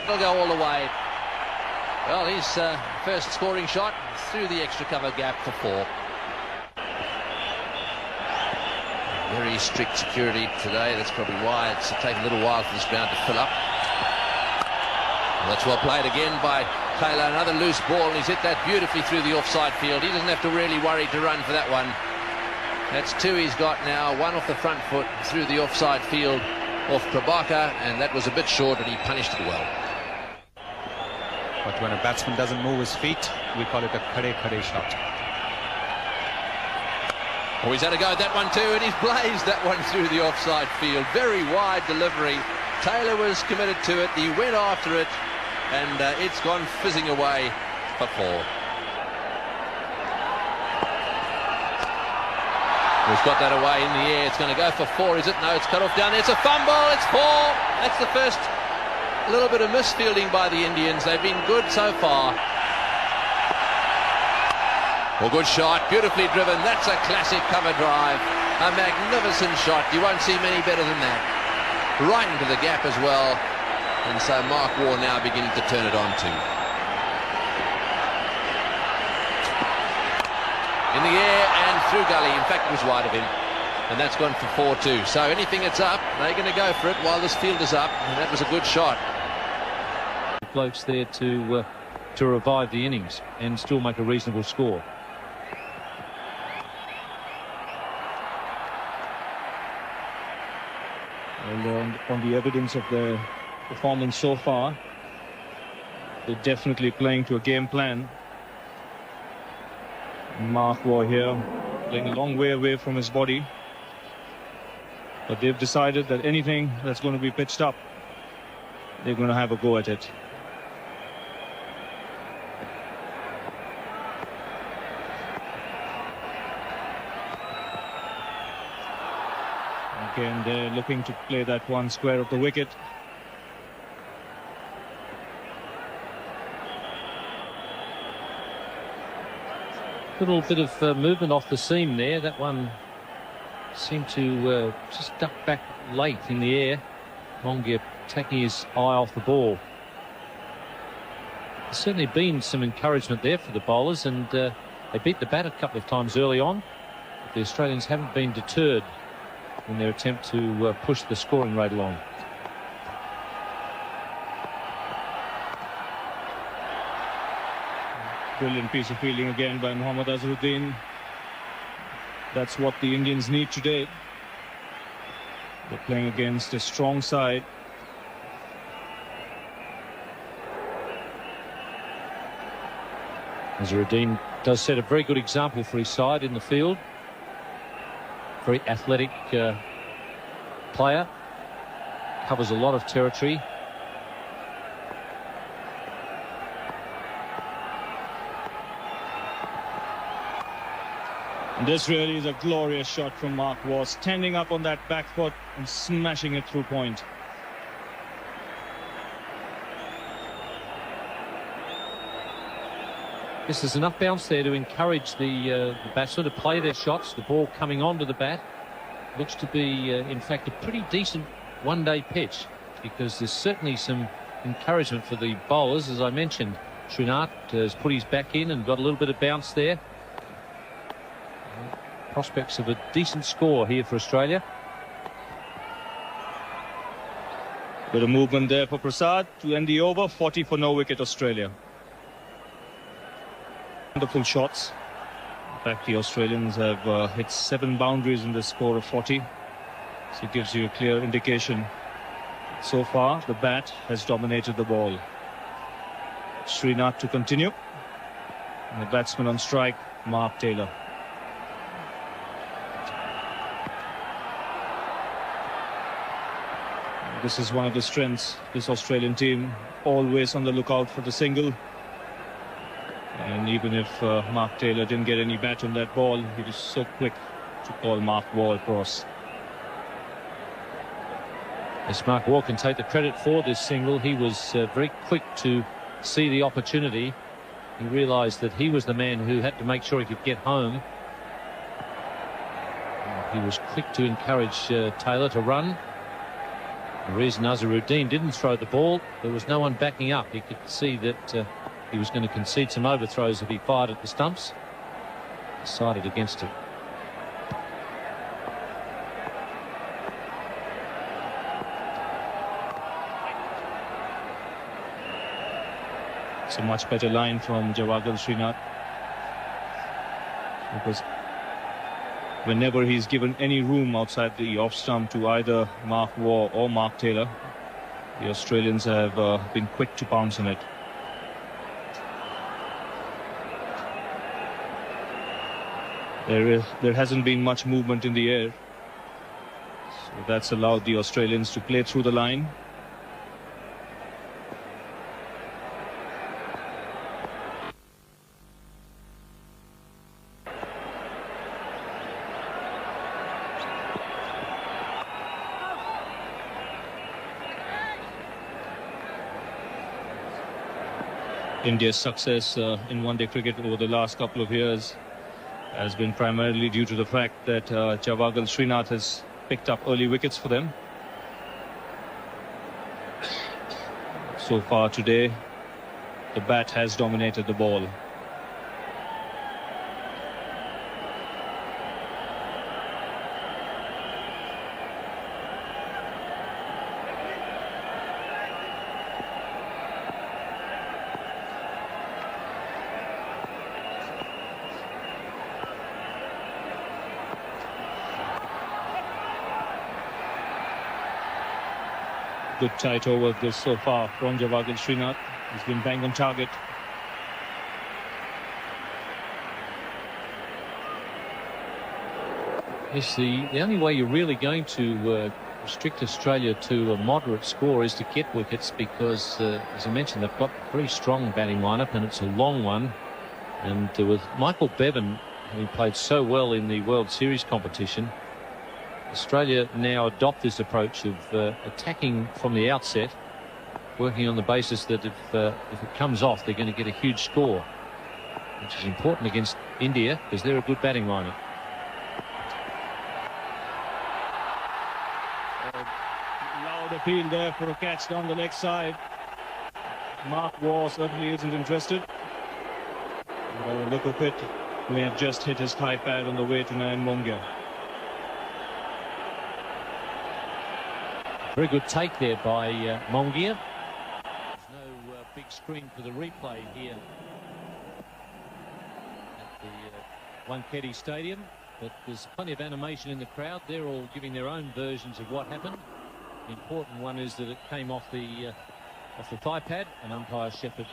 It'll go all the way. Well, his first scoring shot through the extra cover gap for 4. Very strict security today. That's probably why it's taken a little while for this ground to fill up. Well, that's well played again by Taylor. Another loose ball, and he's hit that beautifully through the offside field. He doesn't have to really worry to run for that one. That's 2 he's got now. 1 off the front foot through the offside field off Prabhakar, and that was a bit short, and he punished it well. But when a batsman doesn't move his feet, we call it a khade shot. Oh, he's had a go at that one too, and he's blazed that one through the offside field. Very wide delivery. Taylor was committed to it. He went after it, and it's gone fizzing away for 4. He's got that away in the air. It's going to go for 4, is it? No, it's cut off down there. It's a fumble. It's 4. That's the first little bit of misfielding by the Indians. They've been good so far. Well, good shot. Beautifully driven. That's a classic cover drive. A magnificent shot. You won't see many better than that. Right into the gap as well. And so Mark Waugh now beginning to turn it on too. In the air and through gully. In fact, it was wide of him, and that's gone for 4 too. So anything that's up, they're going to go for it while this field is up, and that was a good shot. Blokes there to revive the innings and still make a reasonable score. And on the evidence of their performance so far, they're definitely playing to a game plan. Mark Waugh here, playing a long way away from his body. But they've decided that anything that's going to be pitched up, they're going to have a go at it. Again, they're looking to play that one square of the wicket. Little bit of movement off the seam there. That one seemed to just duck back late in the air. Mongia taking his eye off the ball. There's certainly been some encouragement there for the bowlers, and they beat the bat a couple of times early on. But the Australians haven't been deterred in their attempt to push the scoring rate along. Brilliant piece of fielding again by Mohammad Azharuddin. That's what the Indians need today. They're playing against a strong side. Azharuddin does set a very good example for his side in the field. Very athletic player. Covers a lot of territory. This really is a glorious shot from Mark Waugh, standing up on that back foot and smashing it through point. This is enough bounce there to encourage the batsmen to play their shots. The ball coming onto the bat looks to be, in fact, a pretty decent one-day pitch, because there's certainly some encouragement for the bowlers. As I mentioned, Srinath has put his back in and got a little bit of bounce there. Prospects of a decent score here for Australia. Bit of movement there for Prasad to end the over. 40 for no wicket, Australia. Wonderful shots. In fact, the Australians have hit 7 boundaries in this score of 40. So it gives you a clear indication. So far, the bat has dominated the ball. Srinath to continue. And the batsman on strike, Mark Taylor. This is one of the strengths, this Australian team, always on the lookout for the single. And even if Mark Taylor didn't get any bat on that ball, he was so quick to call Mark Waugh across. Yes, Mark Waugh can take the credit for this single. He was very quick to see the opportunity. He realised that he was the man who had to make sure he could get home. And he was quick to encourage Taylor to run. The reason Azharuddin didn't throw the ball, there was no one backing up. He could see that he was going to concede some overthrows if he fired at the stumps. Decided against it. It's a much better line from Javagal Srinath, because whenever he's given any room outside the off stump to either Mark Waugh or Mark Taylor, the Australians have been quick to pounce on it. There hasn't been much movement in the air, so that's allowed the Australians to play through the line. India's success in one-day cricket over the last couple of years has been primarily due to the fact that Javagal Srinath has picked up early wickets for them. So far today, the bat has dominated the ball. Good tight over this so far from Javagal Srinath. He's been bang on target. Yes, the only way you're really going to restrict Australia to a moderate score is to get wickets, because, as I mentioned, they've got a very strong batting lineup and it's a long one. And with Michael Bevan, who played so well in the World Series competition, Australia now adopt this approach of attacking from the outset, working on the basis that if it comes off, they're going to get a huge score, which is important against India because they're a good batting lineup. Loud appeal there for a catch down the leg side. Mark Waugh certainly isn't interested. By the look of it, may have just hit his thigh pad on the way to Nayan Mongia. Very good take there by Mongia. There's no big screen for the replay here at the Wankhede Stadium, but there's plenty of animation in the crowd. They're all giving their own versions of what happened. The important one is that it came off the thigh pad, and umpire Shepherd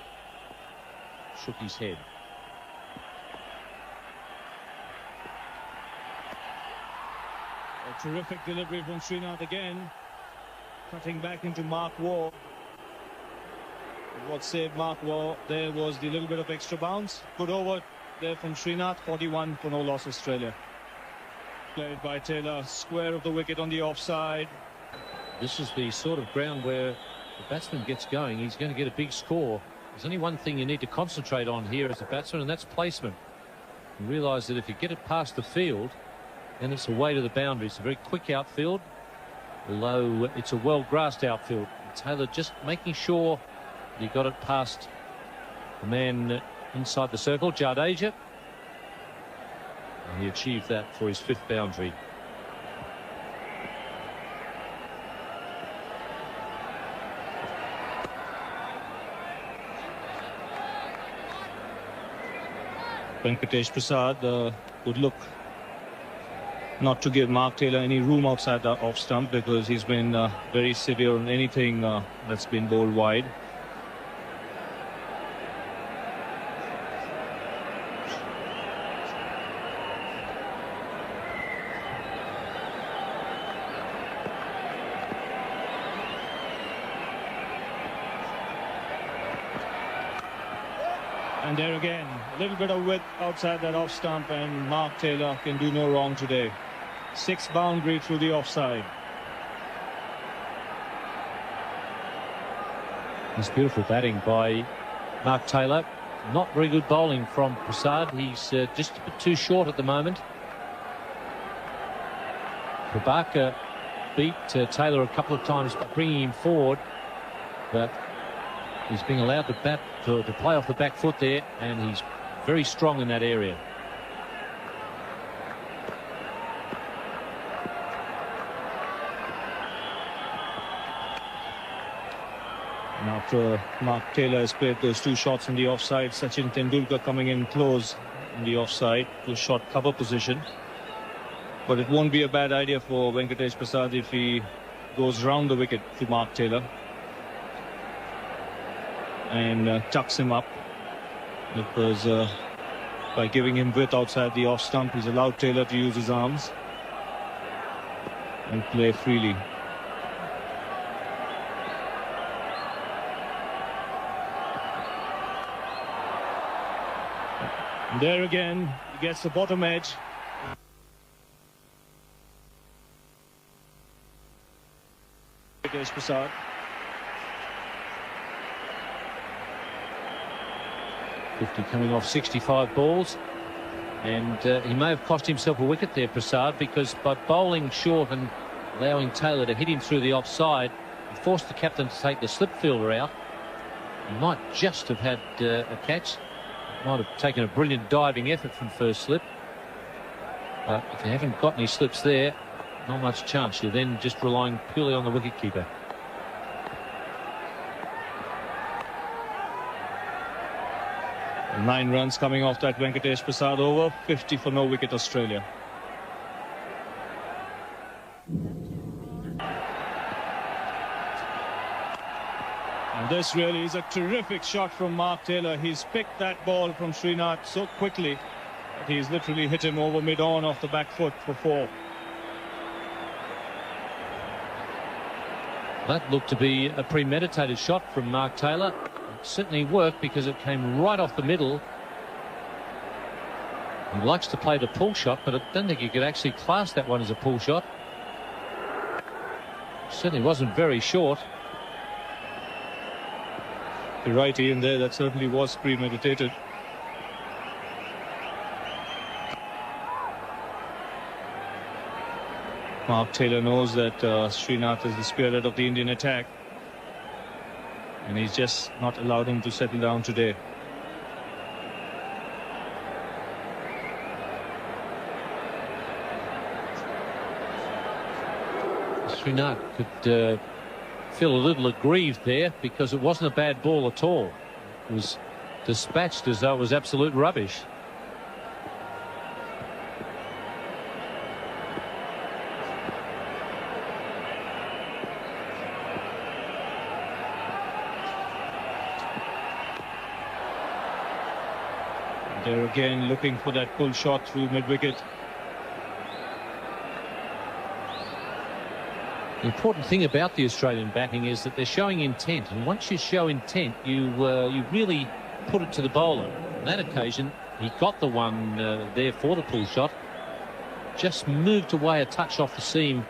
shook his head. A terrific delivery from Srinath again. Cutting back into Mark Waugh. What saved Mark Waugh there was the little bit of extra bounce. Good over there from Srinath. 41 for no loss, Australia. Played by Taylor, square of the wicket on the offside. This is the sort of ground where the batsman gets going, he's going to get a big score. There's only one thing you need to concentrate on here as a batsman, and that's placement. You realise that if you get it past the field, then it's away to the boundary. It's a very quick outfield, although it's a well-grassed outfield. Taylor just making sure he got it past the man inside the circle, Jadeja, and he achieved that for his 5th boundary. Venkatesh Prasad would look not to give Mark Taylor any room outside the off stump, because he's been very severe on anything that's been bowled wide. And there again, a little bit of width outside that off stump, and Mark Taylor can do no wrong today. 6th boundary through the offside. It's beautiful batting by Mark Taylor. Not very good bowling from Prasad. He's just a bit too short at the moment. Prabhakar beat Taylor a couple of times by bringing him forward, but he's being allowed to play off the back foot there, and he's very strong in that area. And after Mark Taylor has played those two shots in the offside, Sachin Tendulkar coming in close in the offside to short cover position. But it won't be a bad idea for Venkatesh Prasad if he goes round the wicket to Mark Taylor and tucks him up, because by giving him width outside the off stump, he's allowed Taylor to use his arms and play freely. And there again, he gets the bottom edge. Venkatesh Prasad. .50 coming off 65 balls, and he may have cost himself a wicket there, Prasad, because by bowling short and allowing Taylor to hit him through the offside, he forced the captain to take the slip fielder out. He might just have had a catch. Might have taken a brilliant diving effort from first slip. But if you haven't got any slips there, not much chance. You're then just relying purely on the wicketkeeper. And 9 runs coming off that Venkatesh Prasad over, 50 for no wicket Australia. And this really is a terrific shot from Mark Taylor. He's picked that ball from Srinath so quickly that he's literally hit him over mid-on off the back foot for 4. That looked to be a premeditated shot from Mark Taylor. It certainly worked because it came right off the middle. He likes to play the pull shot, but I don't think you could actually class that one as a pull shot. Certainly wasn't very short. You're right, Ian, there. That certainly was premeditated. Mark Taylor knows that Srinath is the spirit of the Indian attack, and he's just not allowed him to settle down today. Srinath could feel a little aggrieved there, because it wasn't a bad ball at all. It was dispatched as though it was absolute rubbish. They're again looking for that pull shot through mid-wicket. The important thing about the Australian batting is that they're showing intent, and once you show intent, you really put it to the bowler. On that occasion, he got the one there for the pull shot, just moved away a touch off the seam,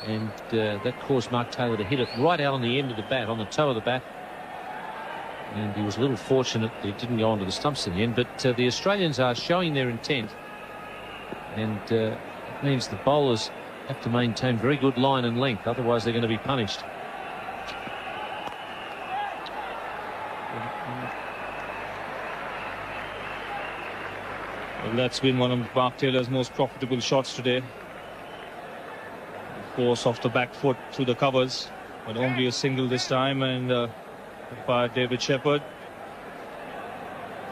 and that caused Mark Taylor to hit it right out on the end of the bat, on the toe of the bat. And he was a little fortunate that it didn't go onto the stumps in the end, but the Australians are showing their intent, and it means the bowlers have to maintain very good line and length, otherwise they're going to be punished. Well, that's been one of Mark Taylor's most profitable shots today. Of course, off the back foot through the covers, but only a single this time, and by David Shepherd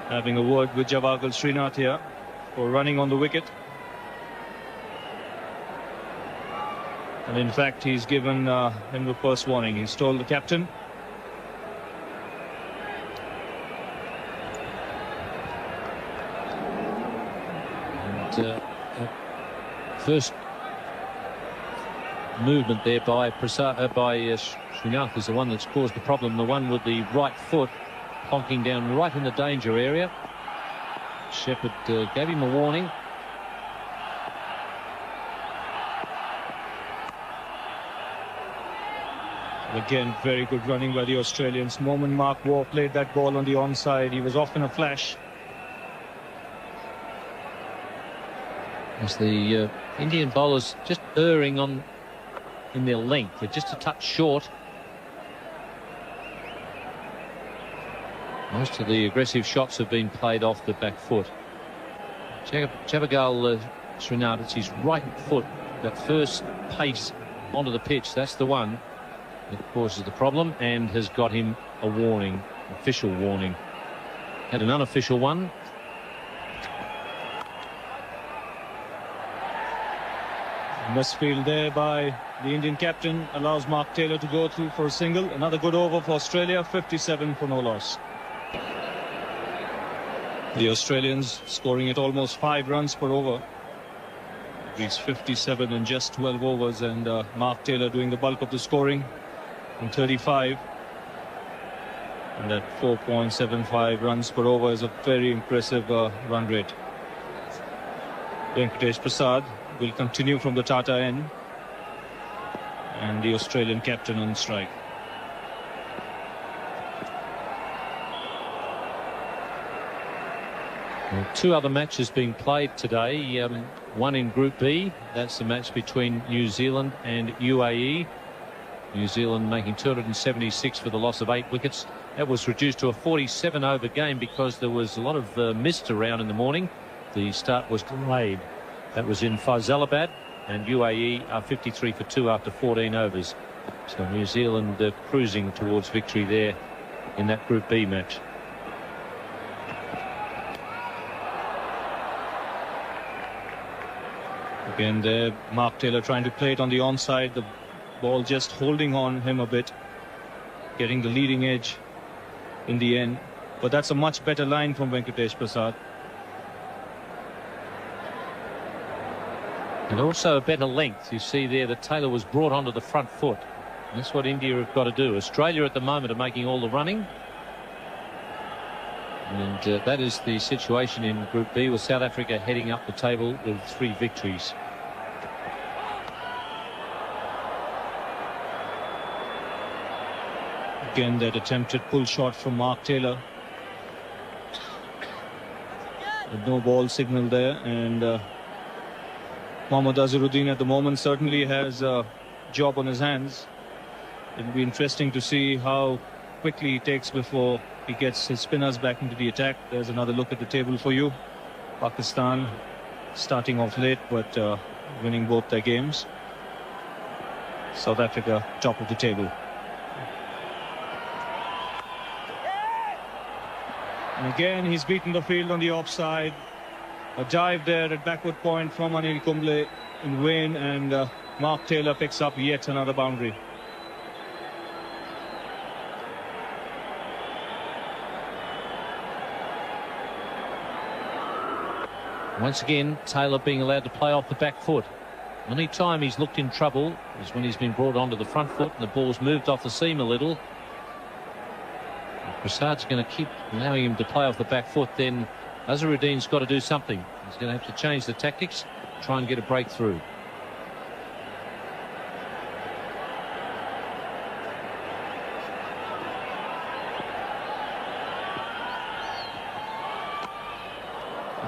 having a word with Javagal Srinath here for running on the wicket. And in fact, he's given him the first warning. He's told the captain. And first movement there by Srinath is the one that's caused the problem. The one with the right foot plonking down right in the danger area. Shepherd gave him a warning. Again, very good running by the Australians. The moment Mark Waugh played that ball on the onside, he was off in a flash. As the Indian bowlers just erring on in their length. They're just a touch short. Most of the aggressive shots have been played off the back foot. Chavagal Srinath's right foot, that first pace onto the pitch, that's the one that causes the problem and has got him a warning, official warning. Had an unofficial one. Misfield there by the Indian captain allows Mark Taylor to go through for a single. Another good over for Australia, 57 for no loss. The Australians scoring at almost 5 runs per over. Reached 57 in just 12 overs, and Mark Taylor doing the bulk of the scoring in 35. And at 4.75 runs per over is a very impressive run rate. Venkatesh Prasad will continue from the Tata end, and the Australian captain on strike. Well, 2 other matches being played today. One in Group B. That's the match between New Zealand and UAE. New Zealand making 276 for the loss of 8 wickets. That was reduced to a 47-over game because there was a lot of mist around in the morning. The start was delayed. That was in Faisalabad, and UAE are 53 for 2 after 14 overs. So New Zealand cruising towards victory there in that Group B match. Again there, Mark Taylor trying to play it on the onside. The ball just holding on him a bit, getting the leading edge in the end. But that's a much better line from Venkatesh Prasad. And also a better length. You see there that Taylor was brought onto the front foot. That's what India have got to do. Australia at the moment are making all the running. And that is the situation in Group B, with South Africa heading up the table with 3 victories. Again, that attempted pull shot from Mark Taylor. With no ball signal there, and Mohammad Azharuddin at the moment certainly has a job on his hands. It'll be interesting to see how quickly he takes before he gets his spinners back into the attack. There's another look at the table for you. Pakistan starting off late, but winning both their games. South Africa top of the table. And again, he's beaten the field on the offside. A dive there at backward point from Anil Kumble in Wayne, and Mark Taylor picks up yet another boundary. Once again, Taylor being allowed to play off the back foot. Only time he's looked in trouble is when he's been brought onto the front foot and the ball's moved off the seam a little. If Prasad's going to keep allowing him to play off the back foot, then Azharuddin's got to do something. He's going to have to change the tactics, try and get a breakthrough.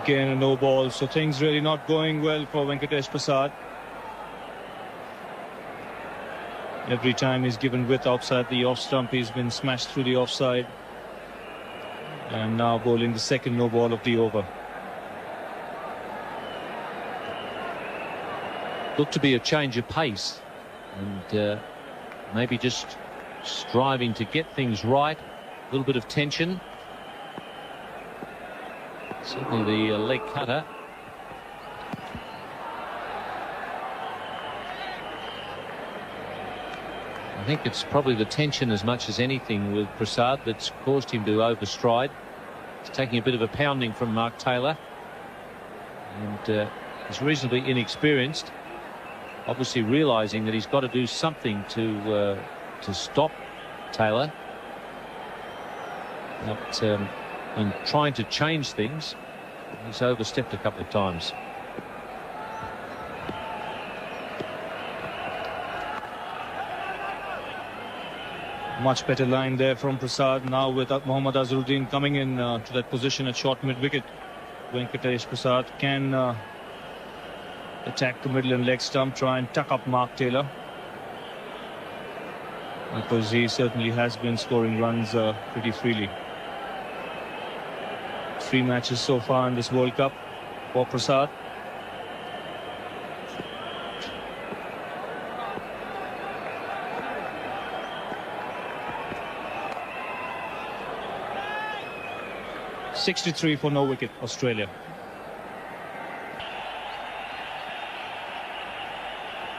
Again, a no ball, so things really not going well for Venkatesh Prasad. Every time he's given width outside the off stump, he's been smashed through the offside. And now bowling the second no ball of the over. Looked to be a change of pace, and maybe just striving to get things right. A little bit of tension. Certainly the leg cutter. I think it's probably the tension as much as anything with Prasad that's caused him to overstride. He's taking a bit of a pounding from Mark Taylor, and he's reasonably inexperienced, obviously realizing that he's got to do something to stop Taylor. And trying to change things, he's overstepped a couple of times. Much better line there from Prasad. Now with Mohammad Azharuddin coming in to that position at short mid-wicket, Venkatesh Prasad can attack the middle and leg stump, try and tuck up Mark Taylor. because he certainly has been scoring runs pretty freely. 3 matches so far in this World Cup for Prasad. .63 for no wicket, Australia.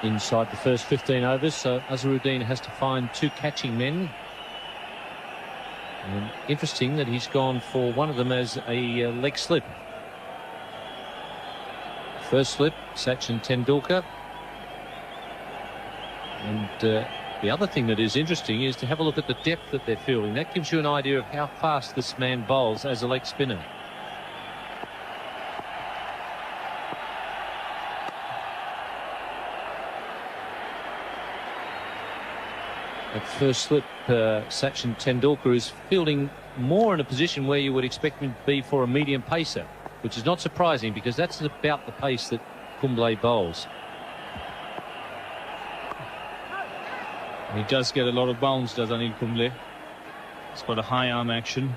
Inside the first 15 overs, so Azharuddin has to find 2 catching men. And interesting that he's gone for one of them as a leg slip. First slip, Sachin Tendulkar. And the other thing that is interesting is to have a look at the depth that they're fielding. That gives you an idea of how fast this man bowls as a leg spinner. At first slip, Sachin Tendulkar is fielding more in a position where you would expect him to be for a medium pacer, which is not surprising because that's about the pace that Kumble bowls. He does get a lot of bounce, does Anil Kumble. He's got a high arm action.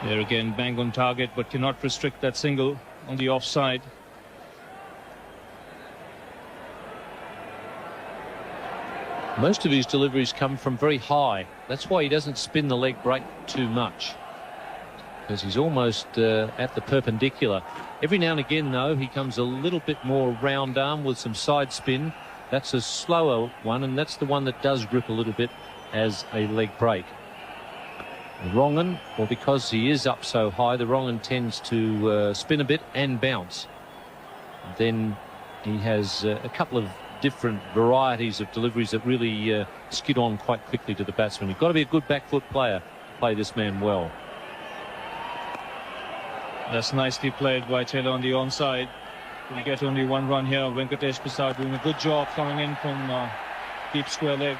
There again, bang on target, but cannot restrict that single on the offside. Most of his deliveries come from very high. That's why he doesn't spin the leg break too much, because he's almost at the perpendicular. Every now and again, though, he comes a little bit more round arm with some side spin. That's a slower one, and that's the one that does grip a little bit as a leg break. The wrong un, well, because he is up so high, the wrong un tends to spin a bit and bounce. Then he has a couple of different varieties of deliveries that really skid on quite quickly to the batsman. You've got to be a good back foot player to play this man well. That's nicely played by Taylor on the onside. We get only 1 run here. Venkatesh Prasad doing a good job coming in from deep square leg.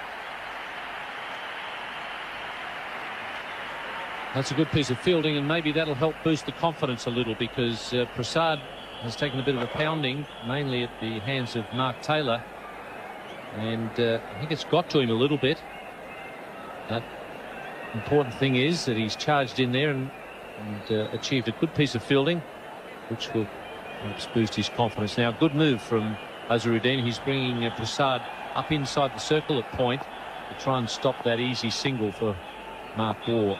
That's a good piece of fielding, and maybe that'll help boost the confidence a little, because Prasad has taken a bit of a pounding, mainly at the hands of Mark Taylor, and I think it's got to him a little bit. But important thing is that he's charged in there and achieved a good piece of fielding, which will perhaps boost his confidence. Now, good move from Azharuddin. He's bringing Prasad up inside the circle at point to try and stop that easy single for Mark Waugh.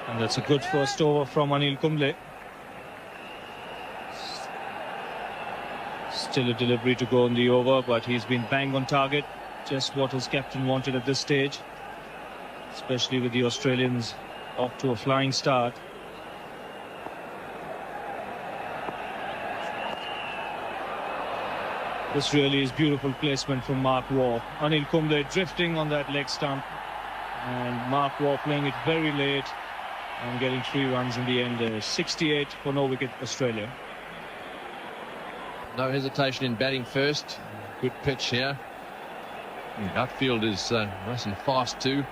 And that's a good first over from Anil Kumble. Still a delivery to go on the over, but he's been bang on target. Just what his captain wanted at this stage, especially with the Australians off to a flying start. This really is beautiful placement from Mark Waugh. Anil Kumble drifting on that leg stump, and Mark Waugh playing it very late and getting 3 runs in the end. 68 for no wicket, Australia. No hesitation in batting first. Good pitch here. The outfield is nice and fast too,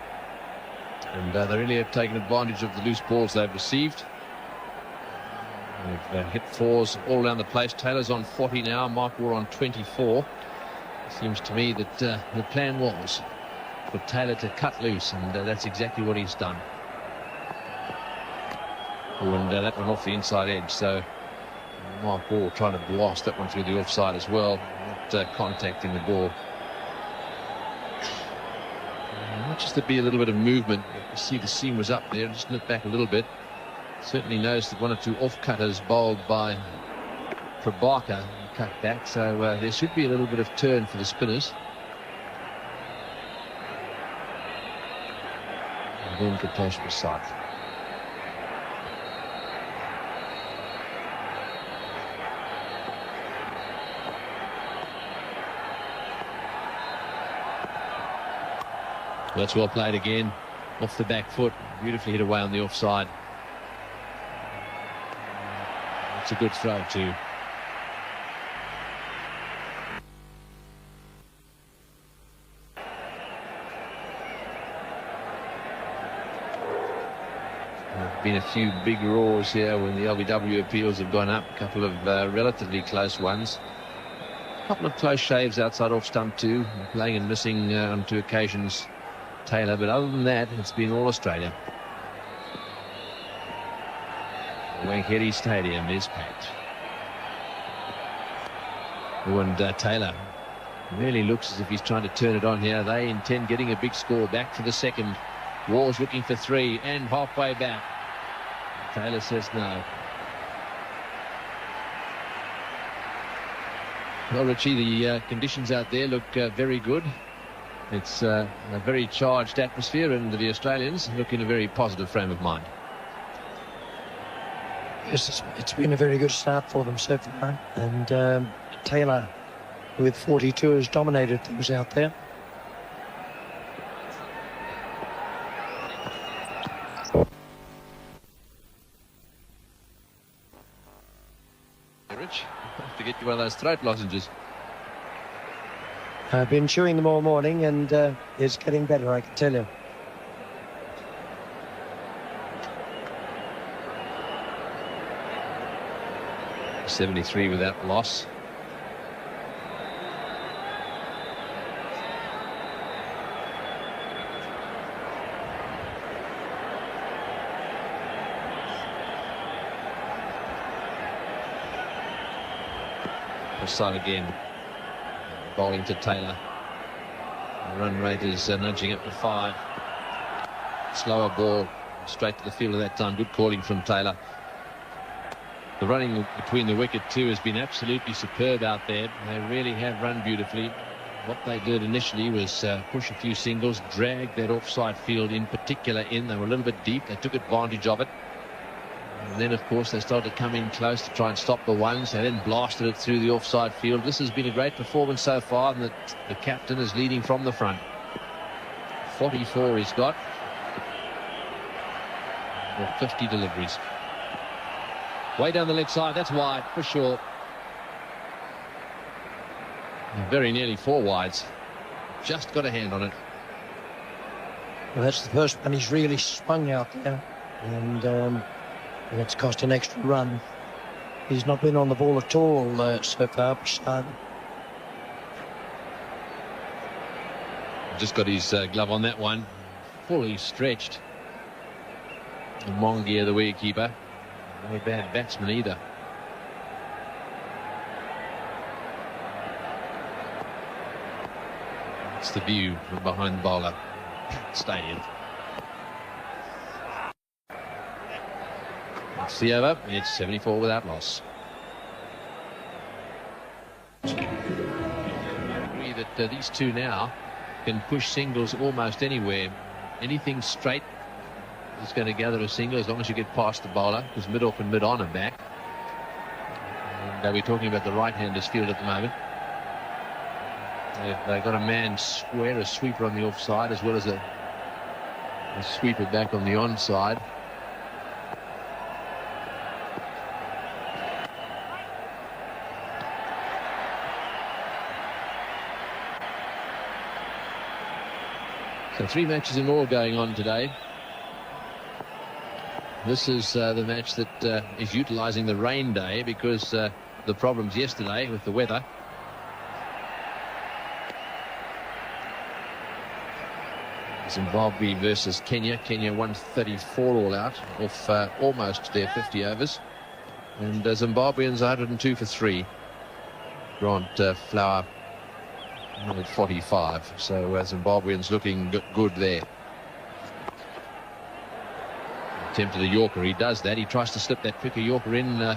and they really have taken advantage of the loose balls they've received. They've hit 4s all around the place. Taylor's on 40 now, Mark Waugh on 24. It seems to me that the plan was for Taylor to cut loose, and that's exactly what he's done. And that one off the inside edge, so Mark Waugh trying to blast that one through the offside as well, not contacting the ball. Not just to be a little bit of movement. You see the seam was up there, just nip back a little bit. Certainly noticed that 1 or 2 off-cutters bowled by Prabhakar cut back, so there should be a little bit of turn for the spinners. And then Venkatesh Prasad. That's well played again, off the back foot, beautifully hit away on the offside. It's a good throw too. Been a few big roars here when the LBW appeals have gone up. A couple of relatively close ones. A couple of close shaves outside off stump too. Playing and missing on 2 occasions, Taylor. But other than that, it's been all Australia. Wankhede Stadium is packed. And Taylor really looks as if he's trying to turn it on here. They intend getting a big score. Back for the second. Wars looking for 3 and halfway back. Taylor says no. Well, Richie, the conditions out there look very good. It's a very charged atmosphere, and the Australians look in a very positive frame of mind. Yes, it's been a very good start for them so far. And Taylor, with 42, has dominated things out there. Rich, to get you one of those throat lozenges. I've been chewing them all morning, and it's getting better, I can tell you. .73 without loss. Side again, bowling to Taylor. The run rate is nudging up to 5. Slower ball straight to the field at that time. Good calling from Taylor. The running between the wicket too has been absolutely superb out there. They really have run beautifully. What they did initially was push a few singles, drag that offside field in particular in. They were a little bit deep. They took advantage of it. And then, of course, they started to come in close to try and stop the ones. They then blasted it through the offside field. This has been a great performance so far, and the captain is leading from the front. 44 he's got. Or 50 deliveries. Way down the leg side, that's wide for sure. Very nearly 4 wides. Just got a hand on it. Well, that's the first one he's really swung out there. And it's cost an extra run. He's not been on the ball at all so far. Just got his glove on that one. Fully stretched. And Mongia, the wicketkeeper. No bad batsman either. It's the view from behind the bowler. Stadium. It's the over. It's 74 without loss. I agree that these two now can push singles almost anywhere. Anything straight is going to gather a single as long as you get past the bowler, because mid-off and mid-on are back. And we're talking about the right-handers field at the moment. They've got a man square, a sweeper on the offside, as well as a sweeper back on the onside. So 3 matches in all going on today. This is the match that is utilising the rain day because the problems yesterday with the weather. Zimbabwe versus Kenya. Kenya 134 all out off almost their 50 overs. And Zimbabweans 102 for 3. Grant Flower at 45. So Zimbabweans looking good there. Attempted a Yorker. He does that. He tries to slip that quicker Yorker in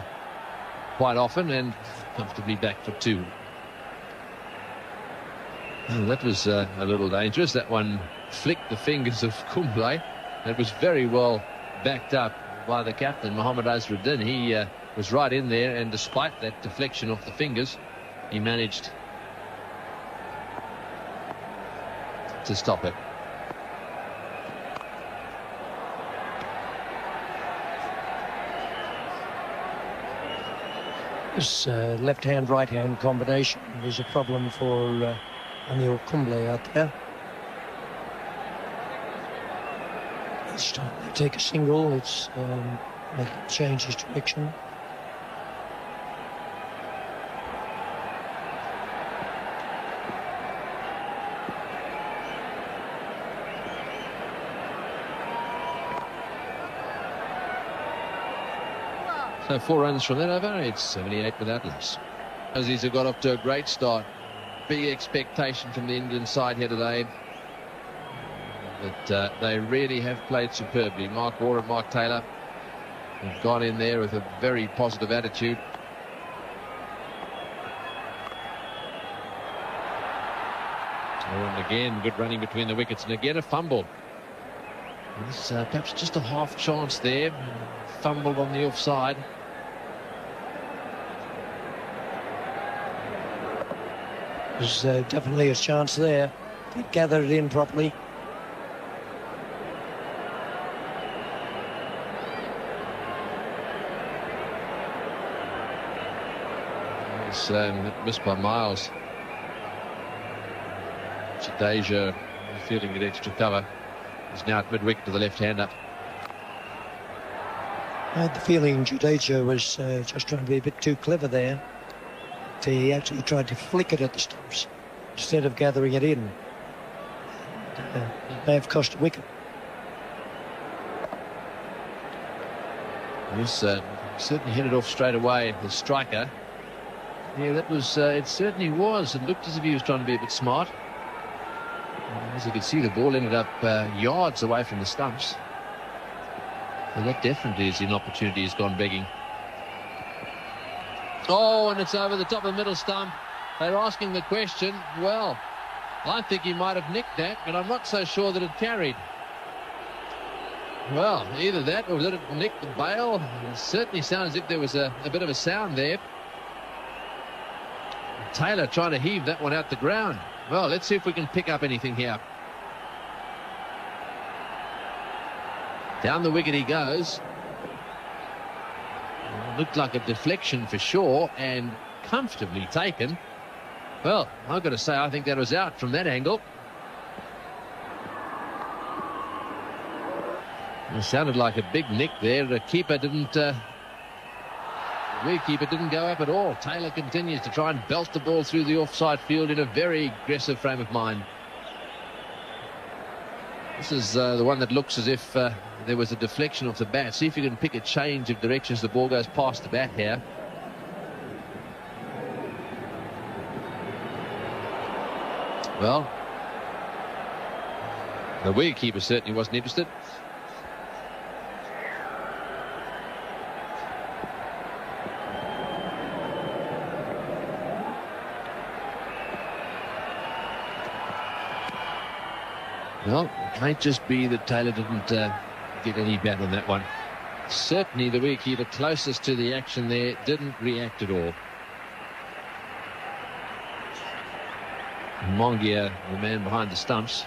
quite often and comfortably back for 2. Well, that was a little dangerous. That one flicked the fingers of Kumble. It was very well backed up by the captain, Mohammad Azruddin. He was right in there, and despite that deflection off the fingers, he managed to stop it. This left-hand, right-hand combination is a problem for Anil Kumble out there. Each time they take a single, it's make it change his direction. So 4 runs from that over. It's 78 without loss. Aussies have got off to a great start. Big expectation from the Indian side here today. But they really have played superbly. Mark Waugh and Mark Taylor have gone in there with a very positive attitude. And again, good running between the wickets. And again, a fumble. This, perhaps just a half chance there. Fumbled on the offside. There's definitely a chance there. They gathered it in properly. It's missed by miles. Jadeja fielding at extra cover. He's now at mid-wicket to the left-hander. I had the feeling Jadeja was just trying to be a bit too clever there. He actually tried to flick it at the stumps instead of gathering it in. It may have cost a wicket. Yes, certainly hit it off straight away, the striker. Yeah, that was, it certainly was. It looked as if he was trying to be a bit smart. As you can see, the ball ended up yards away from the stumps. Well, that definitely is an opportunity has gone begging. Oh, and it's over the top of the middle stump. They're asking the question. Well, I think he might have nicked that, but I'm not so sure that it carried. Well, either that or did it nick the bail? It certainly sounds as if there was a bit of a sound there. Taylor trying to heave that one out the ground. Well, let's see if we can pick up anything here. Down the wicket he goes. Looked like a deflection for sure, and comfortably taken. Well, I've got to say, I think that was out from that angle. It sounded like a big nick there. The keeper didn't... wicketkeeper didn't go up at all. Taylor continues to try and belt the ball through the offside field in a very aggressive frame of mind. This is the one that looks as if there was a deflection off the bat. See if you can pick a change of direction as the ball goes past the bat here. Well, the wicketkeeper certainly wasn't interested. Well, it might just be that Taylor didn't get any bat on that one. Certainly the wicketkeeper closest to the action there didn't react at all. Mongia, the man behind the stumps.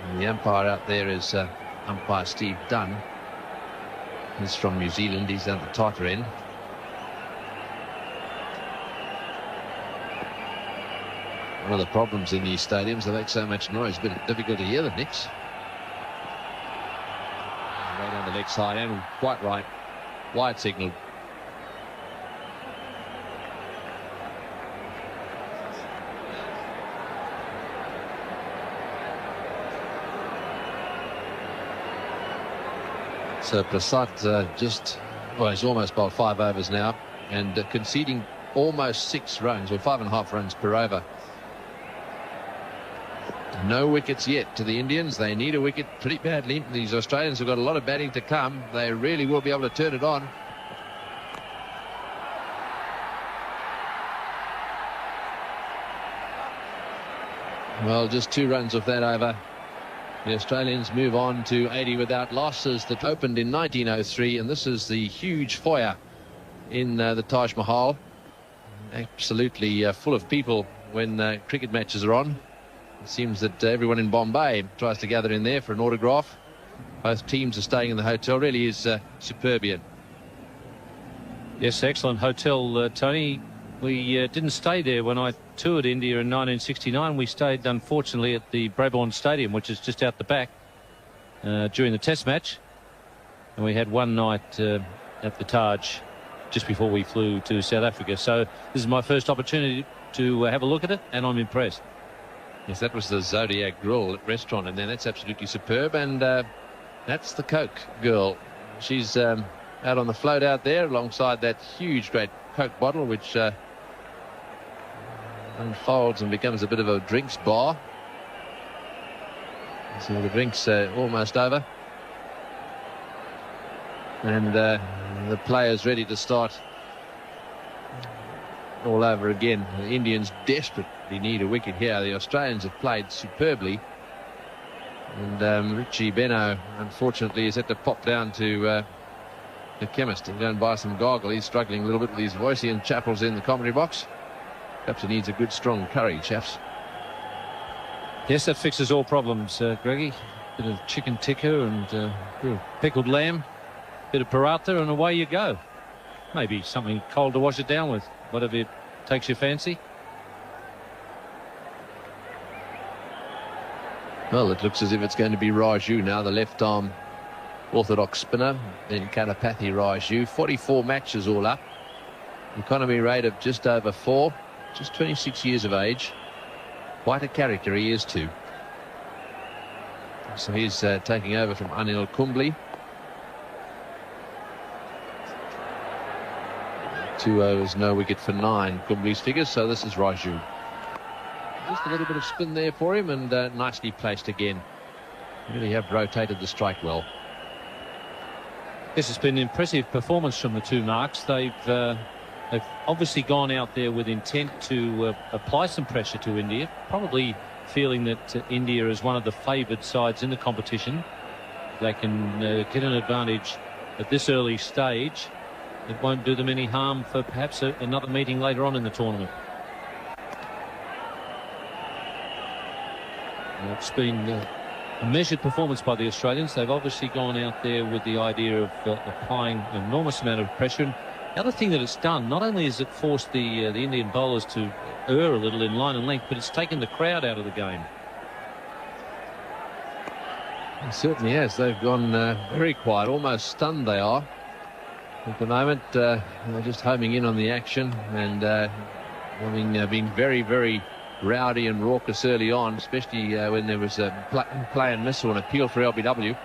And the umpire out there is umpire Steve Dunn. He's from New Zealand. He's at the tighter end. One of the problems in these stadiums, they make so much noise, but it's difficult to hear the nicks. Right down the leg side, and quite right. Wide signal. So Prasad he's almost bowled 5 overs now, and conceding almost 6 runs, or 5.5 runs per over. No wickets yet to the Indians. They need a wicket pretty badly. These Australians have got a lot of batting to come. They really will be able to turn it on. Well, just 2 runs off that over. The Australians move on to 80 without losses that opened in 1903, and this is the huge foyer in the Taj Mahal. Absolutely full of people when cricket matches are on. It seems that everyone in Bombay tries to gather in there for an autograph. Both teams are staying in the hotel. Really is superbian. Yes, excellent hotel, Tony. We didn't stay there when I toured India in 1969. We stayed, unfortunately, at the Brabourne Stadium, which is just out the back. during the Test match, and we had one night at the Taj just before we flew to South Africa. So this is my first opportunity to have a look at it, and I'm impressed. Yes, that was the Zodiac Grill restaurant, and then that's absolutely superb. And that's the Coke girl. She's out on the float out there alongside that huge, great Coke bottle, which unfolds and becomes a bit of a drinks bar. So the drink's almost over. And the players ready to start all over again. The Indians desperately need a wicket here. The Australians have played superbly. And Richie Beno, unfortunately, has had to pop down to the chemist and go and buy some goggle. He's struggling a little bit with his voice. Ian Chappell's in the commentary box. Perhaps he needs a good strong curry, chaps. Yes, that fixes all problems, Greggy. Bit of chicken tikka and bit of pickled lamb, bit of paratha, and away you go. Maybe something cold to wash it down with, whatever it takes your fancy. Well, it looks as if it's going to be Raju now, the left-arm orthodox spinner. Then Kalapathy Raju, 44 matches all up. Economy rate of just over 4, just 26 years of age. Quite a character he is too. So he's taking over from Anil Kumble. 2 overs, no wicket for 9, Kumble's figures. So this is Raju. Just a little bit of spin there for him, and nicely placed again. Really have rotated the strike well. This has been an impressive performance from the two marks. They've obviously gone out there with intent to apply some pressure to India, probably feeling that India is one of the favoured sides in the competition. They can get an advantage at this early stage. It won't do them any harm for perhaps another meeting later on in the tournament. It's been a measured performance by the Australians. They've obviously gone out there with the idea of applying an enormous amount of pressure. And the other thing that it's done, not only has it forced the Indian bowlers to err a little in line and length, but it's taken the crowd out of the game. It certainly has. They've gone very quiet, almost stunned they are. At the moment, they're just homing in on the action and having been very, very rowdy and raucous early on, especially when there was a play and miss or an appeal for LBW.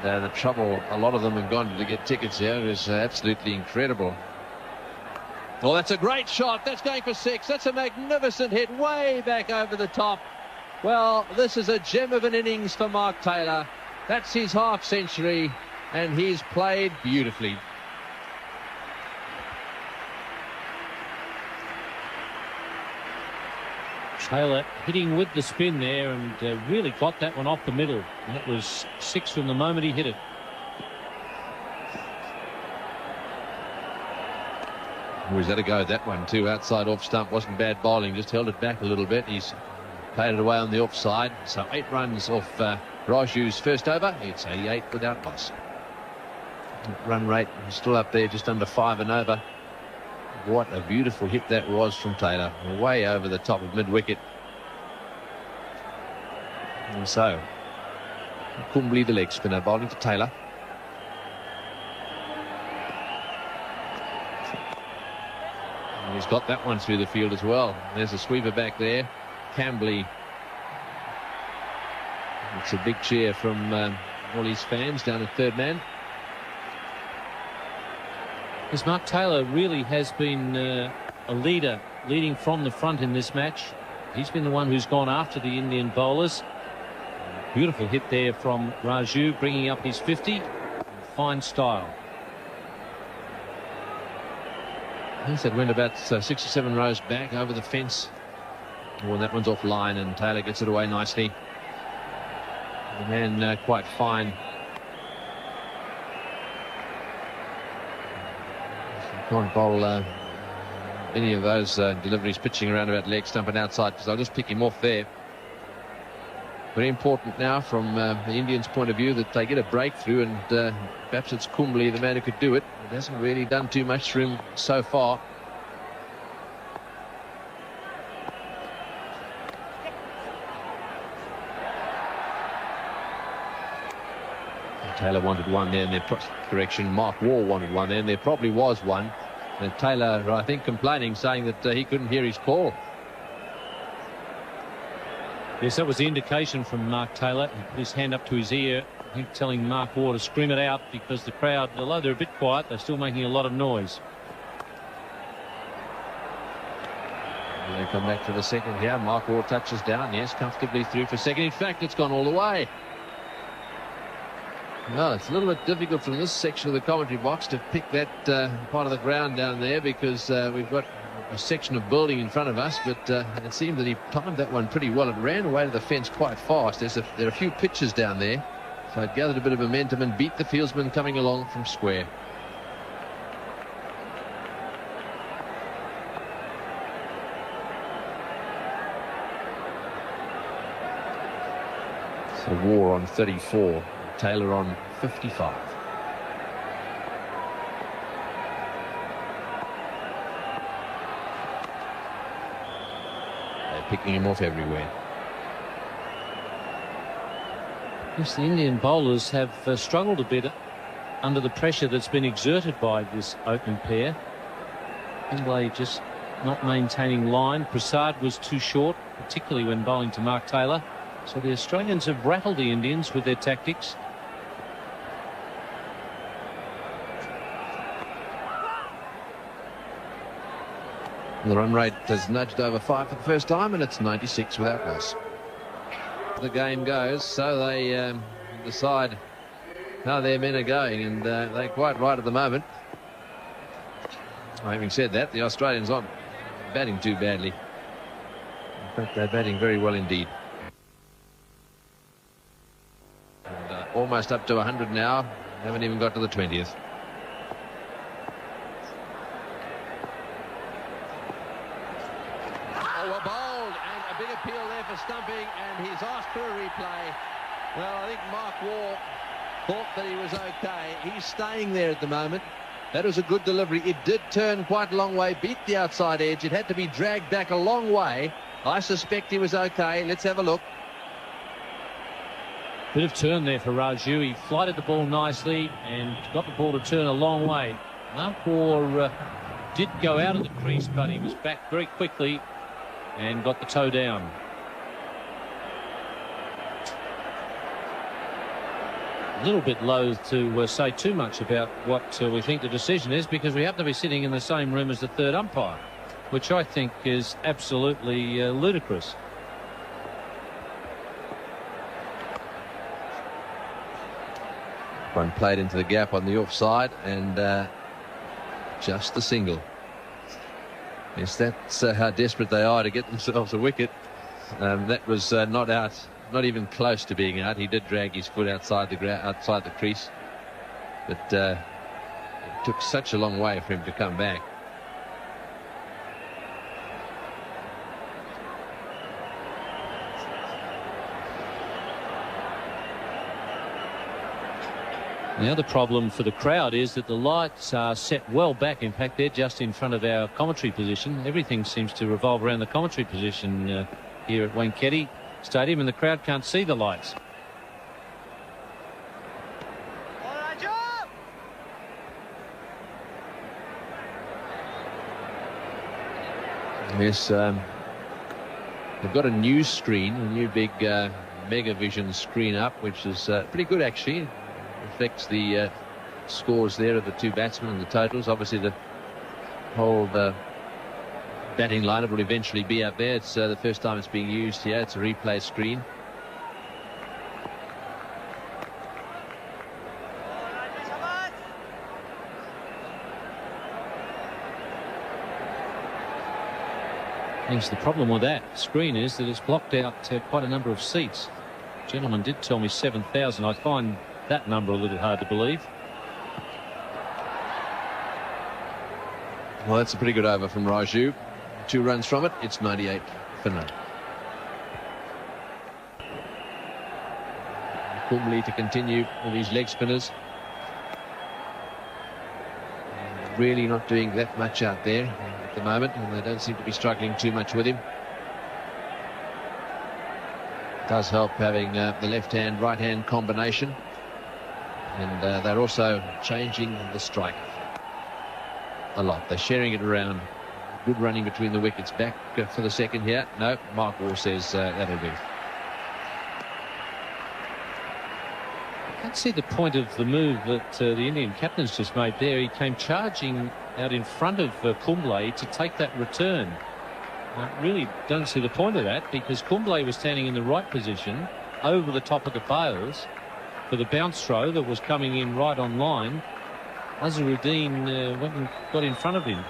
And, the trouble a lot of them have gone to get tickets here is absolutely incredible. Well, that's a great shot. That's going for 6. That's a magnificent hit way back over the top. Well, this is a gem of an innings for Mark Taylor. That's his half century, and he's played beautifully. Taylor hitting with the spin there and really got that one off the middle. And that was 6 from the moment he hit it. Oh, he's had a go at that one too. Outside off stump, wasn't bad bowling, just held it back a little bit. He's played it away on the offside. So 8 runs off Raju's first over. It's 88 without loss. Run rate still up there, just under 5 and over. What a beautiful hit that was from Taylor, way over the top of mid-wicket. And so Kumble, the leg spinner, bowling to Taylor. And he's got that one through the field as well. There's a sweeper back there. Cambley. It's a big cheer from all his fans down at third man. Because Mark Taylor really has been a leader, leading from the front in this match. He's been the one who's gone after the Indian bowlers. Beautiful hit there from Raju, bringing up his 50. Fine style. He said went about 6 or 7 rows back over the fence. Oh, and that one's offline, and Taylor gets it away nicely. The man quite fine. Can't bowl any of those deliveries pitching around about leg stump and outside, because I'll just pick him off there. Very important now from the Indians' point of view that they get a breakthrough, and perhaps it's Kumble, the man who could do it. It hasn't really done too much for him so far. Taylor wanted one there, and correction, Mark Waugh wanted one there, and there probably was one. And Taylor, I think, complaining, saying that he couldn't hear his call. Yes, that was the indication from Mark Taylor. He put his hand up to his ear, I think, telling Mark Waugh to scream it out, because the crowd, although they're a bit quiet, they're still making a lot of noise. And they come back to the second here. Mark Waugh touches down, yes, comfortably through for second. In fact, it's gone all the way. Well, it's a little bit difficult from this section of the commentary box to pick that part of the ground down there, because we've got a section of building in front of us, but it seemed that he timed that one pretty well. It ran away to the fence quite fast. There are a few pitches down there, so it gathered a bit of momentum and beat the fieldsman coming along from square. So Waugh on 34, Taylor on 55. Picking him off everywhere. Yes, the Indian bowlers have struggled a bit under the pressure that's been exerted by this opening pair. Kumble just not maintaining line. Prasad was too short, particularly when bowling to Mark Taylor. So the Australians have rattled the Indians with their tactics. The run rate has nudged over 5 for the first time, and it's 96 without loss. The game goes, so they decide how their men are going, and they're quite right at the moment. Having said that, the Australians aren't batting too badly. In fact, they're batting very well indeed. And, almost up to 100 now. Haven't even got to the 20th. For stumping, and he's asked for a replay. Well, I think Mark Waugh thought that he was okay. He's staying there at the moment. That was a good delivery. It did turn quite a long way, beat the outside edge. It had to be dragged back a long way. I suspect he was okay. Let's have a look. Bit of turn there for Raju. He flighted the ball nicely and got the ball to turn a long way. Mark Waugh did go out of the crease, but he was back very quickly and got the toe down. A little bit loath to say too much about what we think the decision is, because we happen to be sitting in the same room as the third umpire, which I think is absolutely ludicrous. One played into the gap on the offside, and just a single. Yes, that's how desperate they are to get themselves a wicket. That was not out. Not even close to being out. He did drag his foot outside the crease, but it took such a long way for him to come back. The other problem for the crowd is that the lights are set well back. In fact, they're just in front of our commentary position. Everything seems to revolve around the commentary position here at Wankhede Stadium, and the crowd can't see the lights. Yes, they've got a new screen, a new big Megavision screen up, which is pretty good actually. Reflects the scores there of the two batsmen and the totals. Obviously the whole batting lineup will eventually be up there. It's the first time it's being used here. It's a replay screen. Yes, the problem with that screen is that it's blocked out quite a number of seats. The gentleman did tell me 7,000. I find that number a little hard to believe. Well, that's a pretty good over from Raju. 2 runs from it. It's 98 for none. Kumble to continue with his leg spinners. Really not doing that much out there at the moment, and they don't seem to be struggling too much with him. It does help having the left-hand, right-hand combination, and they're also changing the strike a lot. They're sharing it around. Good running between the wickets. Back for the second here. No, Mark Waugh says that'll do. I can't see the point of the move that the Indian captain's just made there. He came charging out in front of Kumble to take that return. I really don't see the point of that, because Kumble was standing in the right position over the top of the bails for the bounce throw that was coming in right on line. Azharuddin went and got in front of him.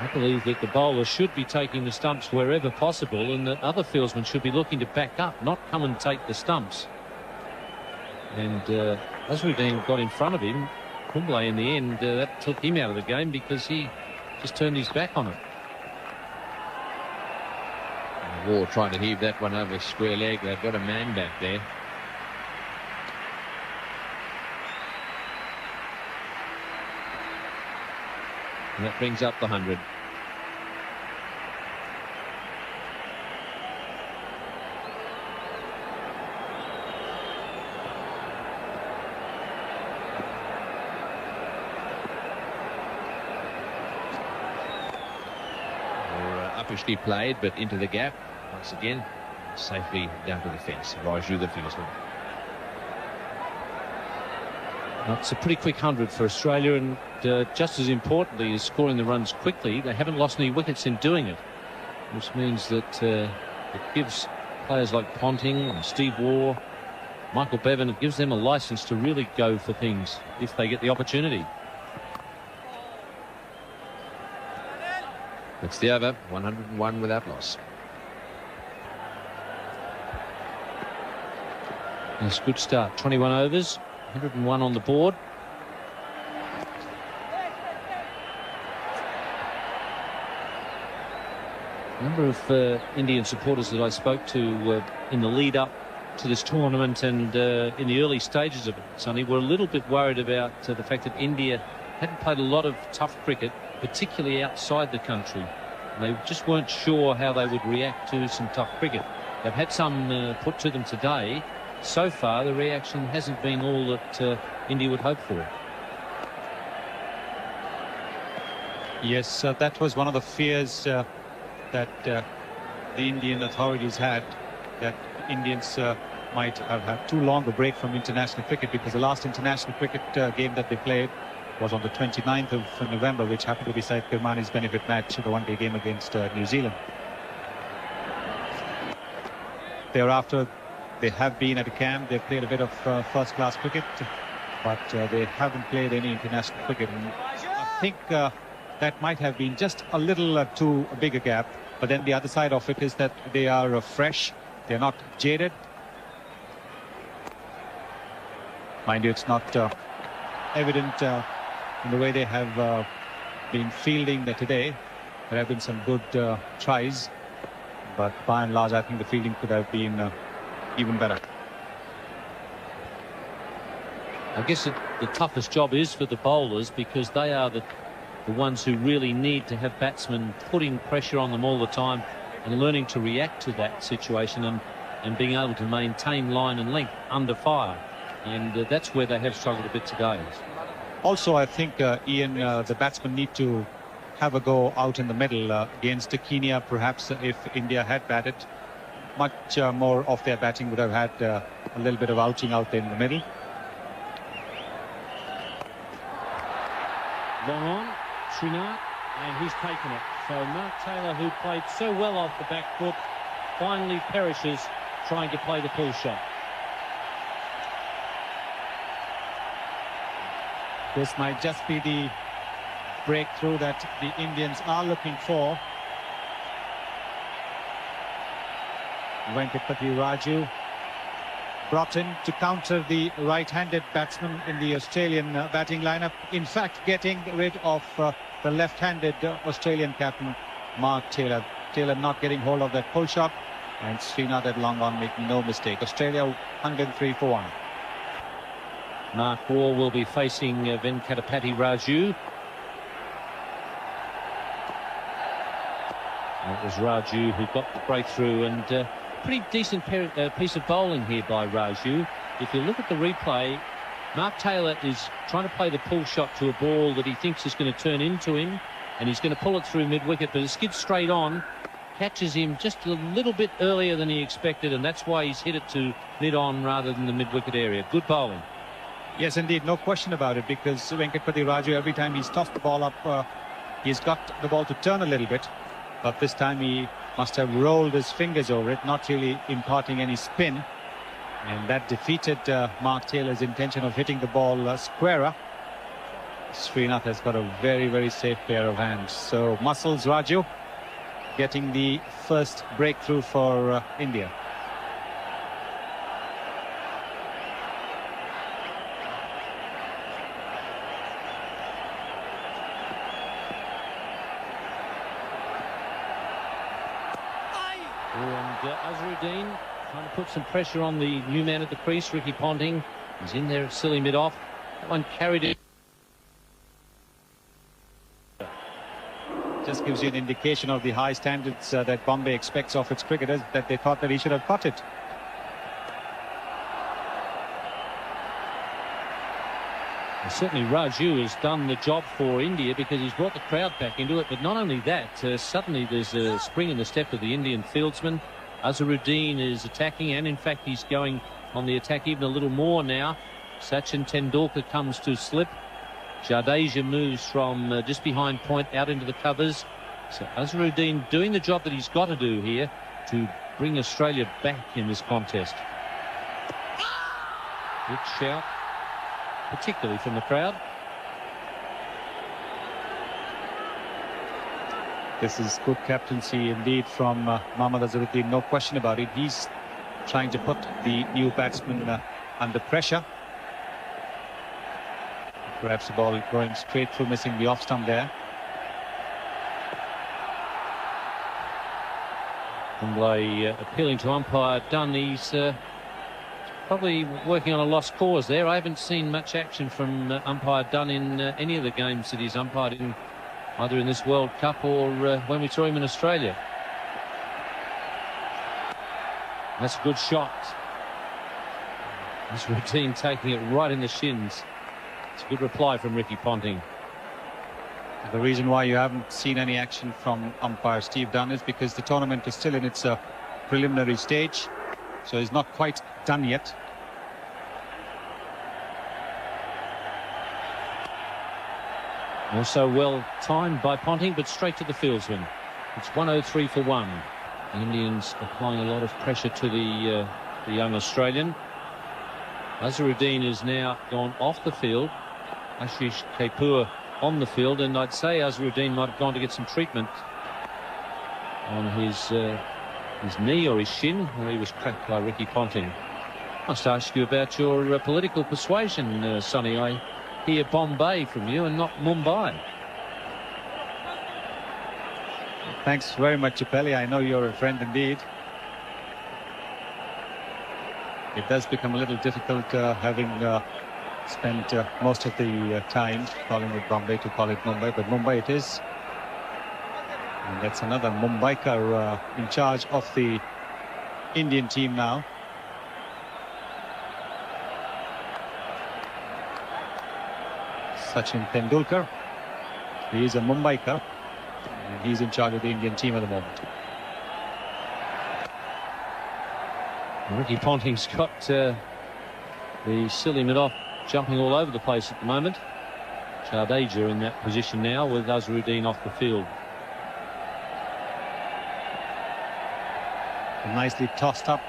I believe that the bowler should be taking the stumps wherever possible, and that other fieldsmen should be looking to back up, not come and take the stumps. And Azharuddin got in front of him. Kumble, in the end, that took him out of the game because he just turned his back on it. Waugh trying to heave that one over square leg. They've got a man back there. And that brings up the 100. Uppishly played, but into the gap once again, safely down to the fence. Raju, the fieldsman. It's a pretty quick 100 for Australia, and just as importantly is scoring the runs quickly. They haven't lost any wickets in doing it, which means that it gives players like Ponting and Steve Waugh, Michael Bevan, it gives them a license to really go for things if they get the opportunity. It's the over, 101 without loss. It's a good start. 21 overs, 101 on the board. A number of Indian supporters that I spoke to in the lead up to this tournament and in the early stages of it, Sonny, were a little bit worried about the fact that India hadn't played a lot of tough cricket, particularly outside the country. And they just weren't sure how they would react to some tough cricket. They've had some put to them today. So far, the reaction hasn't been all that India would hope for. Yes, that was one of the fears that the Indian authorities had, that Indians might have had too long a break from international cricket, because the last international cricket game that they played was on the 29th of November, which happened to be Saeed Kirmani's benefit match, the one-day game against New Zealand. Thereafter, they have been at a camp. They've played a bit of first-class cricket, but they haven't played any international cricket. And I think that might have been just a little too big a gap. But then the other side of it is that they are fresh. They're not jaded. Mind you, it's not evident in the way they have been fielding today. There have been some good tries, but by and large, I think the fielding could have been even better. I guess the toughest job is for the bowlers, because they are the ones who really need to have batsmen putting pressure on them all the time and learning to react to that situation and being able to maintain line and length under fire. And that's where they have struggled a bit today. Also, I think, Ian, the batsmen need to have a go out in the middle against Kenya. Perhaps if India had batted, much more of their batting would have had a little bit of outing out there in the middle. Long on, Srinath, and he's taken it. So Mark Taylor, who played so well off the back foot, finally perishes trying to play the pull shot. This might just be the breakthrough that the Indians are looking for. Venkatpati Raju brought in to counter the right-handed batsman in the Australian batting lineup. In fact, getting rid of the left-handed Australian captain, Mark Taylor. Taylor not getting hold of that pull shot, and Srinath had long on, making no mistake. Australia 103 for 1. Mark Waugh will be facing Venkatapati Raju. It was Raju who got the breakthrough, and pretty decent piece of bowling here by Raju. If you look at the replay, Mark Taylor is trying to play the pull shot to a ball that he thinks is going to turn into him, and he's going to pull it through mid-wicket, but it skids straight on, catches him just a little bit earlier than he expected, and that's why he's hit it to mid-on rather than the mid-wicket area. Good bowling. Yes, indeed, no question about it, because Venkatapati Raju, every time he's tossed the ball up, he's got the ball to turn a little bit, but this time he must have rolled his fingers over it, not really imparting any spin, and that defeated Mark Taylor's intention of hitting the ball squarer. Srinath has got a very, very safe pair of hands. So muscles Raju getting the first breakthrough for India. And Azharuddin trying to put some pressure on the new man at the crease, Ricky Ponting. He's in there at silly mid-off. That one carried it. Just gives you an indication of the high standards that Bombay expects of its cricketers, that they thought that he should have caught it. And certainly Raju has done the job for India because he's brought the crowd back into it. But not only that, suddenly there's a spring in the step of the Indian fieldsman. Azharuddin is attacking, and in fact he's going on the attack even a little more now. Sachin Tendulkar comes to slip. Jadeja moves from just behind point out into the covers. So Azharuddin doing the job that he's got to do here to bring Australia back in this contest. Good shout, particularly from the crowd. This is good captaincy indeed from Mohammad Azharuddin, no question about it. He's trying to put the new batsman under pressure. Perhaps the ball going straight through, missing the off stump there. Mumbai appealing to umpire Dunn. He's probably working on a lost cause there. I haven't seen much action from umpire Dunn in any of the games that he's umpired in, either in this World Cup or when we saw him in Australia. That's a good shot. This routine taking it right in the shins. It's a good reply from Ricky Ponting. The reason why you haven't seen any action from umpire Steve Dunn is because the tournament is still in its preliminary stage, so it's not quite done yet. Also well timed by Ponting, but straight to the fieldsman. It's 103 for 1. The Indians applying a lot of pressure to the young Australian. Azharuddin has now gone off the field. Ashish Kapoor on the field, and I'd say Azharuddin might have gone to get some treatment on his knee or his shin, where he was cracked by Ricky Ponting. I must ask you about your political persuasion, Sonny. I hear Bombay from you and not Mumbai. Thanks very much, Chappelli. I know you're a friend indeed. It does become a little difficult having spent most of the time calling it Bombay to call it Mumbai, but Mumbai it is. And that's another Mumbaikar in charge of the Indian team now. Sachin Tendulkar. He is a Mumbaikar, and he's in charge of the Indian team at the moment. Ricky Ponting's got the silly mid-off jumping all over the place at the moment. Jadeja in that position now with Azharuddin off the field. Nicely tossed up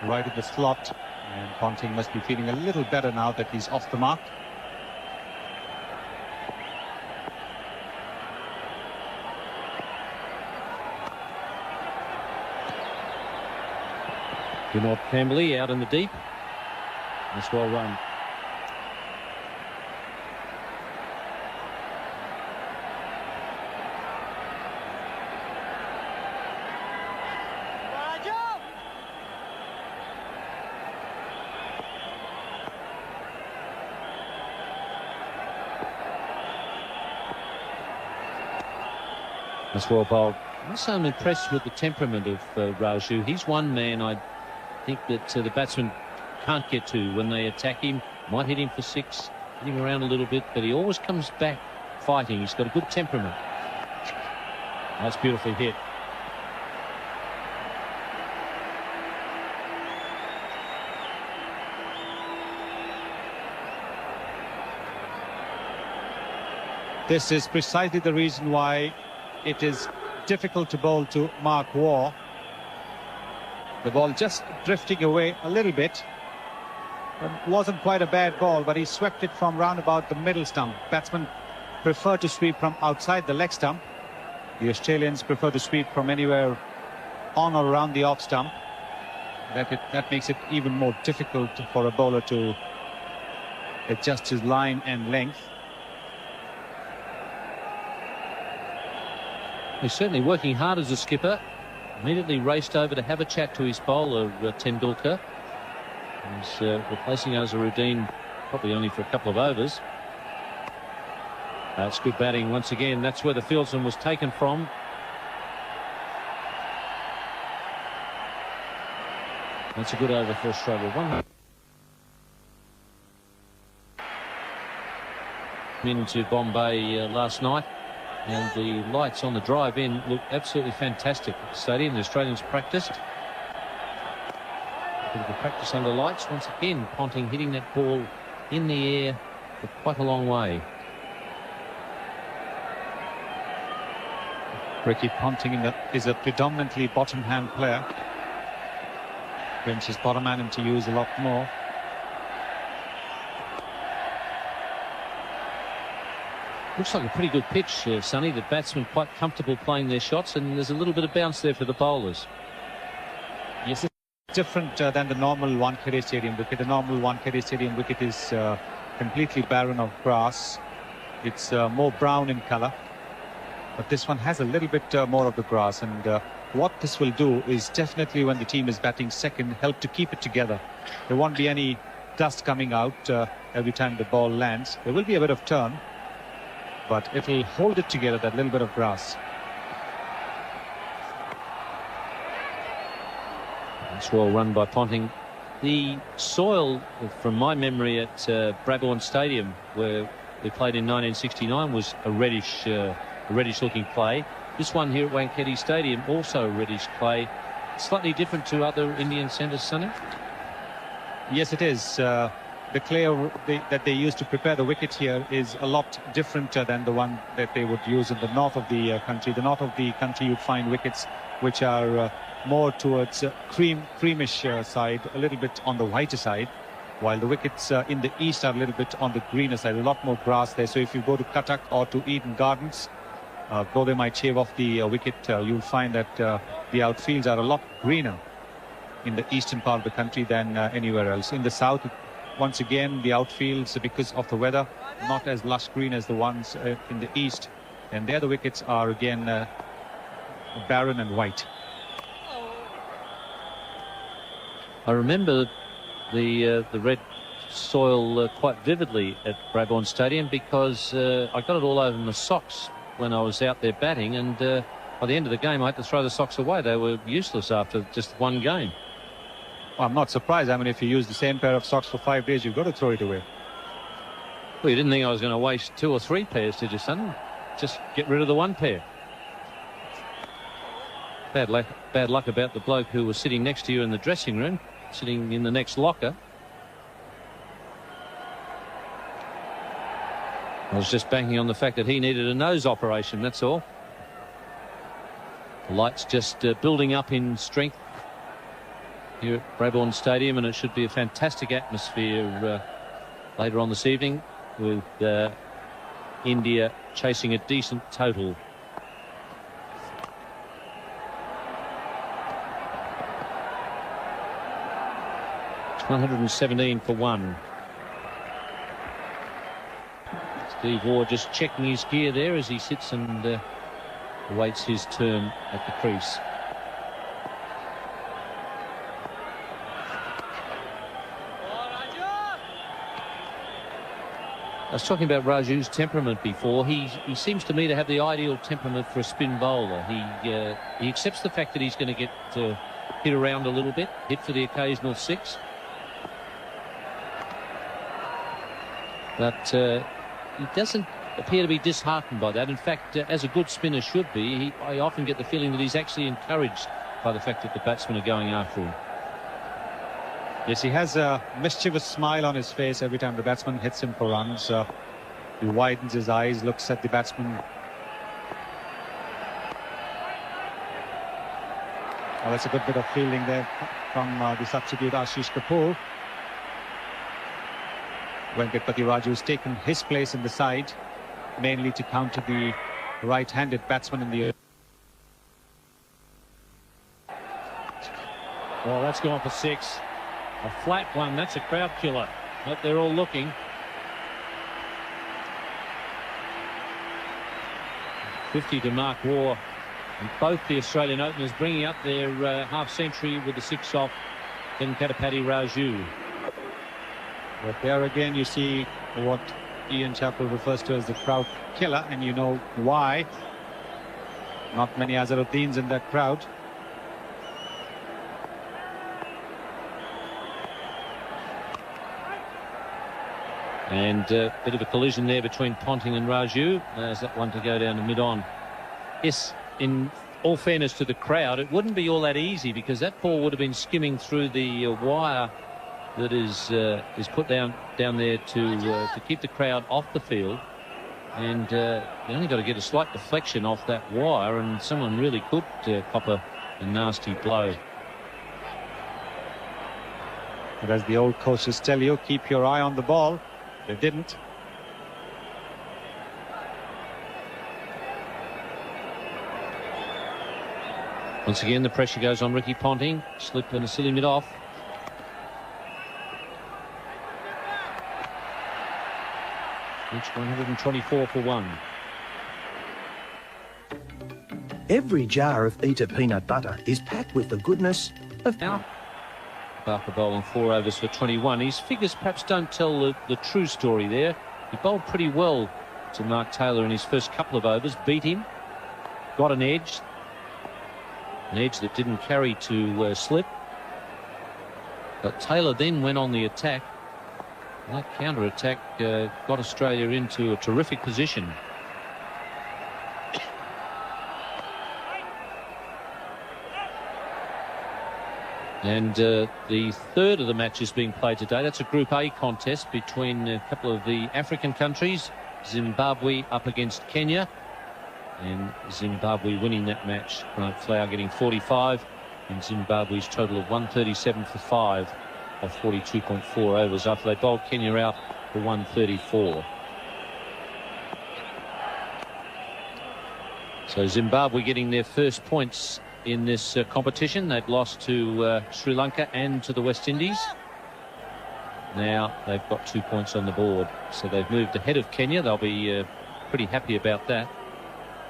right at the slot, and Ponting must be feeling a little better now that he's off the mark. North Camberley out in the deep. That's well run. That's well bowled. I'm impressed with the temperament of Raju. He's one man I think that the batsman can't get to when they attack him. Might hit him for 6, hit him around a little bit, but he always comes back fighting. He's got a good temperament. That's beautifully hit. This is precisely the reason why it is difficult to bowl to Mark Waugh. The ball just drifting away a little bit. It wasn't quite a bad ball, but he swept it from round about the middle stump. Batsmen prefer to sweep from outside the leg stump. The Australians prefer to sweep from anywhere on or around the off stump. That makes it even more difficult for a bowler to adjust his line and length. He's certainly working hard as a skipper. Immediately raced over to have a chat to his bowler, Tendulkar. He's replacing Azharuddin probably only for a couple of overs. That's good batting once again. That's where the fieldsman was taken from. That's a good over for Australia. Into Bombay last night. And the lights on the drive in look absolutely fantastic at the stadium. The Australians practiced. A bit of a practice under lights. Once again, Ponting hitting that ball in the air for quite a long way. Ricky Ponting is a predominantly bottom-hand player. Brings his bottom hand to use a lot more. Looks like a pretty good pitch, Sonny. The batsmen quite comfortable playing their shots, and there's a little bit of bounce there for the bowlers. Yes, it's different than the normal Wankhede Stadium wicket. The normal Wankhede Stadium wicket is completely barren of grass. It's more brown in colour, but this one has a little bit more of the grass. And what this will do is definitely, when the team is batting second, help to keep it together. There won't be any dust coming out every time the ball lands. There will be a bit of turn, but it will hold it together, that little bit of grass. That's well run by Ponting. The soil, from my memory, at Brabourne Stadium, where they played in 1969, was a reddish-looking clay. This one here at Wankhede Stadium, also reddish clay. Slightly different to other Indian centres, Sonny? Yes, it is. The clay that they use to prepare the wicket here is a lot different than the one that they would use in the north of the country. The north of the country, you'd find wickets which are more towards creamish side, a little bit on the whiter side, while the wickets in the east are a little bit on the greener side, a lot more grass there. So if you go to Cuttack or to Eden Gardens, though they might shave off the wicket, you'll find that the outfields are a lot greener in the eastern part of the country than anywhere else. In the south, once again, the outfields, because of the weather, not as lush green as the ones in the east, and there the wickets are again barren and white. I remember the red soil quite vividly at Brabourne Stadium, because I got it all over my socks when I was out there batting, and by the end of the game I had to throw the socks away. They were useless after just one game. Well, I'm not surprised. I mean, if you use the same pair of socks for 5 days, you've got to throw it away. Well, you didn't think I was going to waste 2 or 3 pairs, did you, son? Just get rid of the one pair. Bad luck about the bloke who was sitting next to you in the dressing room, sitting in the next locker. I was just banking on the fact that he needed a nose operation, that's all. The lights just building up in strength here at Brabourne Stadium, and it should be a fantastic atmosphere later on this evening, with India chasing a decent total. 117 for 1. Steve Waugh just checking his gear there as he sits and awaits his turn at the crease. I was talking about Raju's temperament before. He seems to me to have the ideal temperament for a spin bowler. He accepts the fact that he's going to get hit around a little bit, hit for the occasional 6. But he doesn't appear to be disheartened by that. In fact, as a good spinner should be, I often get the feeling that he's actually encouraged by the fact that the batsmen are going after him. Yes, he has a mischievous smile on his face every time the batsman hits him for runs. He widens his eyes, looks at the batsman. Well, that's a good bit of fielding there from the substitute Ashish Kapoor. Venkatpati Raju has taken his place in the side, mainly to counter the right-handed batsman in the... Well, that's gone for 6. A flat one, that's a crowd killer. But they're all looking. 50 to Mark Waugh. And both the Australian openers bringing up their half-century with the 6 off Venkatpati Raju. But there again you see what Ian Chappell refers to as the crowd killer, and you know why. Not many Azharuddins in that crowd. And a bit of a collision there between Ponting and Raju. There's that one to go down to mid-on. Yes, in all fairness to the crowd, it wouldn't be all that easy, because that ball would have been skimming through the wire that is put down there to keep the crowd off the field. And you only got to get a slight deflection off that wire, and someone really could cop a nasty blow. But as the old coaches tell you, keep your eye on the ball. They didn't. Once again, the pressure goes on Ricky Ponting. Slip and a silly mid-off. Each 124 for 1. Every jar of Eater peanut butter is packed with the goodness of... Now, Barker bowling 4 overs for 21. His figures perhaps don't tell the true story there. He bowled pretty well to Mark Taylor in his first couple of overs, beat him, got an edge that didn't carry to slip. But Taylor then went on the attack. And that counter-attack got Australia into a terrific position. And the third of the matches being played today, that's a Group A contest between a couple of the African countries. Zimbabwe up against Kenya, and Zimbabwe winning that match. Grant Flower getting 45, and Zimbabwe's total of 137 for 5 of 42.4 overs after they bowled Kenya out for 134. So Zimbabwe getting their first points in this competition. They'd lost to Sri Lanka and to the West Indies. Now they've got 2 points on the board, so they've moved ahead of Kenya. They'll be pretty happy about that.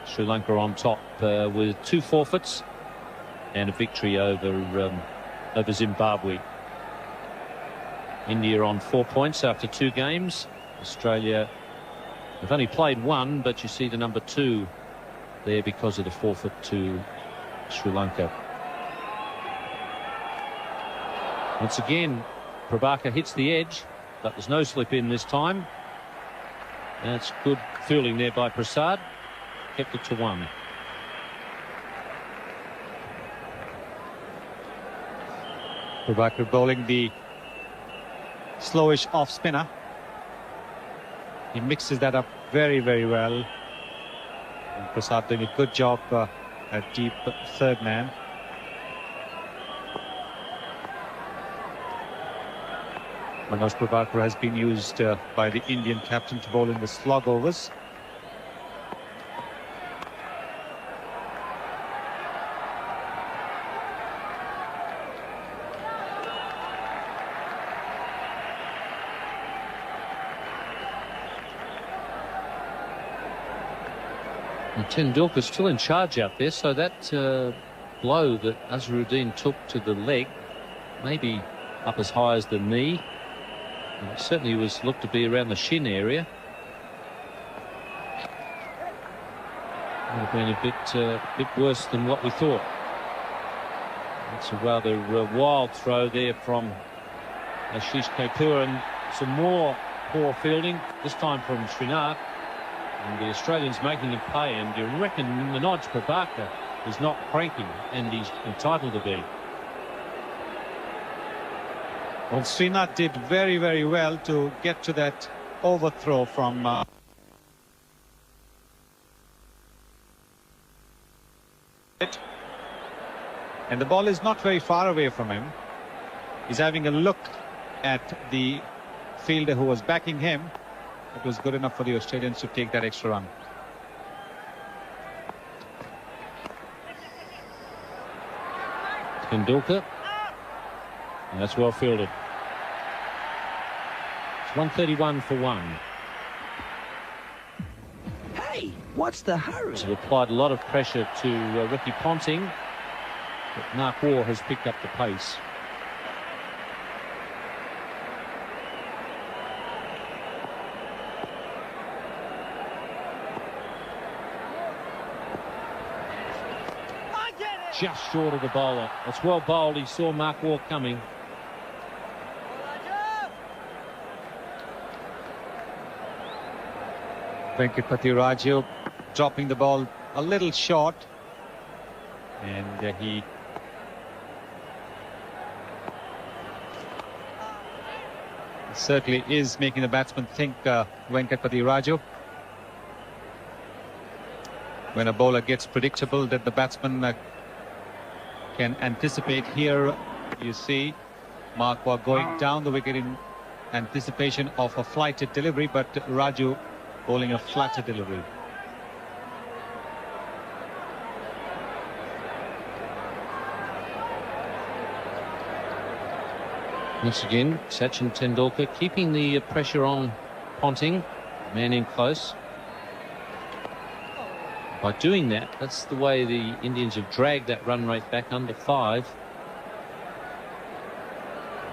Sri Lanka on top with 2 forfeits and a victory over Zimbabwe. India on 4 points after 2 games. Australia have only played 1, but you see the number 2 there because of the forfeit to Sri Lanka. Once again, Prabhakar hits the edge, but there's no slip in this time. That's good fielding there by Prasad. Kept it to 1. Prabhakar bowling the slowish off spinner. He mixes that up very, very well. And Prasad doing a good job at deep third man. Manoj Prabhakar has been used by the Indian captain to bowl in the slog overs. And Tendulkar's still in charge out there, so that blow that Azharuddin took to the leg, maybe up as high as the knee. And it certainly was looked to be around the shin area. Would have been a bit worse than what we thought. It's a rather wild throw there from Ashish Kapoor, and some more poor fielding, this time from Srinath. And the Australians making him pay, and you reckon Manoj Prabhakar is not cranking, and he's entitled to be. Well, Srinath did very, very well to get to that overthrow from and the ball is not very far away from him. He's having a look at the fielder who was backing him. It was good enough for the Australians to take that extra run. Tendulkar. And that's well fielded. It's 131 for 1. Hey, what's the hurry? So applied a lot of pressure to Ricky Ponting, but Narkor has picked up the pace. Just short of the bowler. It's well bowled. He saw Mark Waugh coming. Venkatpati Raju dropping the ball a little short, and he certainly is making the batsman think, Venkatpati Raju. When a bowler gets predictable, that the batsman can anticipate. Here you see Mark Waugh going down the wicket in anticipation of a flighted delivery, but Raju bowling a flatter delivery. Once again, Sachin Tendulkar keeping the pressure on Ponting, man in close. By doing that, that's the way the Indians have dragged that run rate back under 5,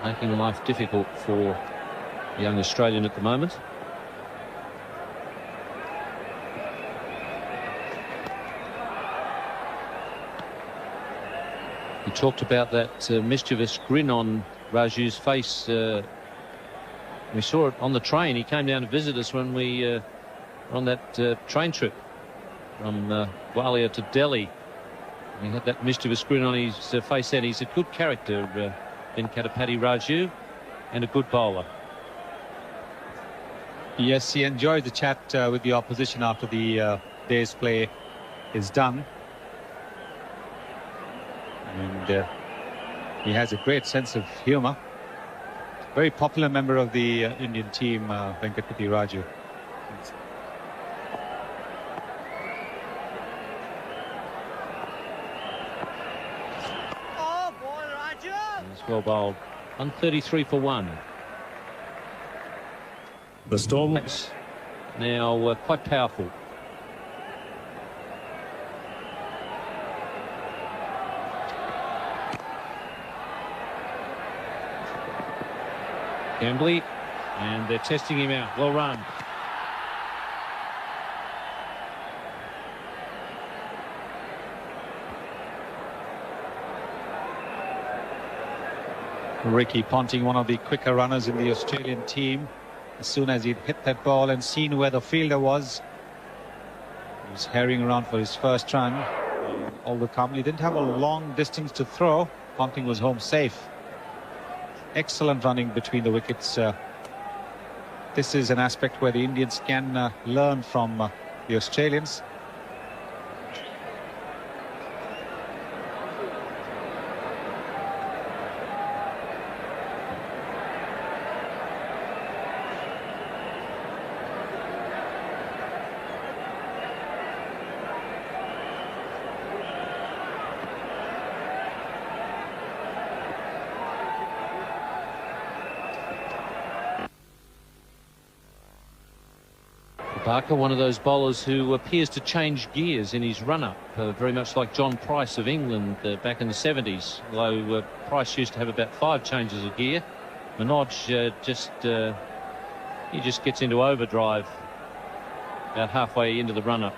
making life difficult for the young Australian at the moment. He talked about that mischievous grin on Raju's face. We saw it on the train. He came down to visit us when we were on that train trip from Gwalior to Delhi. He had that mischievous grin on his face, and he's a good character, Venkatpati Raju, and a good bowler. Yes, he enjoyed the chat with the opposition after the day's play is done. And he has a great sense of humour. Very popular member of the Indian team, Venkatpati Raju. Oh, boy, Raju! It's well bowled. 133 for 1. The Storm. Now quite powerful. Gambley, and they're testing him out. Well run. Ricky Ponting, one of the quicker runners in the Australian team. As soon as he'd hit that ball and seen where the fielder was, he was herring around for his first run. Although calmly, didn't have a long distance to throw. Ponting was home safe. Excellent running between the wickets. This is an aspect where the Indians can learn from the Australians. Barker, one of those bowlers who appears to change gears in his run-up, very much like John Price of England back in the 70s, although Price used to have about 5 changes of gear. Manoj he just gets into overdrive about halfway into the run-up.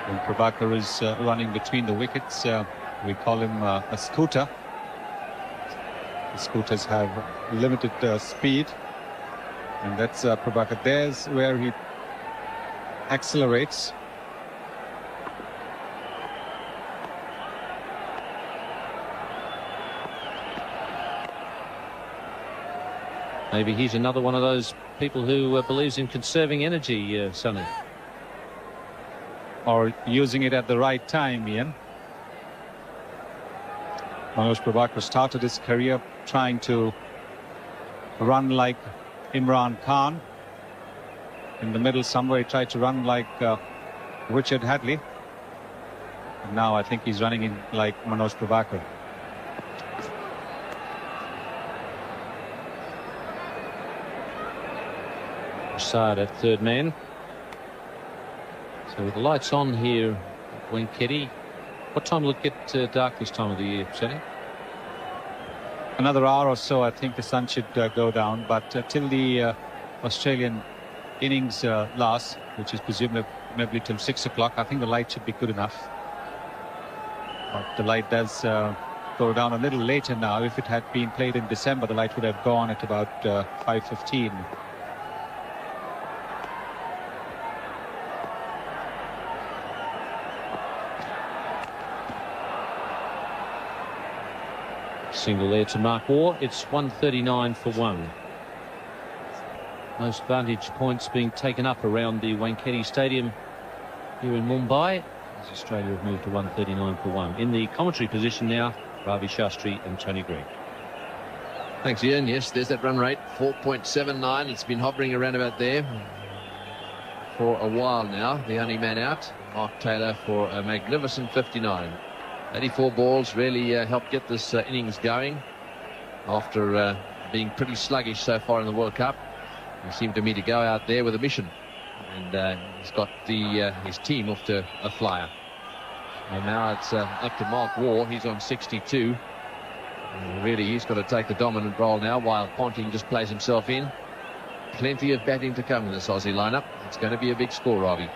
When Prabhakar is running between the wickets, we call him a scooter. The scooters have limited speed, and that's Prabhakar. There's where he accelerates. Maybe he's another one of those people who believes in conserving energy, Sonny. Or using it at the right time, Ian. Manoj Prabhakar started his career trying to run like Imran Khan. In the middle somewhere, he tried to run like Richard Hadley. And now I think he's running in like Manoj Prabhakar. Prasad at third man. So with the lights on here, Wankhede. What time will it get dark this time of the year, Sonny? Another hour or so, I think the sun should go down. But till the Australian innings lasts, which is presumably till 6 o'clock, I think the light should be good enough. But the light does go down a little later now. If it had been played in December, the light would have gone at about 5:15. Single there to Mark Waugh. It's 139 for 1. Most vantage points being taken up around the Wankhede Stadium here in Mumbai, as Australia have moved to 139 for 1. In the commentary position now, Ravi Shastri and Tony Greig. Thanks, Ian. Yes, there's that run rate, 4.79. It's been hovering around about there for a while now. The only man out, Mark Taylor, for a magnificent 59. 84 balls really helped get this innings going after being pretty sluggish so far in the World Cup. He seemed to me to go out there with a mission, and he's got his team off to a flyer. And now it's up to Mark Waugh. He's on 62. And really, he's got to take the dominant role now while Ponting just plays himself in. Plenty of batting to come in this Aussie lineup. It's going to be a big score, Ravi.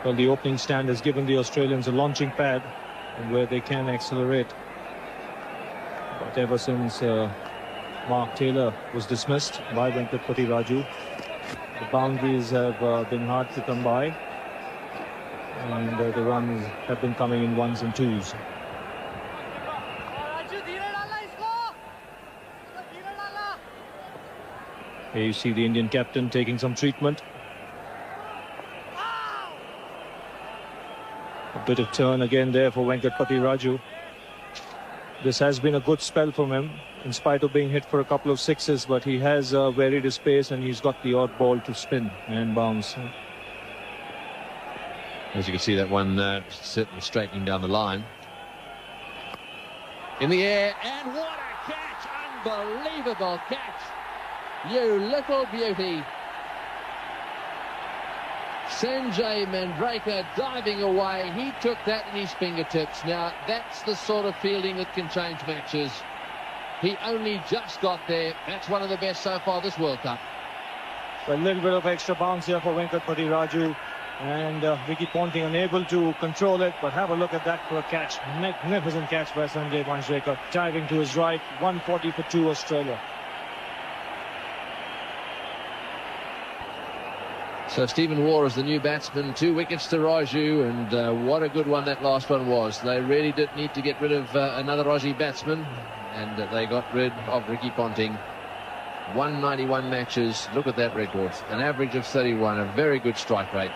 Well, the opening stand has given the Australians a launching pad where they can accelerate. But ever since Mark Taylor was dismissed by Venkatpati Raju, the boundaries have been hard to come by, and the runs have been coming in ones and twos. Here you see the Indian captain taking some treatment. A bit of turn again there for Venkatpati Raju. This has been a good spell from him, in spite of being hit for a couple of sixes, but he has varied his pace and he's got the odd ball to spin and bounce. As you can see, that one certainly straightening down the line. In the air, and what a catch! Unbelievable catch! You little beauty. Sanjay Mandraker diving away. He took that in his fingertips. Now, that's the sort of fielding that can change matches. He only just got there. That's one of the best so far this World Cup. A little bit of extra bounce here for Venkatpati Raju. And Ricky Ponting unable to control it. But have a look at that for a catch. Magnificent catch by Sanjay Mandraker. Diving to his right. 140 for 2 Australia. So Stephen Waugh is the new batsman, 2 wickets to Raju, and what a good one that last one was. They really did need to get rid of another Aussie batsman, and they got rid of Ricky Ponting. 191 matches, look at that record, an average of 31, a very good strike rate.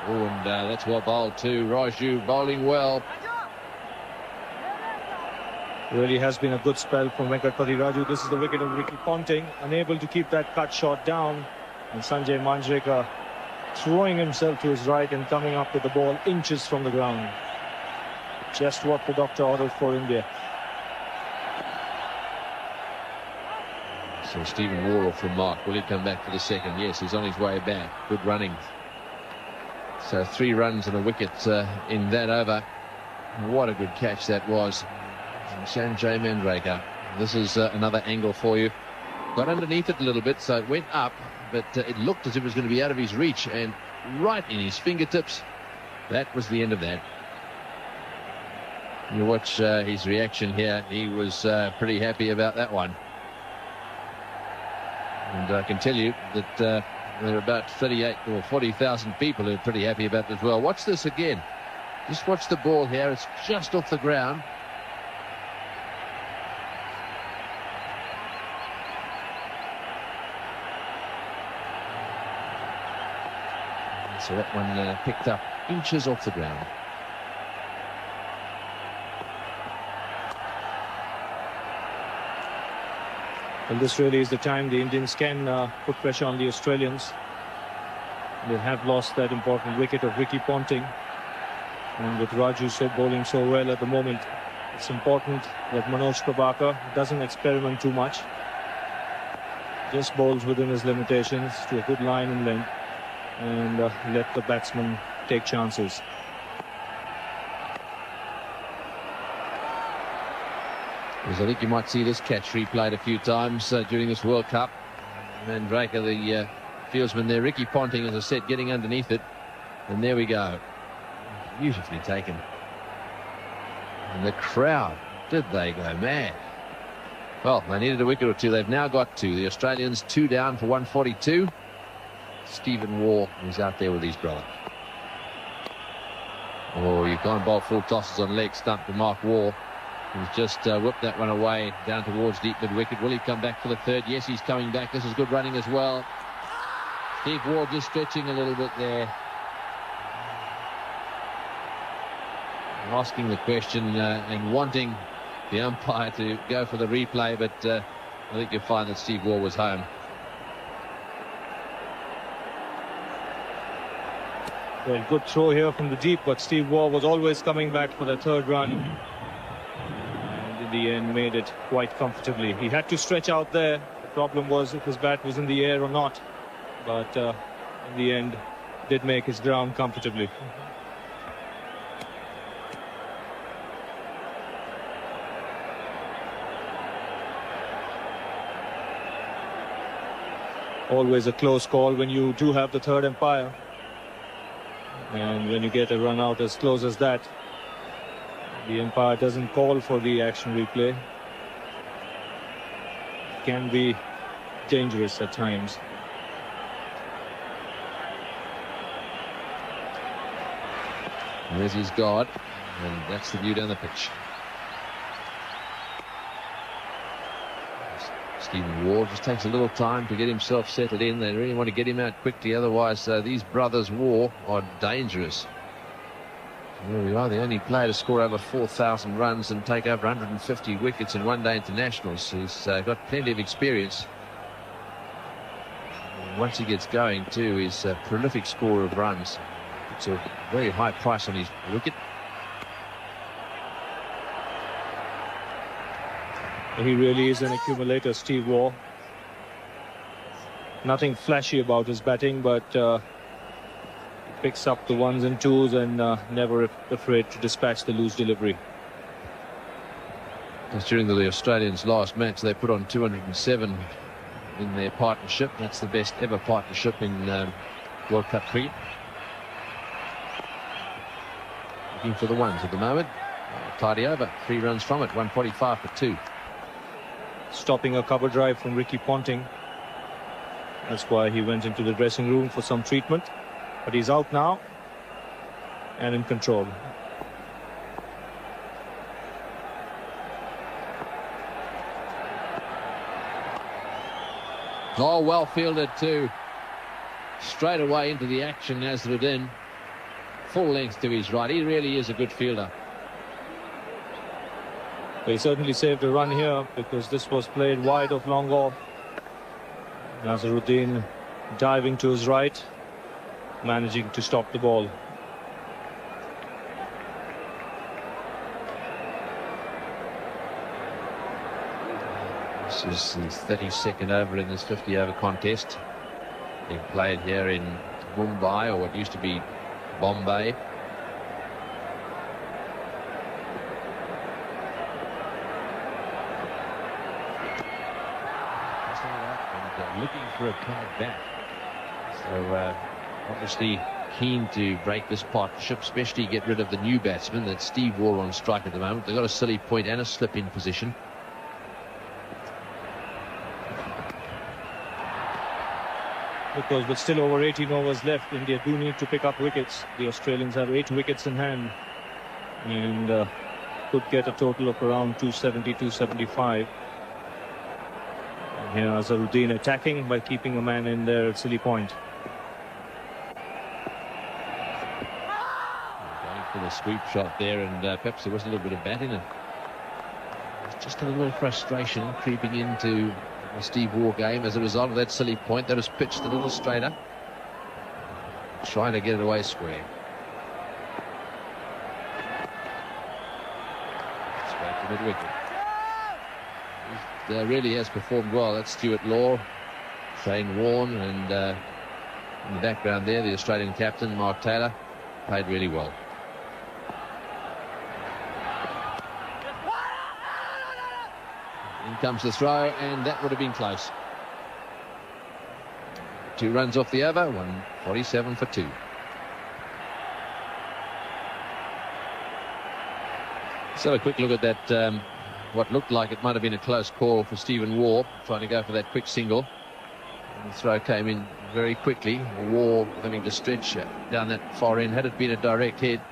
Oh, and that's well bowled too. Raju bowling well. Really has been a good spell from Venkatpati Raju. This is the wicket of Ricky Ponting, unable to keep that cut shot down. And Sanjay Manjrekar throwing himself to his right and coming up with the ball inches from the ground. Just what the doctor ordered for India. So Stephen Waugh from Mark. Will he come back for the second? Yes, he's on his way back. Good running. So 3 runs and a wicket in that over. What a good catch that was. Sanjay Manjrekar. This is another angle for you. Got underneath it a little bit, so it went up, but it looked as if it was going to be out of his reach, and right in his fingertips. That was the end of that. You watch his reaction here. He was pretty happy about that one. And I can tell you that there are about 38 or 40,000 people who are pretty happy about it as well. Watch this again. Just watch the ball here. It's just off the ground. So that one picked up inches off the ground. And this really is the time the Indians can put pressure on the Australians. They have lost that important wicket of Ricky Ponting. And with Raju bowling so well at the moment, it's important that Manoj Prabhakar doesn't experiment too much. Just bowls within his limitations to a good line and length, and let the batsman take chances. Because I think you might see this catch replayed a few times during this World Cup. Manjrekar, the fieldsman there, Ricky Ponting, as I said, getting underneath it. And there we go. Beautifully taken. And the crowd, did they go mad? Well, they needed a wicket or two. They've now got 2. The Australians 2 down for 142. Stephen Waugh is out there with his brother. Oh, you can't bowl full tosses on leg stump to Mark Waugh. He's just whipped that one away down towards deep mid-wicket. Will he come back for the third? Yes, he's coming back. This is good running as well. Steve Waugh just stretching a little bit there. Asking the question and wanting the umpire to go for the replay, but I think you'll find that Steve Waugh was home. Well, good throw here from the deep, but Steve Waugh was always coming back for the third run. And in the end made it quite comfortably. He had to stretch out there. The problem was if his bat was in the air or not. But in the end did make his ground comfortably. Always a close call when you do have the third umpire. And when you get a run out as close as that, the umpire doesn't call for the action replay. It can be dangerous at times. And there's his guard, and that's the view down the pitch. Stephen Waugh just takes a little time to get himself settled in. They really want to get him out quickly, otherwise these brothers Waugh are dangerous. There we are, the only player to score over 4,000 runs and take over 150 wickets in one-day internationals. He's got plenty of experience. Once he gets going too, he's a prolific scorer of runs. It's a very high price on his wicket. He really is an accumulator, Steve Waugh. Nothing flashy about his batting, but picks up the ones and twos and never afraid to dispatch the loose delivery. Because during the Australians' last match, they put on 207 in their partnership. That's the best ever partnership in World Cup cricket. Looking for the ones at the moment. Tidy over, 3 runs from it, 145 for 2. Stopping a cover drive from Ricky Ponting. That's why he went into the dressing room for some treatment. But he's out now and in control. Oh, well fielded too. Straight away into the action, Nasruddin. Full length to his right. He really is a good fielder. He certainly saved a run here because this was played wide of long off. Nazaruddin diving to his right, managing to stop the ball. This is the 32nd over in this 50-over contest. Being played here in Mumbai, or what used to be Bombay. And looking for a card back. So obviously keen to break this partnership, especially get rid of the new batsman. That's Steve Waugh on strike at the moment. They've got a silly point and a slip in position. Because with still over 18 overs left, India do need to pick up wickets. The Australians have 8 wickets in hand and could get a total of around 270, 275. And here Nazaruddin attacking by keeping a man in there at silly point. Going for the sweep shot there, and perhaps there was a little bit of bat in it. Just a little frustration creeping into the Steve Waugh game as a result of that silly point. That was pitched a little straighter, trying to get it away square. Straight to mid-wicket. He really has performed well. That's Stuart Law, Shane Warne, and in the background there, the Australian captain, Mark Taylor, played really well. In comes the throw, and that would have been close. 2 runs off the over, 147 for 2. Let's have a quick look at that, what looked like it might have been a close call for Stephen Waugh, trying to go for that quick single. And the throw came in very quickly. Waugh having to stretch down that far end. Had it been a direct hit,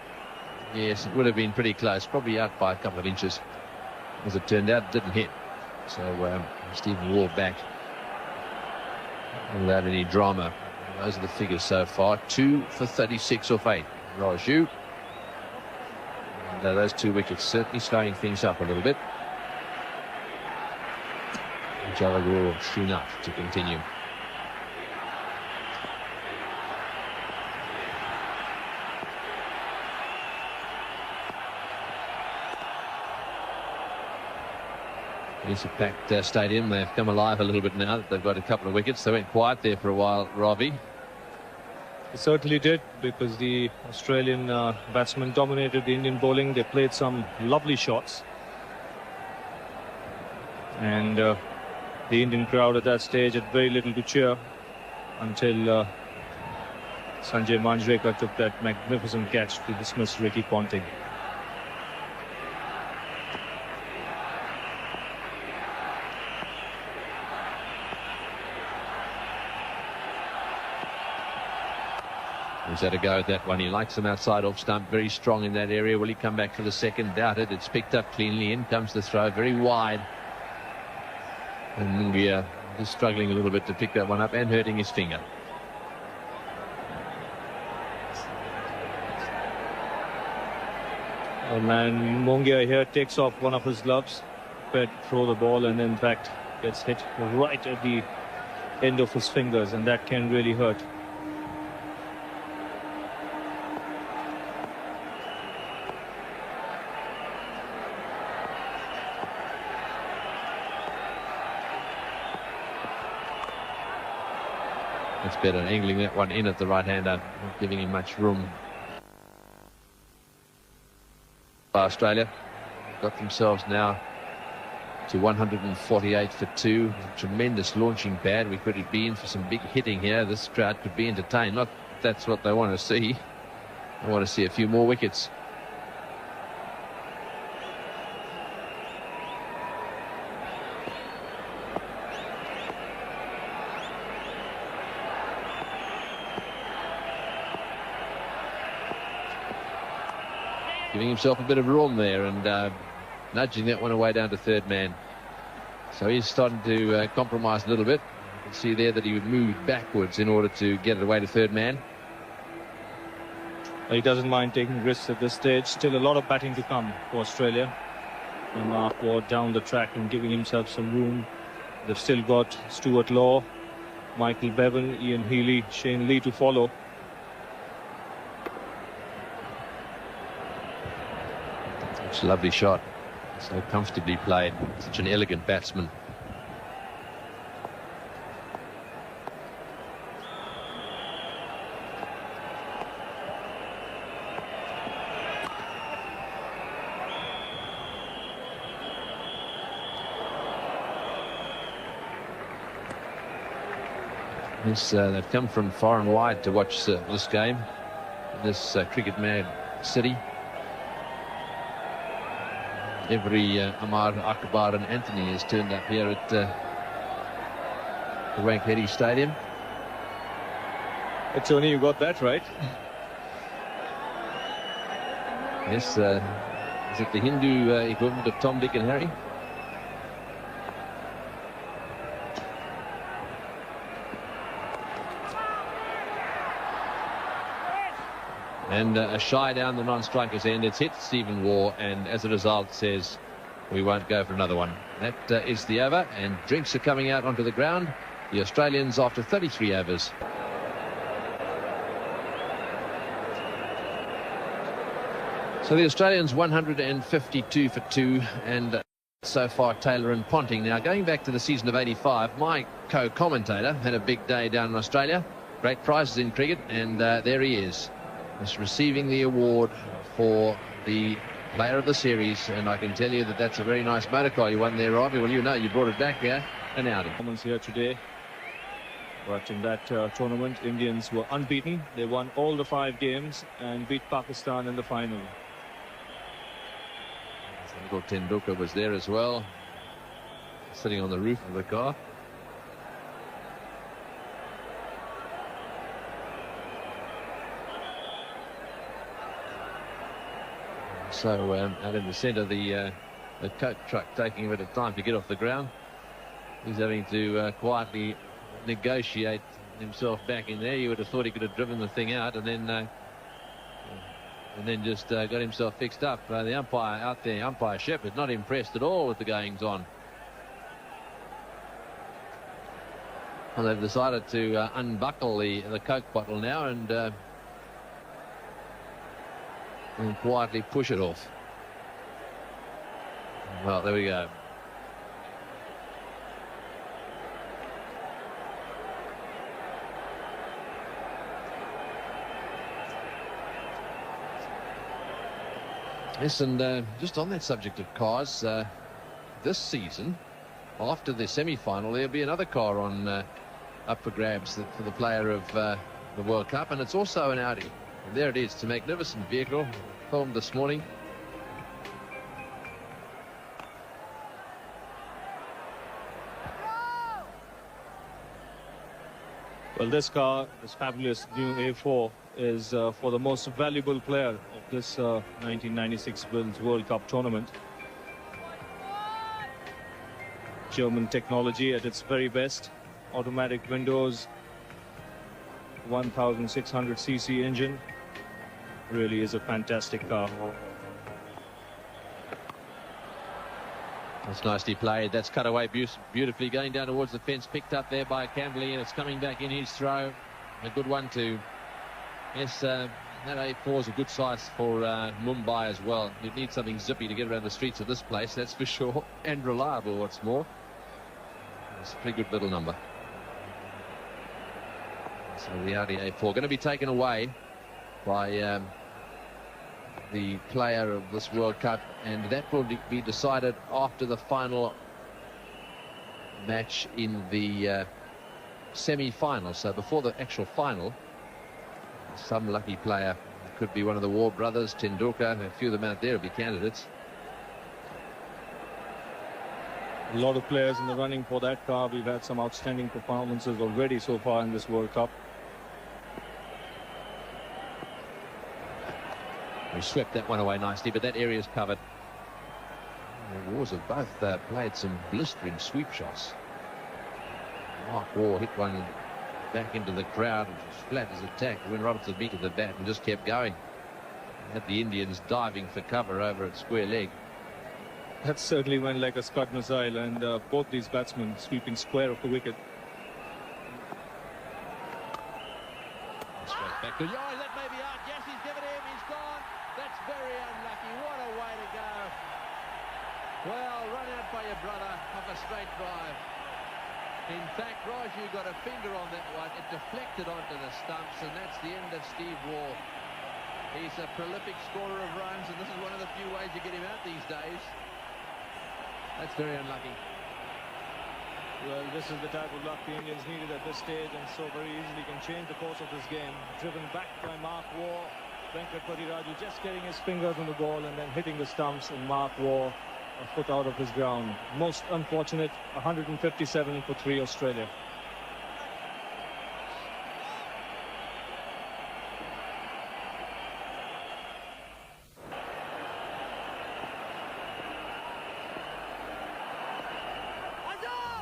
yes, it would have been pretty close, probably out by a couple of inches. As it turned out, it didn't hit. So Stephen Waugh back without any drama. Those are the figures so far. 2 for 36 off 8. Raju. And those 2 wickets certainly slowing things up a little bit. Jalaguru Srinath to continue. It's a packed stadium. They've come alive a little bit now that they've got a couple of wickets. They went quiet there for a while, Ravi. It certainly did, because the Australian batsmen dominated the Indian bowling. They played some lovely shots. And the Indian crowd at that stage had very little to cheer until Sanjay Manjrekar took that magnificent catch to dismiss Ricky Ponting. He's had a go at that one. He likes them outside off stump, very strong in that area. Will he come back for the second? Doubt it. It's picked up cleanly. In comes the throw, very wide. And Mungia is struggling a little bit to pick that one up and hurting his finger. Oh man, Mungia here takes off one of his gloves, prepared to throw the ball, and in fact gets hit right at the end of his fingers, and that can really hurt. It's better angling that one in at the right-hander, not giving him much room. Australia got themselves now to 148 for 2. Tremendous launching pad. We could be in for some big hitting here. This crowd could be entertained. Not that's what they want to see. They want to see a few more wickets. Giving himself a bit of room there and nudging that one away down to third man. So he's starting to compromise a little bit. You can see there that he would move backwards in order to get it away to third man. He doesn't mind taking risks at this stage. Still a lot of batting to come for Australia. And Mark Ward down the track and giving himself some room. They've still got Stuart Law, Michael Bevan, Ian Healy, Shane Lee to follow. It's a lovely shot. So comfortably played. Such an elegant batsman. Yes, they've come from far and wide to watch this game, this cricket-mad city. Every Amar, Akbar and Anthony has turned up here at the Wankhede Stadium. Tony, you got that right. Yes, is it the Hindu equivalent of Tom, Dick and Harry? And a shy down the non-striker's end. It's hit Stephen Waugh, and as a result says we won't go for another one. That is the over, and drinks are coming out onto the ground. The Australians after 33 overs. So the Australians 152 for 2, and so far Taylor and Ponting. Now going back to the season of '85, my co-commentator had a big day down in Australia. Great prizes in cricket, and there he is. Is receiving the award for the player of the series, and I can tell you that that's a very nice motor car you won there, Robbie. Well, you know, you brought it back here. An Audi. Performance here today. But in that tournament, Indians were unbeaten. They won all the 5 games and beat Pakistan in the final. Little Tendulkar was there as well, sitting on the roof of the car. So out in the centre, the coke truck taking a bit of time to get off the ground. He's having to quietly negotiate himself back in there. You would have thought he could have driven the thing out and then just got himself fixed up. The umpire out there, umpire Shepherd, not impressed at all with the goings on. Well, they've decided to unbuckle the coke bottle now and quietly push it off. Well, there we go. Yes, and just on that subject of cars, this season, after the semi-final, there'll be another car on up for grabs for the player of the World Cup, and it's also an Audi. And there it is, it's a magnificent vehicle, filmed this morning. Well, this car, this fabulous new A4, is for the most valuable player of this 1996 Women's World Cup tournament. German technology at its very best. Automatic windows, 1,600cc engine. Really is a fantastic car. That's nicely played. That's cut away beautifully, going down towards the fence, picked up there by Campbell, and it's coming back in his throw. A good one too. Yes, that A4 is a good size for Mumbai as well. You'd need something zippy to get around the streets of this place, that's for sure, and reliable, what's more. It's a pretty good little number. So the Audi A4 going to be taken away by the player of this World Cup, and that will be decided after the final match in the semi-final. So before the actual final, some lucky player, could be one of the Waugh brothers, Tendulkar, a few of them out there will be candidates. A lot of players in the running for that car. We've had some outstanding performances already so far in this World Cup. We swept that one away nicely, but that area is covered. The Waughs have both played some blistering sweep shots. Mark Waugh hit one back into the crowd, as flat as a tack. When Robertson beat to the bat and just kept going. Had the Indians diving for cover over at square leg. That certainly went like a Scud missile, and both these batsmen sweeping square of the wicket. Straight back to that may be out. Yes, he's given him. He's gone. That's very unlucky. What a way to go. Well, run out by your brother off a straight drive. In fact, Raju got a finger on that one. It deflected onto the stumps, and that's the end of Steve Waugh. He's a prolific scorer of runs, and this is one of the few ways you get him out these days. That's very unlucky. Well, this is the type of luck the Indians needed at this stage, and so very easily can change the course of this game. Driven back by Mark Waugh, Venkatpati Raju just getting his fingers on the ball and then hitting the stumps, and Mark Waugh a foot out of his ground. Most unfortunate. 157 for 3 Australia.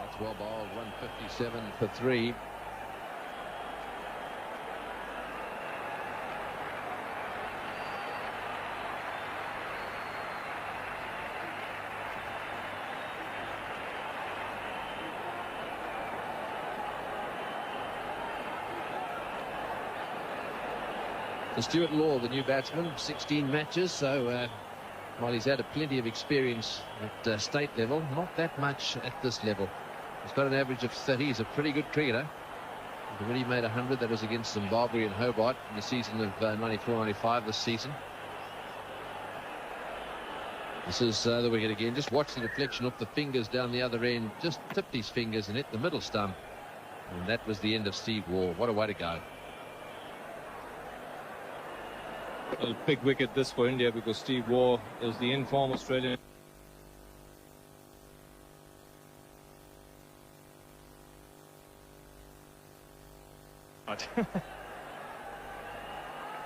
That's well bowled. 157 for 3. So Stuart Law, the new batsman, 16 matches, so while he's had plenty of experience at state level, not that much at this level. He's got an average of 30. He's a pretty good cricketer. He's already made 100. That was against Zimbabwe and Hobart in the season of 94-95 this season. This is the wicket again. Just watch the deflection off the fingers down the other end. Just tipped his fingers and hit the middle stump. And that was the end of Steve Waugh. What a way to go. A big wicket this for India, because Steve Waugh is the in-form Australian.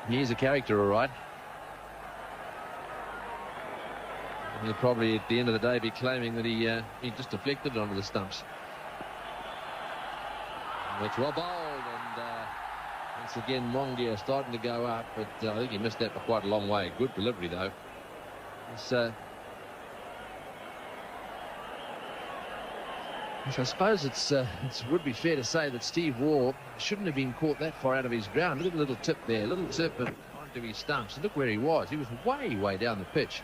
He's a character, all right. He'll probably at the end of the day be claiming that he just deflected it onto the stumps. It's well bowled, and once again Mongia starting to go up, but I think he missed that by quite a long way. Good delivery though. I suppose it would be fair to say that Steve Waugh shouldn't have been caught that far out of his ground. Look at the little tip there, little tip onto his stumps. And look where he was. He was way down the pitch.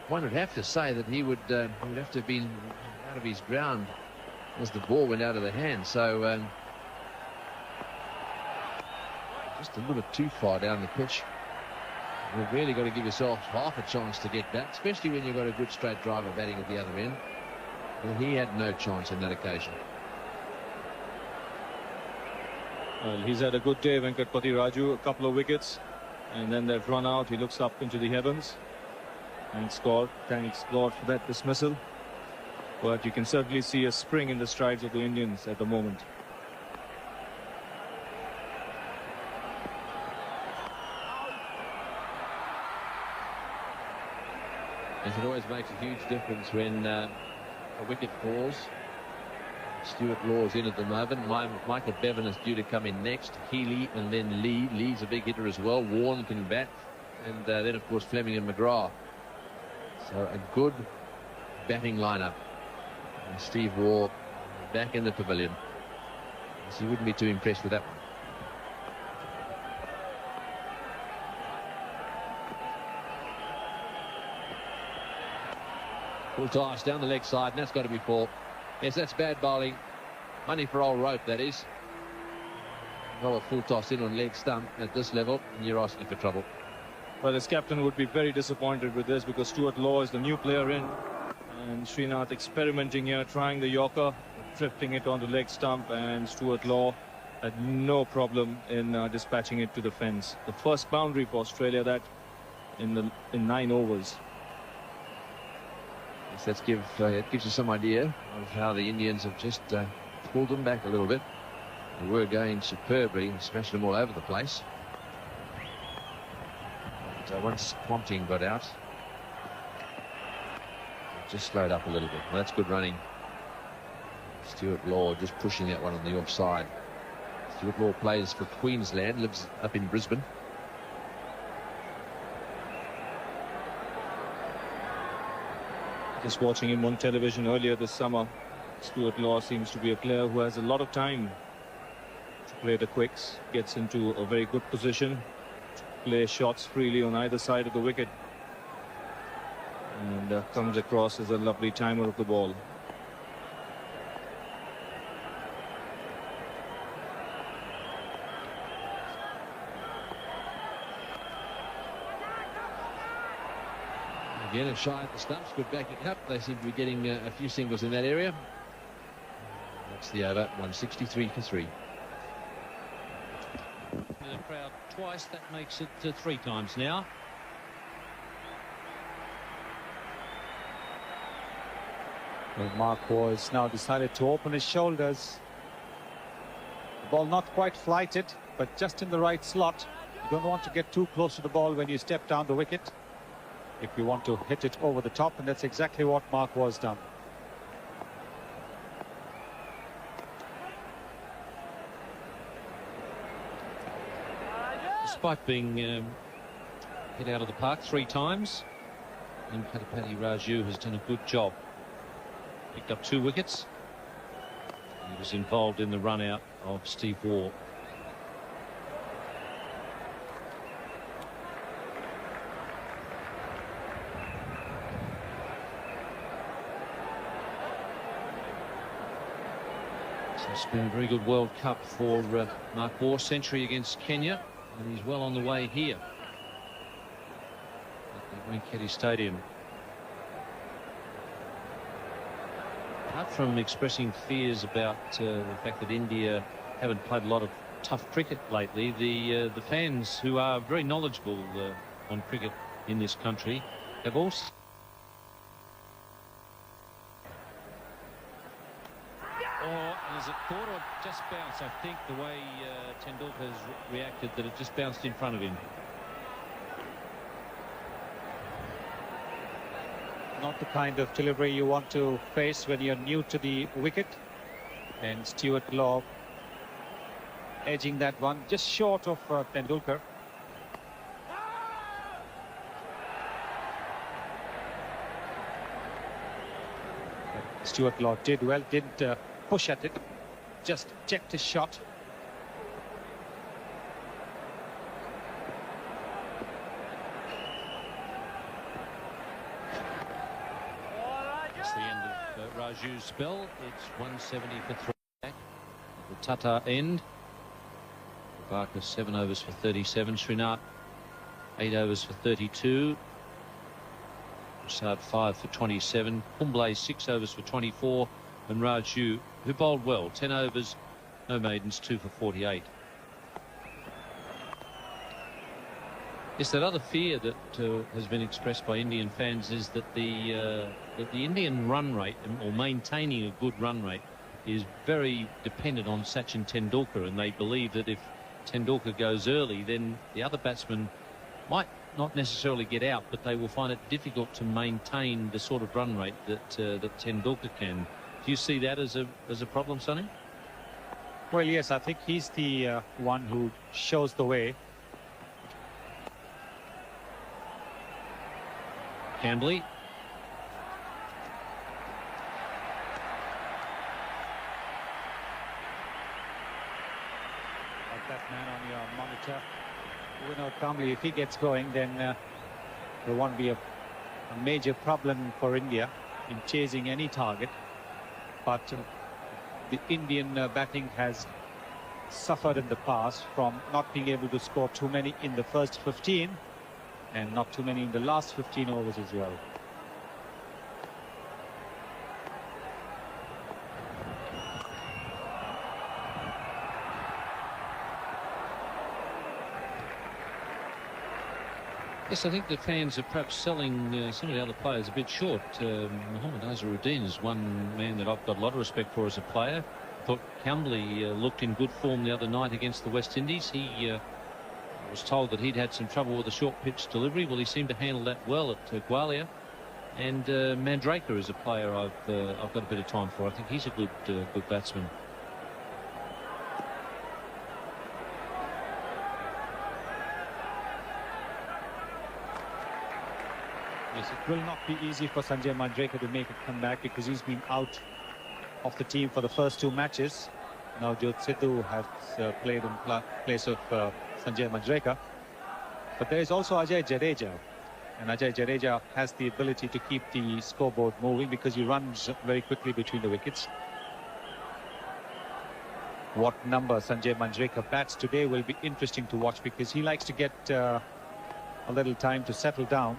One would have to say that he would have to have been out of his ground as the ball went out of the hand. So just a little bit too far down the pitch. You've really got to give yourself half a chance to get back, especially when you've got a good straight driver batting at the other end. Well, he had no chance on that occasion. Well, he's had a good day, Venkatpati Raju. A couple of wickets, and then they've run out. He looks up into the heavens and scored. Thanks God for that dismissal. But you can certainly see a spring in the strides of the Indians at the moment. It always makes a huge difference when a wicket falls. Stuart Law's in at the moment. Michael Bevan is due to come in next. Healy and then Lee. Lee's a big hitter as well. Warren can bat. And then, of course, Fleming and McGrath. So a good batting lineup. And Steve Waugh back in the pavilion. So you wouldn't be too impressed with that one. Full toss down the leg side, and that's got to be 4. Yes, that's bad bowling. Money for old rope, that is. Well, a full toss in on leg stump at this level, and you're asking for trouble. Well, his captain would be very disappointed with this, because Stuart Law is the new player in. And Srinath experimenting here, trying the Yorker, drifting it onto leg stump, and Stuart Law had no problem in dispatching it to the fence. The first boundary for Australia, that in 9 overs. Yes, it gives you some idea of how the Indians have just pulled them back a little bit. They were going superbly and smashed them all over the place. But once Ponting got out, it just slowed up a little bit. Well, that's good running. Stuart Law just pushing that one on the offside. Stuart Law plays for Queensland, lives up in Brisbane. Just watching him on television earlier this summer, Stuart Law seems to be a player who has a lot of time to play the quicks, gets into a very good position, play shots freely on either side of the wicket, and comes across as a lovely timer of the ball. Again, a shy at the stumps, good backing up. They seem to be getting a few singles in that area. That's the over, 163 for 3. The crowd twice, that makes it 3 times now. Well, Mark was now decided to open his shoulders. The ball not quite flighted, but just in the right slot. You don't want to get too close to the ball when you step down the wicket, if you want to hit it over the top, and that's exactly what Mark was done. Despite being hit out of the park 3 times, Patipati Raju has done a good job. Picked up 2 wickets. He was involved in the run out of Steve Waugh. It's been a very good World Cup for Mark Waugh. Century against Kenya, and he's well on the way here at the Wankhede Stadium. Apart from expressing fears about the fact that India haven't played a lot of tough cricket lately, the fans, who are very knowledgeable on cricket in this country, have also is it caught or just bounced? I think the way Tendulkar has reacted, that it just bounced in front of him. Not the kind of delivery you want to face when you're new to the wicket. And Stuart Law edging that one just short of Tendulkar. Stuart Law did well, didn't push at it, just checked his shot. That's the end of Raju's spell. It's 170 for 3 back. The Tata end. Barker 7 overs for 37. Srinath 8 overs for 32. Prasad 5 for 27. Kumble 6 overs for 24. And Raju, who bowled well, 10 overs, no maidens, 2 for 48. Yes, that other fear that has been expressed by Indian fans is that the Indian run rate, or maintaining a good run rate, is very dependent on Sachin Tendulkar, and they believe that if Tendulkar goes early, then the other batsmen might not necessarily get out, but they will find it difficult to maintain the sort of run rate that that Tendulkar can. Do you see that as a problem, Sonny? Well, yes, I think he's the one who shows the way. Cambley. Like that man on your monitor, Vinod Kamble, if he gets going, then there won't be a major problem for India in chasing any target. But the Indian batting has suffered in the past from not being able to score too many in the first 15 and not too many in the last 15 overs as well. Yes, I think the fans are perhaps selling some of the other players a bit short. Mohammad Azharuddin is one man that I've got a lot of respect for as a player. Thought Cambley looked in good form the other night against the West Indies. He was told that he'd had some trouble with the short pitch delivery. Well, he seemed to handle that well at Gwalior. And Mandraker is a player I've got a bit of time for. I think he's a good batsman. Yes, it will not be easy for Sanjay Manjrekar to make a comeback because he's been out of the team for the first 2 matches. Now Jyot Sidhu has played in place of Sanjay Manjrekar. But there is also Ajay Jadeja. And Ajay Jadeja has the ability to keep the scoreboard moving because he runs very quickly between the wickets. What number Sanjay Manjrekar bats today will be interesting to watch because he likes to get a little time to settle down.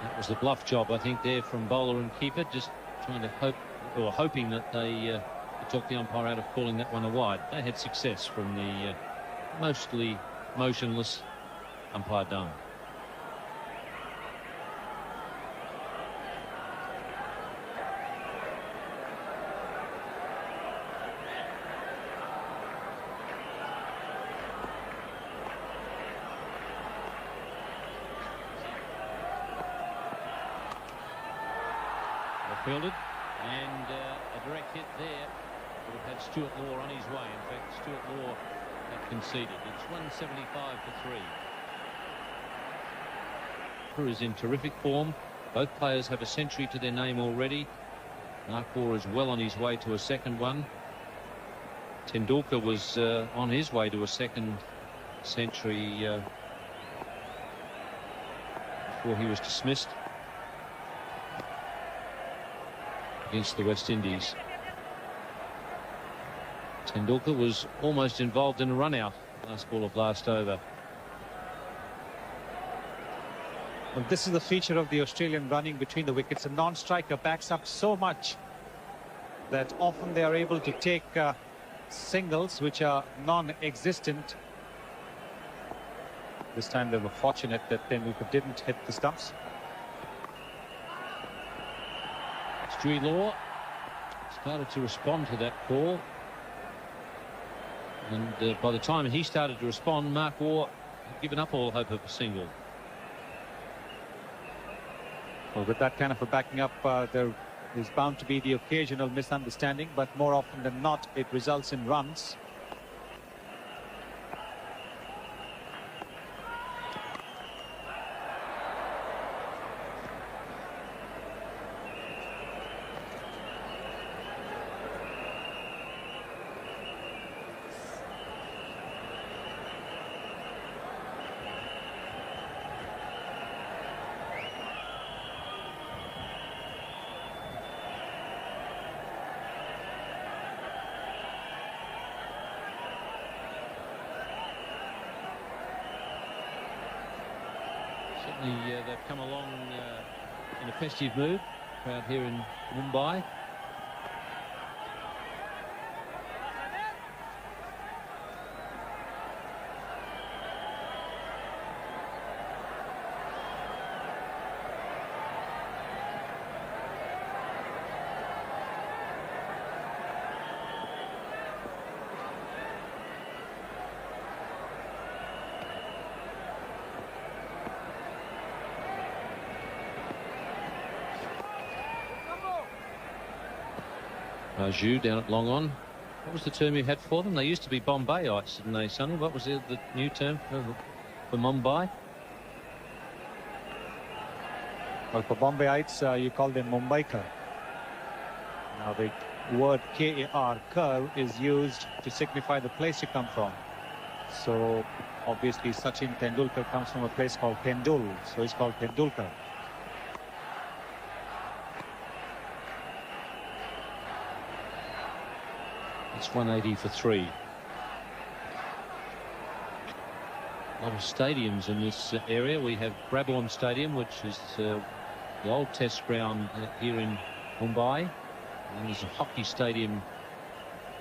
That was the bluff job, I think, there from bowler and keeper, just trying to hope, or hoping that they took the umpire out of calling that one a wide. They had success from the mostly motionless umpire Dunn. Fielded, and a direct hit there would have had Stuart Law on his way. In fact, Stuart Law had conceded. It's 175 for 3. Is in terrific form. Both players have a century to their name already. Narkor is well on his way to a second one. Tendulkar was on his way to a second century before he was dismissed against the West Indies. Tendulkar was almost involved in a run out last ball of last over. Well, this is the feature of the Australian running between the wickets. A non-striker backs up so much that often they are able to take singles which are non-existent. This time they were fortunate that Tendulkar didn't hit the stumps. Stuart Law started to respond to that call, and by the time he started to respond, Mark Waugh had given up all hope of a single. Well, with that kind of a backing up, there is bound to be the occasional misunderstanding, but more often than not it results in runs. Certainly they've come along in a festive mood, crowd here in Mumbai. Raju down at long on. What was the term you had for them? They used to be Bombayites, didn't they, Sonny? What was the new term for Mumbai? Well, for Bombayites, you call them Mumbaikar. Now the word K-A-R, Kar, is used to signify the place you come from. So obviously Sachin Tendulkar comes from a place called Tendul, so he's called Tendulkar. It's 180 for 3. A lot of stadiums in this area. We have Brabourne Stadium, which is the old test ground here in Mumbai. And there's a hockey stadium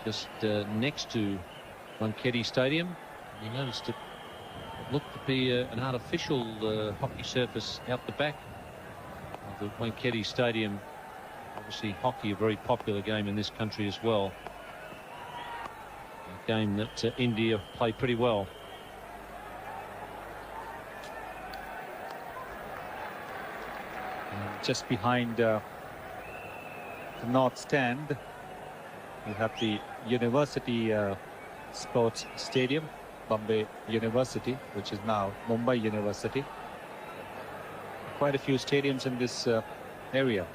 just next to Wankhede Stadium. You noticed it looked to be an artificial hockey surface out the back of the Wankhede Stadium. Obviously hockey, a very popular game in this country as well. A game that India play pretty well. And just behind the north stand, you have the university Sports Stadium, Bombay University, which is now Mumbai University. Quite a few stadiums in this area.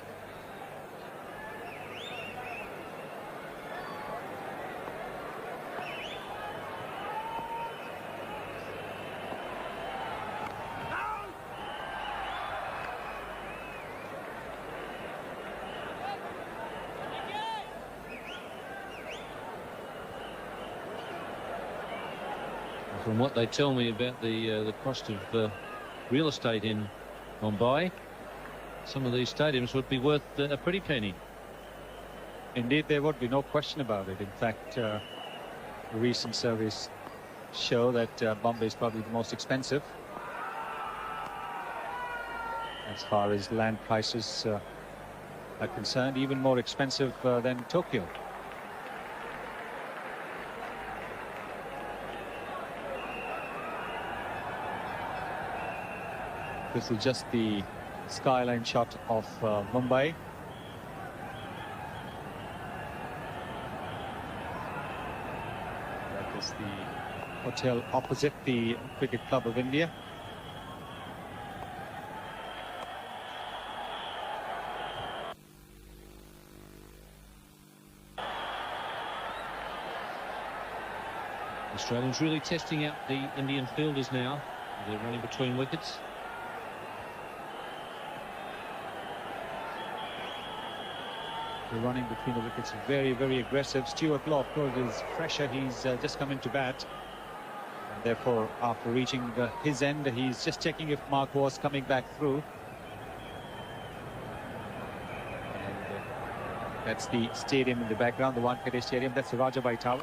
From what they tell me about the cost of real estate in Mumbai, some of these stadiums would be worth a pretty penny. Indeed, there would be no question about it. In fact, recent surveys show that Bombay is probably the most expensive as far as land prices are concerned, even more expensive than Tokyo. This is just the skyline shot of Mumbai. That is the hotel opposite the Cricket Club of India. Australians really testing out the Indian fielders now. They're running between wickets. They're running between the wickets, very, very aggressive. Stuart Law, of course, is fresher. He's just come into bat. And therefore, after reaching his end, he's just checking if Mark was coming back through. And that's the stadium in the background, the Wankhede Stadium. That's the Rajabai Tower.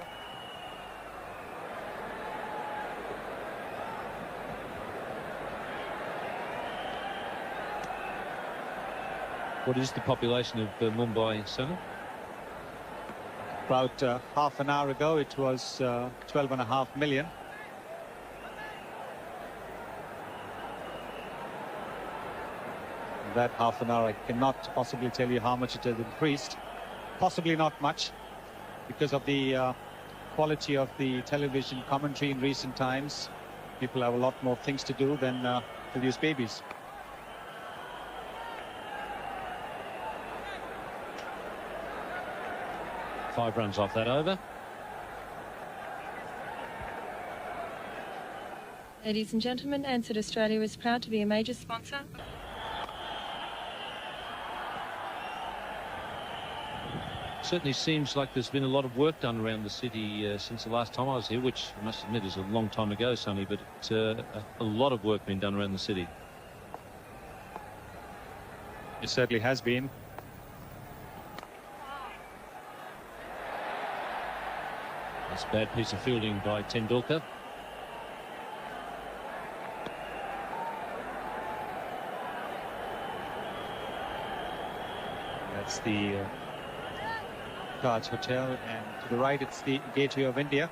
What is the population of Mumbai, Sunil? About half an hour ago, it was 12.5 million. In that half an hour, I cannot possibly tell you how much it has increased. Possibly not much, because of the quality of the television commentary in recent times. People have a lot more things to do than produce babies. 5 runs off that over. Ladies and gentlemen, Ansett Australia is proud to be a major sponsor. Certainly seems like there's been a lot of work done around the city since the last time I was here, which I must admit is a long time ago, Sonny, but a lot of work been done around the city. It certainly has been. That's a bad piece of fielding by Tendulkar. That's the Taj Hotel, and to the right it's the Gateway of India.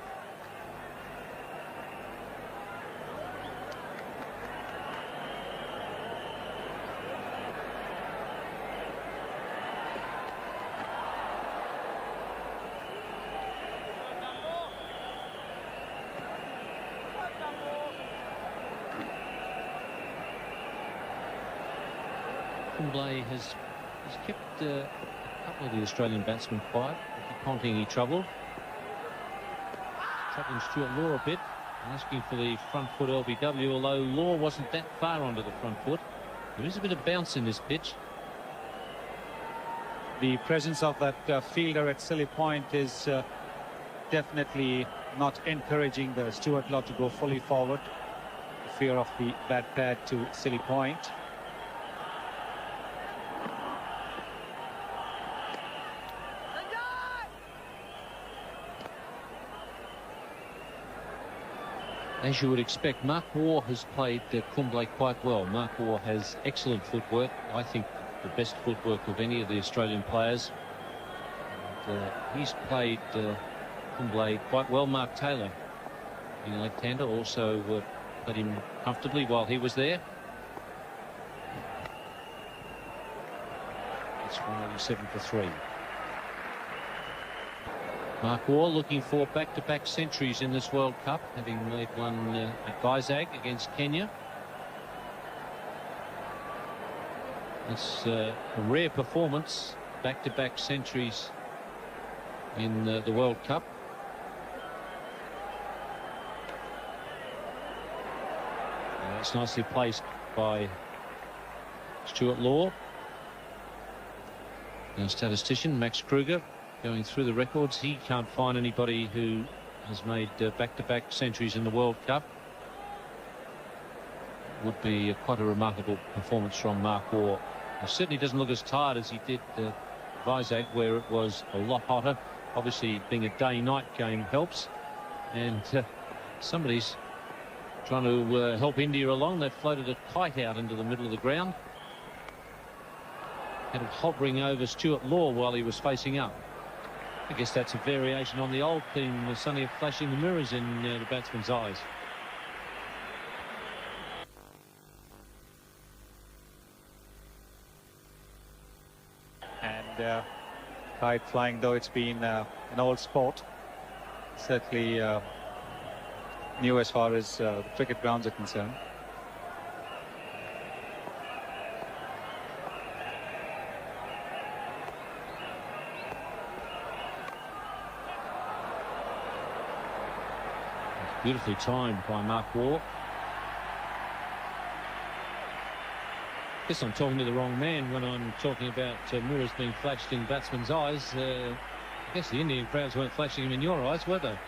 Kumble has kept a couple of the Australian batsmen quiet. Ponting trouble. Troubling Stuart Law a bit, asking for the front foot LBW, although Law wasn't that far onto the front foot. There is a bit of bounce in this pitch. The presence of that fielder at Silly Point is definitely not encouraging the Stuart Law to go fully forward. The fear of the bad pad to Silly Point. As you would expect, Mark Waugh has played Kumble quite well. Mark Waugh has excellent footwork. I think the best footwork of any of the Australian players. And, he's played Kumble quite well. Mark Taylor, being left-hander, also played him comfortably while he was there. It's 187 for 3. Mark Waugh looking for back-to-back centuries in this World Cup, having made one at Vizag against Kenya. It's a rare performance, back-to-back centuries in the World Cup. That's nicely placed by Stuart Law. Our statistician, Max Kruger, going through the records. He can't find anybody who has made back-to-back centuries in the World Cup. Would be quite a remarkable performance from Mark Waugh. He certainly doesn't look as tired as he did Vizag, where it was a lot hotter. Obviously, being a day-night game helps. And somebody's trying to help India along. They've floated a kite out into the middle of the ground. Had it hovering over Stuart Law while he was facing up. I guess that's a variation on the old thing, suddenly flashing the mirrors in the batsman's eyes. And kite flying, though it's been an old sport, certainly new as far as the cricket grounds are concerned. Beautifully timed by Mark Waugh. Guess I'm talking to the wrong man when I'm talking about mirrors being flashed in batsmen's eyes. I guess the Indian crowds weren't flashing them in your eyes, were they?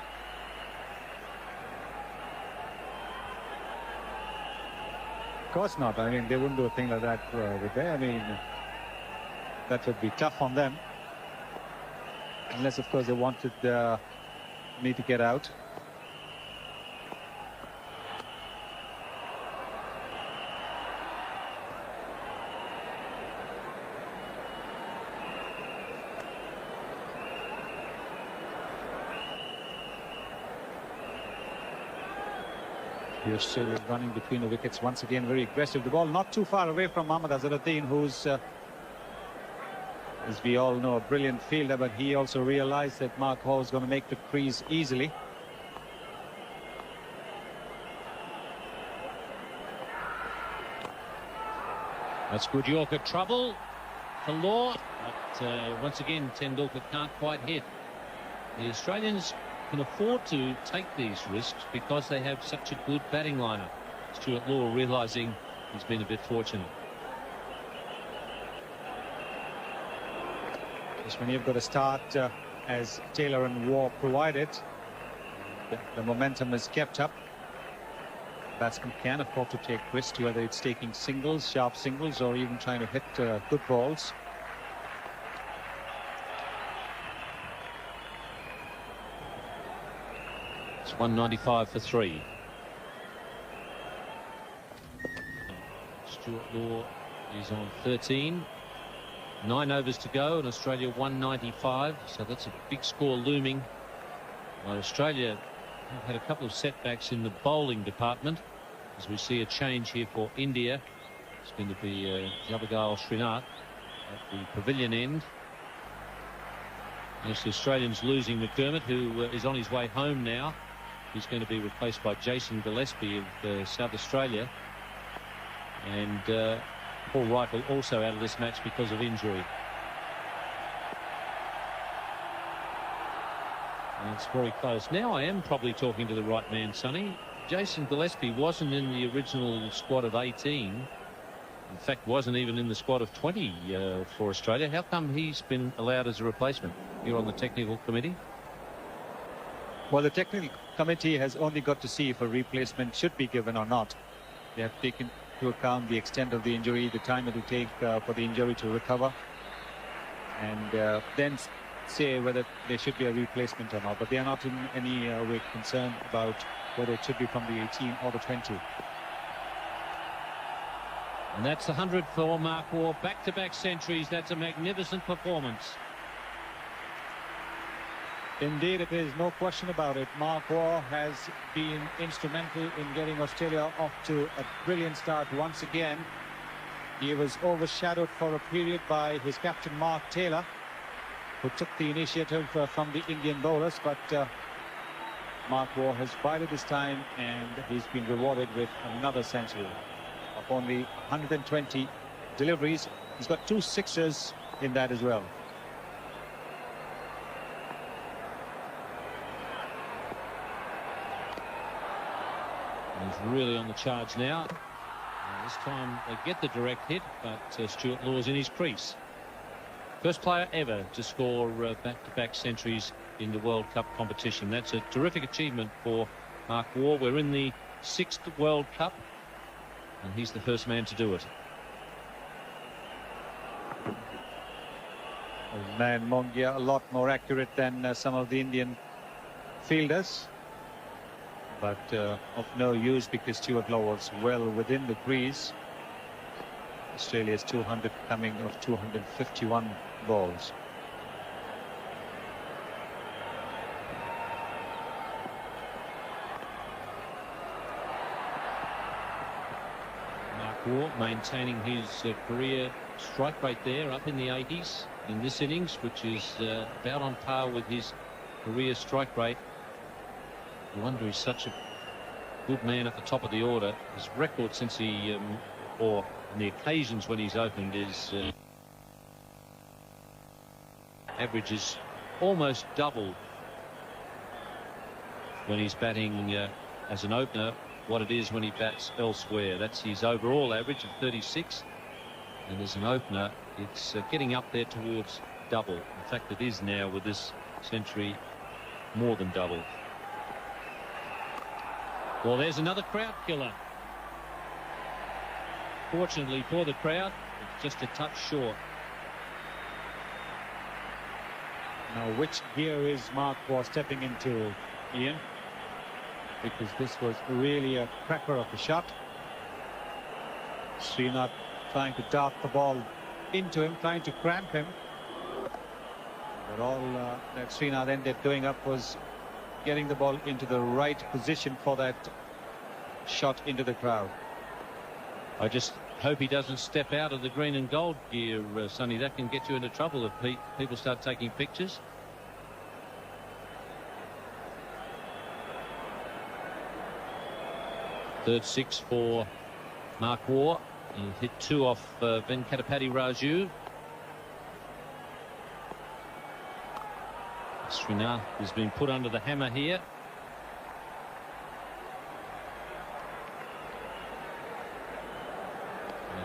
Of course not. I mean, they wouldn't do a thing like that, would they? I mean, that would be tough on them. Unless, of course, they wanted me to get out. You're still running between the wickets once again, very aggressive. The ball not too far away from Mohammad Azharuddin, who's, as we all know, a brilliant fielder, but he also realized that Mark Waugh was going to make the crease easily. That's good Yorker trouble for Law, but once again Tendulkar can't quite hit. The Australians can afford to take these risks because they have such a good batting lineup. Stuart Law realising he's been a bit fortunate. Just when you've got to start as Taylor and Waugh provided, the momentum is kept up. Batsman can afford to take risks, whether it's taking singles, sharp singles, or even trying to hit good balls. It's 195 for 3. Stuart Law is on 13. 9 overs to go, and Australia 195. So that's a big score looming. Well, Australia have had a couple of setbacks in the bowling department, as we see a change here for India. It's going to be Javagal Srinath at the pavilion end. Yes, the Australians losing McDermott, who is on his way home now. He's going to be replaced by Jason Gillespie of South Australia. And Paul Reichel also out of this match because of injury. And it's very close. Now I am probably talking to the right man, Sonny. Jason Gillespie wasn't in the original squad of 18. In fact, wasn't even in the squad of 20 for Australia. How come he's been allowed as a replacement? You're on the technical committee. Well, the technical committee has only got to see if a replacement should be given or not. They have taken into account the extent of the injury, the time it will take for the injury to recover, and then say whether there should be a replacement or not. But they are not in any way concerned about whether it should be from the 18 or the 20. And that's 100 for Mark Waugh. Back-to-back centuries. That's a magnificent performance. Indeed, it is, no question about it. Mark Waugh has been instrumental in getting Australia off to a brilliant start once again. He was overshadowed for a period by his captain Mark Taylor, who took the initiative from the Indian bowlers, but Mark Waugh has bided his time and he's been rewarded with another century. Of only 120 deliveries, he's got 2 sixes in that as well. He's really on the charge now. This time they get the direct hit, but Stuart Law's in his crease. First player ever to score back-to-back centuries in the World Cup competition. That's a terrific achievement for Mark Waugh. We're in the 6th World Cup, and he's the first man to do it. Man Mongia a lot more accurate than some of the Indian fielders, but of no use because Stuart Law was well within the crease. Australia's 200 coming of 251 balls. Mark Waugh maintaining his career strike rate there up in the 80s in this innings, which is about on par with his career strike rate. No wonder he's such a good man at the top of the order. His record since he or on the occasions when he's opened is average is almost double when he's batting as an opener what it is when he bats elsewhere. That's his overall average of 36, and as an opener it's getting up there towards double. In fact, it is now with this century more than double. Well, there's another crowd killer. Fortunately for the crowd, it's just a touch short. Now, which gear is Mark Waugh stepping into, Ian? Because this was really a cracker of a shot. Srinath trying to dart the ball into him, trying to cramp him. But all that Srinath ended doing up was getting the ball into the right position for that shot into the crowd. I just hope he doesn't step out of the green and gold gear, Sonny. That can get you into trouble if people start taking pictures. Third 6 for Mark Waugh. He hit 2 off Venkatapati Raju. Srinath has been put under the hammer here.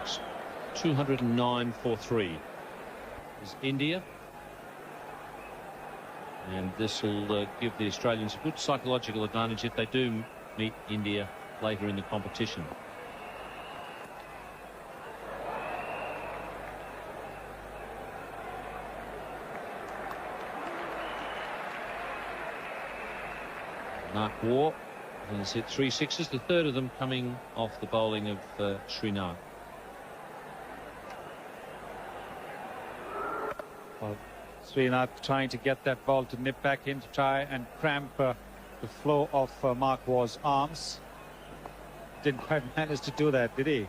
It's 209 for 3 is India, and this will give the Australians a good psychological advantage if they do meet India later in the competition. Mark Waugh has hit 3 sixes, the third of them coming off the bowling of Srinath. Well, Srinath trying to get that ball to nip back in to try and cramp the flow of Mark Waugh's arms. Didn't quite manage to do that, did he?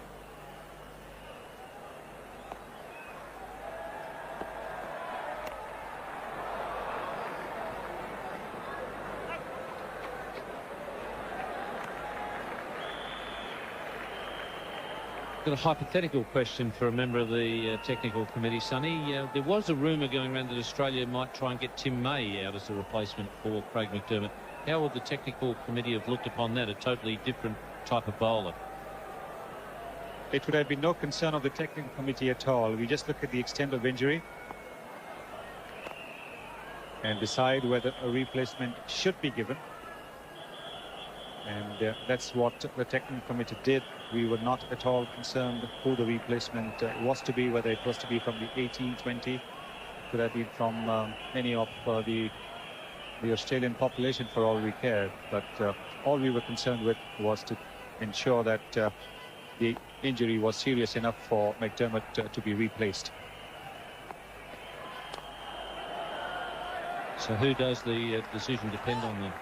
Got a hypothetical question for a member of the technical committee, Sonny. There was a rumour going around that Australia might try and get Tim May out as a replacement for Craig McDermott. How would the technical committee have looked upon that? A totally different type of bowler. It would have been no concern of the technical committee at all. We just look at the extent of injury and decide whether a replacement should be given. And that's what the technical committee did. We were not at all concerned who the replacement was to be, whether it was to be from the 18-20, could have been from any of the Australian population for all we cared. But all we were concerned with was to ensure that the injury was serious enough for McDermott to be replaced. So who does the decision depend on then?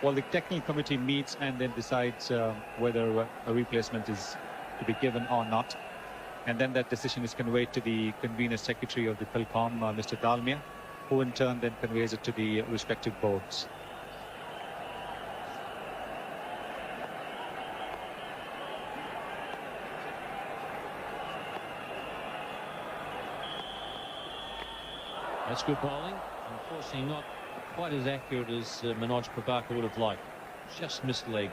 Well, the technical committee meets and then decides whether a replacement is to be given or not. and then that decision is conveyed to the convener secretary of the Philcom, Mr. Dalmia, who in turn then conveys it to the respective boards. That's good bowling. Unfortunately, not quite as accurate as Manoj Prabhakar would have liked. Just missed leg.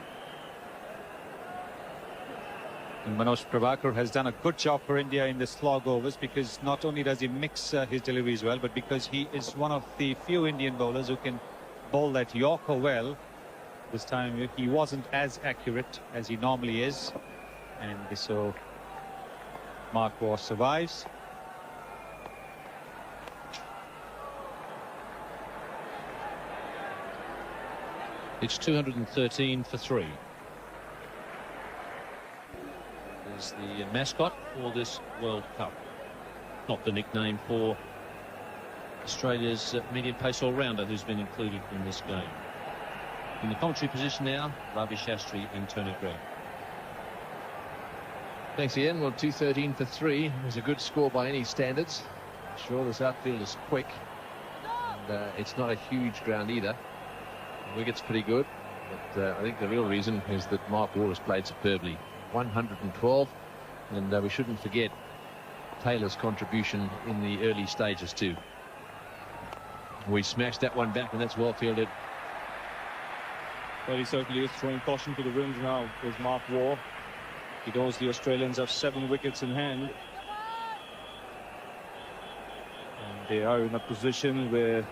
And Manoj Prabhakar has done a good job for India in the slog overs, because not only does he mix his deliveries well, but because he is one of the few Indian bowlers who can bowl that Yorker well. This time he wasn't as accurate as he normally is, and so Mark Waugh survives. It's 213 for 3. Is the mascot for this World Cup. Not the nickname for Australia's medium pace all-rounder who's been included in this game. In the commentary position now, Ravi Shastri and Tony Green. Thanks, Ian. Well, 213 for 3 is a good score by any standards. Sure, this outfield is quick, and it's not a huge ground either. The wicket's pretty good, but I think the real reason is that Mark Waugh has played superbly. 112, and we shouldn't forget Taylor's contribution in the early stages too. We smashed that one back, and that's well fielded. Well, he certainly is throwing caution to the winds now with Mark Waugh. He knows the Australians have 7 wickets in hand, and they are in a position where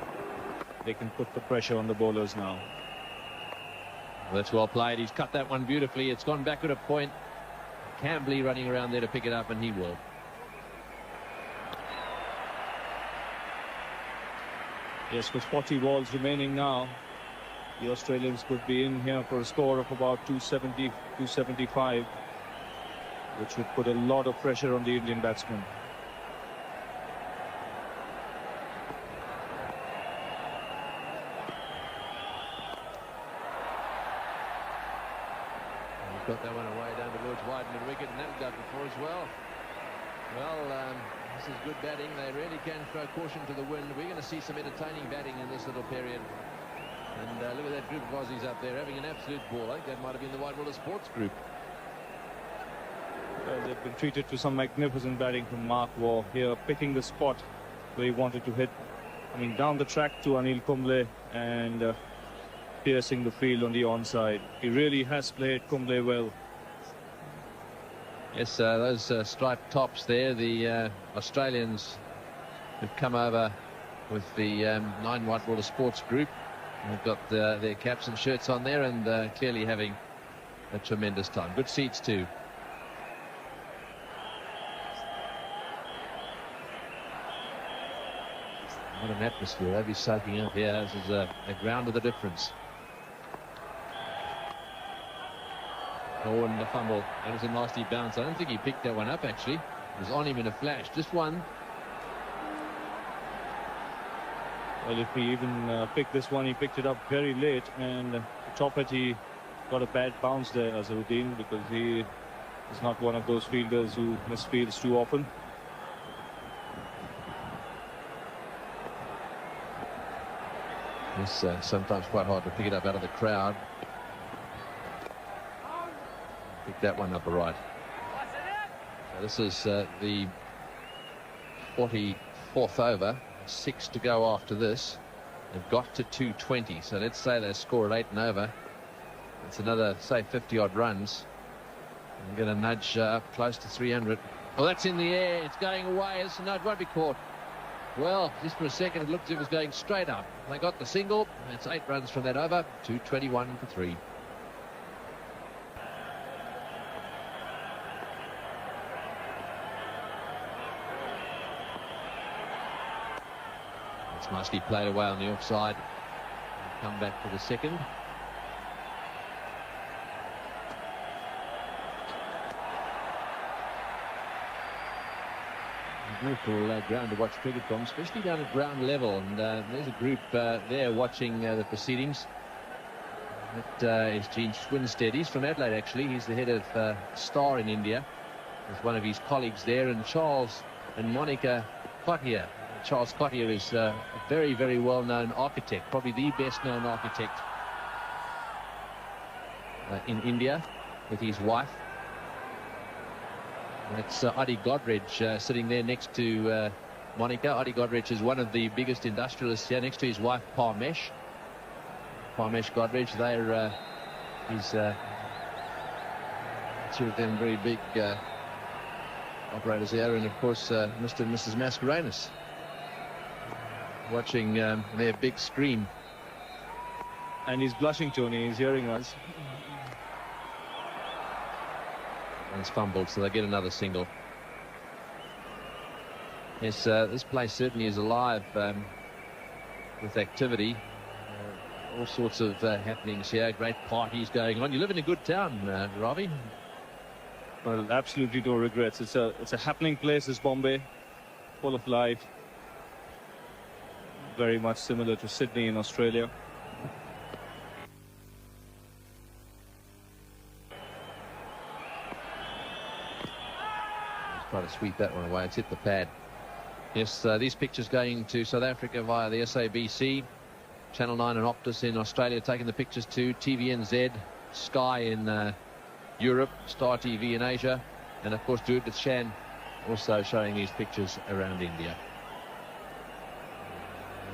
they can put the pressure on the bowlers now. Well, that's well played. He's cut that one beautifully. It's gone back at a point. Cambley running around there to pick it up, and he will. Yes, with 40 balls remaining now, the Australians could be in here for a score of about 270, 275, which would put a lot of pressure on the Indian batsmen. Got that one away down towards wide mid-wicket, and that'll go before as well. Well, this is good batting. They really can throw caution to the wind. We're going to see some entertaining batting in this little period. And look at that group of Aussies up there having an absolute ball. I think that might have been the White Water Sports group. They've been treated to some magnificent batting from Mark Waugh here, picking the spot where he wanted to hit. I mean, down the track to Anil Kumble and piercing the field on the onside. He really has played Kumble well. Yes, those striped tops there, the Australians have come over with the 9 Whitewater Sports group. They've got their caps and shirts on there, and clearly having a tremendous time. Good seats too. What an atmosphere. They'll be soaking up here. This is a ground of the difference. Oh, and the fumble. That was a nasty bounce. I don't think he picked that one up, actually. It was on him in a flash. Just one. Well, if he even picked this one, he picked it up very late, and to top it, he got a bad bounce there, Azharuddin, because he is not one of those fielders who misfields too often. It's sometimes quite hard to pick it up out of the crowd. Pick that one up all right. So this is the 44th over. 6 to go after this. They've got to 220. So let's say they score at 8 and over. It's another, say, 50-odd runs. I'm going to nudge up close to 300. Well, that's in the air. It's going away. No, it won't be caught. Well, just for a second, it looked as if it was going straight up. They got the single. It's 8 runs from that over. 221 for 3. It's nicely played away on the offside. Come back for the second. Beautiful ground to watch cricket from, especially down at ground level. And there's a group there watching the proceedings. That is Gene Swinstead. He's from Adelaide, actually. He's the head of Star in India. with one of his colleagues there, and Charles and Monica Cottier. Charles Cottier is a very, very well-known architect, probably the best-known architect in India, with his wife. That's Adi Godrej sitting there next to Monica. Adi Godrej is one of the biggest industrialists here, next to his wife Parmesh. Parmesh Godrej, they're two of them very big operators here, and of course Mr. and Mrs. Mascarenas watching their big screen. And he's blushing, Tony. He's hearing us. And it's fumbled, so they get another single. Yes, this place certainly is alive with activity. All sorts of happenings here. Great parties going on. You live in a good town, Ravi. Well, absolutely no regrets. It's a happening place, this Bombay, full of life. Very much similar to Sydney in Australia. Let's try to sweep that one away. It's hit the pad. Yes, these pictures going to South Africa via the SABC, Channel 9 and Optus in Australia, taking the pictures to TVNZ, Sky in Europe, Star TV in Asia, and of course Judith Shan also showing these pictures around India.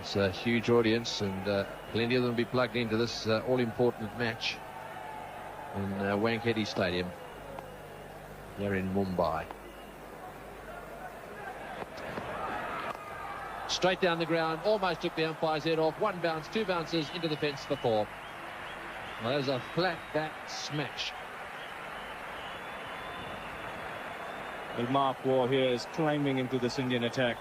It's a huge audience, and plenty of them will be plugged into this all-important match in Wankhede Stadium here in Mumbai. Straight down the ground, almost took the umpire's head off. One bounce, two bounces into the fence for four. Well, there's a flat back smash. Well, Mark Waugh here is climbing into this Indian attack.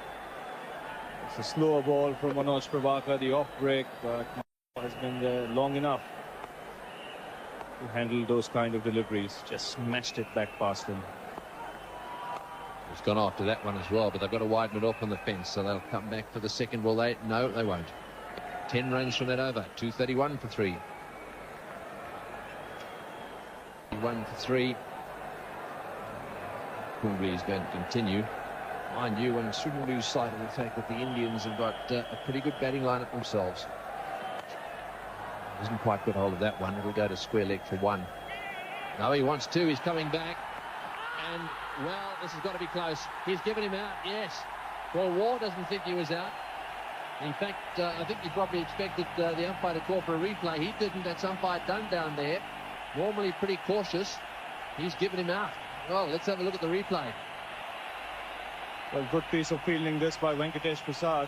It's a slower ball from Manoj Prabhakar, the off break, but Waugh has been there long enough to handle those kind of deliveries. Just smashed it back past him. He's gone after that one as well, but they've got to widen it off on the fence, so they'll come back for the second ball. No, they won't. 10 runs from that over. 231 for 3. 1 for 3. Kumble is going to continue. Mind you, one shouldn't lose sight of the fact that the Indians have got a pretty good batting lineup themselves. Doesn't quite get hold of that one. It'll go to square leg for 1. No, he wants 2. He's coming back. And, well, this has got to be close. He's given him out, yes. Well, Waugh doesn't think he was out. In fact, I think he probably expected the umpire to call for a replay. He didn't. That's umpire done down there. Normally pretty cautious. He's given him out. Well, let's have a look at the replay. Well, good piece of fielding this by Venkatesh Prasad.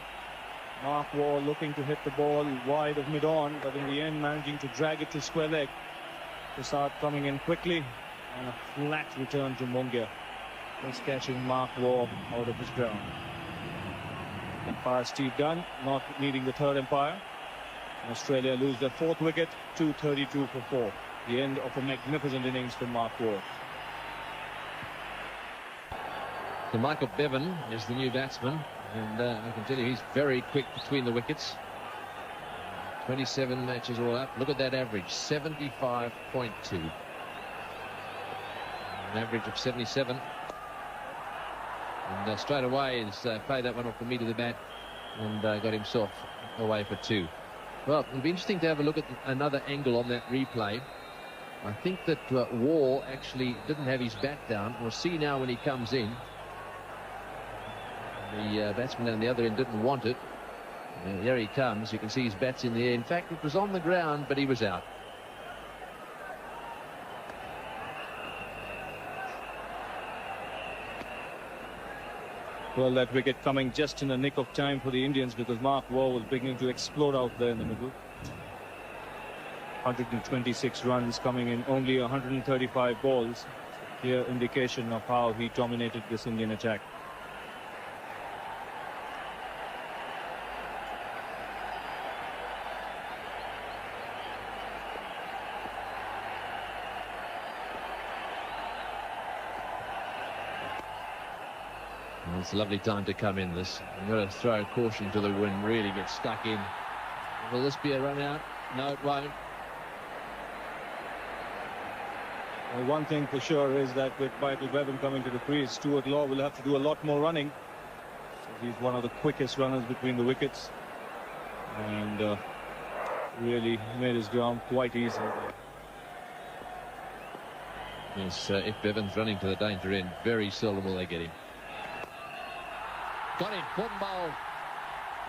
Mark Waugh looking to hit the ball wide of mid-on, but in the end managing to drag it to square leg. Prasad coming in quickly, and a flat return to Mungia. Just catching Mark Waugh out of his ground. Umpire Steve Dunn not needing the third umpire. And Australia lose their 4th wicket, 232 for 4. The end of a magnificent innings from Mark Waugh. So Michael Bevan is the new batsman, and I can tell you he's very quick between the wickets. 27 matches all up. Look at that average, 75.2. An average of 77. And straight away he's played that one off the meat of the bat and got himself away for 2. Well, it'll be interesting to have a look at another angle on that replay. I think that Waugh actually didn't have his bat down. We'll see now when he comes in. The batsman down the other end didn't want it. Here he comes. You can see his bat's in the air. In fact, it was on the ground, but he was out. Well, that wicket coming just in the nick of time for the Indians, because Mark Waugh was beginning to explode out there in the middle. 126 runs coming in only 135 balls. Clear indication of how he dominated this Indian attack. Well, it's a lovely time to come in this. You've got to throw caution to the wind, really get stuck in. Will this be a run out? No, it won't. One thing for sure is that with Michael Bevan coming to the crease, Stuart Law will have to do a lot more running. So he's one of the quickest runners between the wickets, and really made his ground quite easy. Yes, if Bevan's running to the danger end, very seldom will they get him. Got him, caught and bowled.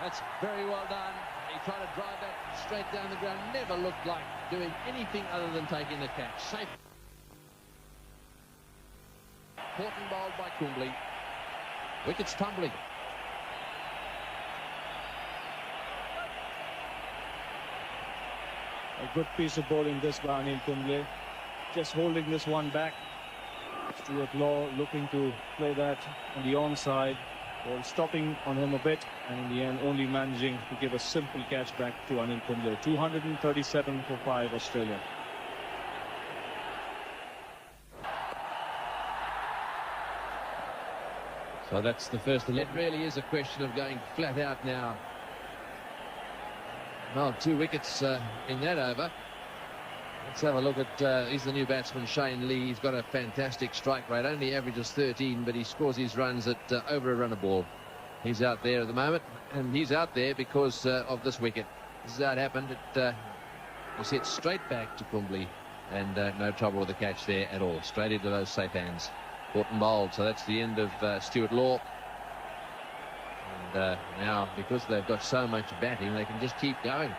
That's very well done. He tried to drive that straight down the ground. Never looked like doing anything other than taking the catch. Safe. Caught and bowled by Kumble. Wickets tumbling. A good piece of bowling this by Anil Kumble. Just holding this one back. Stuart Law looking to play that on the onside, or stopping on him a bit, and in the end only managing to give a simple catch back to Anil Kumble. 237 for 5 Australia. So that's the first 11. It really is a question of going flat out now. Well, 2 wickets in that over. Let's have a look at, he's the new batsman, Shane Lee. He's got a fantastic strike rate, only averages 13, but he scores his runs at over a run a ball. He's out there at the moment, and he's out there because of this wicket. This is how it happened. It was hit straight back to Kumble, and no trouble with the catch there at all. Straight into those safe hands. Caught and bowled, so that's the end of Stuart Law. And now, because they've got so much batting, they can just keep going.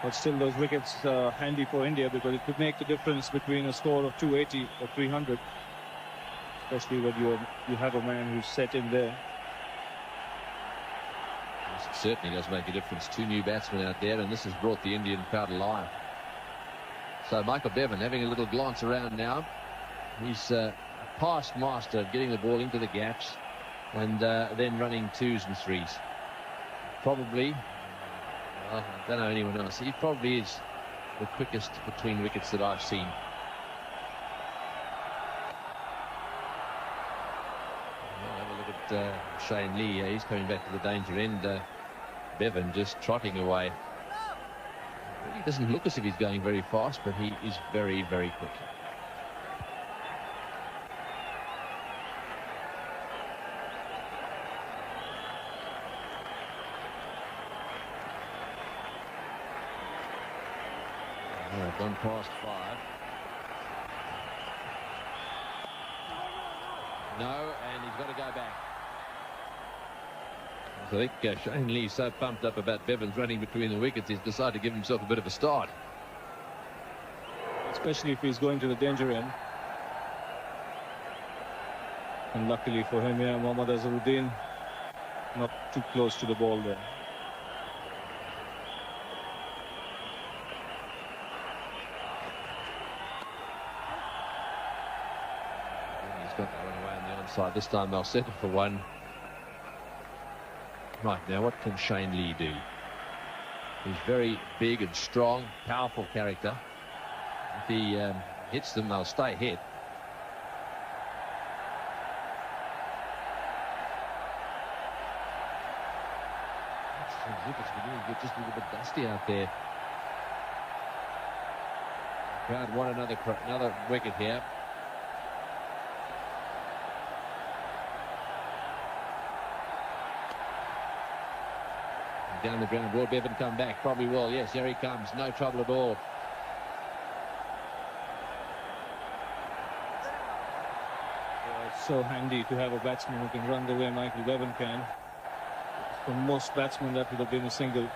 But still, those wickets are handy for India, because it could make the difference between a score of 280 or 300, especially when you have a man who's set in there. Yes, it certainly does make a difference. 2 new batsmen out there, and this has brought the Indian crowd alive. So Michael Bevan having a little glance around now. He's a past master of getting the ball into the gaps and then running 2s and 3s. Probably, well, I don't know anyone else. He probably is the quickest between wickets that I've seen. Well, have a look at Shane Lee. He's coming back to the danger end. Bevan just trotting away. He doesn't look as if he's going very fast, but he is very, very quick. Gone past 5. No, and he's got to go back. So I think Shane Lee's so pumped up about Bevan's running between the wickets, he's decided to give himself a bit of a start. Especially if he's going to the danger end. And luckily for him, yeah, Mohammad Azharuddin not too close to the ball there. Got that one away on the onside. This time they'll settle for 1. Right, now what can Shane Lee do? He's very big and strong, powerful character. If he hits them, they'll stay hit. It's beginning to get just a little bit dusty out there. The crowd want another wicket here. Down the ground. Will Bevan come back? Probably will. Yes, here he comes. No trouble at all. It's so handy to have a batsman who can run the way Michael Bevan can. For most batsmen, that would have been a single.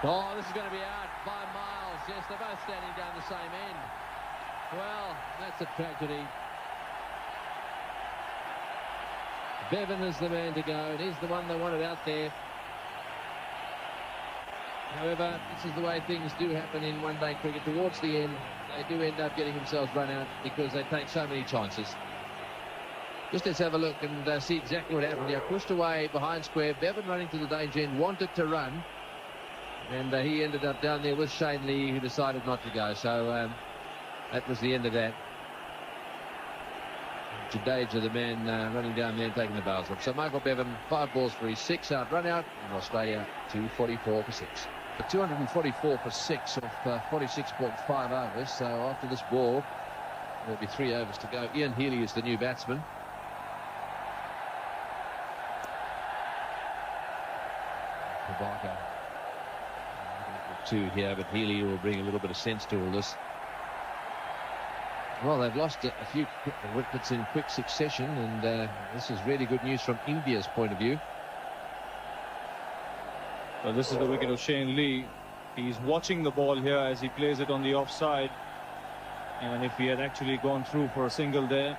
Oh, this is going to be out 5 miles. Yes, they're both standing down the same end. Well, that's a tragedy. Bevan is the man to go, and he's the one they wanted out there. However, this is the way things do happen in one-day cricket. Towards the end, they do end up getting themselves run out because they take so many chances. Just let's have a look and see exactly what happened here. Pushed away behind square. Bevan running to the danger end, wanted to run. And he ended up down there with Shane Lee, who decided not to go. So that was the end of that. Jadeja, the man running down there and taking the bails off. So Michael Bevan, 5 balls for his 6 out run out, and Australia 244 for 6. 244 for 6 off 46.5 overs. So after this ball, there'll be 3 overs to go. Ian Healy is the new batsman. Pavaka 2 here, but Healy will bring a little bit of sense to all this. Well, they've lost a few wickets in quick succession, and this is really good news from India's point of view. Well, this is the wicket of Shane Lee. He's watching the ball here as he plays it on the offside. And if he had actually gone through for a single there,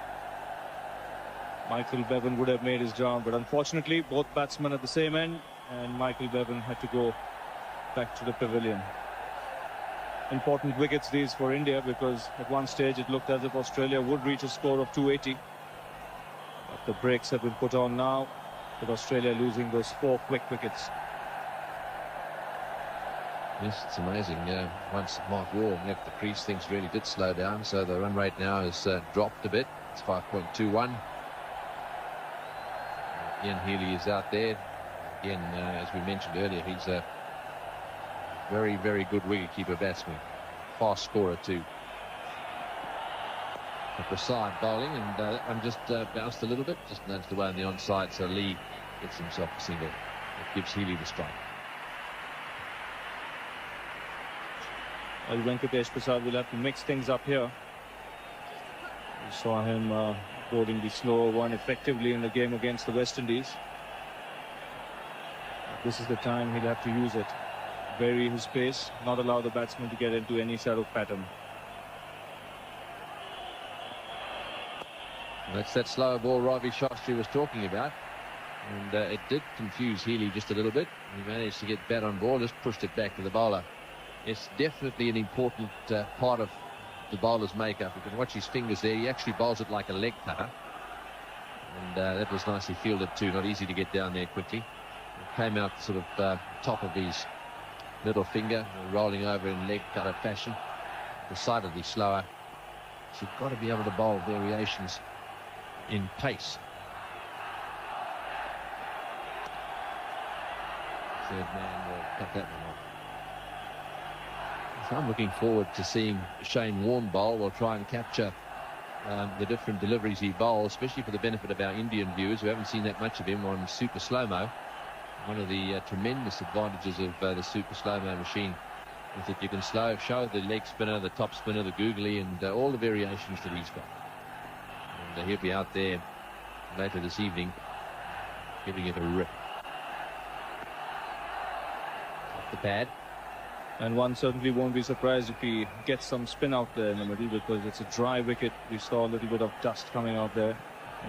Michael Bevan would have made his job. But unfortunately, both batsmen at the same end, and Michael Bevan had to go back to the pavilion. Important wickets these for India, because at one stage it looked as if Australia would reach a score of 280. But the brakes have been put on now, with Australia losing those 4 quick wickets. Yes, it's amazing. Once Mark Waugh left the crease, things really did slow down. So the run rate now has dropped a bit. It's 5.21. Ian Healy is out there. Again, as we mentioned earlier, he's a very, very good wicketkeeper batsman. Fast scorer too. Prasad bowling, and that one just bounced a little bit, just nudged away on the onside, so Lee gets himself a single. It gives Healy the strike. Well, Venkatesh Prasad will have to mix things up here. We saw him bowling the slower one effectively in the game against the West Indies. This is the time he'll have to use it. Vary his pace, not allow the batsman to get into any sort of pattern. That's that slower ball Ravi Shastri was talking about, and it did confuse Healy just a little bit. He managed to get bat on ball, just pushed it back to the bowler. It's definitely an important part of the bowler's makeup. You can watch his fingers there. He actually bowls it like a leg cutter, and that was nicely fielded too. Not easy to get down there quickly. It came out sort of top of his little finger, rolling over in leg cutter fashion. Decidedly slower. So you've got to be able to bowl variations in pace. Third man will cut that one off. So I'm looking forward to seeing Shane Warne bowl. We'll try and capture the different deliveries he bowls, especially for the benefit of our Indian viewers who haven't seen that much of him on super slow-mo. One of the tremendous advantages of the super slow-mo machine is that you can show the leg spinner, the top spinner, the googly, and all the variations that he's got. And he'll be out there later this evening giving it a rip. Off the pad. And one certainly won't be surprised if he gets some spin out there in the middle, because it's a dry wicket. We saw a little bit of dust coming out there.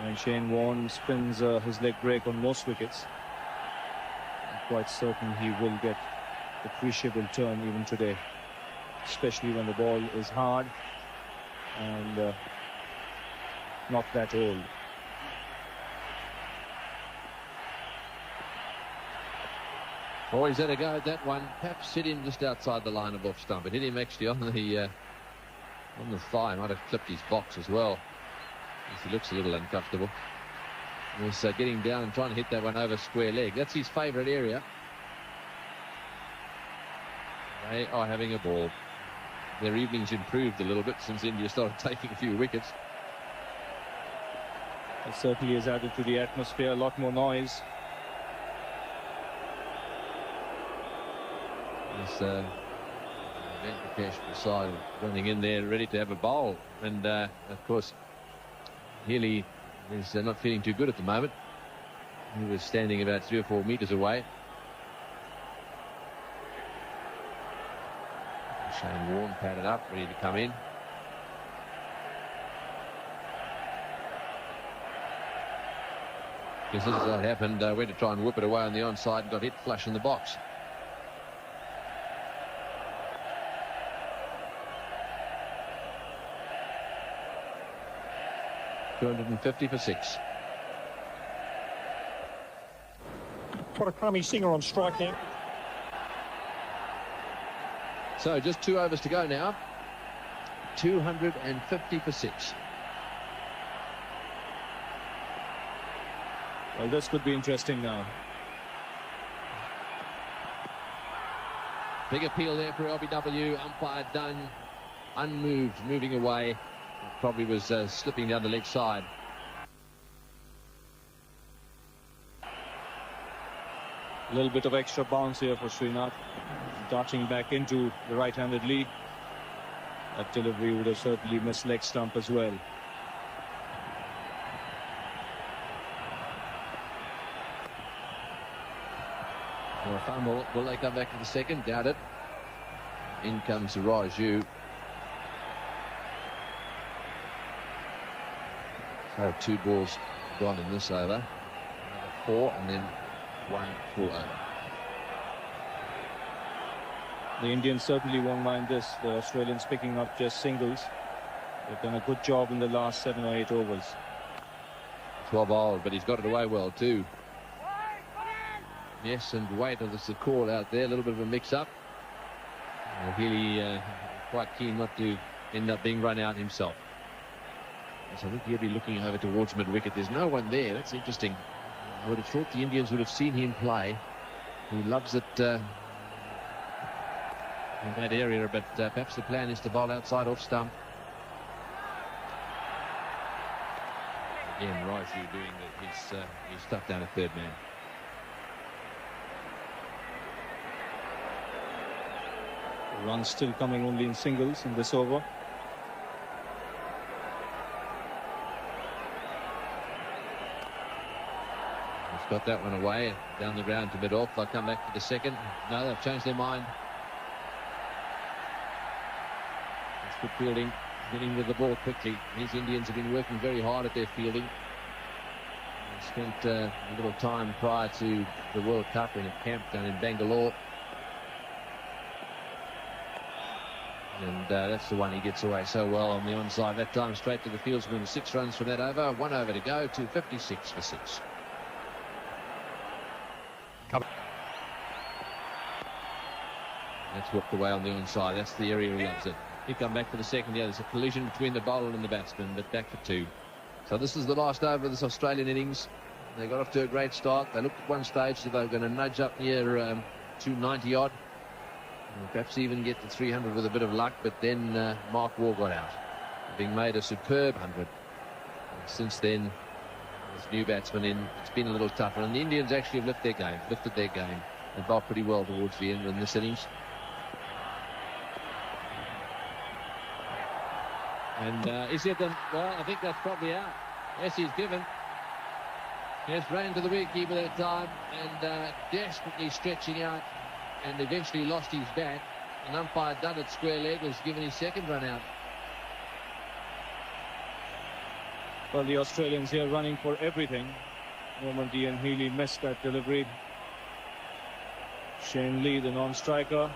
And Shane Warne spins his leg break on most wickets. I'm quite certain he will get appreciable turn even today, especially when the ball is hard and not that old. Oh, he's had a go at that one. Perhaps hit him just outside the line of off stump. It hit him actually on the thigh. Might have clipped his box as well. He looks a little uncomfortable. He's getting down and trying to hit that one over square leg. That's his favourite area. They are having a ball. Their evening's improved a little bit since India started taking a few wickets. It certainly has added to the atmosphere, a lot more noise. This Venkatesh Prasad running in there ready to have a bowl, and of course Healy is not feeling too good at the moment. He was standing about 3 or 4 meters away. Shane Warne padded up, ready to come in. Because this is what happened. Went to try and whip it away on the onside and got hit flush in the box. .250 for 6. Purakrami Singer on strike now. So just 2 overs to go now. 250 for 6. Well, this could be interesting now. Big appeal there for LBW. Umpire Dunn, unmoved, moving away. Probably was slipping down the leg side. A little bit of extra bounce here for Srinath, darting back into the right-handed lead. That delivery would have certainly missed leg stump as well. Well, fumble. Will they come back to the second? Doubt it. In comes Raju. So 2 balls gone in this over. Another 4 and then 1 full over. The Indians certainly won't mind this. The Australians picking up just singles. They've done a good job in the last 7 or 8 overs. 12 old, but he's got it away well too. Yes, and wait, there's a call out there, a little bit of a mix-up. Healy quite keen not to end up being run out himself. So I think he'll be looking over towards mid-wicket. There's no one there. That's interesting. I would have thought the Indians would have seen him play. He loves it in that area, but perhaps the plan is to bowl outside off stump. Again, Raju doing his stuff down a third man. Runs still coming only in singles in this over. He's got that one away down the ground to mid-off. They'll come back to the second. No, they've changed their mind. That's good fielding, getting with the ball quickly. These Indians have been working very hard at their fielding. They spent a little time prior to the World Cup in a camp down in Bangalore. And that's the one he gets away so well on the onside. That time straight to the fieldsman. 6 runs from that over. 1 over to go. 256 for 6. That's whipped away on the onside. That's the area he loves it. He come back for the second. Yeah, there's a collision between the bowler and the batsman, but back for 2. So this is the last over of this Australian innings. They got off to a great start. They looked at one stage that they were going to nudge up near 290 odd. Perhaps even get to 300 with a bit of luck, but then Mark Waugh got out, being made a superb 100. And since then, this new batsman in, it's been a little tougher. And the Indians actually have lifted their game. They bowled pretty well towards the end in this innings. And is it? Well, I think that's probably out. Yes, he's given. Yes, ran to the wicketkeeper that time and desperately stretching out. And eventually lost his bat. An umpire done it square leg, was given his second run out. Well, the Australians here running for everything. The moment Ian Healy missed that delivery, Shane Lee, the non-striker,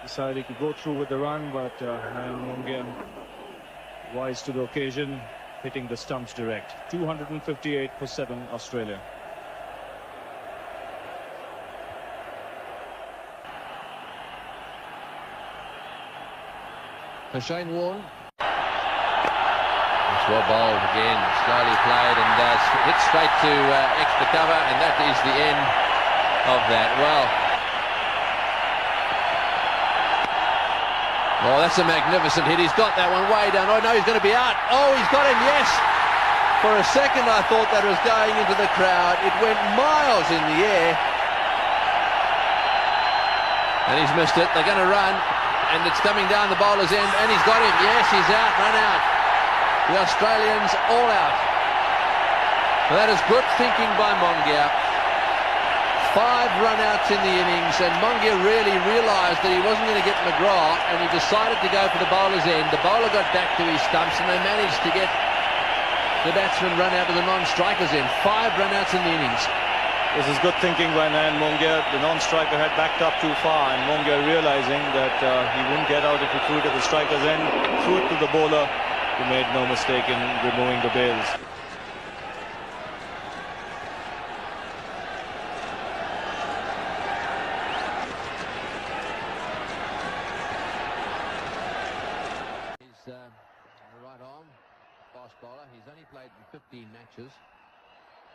decided to go through with the run, but Mongia, wise to the occasion, hitting the stumps direct. 258 for 7, Australia. For Shane Warne. It's well bowled again, slowly played and hit straight to extra cover, and that is the end of that. Well, that's a magnificent hit. He's got that one way down. Oh no, he's going to be out. Oh, he's got him, yes. For a second I thought that was going into the crowd. It went miles in the air. And he's missed it. They're going to run. And it's coming down the bowler's end, and he's got him. Yes, he's out, run out. The Australians all out. Well, that is good thinking by Mongia. 5 run-outs in the innings, and Mongia really realised that he wasn't going to get McGrath, and he decided to go for the bowler's end. The bowler got back to his stumps, and they managed to get the batsman run out to the non-striker's end. 5 run-outs in the innings. This is good thinking by Nan Mongia. The non-striker had backed up too far, and Mongia realizing that he wouldn't get out if he threw it at the striker's end, threw it to the bowler, who made no mistake in removing the bails. He's the right arm fast bowler. He's only played in 15 matches.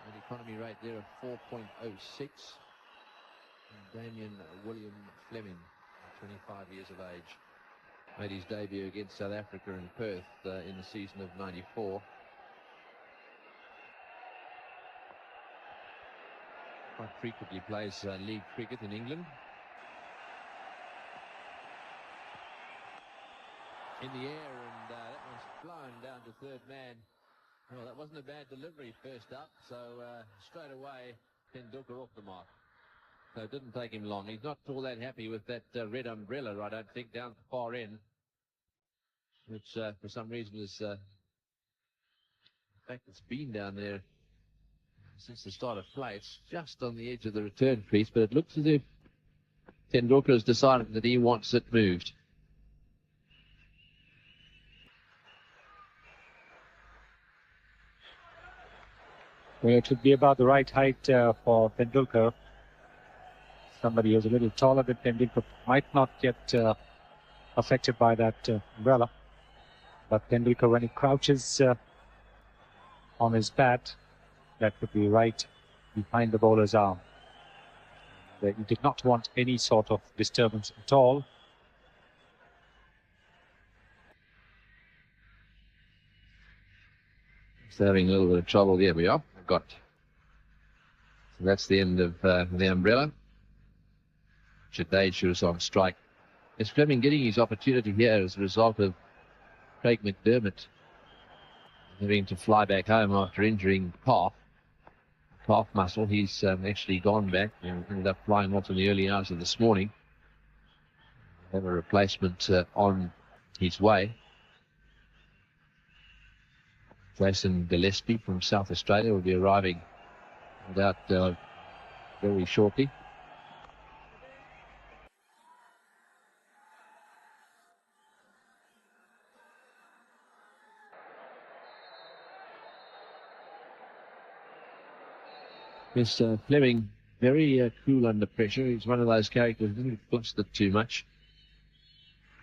An economy rate there of 4.06. And Damien William Fleming, 25 years of age, made his debut against South Africa in Perth in the season of '94. Quite frequently plays league cricket in England. In the air, and that one's blown down to third man. Well, that wasn't a bad delivery first up, so straight away Tendulkar off the mark. So it didn't take him long. He's not all that happy with that red umbrella, I don't think, down the far end, which for some reason is, in fact, it's been down there since the start of play. It's just on the edge of the return crease, but it looks as if Tendulkar has decided that he wants it moved. Well, it would be about the right height for Tendulkar. Somebody who's a little taller than Tendulkar might not get affected by that umbrella. But Tendulkar, when he crouches on his bat, that would be right behind the bowler's arm. He did not want any sort of disturbance at all. He's having a little bit of trouble. There we are. So that's the end of the umbrella. Jadeja is on strike. Is Fleming getting his opportunity here as a result of Craig McDermott having to fly back home after injuring calf muscle? He's actually gone back and ended up flying off in the early hours of this morning. Have a replacement on his way. Jason Gillespie from South Australia will be arriving without very shortly. Mr. Fleming, very cool under pressure. He's one of those characters who doesn't fluster too much.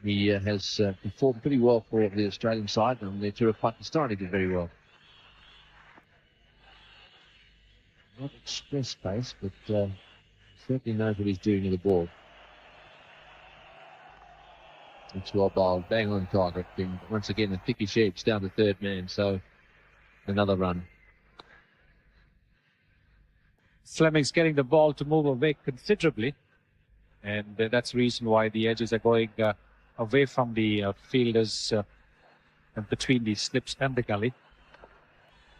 He has performed pretty well for the Australian side, and the tour of Pakistan he did very well. Not express pace, but certainly knows what he's doing with the ball. It's well bowled, bang on target. Once again, the thickish edge down to third man, so another run. Fleming's getting the ball to move away considerably, and that's the reason why the edges are going away from the fielders and between the slips and the gully.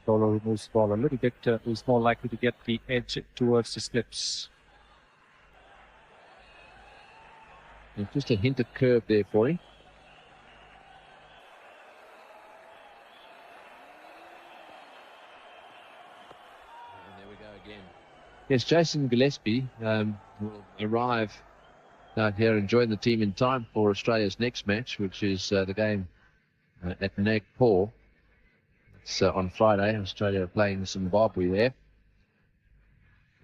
Bowler removes the ball a little bit, is more likely to get the edge towards the slips. And just a hint of curve there for him. And there we go again. Yes, Jason Gillespie will arrive out here and join the team in time for Australia's next match, which is the game at Nagpur. It's on Friday. Australia are playing Zimbabwe there.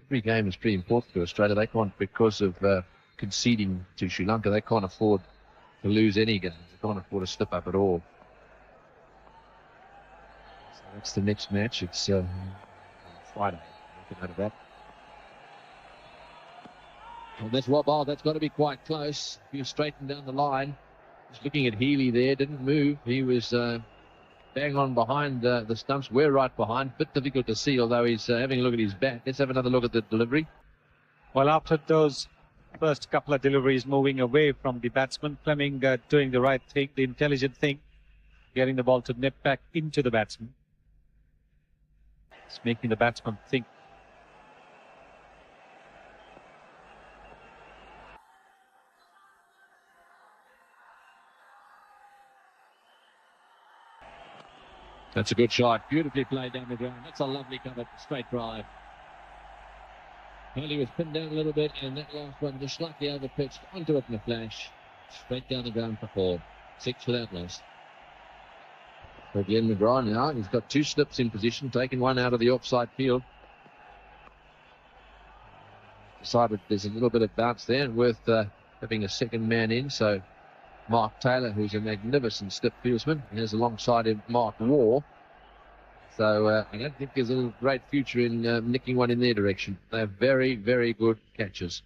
Every game is pretty important to Australia. They can't, because of conceding to Sri Lanka, they can't afford to lose any games. They can't afford to slip up at all. So that's the next match. It's Friday. Make a note of that. Well, that's well bowled. That's got to be quite close. He was straightened down the line. Just looking at Healy there, didn't move. He was bang on behind the stumps. We're right behind. Bit difficult to see, although he's having a look at his bat. Let's have another look at the delivery. Well, after those first couple of deliveries moving away from the batsman, Fleming doing the right thing, the intelligent thing, getting the ball to nip back into the batsman. It's making the batsman think. That's a good shot. Beautifully played down the ground. That's a lovely cover, straight drive. Only was pinned down a little bit, and that last one just slightly over-pitched onto it in a flash. Straight down the ground for 4. 6 without loss. So Glenn McGrath now, he's got 2 slips in position, taking one out of the offside field. Decided there's a little bit of bounce there, and worth having a second man in, so Mark Taylor, who's a magnificent slip fieldsman, and there's alongside him Mark Waugh. So I don't think there's a great future in nicking one in their direction. They're very, very good catchers.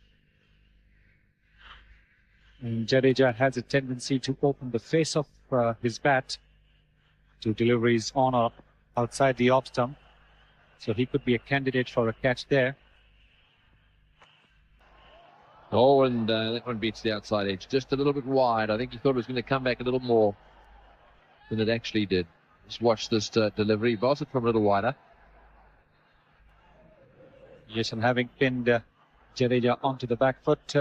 And Jadeja has a tendency to open the face of his bat to deliveries on or outside the off stump. So he could be a candidate for a catch there. Oh, and that one beats the outside edge. Just a little bit wide. I think he thought it was going to come back a little more than it actually did. Just watch this delivery. Boss it from a little wider. Yes, and having pinned Jadeja onto the back foot,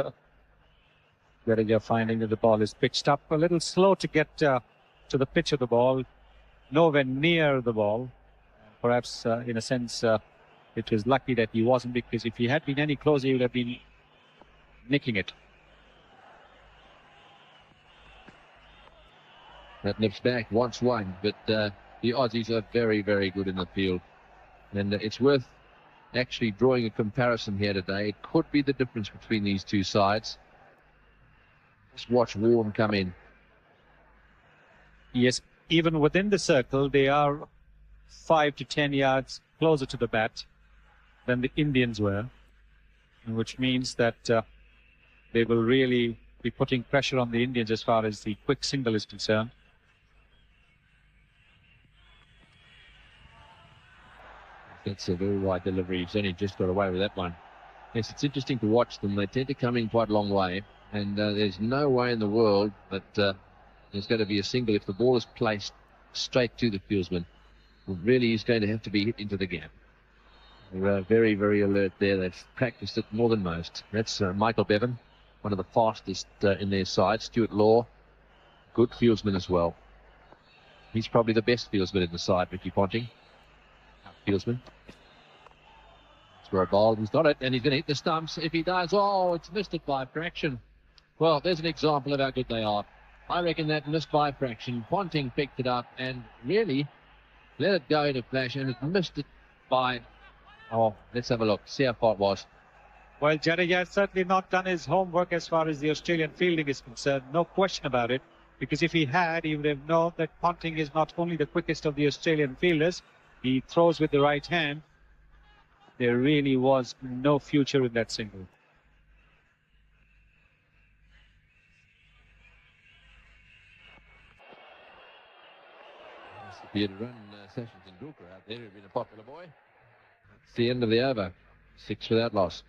Jadeja finding that the ball is pitched up a little slow to get to the pitch of the ball, nowhere near the ball. Perhaps, in a sense, it was lucky that he wasn't, because if he had been any closer, he would have been nicking it. That nips back, wants one, but the Aussies are very, very good in the field. And it's worth actually drawing a comparison here today. It could be the difference between these two sides. Just watch Warren come in. Yes, even within the circle, they are 5 to 10 yards closer to the bat than the Indians were, which means that they will really be putting pressure on the Indians as far as the quick single is concerned. That's a very wide delivery. He's only just got away with that one. Yes, it's interesting to watch them. They tend to come in quite a long way, and there's no way in the world that there's going to be a single if the ball is placed straight to the fieldsman. It really is going to have to be hit into the gap. They're very, very alert there. They've practiced it more than most. That's Michael Bevan, one of the fastest in their side. Stuart Law, good fieldsman as well. He's probably the best fieldsman in the side, Ricky Ponting. Fieldsman. It's for a ball. He's got it, and he's going to hit the stumps. If he does, oh, it's missed it by a fraction. Well, there's an example of how good they are. I reckon that missed by a fraction. Ponting picked it up and really let it go in a flash, and it missed it by... Oh, let's have a look. See how far it was. Well, Jadeja has certainly not done his homework as far as the Australian fielding is concerned. No question about it. Because if he had, he would have known that Ponting is not only the quickest of the Australian fielders, he throws with the right hand. There really was no future in that single. If he had run Sachin Tendulkar out there, he'd been a popular boy. It's the end of the over. 6 without loss.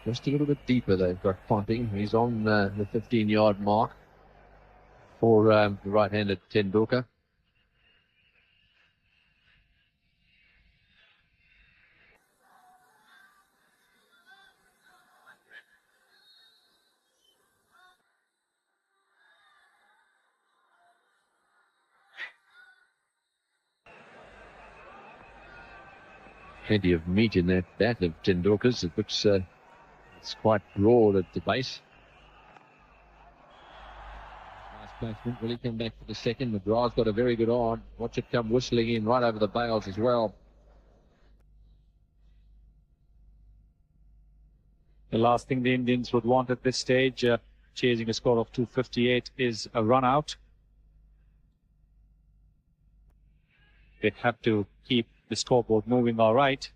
Just a little bit deeper, they've got Ponting. He's on the 15-yard mark for the right-handed Tendulkar. Plenty of meat in that bat of Tendulkar's. It looks it's quite broad at the base. Nice placement. Will he come back for the second? McGrath's got a very good on. Watch it come whistling in right over the bails as well. The last thing the Indians would want at this stage, chasing a score of 258, is a run out. They have to keep the scoreboard moving all right,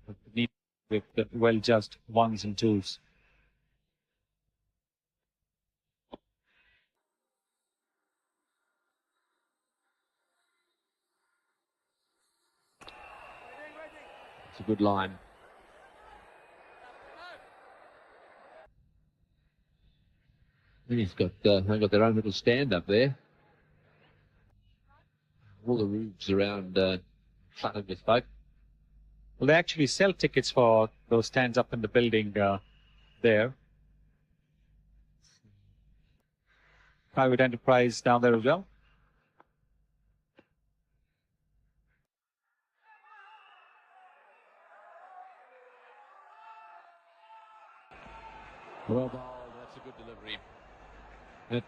but need with the well-judged ones and twos. It's a good line. And he's got they've got their own little stand up there. All the roofs around front of this boat. Well, they actually sell tickets for those stands up in the building there. Private enterprise down there as well. Well bowled, that's a good delivery.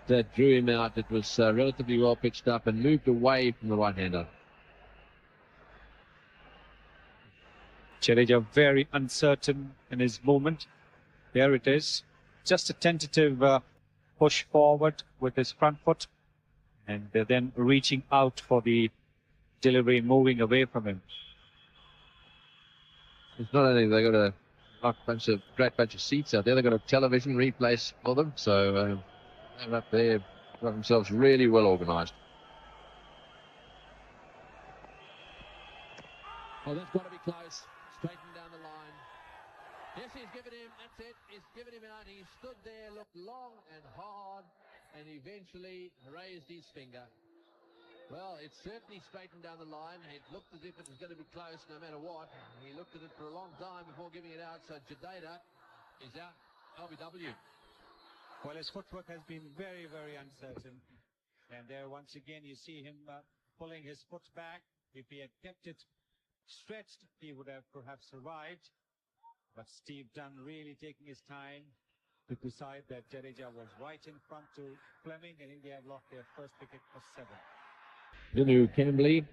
That drew him out. It was relatively well pitched up and moved away from the right-hander. Jadeja very uncertain in his movement. There it is. Just a tentative push forward with his front foot. and they're then reaching out for the delivery, moving away from him. It's not only they got a great bunch of seats out there, they've got a television replays for them, so they're up there, got themselves really well organised. Oh, that's got to be close. Straighten down the line. Yes, he's given him, that's it, he's given him out. He stood there, looked long and hard, and eventually raised his finger. Well, it certainly straightened down the line. It looked as if it was going to be close no matter what. He looked at it for a long time before giving it out, so Jadeda is out, LBW. Well, his footwork has been very, very uncertain. And there, once again, you see him pulling his foot back. If he had kept it stretched, he would have perhaps survived. But Steve Dunn really taking his time to decide that Jadeja was right in front to Fleming, and India have lost their first wicket for 7. Lulu Cambley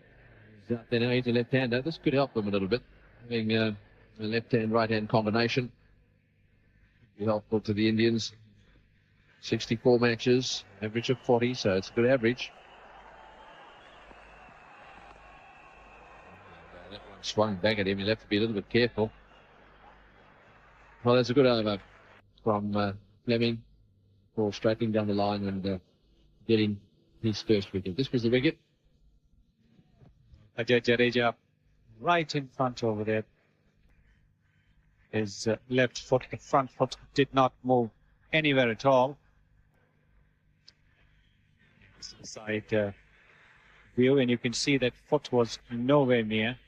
is out there now. He's a left-hander. This could help them a little bit, having a left-hand, right-hand combination. Be helpful to the Indians. 64 matches, average of 40, so it's a good average. That one swung back at him. He'll have to be a little bit careful. Well, that's a good over from Fleming for straightening down the line and getting his first wicket. This was the wicket. Ajay Jadeja right in front over there. His left foot, the front foot, did not move anywhere at all. Side view, and you can see that foot was nowhere near,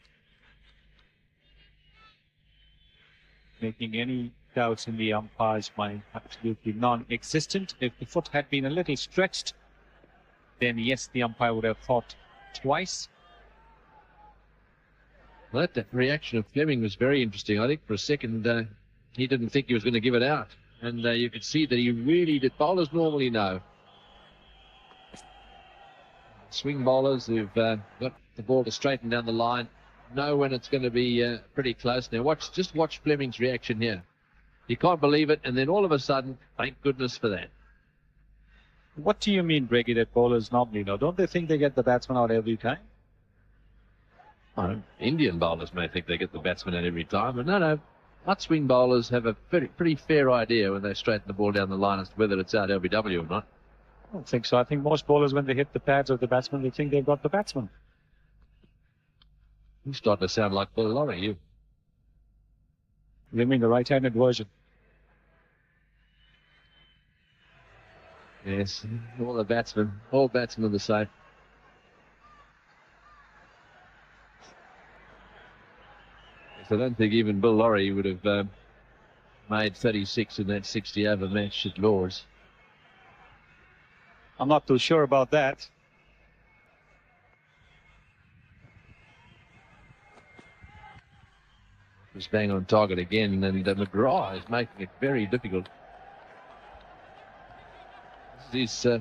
making any doubts in the umpire's mind absolutely non-existent. If the foot had been a little stretched, then yes, the umpire would have thought twice. Well, that reaction of Fleming was very interesting. I think for a second he didn't think he was going to give it out, and you could see that he really did. Bowlers normally know. Swing bowlers who've got the ball to straighten down the line know when it's going to be pretty close. Now just watch Fleming's reaction here. You can't believe it, and then all of a sudden, thank goodness for that. What do you mean, Greggy, that bowlers normally know? Don't they think they get the batsman out every time? Oh, Indian bowlers may think they get the batsman out every time, but no. Not swing bowlers have a pretty fair idea when they straighten the ball down the line as to whether it's out LBW or not. I don't think so. I think most bowlers, when they hit the pads of the batsman, they think they've got the batsman. You start to sound like Bill Lorry, you. You mean the right-handed version? Yes, all batsmen are the same. Yes, I don't think even Bill Lorry would have made 36 in that 60-over match at Lord's. I'm not too sure about that. Was bang on target again, and McGrath is making it very difficult. This is his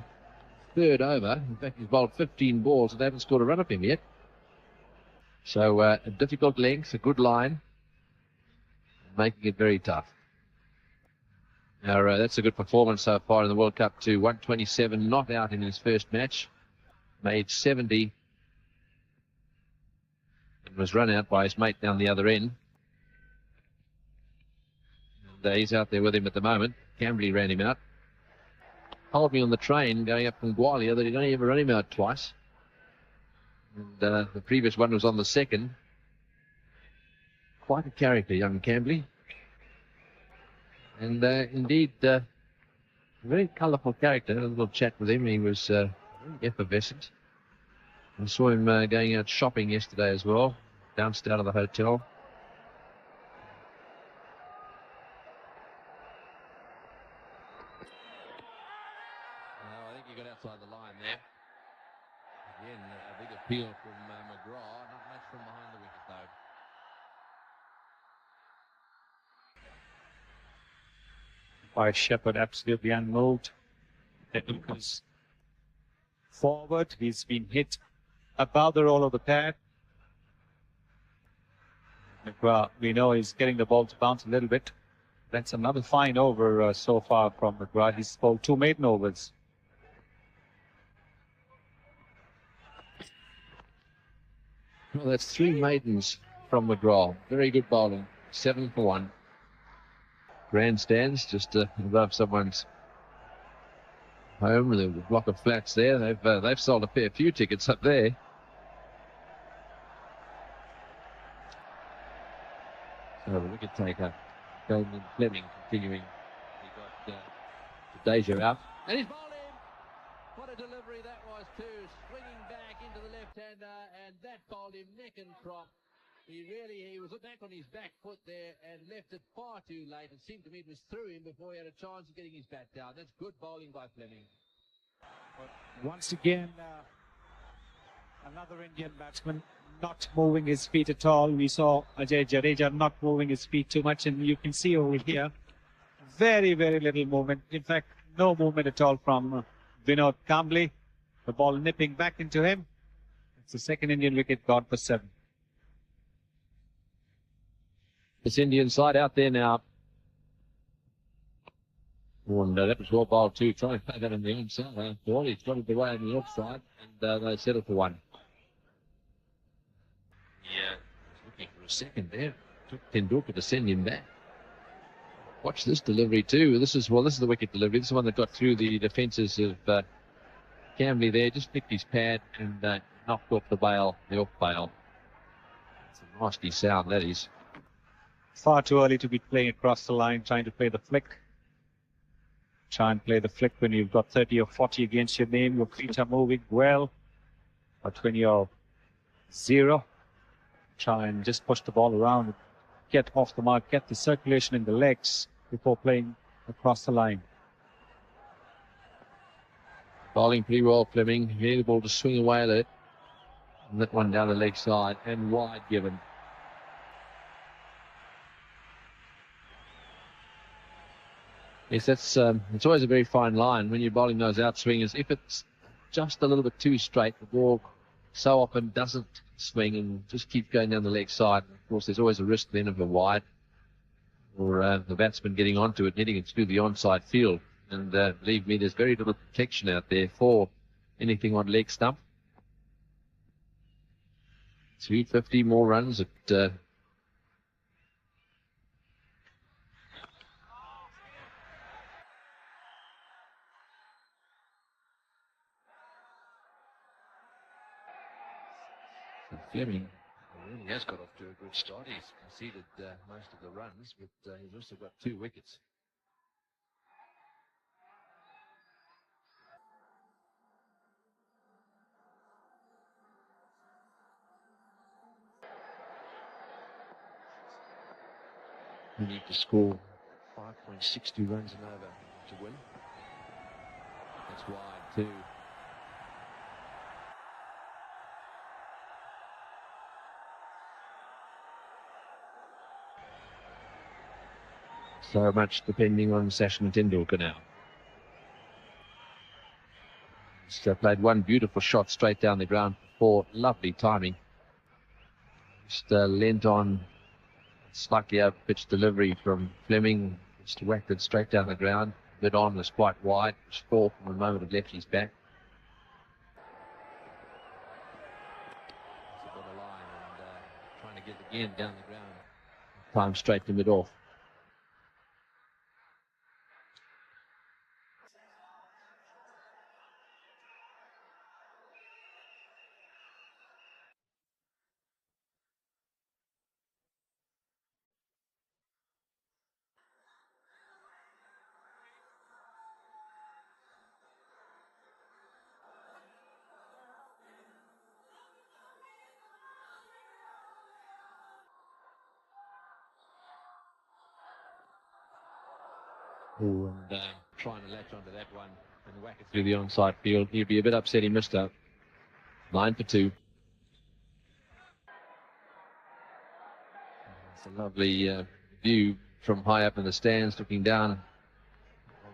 third over. In fact, he's bowled 15 balls and they haven't scored a run of him yet. So a difficult length, a good line, making it very tough. Now, that's a good performance so far in the World Cup too. 127 not out in his first match. Made 70. And was run out by his mate down the other end. And he's out there with him at the moment. Camberley ran him out. Told me on the train going up from Gwalia that he'd only ever run him out twice. And the previous one was on the second. Quite a character, young Camberley. And indeed, a very colourful character. A little chat with him. He was very effervescent. I saw him going out shopping yesterday as well, bounced out of the hotel. No, I think he got outside the line there. Again, a big appeal from McGrath. Not much from behind the wicket, though. By Shepherd, absolutely unmoved. That was forward. He's been hit above the roll of the pad. McGrath, we know he's getting the ball to bounce a little bit. That's another fine over so far from McGrath. He's bowled 2 maiden overs. Well, that's 3 maidens from McGraw. Very good bowling. 7 for 1. Grandstands just above someone's home with a block of flats there. They've sold a fair few tickets up there. So the wicket taker, Goldman Fleming, continuing. He got Deja out. And he's bowled him. What a delivery that was too. Swinging back into the left-hander, and that bowled him neck and crop. He was back on his back foot there and left it far too late. It seemed to me it was through him before he had a chance of getting his bat down. That's good bowling by Fleming. Once again, another Indian batsman not moving his feet at all. We saw Ajay Jadeja not moving his feet too much, and you can see over here, very, very little movement. In fact, no movement at all from Vinod Kambli. The ball nipping back into him. It's the second Indian wicket gone for 7. This Indian side out there now. And that was well bowled too. Trying to play that on the onside. Well, he's got it away on the offside, and they settled for 1. Yeah, looking for a second there. Took Tendulkar to send him back. Watch this delivery too. This is the wicket delivery. This is the one that got through the defences of Camberley there. Just nicked his pad and knocked off the off bail. It's a nasty sound, that is. Far too early to be playing across the line, trying to play the flick. Try and play the flick when you've got 30 or 40 against your name. Your feet are moving well. But when you're 0, try and just push the ball around, get off the mark, get the circulation in the legs before playing across the line. Bowling pretty well, Fleming. He had the ball to swing away at it. And that one down the leg side and wide given. Yes, it's always a very fine line when you're bowling those outswingers. If it's just a little bit too straight, the ball so often doesn't swing and just keeps going down the leg side. Of course, there's always a risk then of a wide or the batsman getting onto it, hitting it through the onside field. And believe me, there's very little protection out there for anything on leg stump. 250 more runs at Fleming really has got off to a good start. He's conceded most of the runs, but he's also got 2 wickets. You need to score 5.62 runs and over to win. That's wide too. So much depending on Sachin Tendulkar now. He's played one beautiful shot straight down the ground for lovely timing. Just lent on slightly over pitch delivery from Fleming. Just whacked it straight down the ground. Mid on was quite wide. It was 4 from the moment it left his back. It's a bit of line and trying to get it again down the ground. Time straight to mid off. And trying to latch onto that one and whack it through the onside field. He'd be a bit upset he missed out. 9 for 2. It's a lovely view from high up in the stands looking down on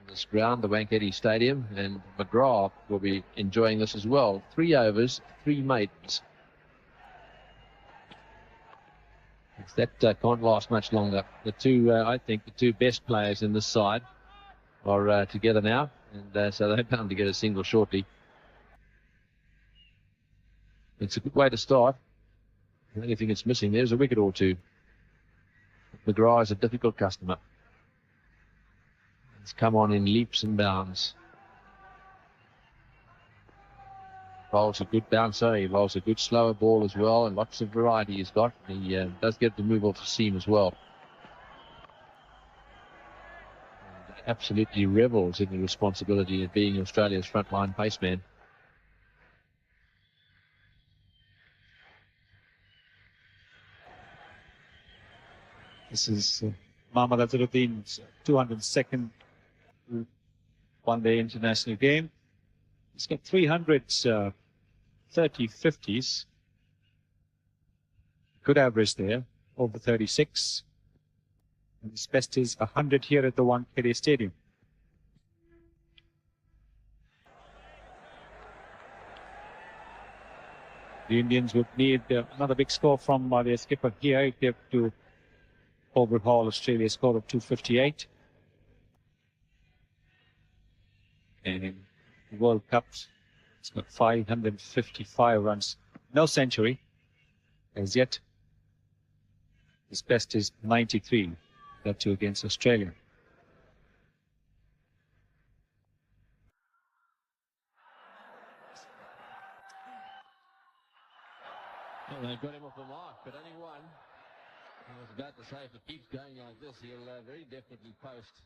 this ground, the Wankhede Stadium, and McGraw will be enjoying this as well. 3 overs, 3 maidens. That can't last much longer. The two, I think, the 2 best players in this side are together now, and so they're bound to get a single shortly. It's a good way to start. The only thing that's missing there is a wicket or two. McGrath is a difficult customer. He's come on in leaps and bounds. Bowls a good bouncer, he bowls a good slower ball as well, and lots of variety he's got. He does get to move off the seam as well. And he absolutely revels in the responsibility of being Australia's frontline paceman. This is Mohammad Azharuddin's 202nd one-day international game. He's got 300s, 30 50s. Good average there, over 36. And his best is 100 here at the Wankhede Stadium. The Indians would need another big score from their skipper here if they have to overhaul Australia's score of 258. And in the World Cup, it's got 555 runs. No century as yet. His best is 93, that too against Australia. Well, they've got him off the mark, but only one. I was about to say, if it keeps going like this, he'll very definitely post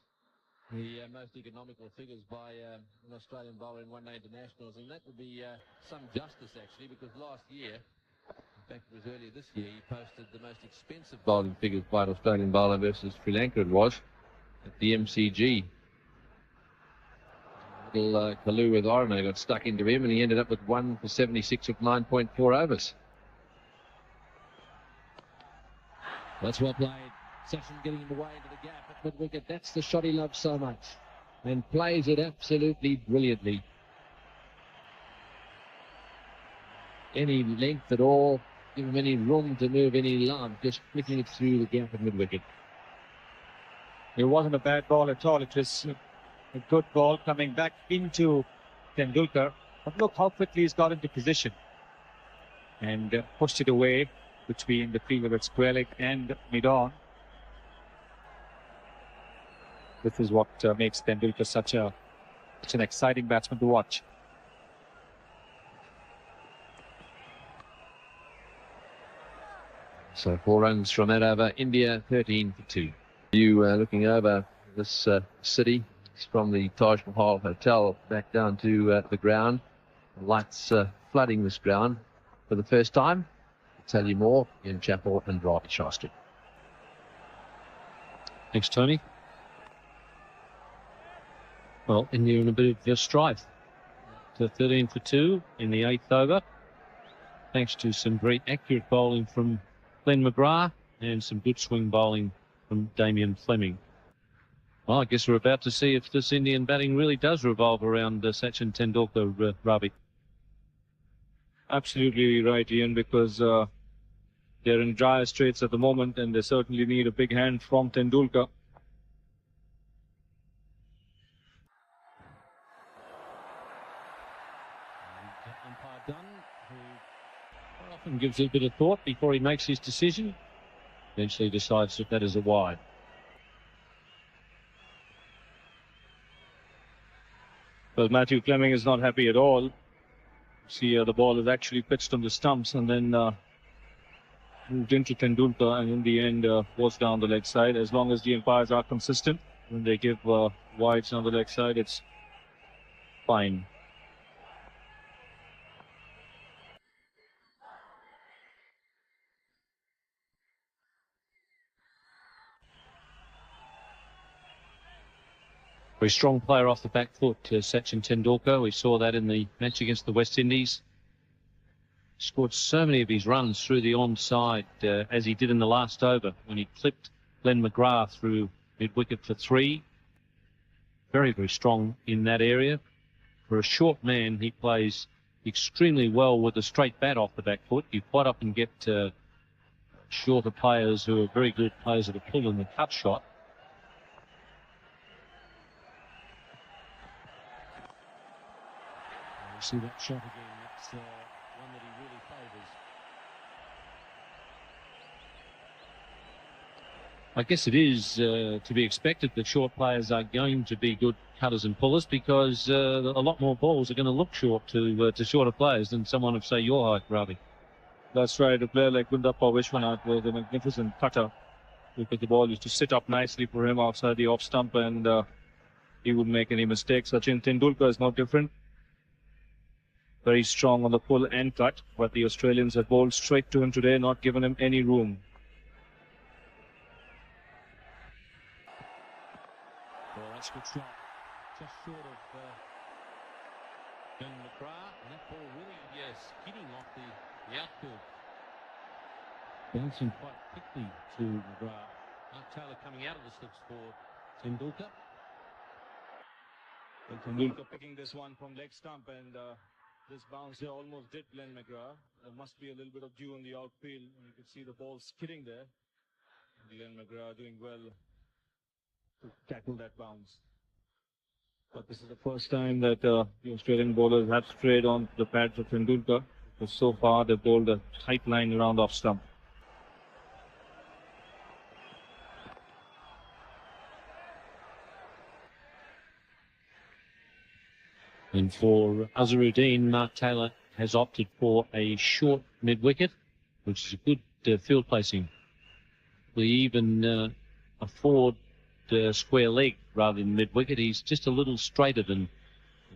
the most economical figures by an Australian bowler in one-day internationals, and that would be some justice, actually, because last year, in fact it was earlier this year, he posted the most expensive bowling figures by an Australian bowler versus Sri Lanka, it was, at the MCG. Little Kalu with Orana got stuck into him, and he ended up with 1 for 76 of 9.4 overs. That's well played. Session getting him away into the gap at mid-wicket. That's the shot he loves so much, and plays it absolutely brilliantly. Any length at all, give him any room to move any line, just flicking it through the gap at mid-wicket. It wasn't a bad ball at all. It was a good ball coming back into Tendulkar. But look how quickly he's got into position and pushed it away between the fielder at square leg and mid-on. This is what makes Tendulkar such an exciting batsman to watch. So 4 runs from that over. India 13 for 2. You looking over this city. It's from the Taj Mahal Hotel back down to the ground. The lights flooding this ground for the first time. I'll tell you more in Chapel and Ravi Shastri. Thanks, Tony. Well, India in a bit of strife. To 13 for 2 in the 8th over. Thanks to some very accurate bowling from Glenn McGrath and some good swing bowling from Damien Fleming. Well, I guess we're about to see if this Indian batting really does revolve around Sachin Tendulkar, Ravi. Absolutely right, Ian, because they're in dire straits at the moment, and they certainly need a big hand from Tendulkar. Umpire Dunn, who quite often gives it a bit of thought before he makes his decision, eventually decides that that is a wide. Well, Matthew Fleming is not happy at all. See, the ball is actually pitched on the stumps and then moved into Tendulkar, and in the end was down the leg side. As long as the umpires are consistent, when they give wides on the leg side, it's fine. Very strong player off the back foot, Sachin Tendulkar. We saw that in the match against the West Indies. Scored so many of his runs through the onside, as he did in the last over when he clipped Glenn McGrath through mid-wicket for 3. Very, very strong in that area. For a short man, he plays extremely well with a straight bat off the back foot. You quite often get shorter players who are very good players of the pull and the cut shot. See that shot again. It's one that he really favours. I guess it is to be expected that short players are going to be good cutters and pullers, because a lot more balls are going to look short to shorter players than someone of, say, your height, Ravi. That's right. A player like Gundappa Vishwanath was a magnificent cutter, because the ball used to sit up nicely for him outside the off stump, and he wouldn't make any mistakes. Sachin Tendulkar is no different. Very strong on the pull and cut, but the Australians have bowled straight to him today, not given him any room. Well, that's a good shot. Just short of Ben McGrath, and that ball really skidding off the outfield. Bouncing quite quickly to McGrath. Mark Taylor coming out of the slips for Tendulkar. Well, Tendulkar picking this one from leg stump, and this bounce here almost did Glenn McGrath. There must be a little bit of dew in the outfield, and you can see the ball skidding there. Glenn McGrath doing well to tackle that bounce. But this is the first time that the Australian bowlers have strayed on the pads of Tendulkar, because so far they've bowled a tight line around off stump. And for Azharuddin, Mark Taylor has opted for a short mid-wicket, which is a good field placing. We even afford square leg rather than mid-wicket. He's just a little straighter than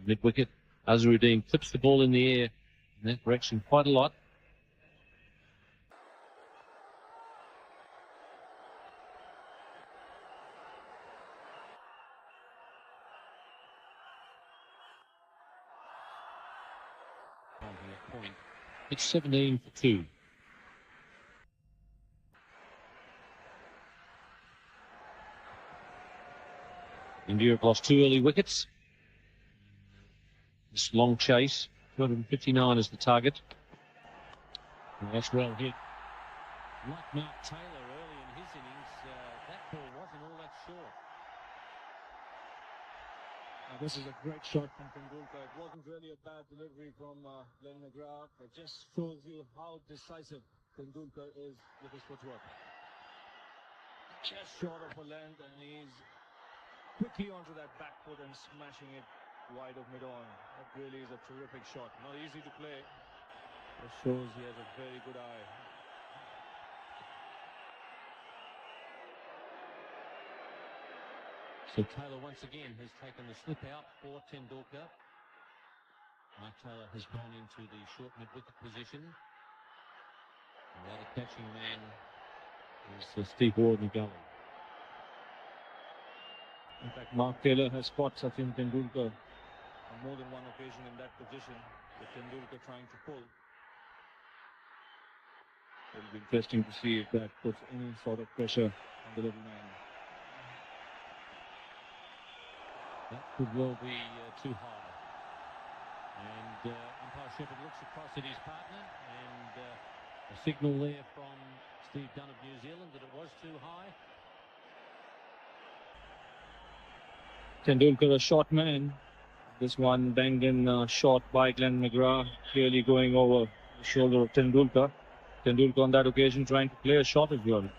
mid-wicket. Azharuddin flips the ball in the air in that direction quite a lot. It's 17 for 2. India have lost 2 early wickets. This long chase, 259 is the target. And that's well hit. Like Mark Taylor early in his innings, that ball wasn't all that short. This is a great shot from Tendulkar. It wasn't really a bad delivery from Glenn McGrath. It just shows you how decisive Tendulkar is with his footwork. Just short of a length, and he's quickly onto that back foot and smashing it wide of mid-on. That really is a terrific shot. Not easy to play. It shows he has a very good eye. So Taylor once again has taken the slip out for Tendulkar. Mark Taylor has gone into the short mid-wicket position. And the other catching man is Steve Ward in the gully. In fact, Mark Taylor has caught Sachin Tendulkar on more than one occasion in that position, with Tendulkar trying to pull. It'll be interesting to see if that puts any sort of pressure on the little man. That could well be too high. And umpire Shepherd looks across at his partner, and a signal there from Steve Dunn of New Zealand that it was too high. Tendulkar, a short man. This one banged in short by Glenn McGrath, clearly going over the shoulder of Tendulkar. Tendulkar on that occasion trying to play a shot as well.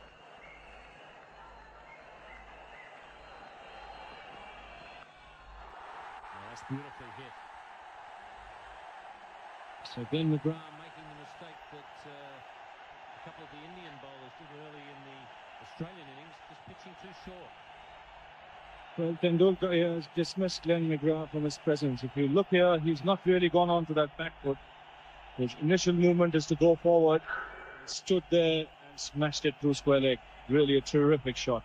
That's beautifully hit. So Glenn McGrath making the mistake that a couple of the Indian bowlers did early in the Australian innings, just pitching too short. Well, Tendulkar has dismissed Glenn McGrath from his presence. If you look here, he's not really gone on to that back foot. His initial movement is to go forward, stood there and smashed it through square leg. Really a terrific shot.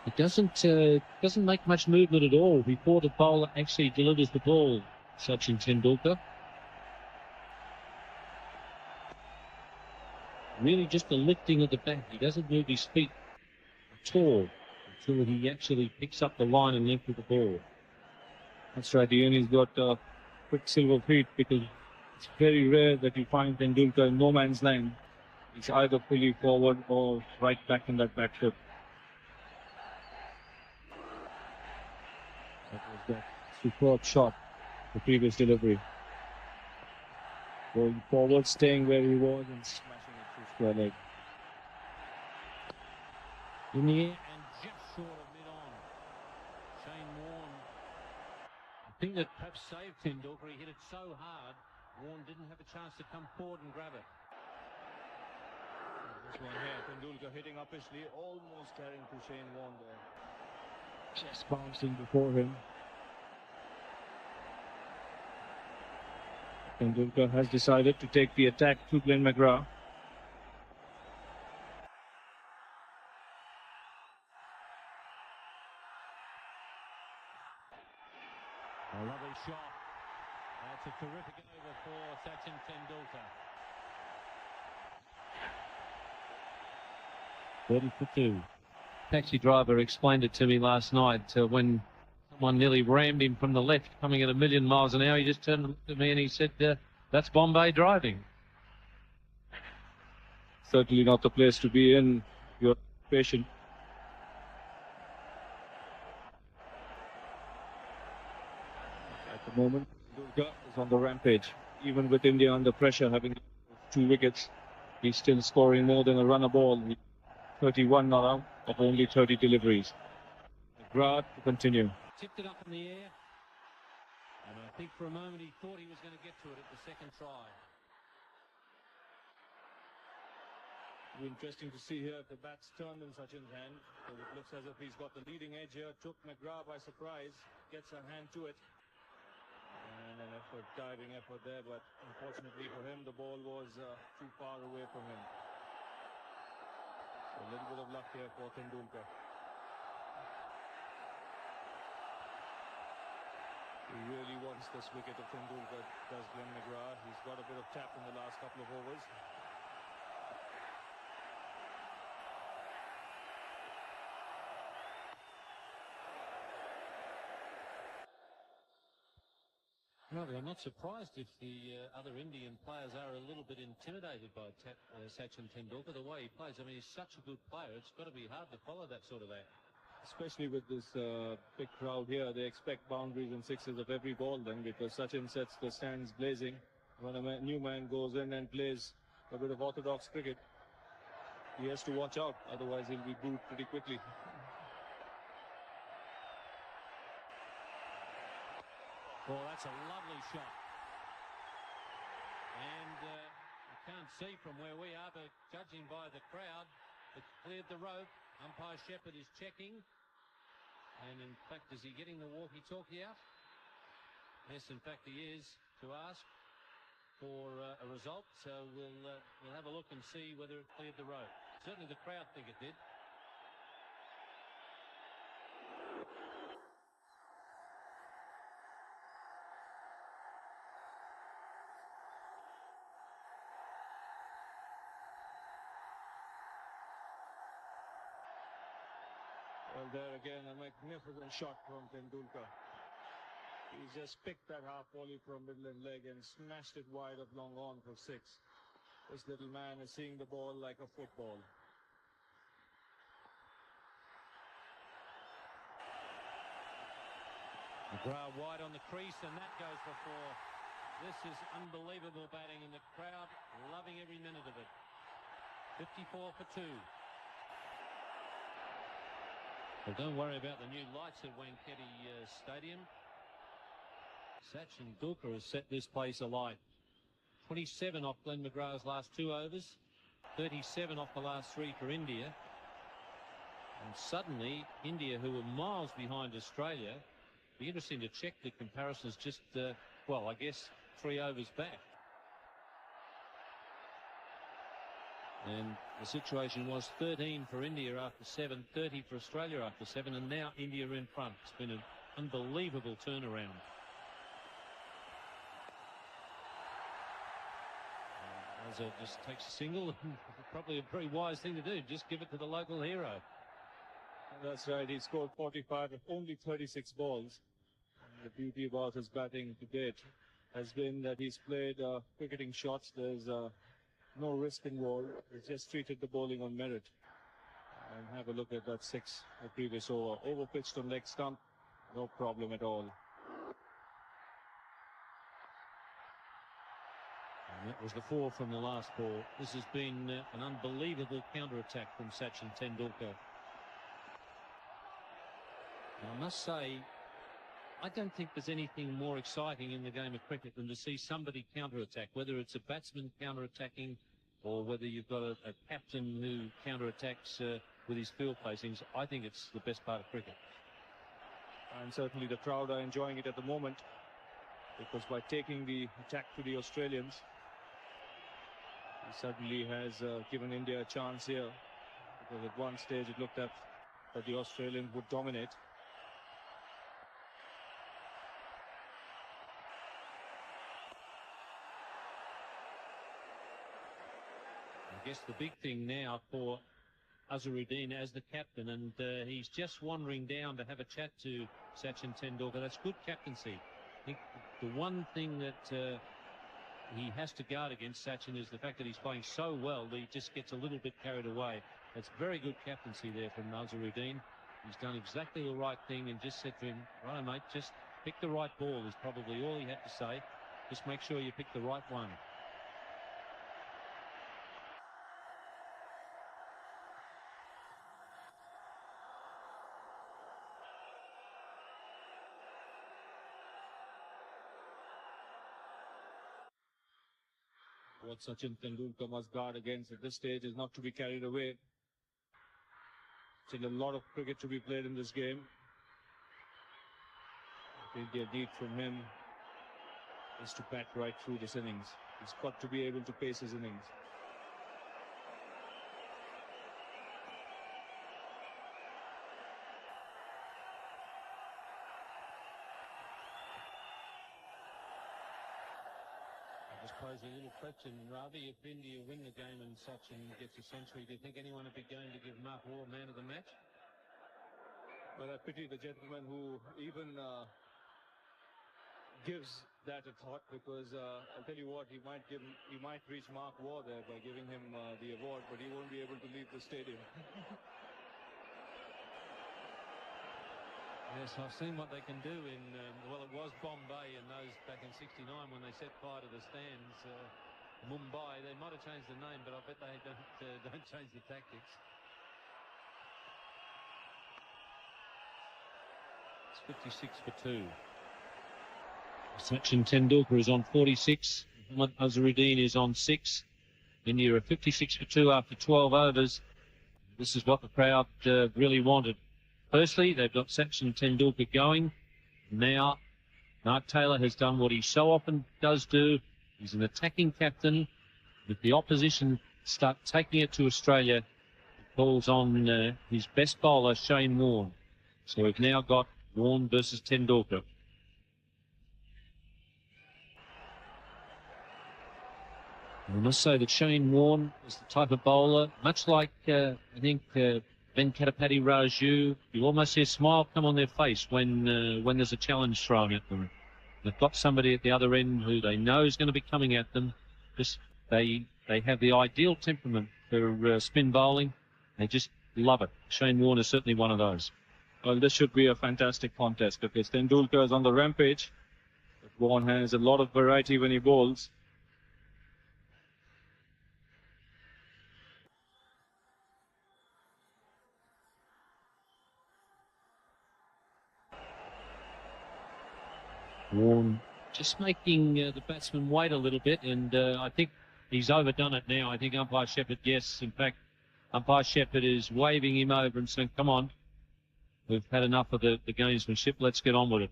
It doesn't make much movement at all before the bowler actually delivers the ball, Sachin Tendulkar. Really just the lifting of the bat. He doesn't move his feet at all until he actually picks up the line and length of the ball. That's right, Ian. He's got quicksilver feet, because it's very rare that you find Tendulkar in no man's land. He's either fully forward or right back in that back foot. that superb shot, the previous delivery. Going forward, staying where he was and smashing it through square leg. In the air and just short of mid-on. Shane Warne. I think that perhaps saved Tendulkar. He hit it so hard, Warne didn't have a chance to come forward and grab it. This one here, Tendulkar hitting uppishly, almost carrying to Shane Warne there. Just bouncing before him. Tendulkar has decided to take the attack to Glenn McGrath. A lovely shot. That's a terrific over for Sachin Tendulkar. 30 for 2. Taxi driver explained it to me last night when someone nearly rammed him from the left coming at 1,000,000 miles an hour. He just turned to me and he said, that's Bombay driving. Certainly not the place to be in. You're patient. At the moment, Tendulkar is on the rampage. Even with India under pressure, having 2 wickets, he's still scoring more than a run a ball. 31 not out of only 30 deliveries. McGrath to continue. Tipped it up in the air. And I think for a moment he thought he was going to get to it at the second try. It'll be interesting to see here if the bat's turned in Sachin's hand. So it looks as if he's got the leading edge here. Took McGrath by surprise. Gets a hand to it. And an effort, diving effort there. But unfortunately for him, the ball was too far away from him. So a little bit of luck here for Tendulkar. He really wants this wicket of Tendulkar, does Glenn McGrath. He's got a bit of tap in the last couple of overs. Well, I'm not surprised if the other Indian players are a little bit intimidated by Sachin Tendulkar, the way he plays. I mean, he's such a good player. It's got to be hard to follow that sort of act. Especially with this big crowd here, they expect boundaries and sixes of every ball then, because Sachin sets the stands blazing. When a new man goes in and plays a bit of orthodox cricket, he has to watch out, otherwise he'll be booed pretty quickly. Oh, that's a lovely shot. And you can't see from where we are, but judging by the crowd, it cleared the rope. Umpire Shepherd is checking. And in fact, is he getting the walkie-talkie out? Yes, in fact, he is, to ask for a result. So we'll have a look and see whether it cleared the rope. Certainly the crowd think it did. Well, there again, a magnificent shot from Tendulkar. He's just picked that half volley from midland leg and smashed it wide of long on for 6. This little man is seeing the ball like a football. McGrath wide on the crease, and that goes for 4. This is unbelievable batting, and the crowd loving every minute of it. 54 for 2. Well, don't worry about the new lights at Wankhede Stadium. Sachin Tendulkar has set this place alight. 27 off Glenn McGrath's last 2 overs. 37 off the last 3 for India. And suddenly, India, who were miles behind Australia, be interesting to check the comparisons just, well, I guess 3 overs back. And the situation was 13 for India after 7, 30 for Australia after 7, and now India are in front. It's been an unbelievable turnaround. Azza just takes a single, probably a very wise thing to do. Just give it to the local hero. That's right, he scored 45 of only 36 balls. And the beauty about his batting to date has been that he's played cricketing shots. There's no risk involved. He's just treated the bowling on merit. And have a look at that 6, the previous over. Over pitched on leg stump. No problem at all. And that was the 4 from the last ball. This has been an unbelievable counter-attack from Sachin Tendulkar. And I must say, I don't think there's anything more exciting in the game of cricket than to see somebody counter-attack, whether it's a batsman counter-attacking or whether you've got a captain who counter-attacks with his field placings. I think it's the best part of cricket. And certainly the crowd are enjoying it at the moment, because by taking the attack to the Australians, he certainly has given India a chance here, because at one stage it looked at that the Australians would dominate. I guess the big thing now for Azharuddin as the captain, and he's just wandering down to have a chat to Sachin Tendulkar. That's good captaincy. I think the one thing that he has to guard against, Sachin, is the fact that he's playing so well that he just gets a little bit carried away. That's very good captaincy there from Azharuddin. He's done exactly the right thing and just said to him, right, mate, just pick the right ball is probably all he had to say. Just make sure you pick the right one. What Sachin Tendulkar must guard against at this stage is not to be carried away. Still a lot of cricket to be played in this game. I think the need from him is to bat right through this innings. He's got to be able to pace his innings. I just pose a little question, Ravi. If India win the game and Sachin gets a century, do you think anyone would be going to give Mark Waugh man of the match? Well, I pity the gentleman who even gives that a thought, because I'll tell you what, he might reach Mark Waugh there by giving him the award, but he won't be able to leave the stadium. Yes, I've seen what they can do in, well, it was Bombay and those back in '69 when they set fire to the stands. Mumbai, they might have changed the name, but I bet they don't change the tactics. It's 56 for 2. Sachin Tendulkar is on 46. Mohammad Azharuddin is on 6. India are 56 for 2 after 12 overs. This is what the crowd really wanted. Firstly, they've got Sachin Tendulkar going. Now, Mark Taylor has done what he so often does do. He's an attacking captain. If the opposition start taking it to Australia, he calls on his best bowler, Shane Warne. So we've now got Warne versus Tendulkar. I must say that Shane Warne is the type of bowler, much like I think Venkatapati Raju, you almost see a smile come on their face when there's a challenge thrown at them. They've got somebody at the other end who they know is going to be coming at them. Just they have the ideal temperament for spin bowling. They just love it. Shane Warne is certainly one of those. Well, this should be a fantastic contest, because Tendulkar is on the rampage. Warne has a lot of variety when he bowls. Warne just making the batsman wait a little bit, and I think he's overdone it now. I think umpire Shepherd, yes, in fact, umpire Shepherd is waving him over and saying, come on, we've had enough of the gamesmanship, let's get on with it.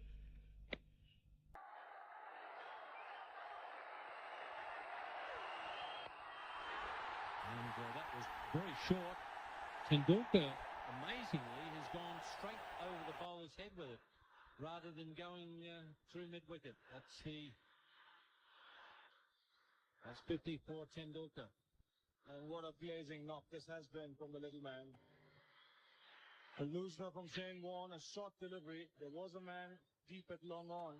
And that was very short. Tendulkar, amazingly, has gone straight over the bowler's head with it, rather than going through mid-wicket. That's 50 for Tendulkar. And what a blazing knock this has been from the little man. A loosener from Shane Warne, a short delivery. There was a man deep at long on.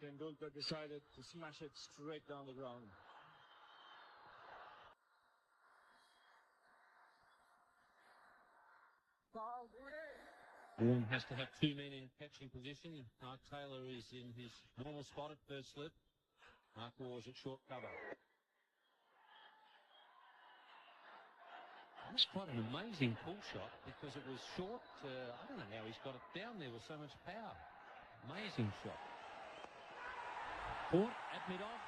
Tendulkar decided to smash it straight down the ground. Warren has to have two men in catching position. Mark Taylor is in his normal spot at first slip. Mark Waugh's at short cover. That's quite an amazing pull shot because it was short. I don't know how he's got it down there with so much power. Amazing shot. Caught at mid-off.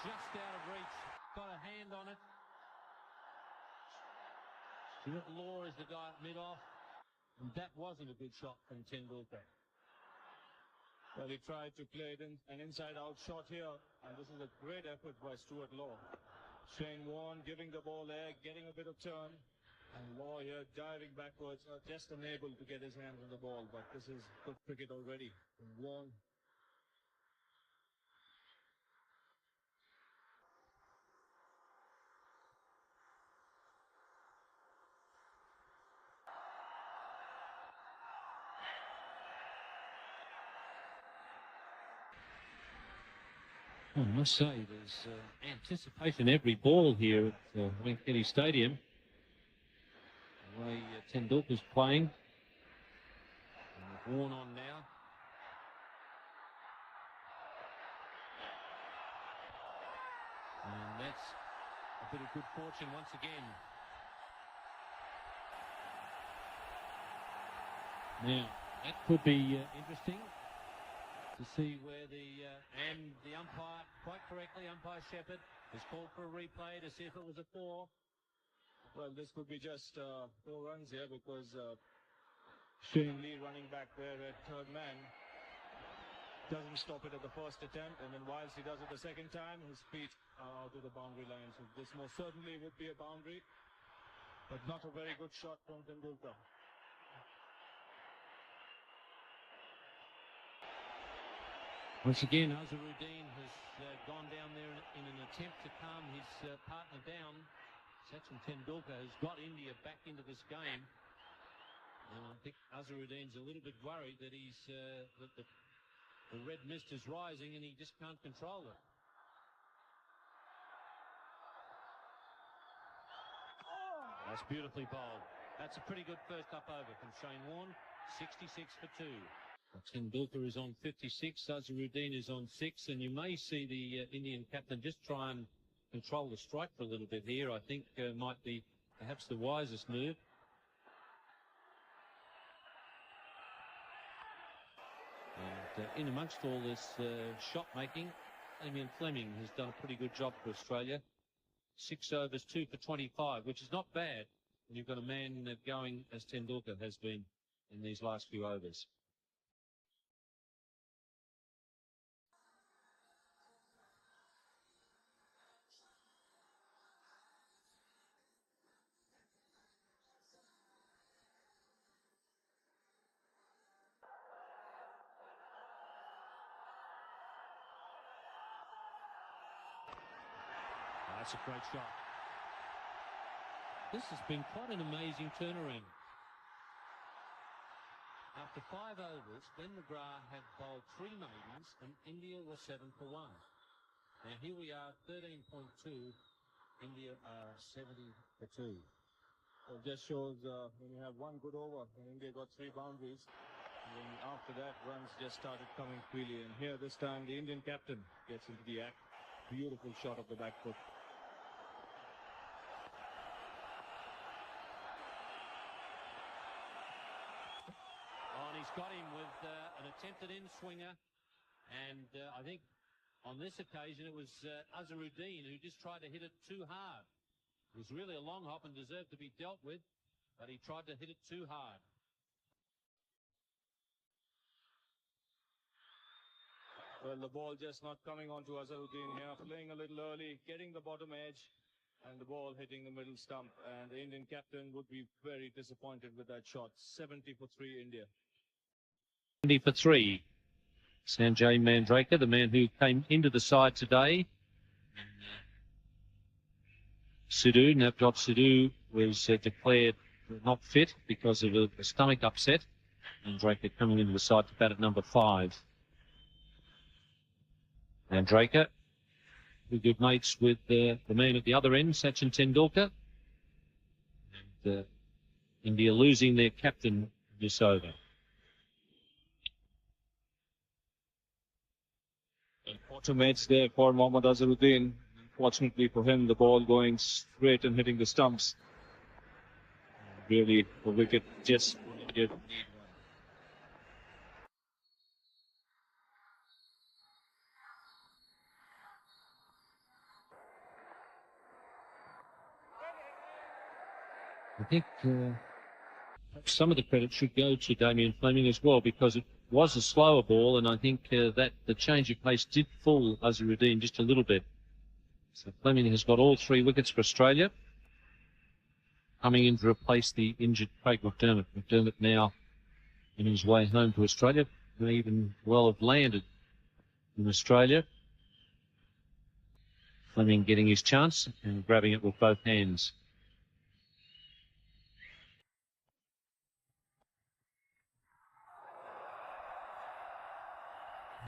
Just out of reach. Got a hand on it. Stuart Law is the guy at mid-off. And that wasn't a good shot from Tendulkar. Well, he tried to play it in an inside-out shot here, and this is a great effort by Stuart Law. Shane Warne giving the ball there, getting a bit of turn, and Law here diving backwards, just unable to get his hands on the ball, but this is good cricket already. Warne. I must say, there's anticipation every ball here at Wankhede Stadium. The way Tendulkar's playing. And Warne on now. And that's a bit of good fortune once again. Now, that could be interesting to see where and the umpire, quite correctly, umpire Shepherd, has called for a replay to see if it was a 4. Well, this could be just 4 runs here because Shane Lee running back there at third man doesn't stop it at the first attempt, and then whilst he does it the second time, his feet are out of the boundary line. So this most certainly would be a boundary, but not a very good shot from Tendulkar. Once again, Azharuddin has gone down there in an attempt to calm his partner down. Sachin Tendulkar has got India back into this game. And I think Azharuddin's a little bit worried that that the red mist is rising and he just can't control it. That's beautifully bowled. That's a pretty good first up over from Shane Warne. 66 for 2. Tendulkar is on 56, Azharuddin is on 6, and you may see the Indian captain just try and control the strike for a little bit here. I think might be perhaps the wisest move. And in amongst all this shot making, Damien Fleming has done a pretty good job for Australia. 6 overs, 2 for 25, which is not bad when you've got a man going as Tendulkar has been in these last few overs. That's a great shot. This has been quite an amazing turnaround. After 5 overs, Glenn McGrath had bowled 3 maidens and India were 7 for 1. Now here we are, 13.2. India are 70 for 2. It just shows when you have one good over, and India got 3 boundaries, and then after that runs just started coming freely. And here this time the Indian captain gets into the act. Beautiful shot of the back foot. He's got him with an attempted in-swinger, and I think on this occasion it was Azharuddin who just tried to hit it too hard. It was really a long hop and deserved to be dealt with, but he tried to hit it too hard. Well, the ball just not coming on to Azharuddin here, playing a little early, getting the bottom edge, and the ball hitting the middle stump. And the Indian captain would be very disappointed with that shot. 70 for 3 India. 70 for 3. Sanjay Mandraker, the man who came into the side today. Sidhu, Navjot Sidhu, was declared not fit because of a stomach upset. Mandraker coming into the side to bat at number 5. Mandraker, who good mates with the man at the other end, Sachin Tendulkar. And India losing their captain, this over. Automates there for Mohammad Azharuddin. Fortunately for him, the ball going straight and hitting the stumps. Really, the wicket just did need one. I think some of the credit should go to Damien Fleming as well, because it was a slower ball, and I think that the change of pace did fool Azharuddin just a little bit. So Fleming has got all 3 wickets for Australia, coming in to replace the injured Craig McDermott. McDermott now in his way home to Australia, may even well have landed in Australia. Fleming getting his chance and grabbing it with both hands.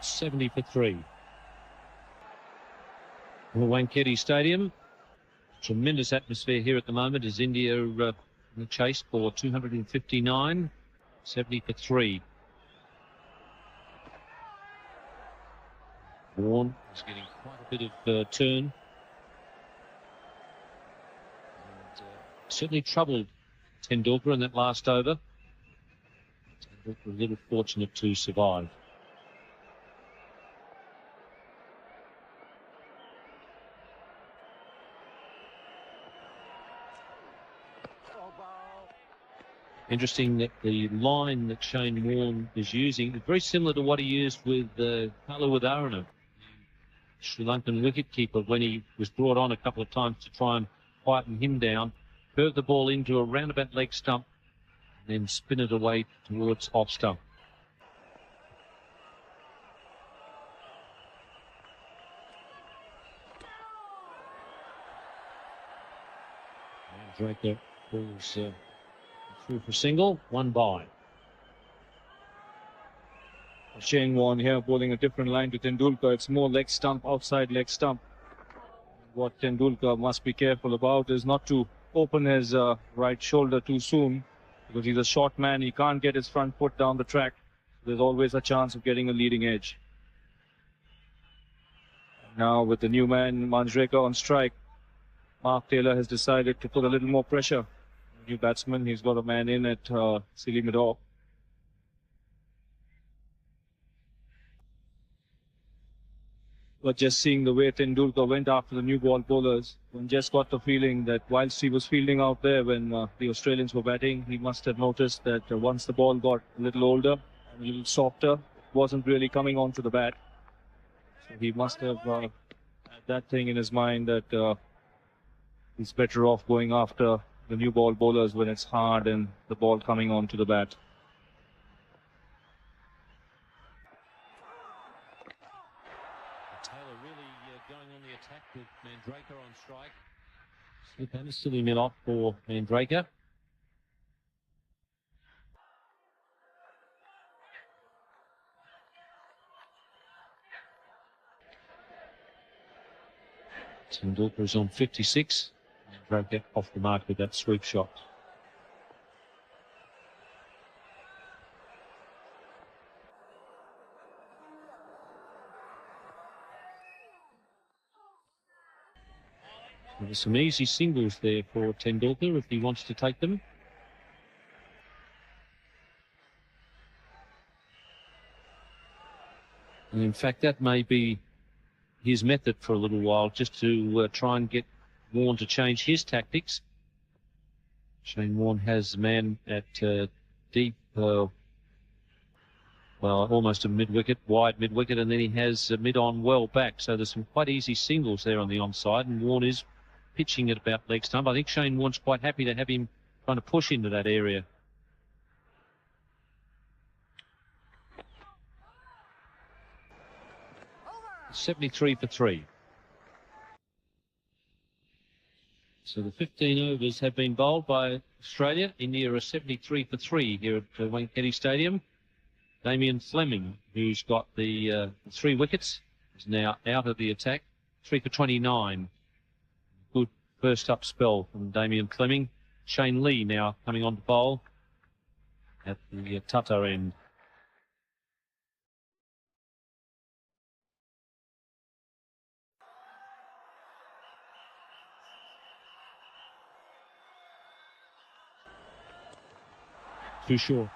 .70 for 3. Wankhede Stadium. Tremendous atmosphere here at the moment as India in the chase for 259. 70 for 3. Warne is getting quite a bit of turn. And, certainly troubled Tendulkar in that last over. Tendulkar a little fortunate to survive. Interesting that the line that Shane Warne is using is very similar to what he used with Kaluwitharana, Sri Lankan wicketkeeper, when he was brought on a couple of times to try and quieten him down, curve the ball into a roundabout leg stump, and then spin it away towards off stump. Mandraker pulls through for single, 1 by. Shane Warne here bowling a different line to Tendulkar. It's more leg stump, outside leg stump. What Tendulkar must be careful about is not to open his right shoulder too soon, because he's a short man. He can't get his front foot down the track. There's always a chance of getting a leading edge. Now with the new man Manjrekar on strike, Mark Taylor has decided to put a little more pressure. New batsman, he's got a man in at silly mid-off. But just seeing the way Tendulkar went after the new ball bowlers, one just got the feeling that whilst he was fielding out there when the Australians were batting, he must have noticed that once the ball got a little older and a little softer, it wasn't really coming onto the bat. So he must have had that thing in his mind that he's better off going after the new ball bowlers when it's hard and the ball coming onto the bat. Taylor really going on the attack with Mandraker on strike. Slip and silly mill off for Mandraker. Tendulkar is on 56. Mandraker off the mark with that sweep shot. So there's some easy singles there for Tendulkar if he wants to take them. And in fact, that may be his method for a little while, just to try and get Warne to change his tactics. Shane Warne has a man at deep, well, almost a mid-wicket, wide mid-wicket, and then he has mid-on well back. So there's some quite easy singles there on the onside, and Warne is pitching at about leg stump. I think Shane Warne's quite happy to have him trying to push into that area. Over. 73 for 3. So the 15 overs have been bowled by Australia. India are 73 for 3 here at Wankhede Stadium. Damien Fleming, who's got the 3 wickets, is now out of the attack. 3 for 29. Good first up spell from Damien Fleming. Shane Lee now coming on to bowl. at the Tata end. Too short.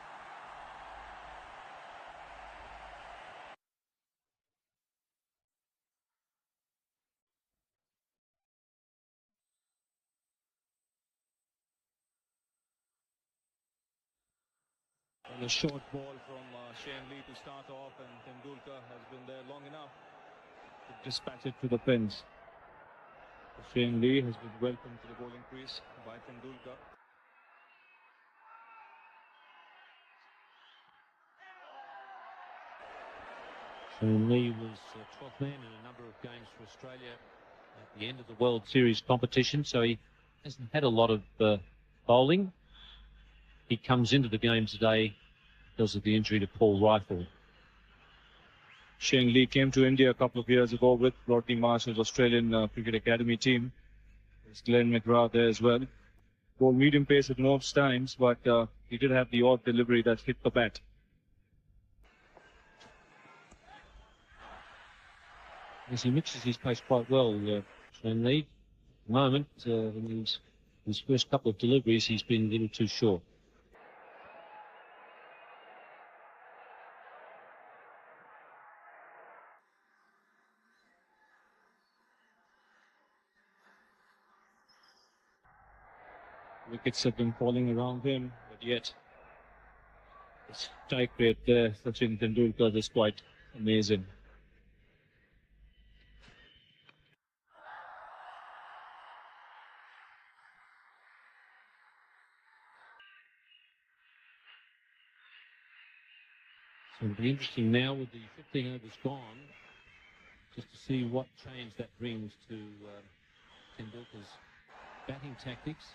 And a short ball from Shane Lee to start off, and Tendulkar has been there long enough to dispatch it to the pins. Shane Lee has been welcomed to the bowling crease by Tendulkar. Shane Lee was 12th man in a number of games for Australia at the end of the World Series competition, so he hasn't had a lot of bowling. He comes into the game today because of the injury to Paul Rifle. Shane Lee came to India a couple of years ago with Rodney Marshall's Australian Cricket Academy team. There's Glenn McGrath there as well. Bowled medium pace at most times, but he did have the odd delivery that hit the bat. Yes, he mixes his pace quite well, Shane Lee. At the moment, in his first couple of deliveries, he's been a little too short. Wickets have been falling around him, but yet the strike rate there, Sachin Tendulkar, is quite amazing. So it'll be interesting now with the 15 overs gone, just to see what change that brings to Tendulkar's batting tactics.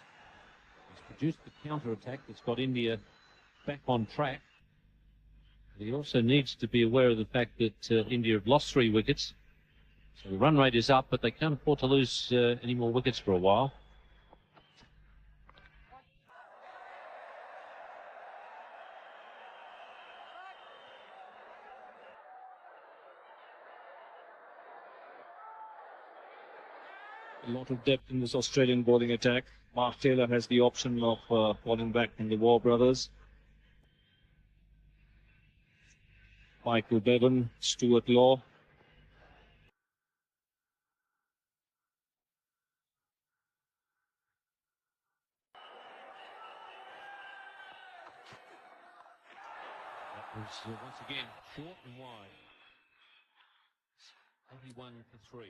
He's produced the counter-attack that's got India back on track. He also needs to be aware of the fact that India have lost 3 wickets. So the run rate is up, but they can't afford to lose any more wickets for a while. A lot of depth in this Australian bowling attack. Mark Taylor has the option of falling back from the War brothers. Michael Bevan, Stuart Law. That was once again short and wide. 81 for 3.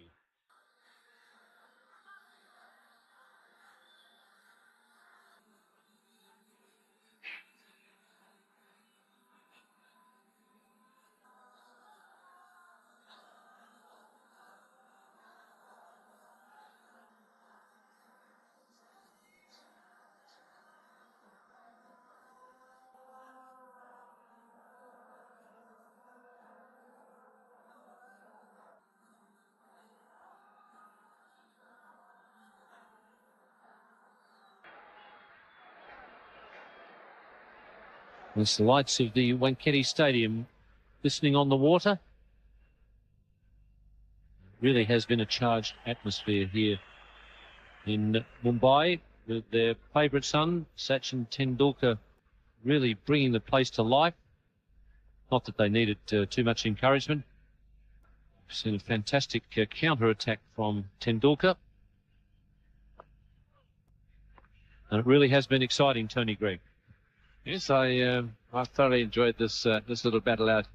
It's the lights of the Wankhede Stadium glistening on the water. Really has been a charged atmosphere here in Mumbai, with their favourite son, Sachin Tendulkar, really bringing the place to life. Not that they needed too much encouragement. We've seen a fantastic counter-attack from Tendulkar. And it really has been exciting, Tony Greig. Yes, I thoroughly enjoyed this little battle out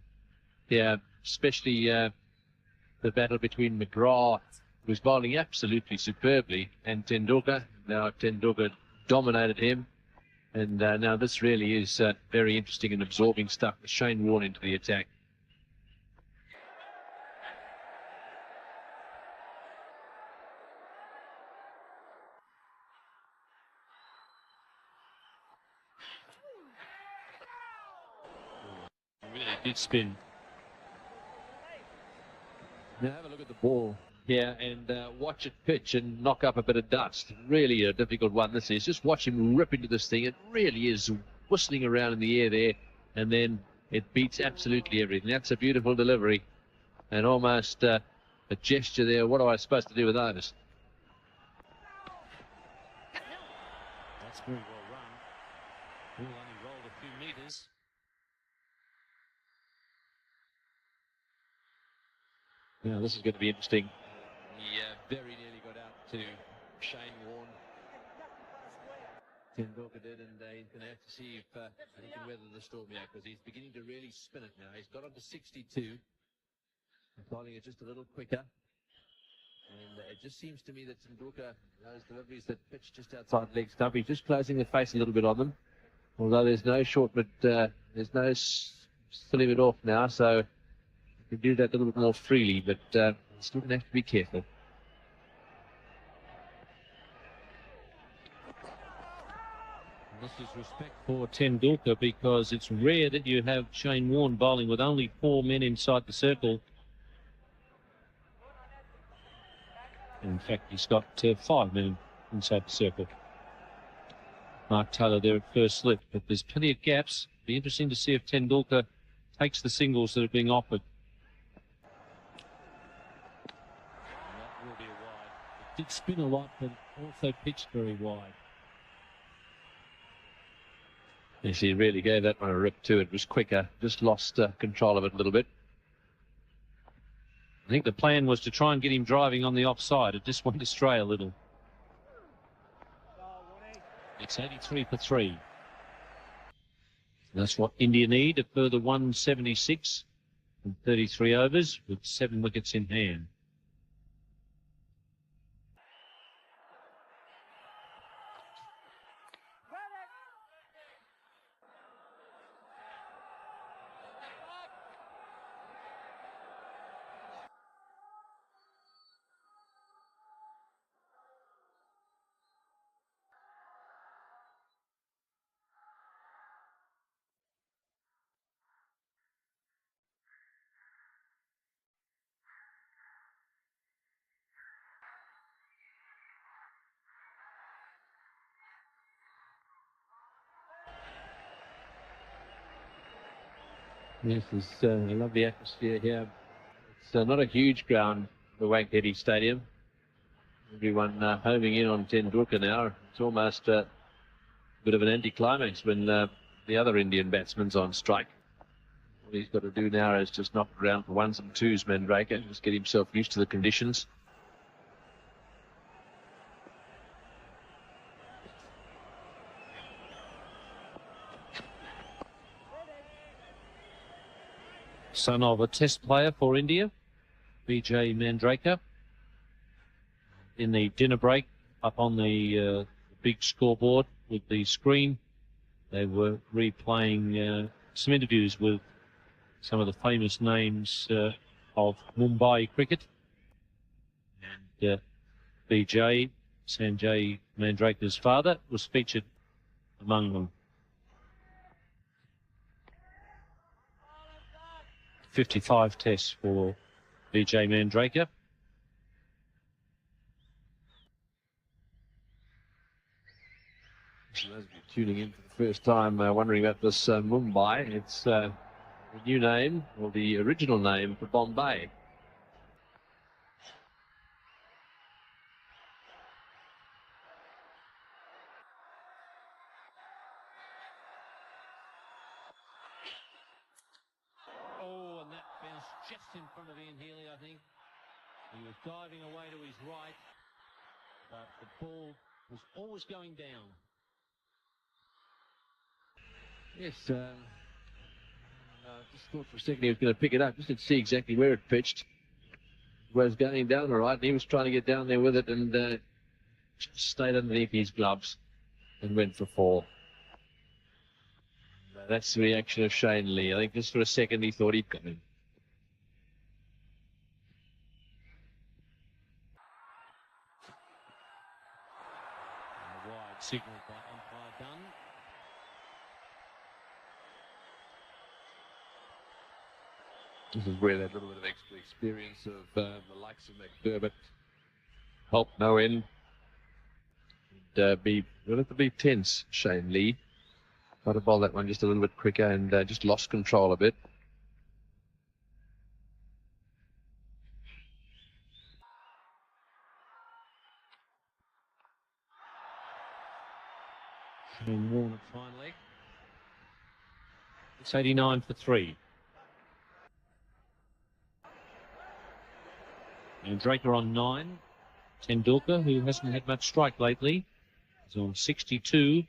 here, especially the battle between McGrath, who was bowling absolutely superbly, and Tendulkar. Now Tendulkar dominated him, and now this really is very interesting and absorbing stuff with Shane Warne into the attack. Really did spin. Now have a look at the ball here and watch it pitch and knock up a bit of dust. Really a difficult one this is. Just watch him rip into this thing. It really is whistling around in the air there, and then it beats absolutely everything. That's a beautiful delivery, and almost a gesture there. What am I supposed to do with those? That's very well run. Ball only rolled a few metres. Now this is going to be interesting. He very nearly got out to Shane Warne. Tendulkar did, and he's going to have to see if he can weather the storm here, because he's beginning to really spin it now. He's got on to 62. Bowling it just a little quicker. And it just seems to me that Tendulkar, those deliveries that pitch just outside leg stump, he's just closing the face a little bit on them. Although there's no short, but there's no filling it off now, so you can do that a little bit more freely, but still going to have to be careful. This is respect for Tendulkar, because it's rare that you have Shane Warne bowling with only 4 men inside the circle. In fact, he's got 5 men inside the circle. Mark Taylor there at first slip, but there's plenty of gaps. Be interesting to see if Tendulkar takes the singles that are being offered. That will be a wide. It did spin a lot, but also pitched very wide. Yes, he really gave that one a rip too. It was quicker, just lost control of it a little bit. I think the plan was to try and get him driving on the offside. It just went astray a little. It's 83 for 3. That's what India need, a further 176 in 33 overs with 7 wickets in hand. Yes, there's a lovely atmosphere here. It's not a huge ground, the Wankhede Stadium. Everyone homing in on Tendulkar now. It's almost a bit of an anticlimax when the other Indian batsman's on strike. What he's got to do now is just knock it around for ones and twos, Mandrake, just get himself used to the conditions. Son of a test player for India, Vijay Mandrake. In the dinner break, up on the big scoreboard with the screen, they were replaying some interviews with some of the famous names of Mumbai cricket. And Vijay, Sanjay Mandrake's father, was featured among them. 55 tests for Vijay Mandrake. Those of you tuning in for the first time wondering about this Mumbai, it's the new name, or the original name for Bombay. Oh, and that bounced just in front of Ian Healy, I think. He was diving away to his right, but the ball was always going down. Yes, I just thought for a second he was going to pick it up, just to see exactly where it pitched. It was going down all right, and he was trying to get down there with it, and just stayed underneath his gloves and went for 4. That's the reaction of Shane Lee. I think just for a second he thought he'd got him. And a wide signal by umpire Dunn. This is where that little bit of extra experience of the likes of McDermott helped no end. And be relatively tense, Shane Lee. Tried to bowl that one just a little bit quicker and just lost control a bit. And Warner finally. It's 89 for 3. And Draker on 9. Tendulkar, who hasn't had much strike lately, is on 62.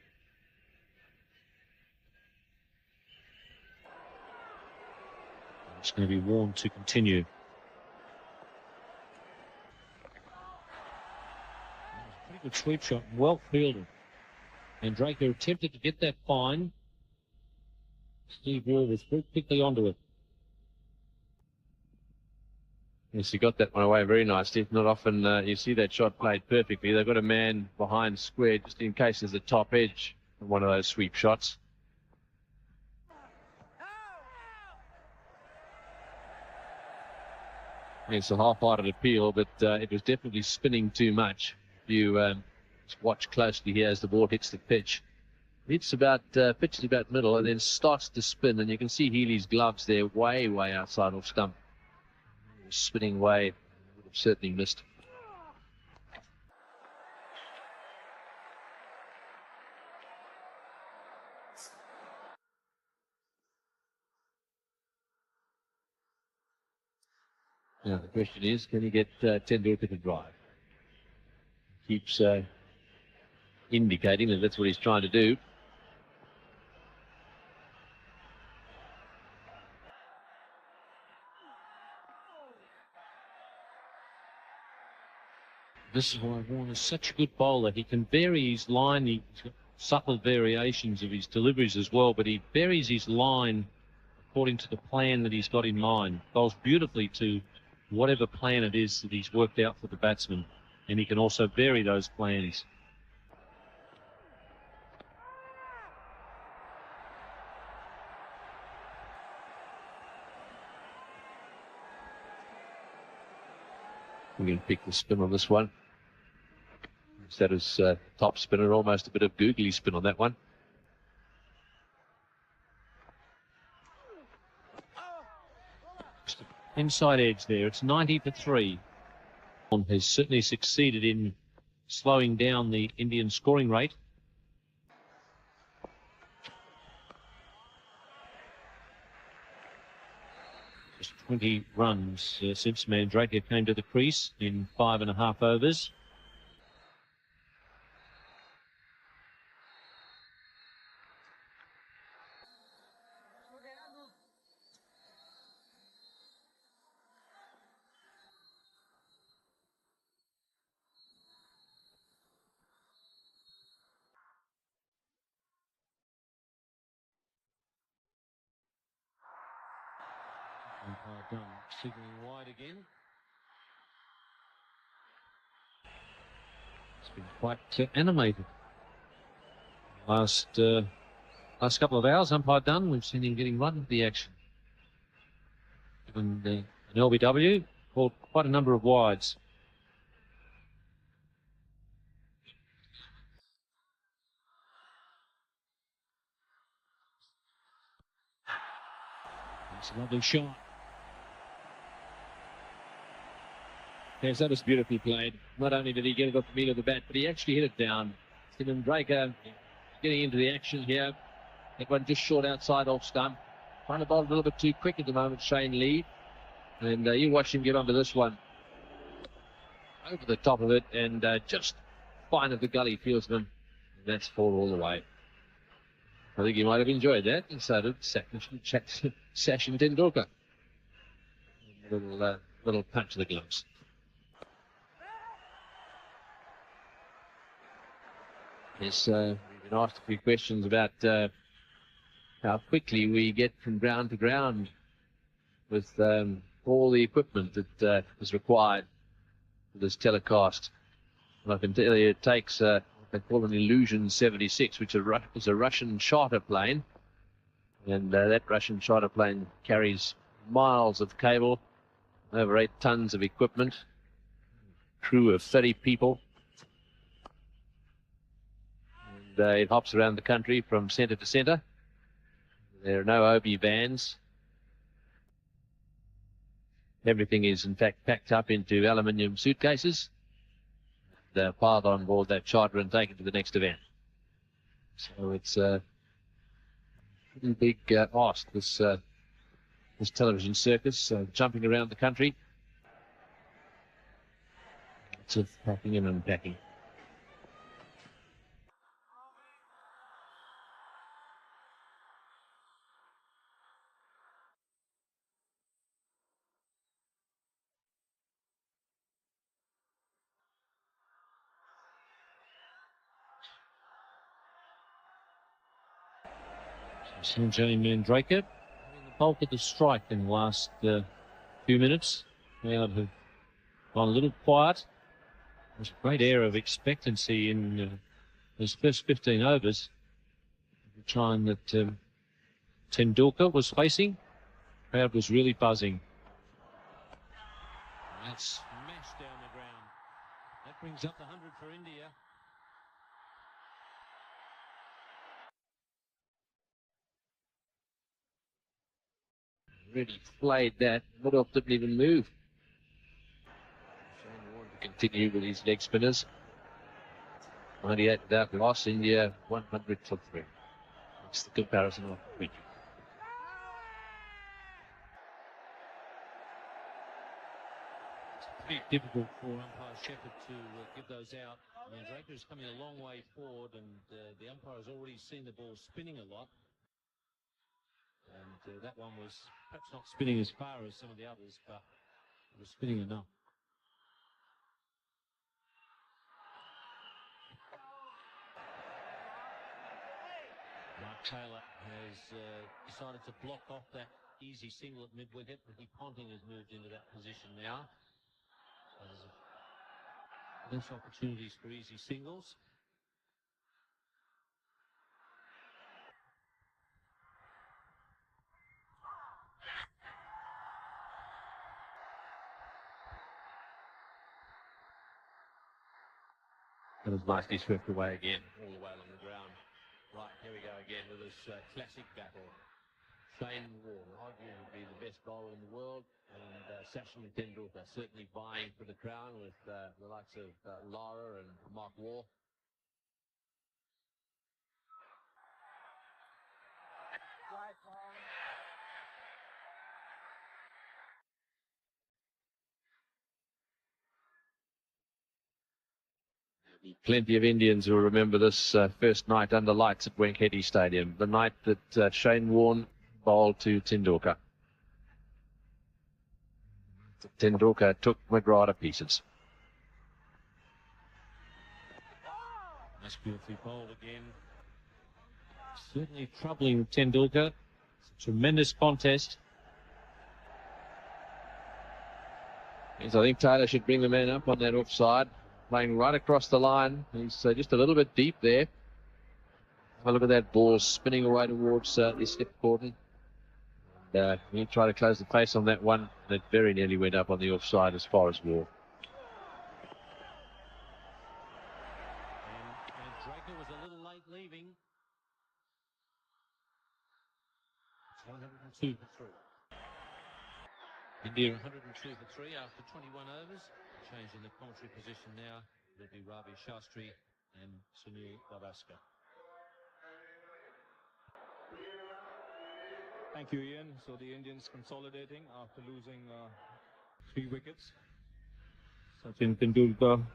It's going to be Warren to continue. Pretty good sweep shot, well fielded. And Draker attempted to get that fine. Steve Waugh was very quickly onto it. Yes, he got that one away very nicely. Not often you see that shot played perfectly. They've got a man behind square just in case there's a top edge of one of those sweep shots. It's a half-hearted appeal, but it was definitely spinning too much. If you watch closely here as the ball hits the pitch. It's about pitches about middle and then starts to spin, and you can see Healy's gloves there way outside off stump. Spinning way, would have certainly missed. Now the question is, can he get Tendulkar to drive? Keeps indicating that that's what he's trying to do. This is why Warner's such a good bowler. He can vary his line, he's got subtle variations of his deliveries as well, but he varies his line according to the plan that he's got in mind. Bowls beautifully to whatever plan it is that he's worked out for the batsman, and he can also vary those plans. We're going to pick the spin on this one. That is top spinner, almost a bit of googly spin on that one. Inside edge there, it's 90 for 3. Has certainly succeeded in slowing down the Indian scoring rate. Just 20 runs since Mandrake came to the crease in 5.5 overs. Done. Signaling wide again. It's been quite animated. Last couple of hours, umpire done. We've seen him getting right into the action. Given an LBW, called quite a number of wides. It's a lovely shot. Yes, that was beautifully played. Not only did he get it off the middle of the bat, but he actually hit it down. Stephen Draker getting into the action here. That one just short outside off stump. Trying to bowl a little bit too quick at the moment, Shane Lee. And you watch him get onto this one. Over the top of it and just fine of the gully fieldsman. And that's 4 all the way. I think he might have enjoyed that. And so did Sachin Tendulkar. Little punch of the gloves. Yes, we've been asked a few questions about how quickly we get from ground to ground with all the equipment that is required for this telecast. And I can tell you it takes what they call an Illusion 76, which is a Russian charter plane. And that Russian charter plane carries miles of cable, over 8 tons of equipment, crew of 30 people. And it hops around the country from centre to centre. There are no OB bans. Everything is, in fact, packed up into aluminium suitcases. They're piled on board that charter and taken to the next event. So it's a pretty big arse, this television circus, jumping around the country. Lots of packing and unpacking. Sanjay Mandraker having the bulk of the strike in the last few minutes. Now have gone a little quiet. There's a great air of expectancy in those first 15 overs. The time that Tendulkar was facing, the crowd was really buzzing. That's smashed down the ground. That brings up the 100 for India. Really played that. Woodhoff didn't even move. Shane Warne to continue with his leg spinners. 98 without loss. India 100 for 3. That's the comparison of the week. It's pretty difficult for umpire Shepherd to give those out. Mandraker is coming a long way forward, and the umpire has already seen the ball spinning a lot. And that one was perhaps not spinning as far as some of the others, but it was spinning enough. Mark Taylor has decided to block off that easy single at mid-wicket. Ricky Ponting has moved into that position now. So there's less opportunities for easy singles. That was nicely swept away again, all the way along the ground. Right, here we go again with this classic battle. Shane Warne, arguably the best bowler in the world, and Sachin Tendulkar certainly vying for the crown with the likes of Lara and Mark Waugh. Plenty of Indians will remember this first night under lights at Wankhede Stadium, the night that Shane Warne bowled to Tendulkar. Tendulkar took McGrath to pieces. That's beautifully bowled again. Certainly troubling Tendulkar. It's a tremendous contest. Yes, I think Taylor should bring the man up on that offside. Playing right across the line. He's just a little bit deep there. Have a look at that ball spinning away towards his slip corner. He tried to close the face on that one. That very nearly went up on the offside as far as Waugh. And Draker was a little late leaving. It's 102 for 3. India 102 for 3 after 21 overs. Changing the commentary position now. It'll be Ravi Shastri and Sunil Gavaskar. Thank you, Ian. So the Indians consolidating after losing 3 wickets. Sachin Tendulkar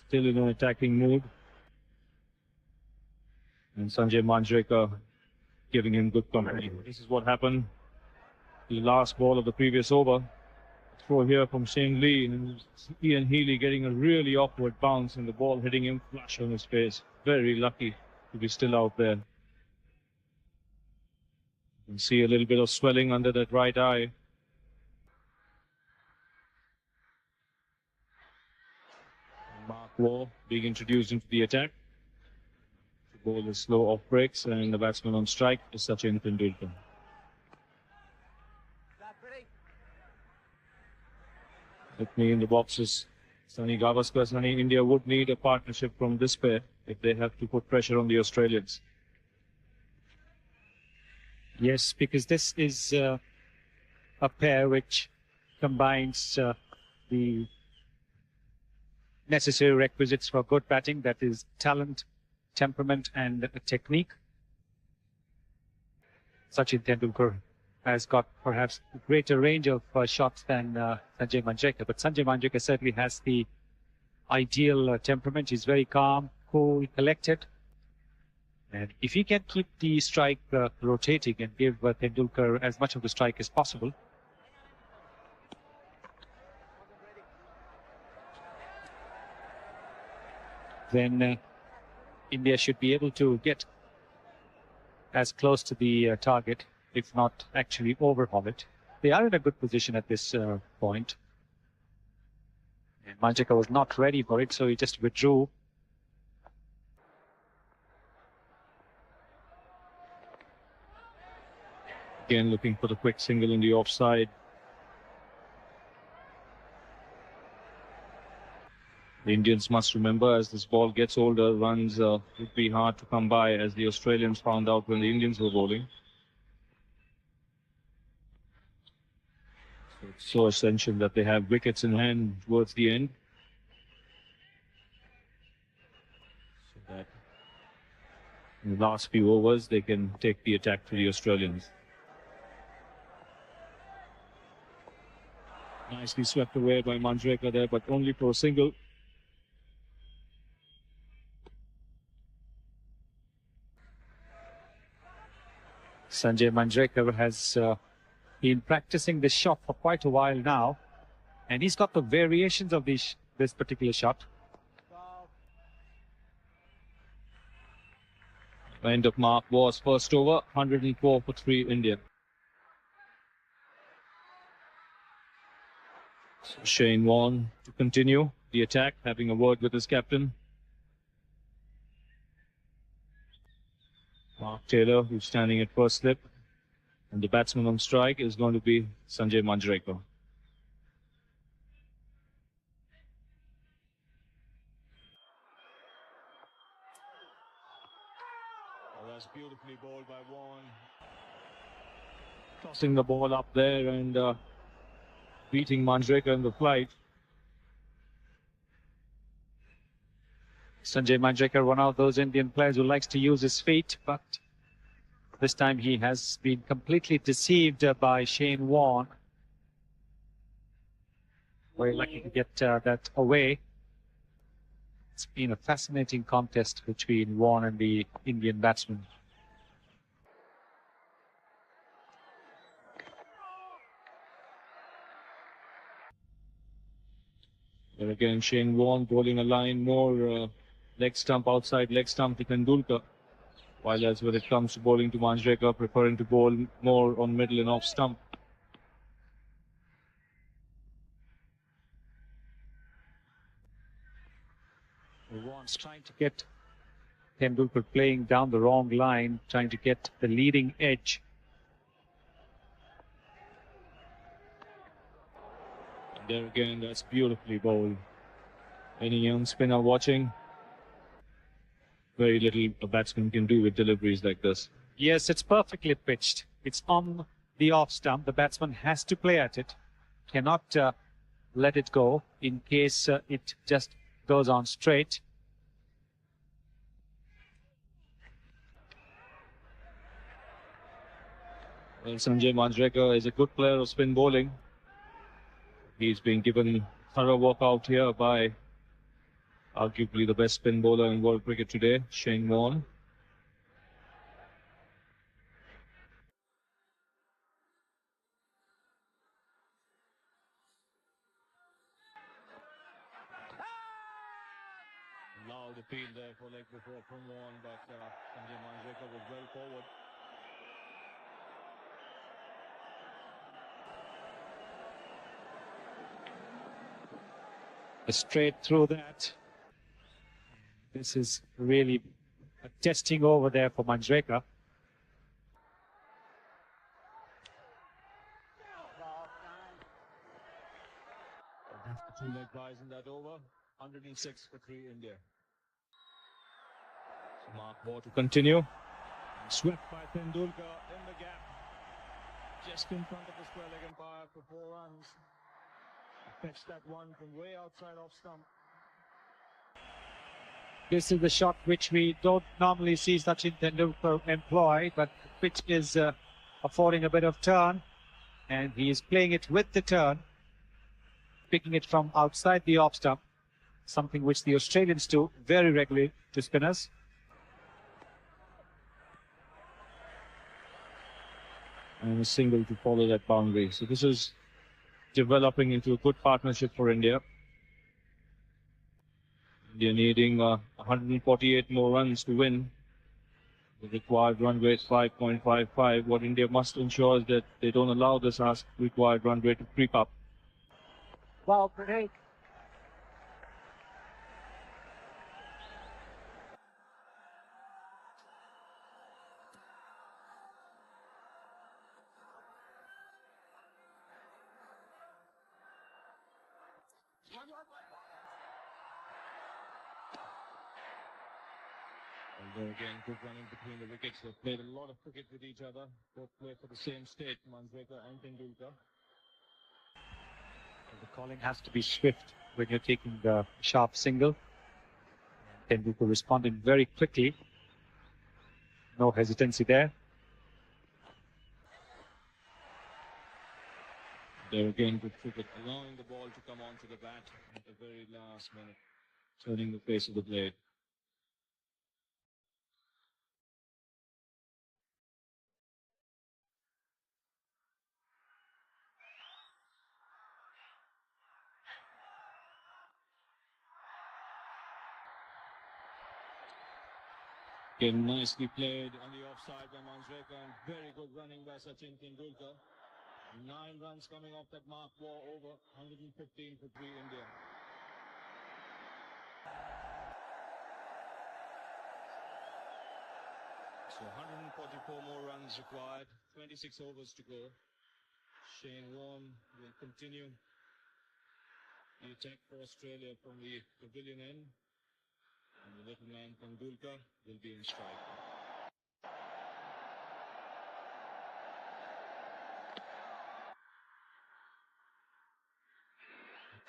still in an attacking mood. And Sanjay Manjrekar giving him good company. This is what happened. The last ball of the previous over. Throw here from Shane Lee, and Ian Healy getting a really awkward bounce and the ball hitting him flush on his face. Very lucky to be still out there. You can see a little bit of swelling under that right eye. Mark Waugh being introduced into the attack. The ball is slow off breaks, and the batsman on strike is Sachin Tendulkar. With me in the boxes, Sunny Gavaskar. Sunny, India would need a partnership from this pair if they have to put pressure on the Australians. Yes, because this is a pair which combines the necessary requisites for good batting, that is talent, temperament and technique. Sachin Tendulkar has got perhaps a greater range of shots than Sanjay Manjrekar, but Sanjay Manjrekar certainly has the ideal temperament. He's very calm, cool, collected. And if he can keep the strike rotating and give Tendulkar as much of the strike as possible, then India should be able to get as close to the target, if not actually overhaul it. They are in a good position at this point. And Manjrekar was not ready for it, so he just withdrew. Again, looking for the quick single in the offside. The Indians must remember, as this ball gets older, runs would be hard to come by, as the Australians found out when the Indians were bowling. So it's so essential that they have wickets in hand towards the end, so that in the last few overs they can take the attack to the Australians. Nicely swept away by Manjrekar there, but only for a single. Sanjay Manjrekar has been practicing this shot for quite a while now, and he's got the variations of this particular shot. End of mark was first over, 104 for 3 India. So Shane Warne to continue the attack, having a word with his captain. Mark Taylor, who's standing at first slip, and the batsman on strike is going to be Sanjay Manjrekar. Well, that's beautifully bowled by Warne. Tossing the ball up there and beating Manjrekar in the flight. Sanjay Manjrekar, one of those Indian players who likes to use his feet, but this time he has been completely deceived by Shane Warne. Very lucky to get that away. It's been a fascinating contest between Warne and the Indian batsman. There again, Shane Warne bowling a line more leg stump, outside leg stump to Tendulkar. While as when it comes to bowling to Manjrekar, preferring to bowl more on middle and off stump. Warne's trying to get Tendulkar playing down the wrong line, trying to get the leading edge. And there again, that's beautifully bowled. Any young spinner watching, very little a batsman can do with deliveries like this. Yes, it's perfectly pitched. It's on the off stump. The batsman has to play at it, cannot let it go in case it just goes on straight. Well, Sanjay Manjrekar is a good player of spin bowling. He's been given thorough work out here by arguably the best spin bowler in world cricket today, Shane Warne. Loud appeal there for leg before from Warne, but Sanjay Manjrekar was well forward. Straight through that. This is really a testing over there for Manjrekar. After 2 leg byes in that over, 106 for 3 India. So Mark Moore to continue. Swept by Tendulkar in the gap. Just in front of the square leg umpire for 4 runs. Fetched that one from way outside off stump. This is the shot which we don't normally see Sachin Tendulkar employ, but the pitch is affording a bit of turn, and he is playing it with the turn, picking it from outside the off stump, something which the Australians do very regularly to spinners. And a single to follow that boundary. So this is developing into a good partnership for India. India needing 148 more runs to win. The required run rate 5.55. What India must ensure is that they don't allow this required run rate to creep up. Wow, break. And there again, good running between the wickets. They've played a lot of cricket with each other. Both play for the same state, Manjrekar and Tendulkar. The calling has to be swift when you're taking the sharp single. Tendulkar responded very quickly. No hesitancy there. There again, good cricket, allowing the ball to come onto the bat at the very last minute, turning the face of the blade. Game nicely played on the offside by Manjrekar, and very good running by Sachin Tendulkar. 9 runs coming off that mark, war over 115 for 3 India. So 144 more runs required, 26 overs to go. Shane Warne will continue the attack for Australia from the pavilion end. And the little man Tendulkar will be in strike.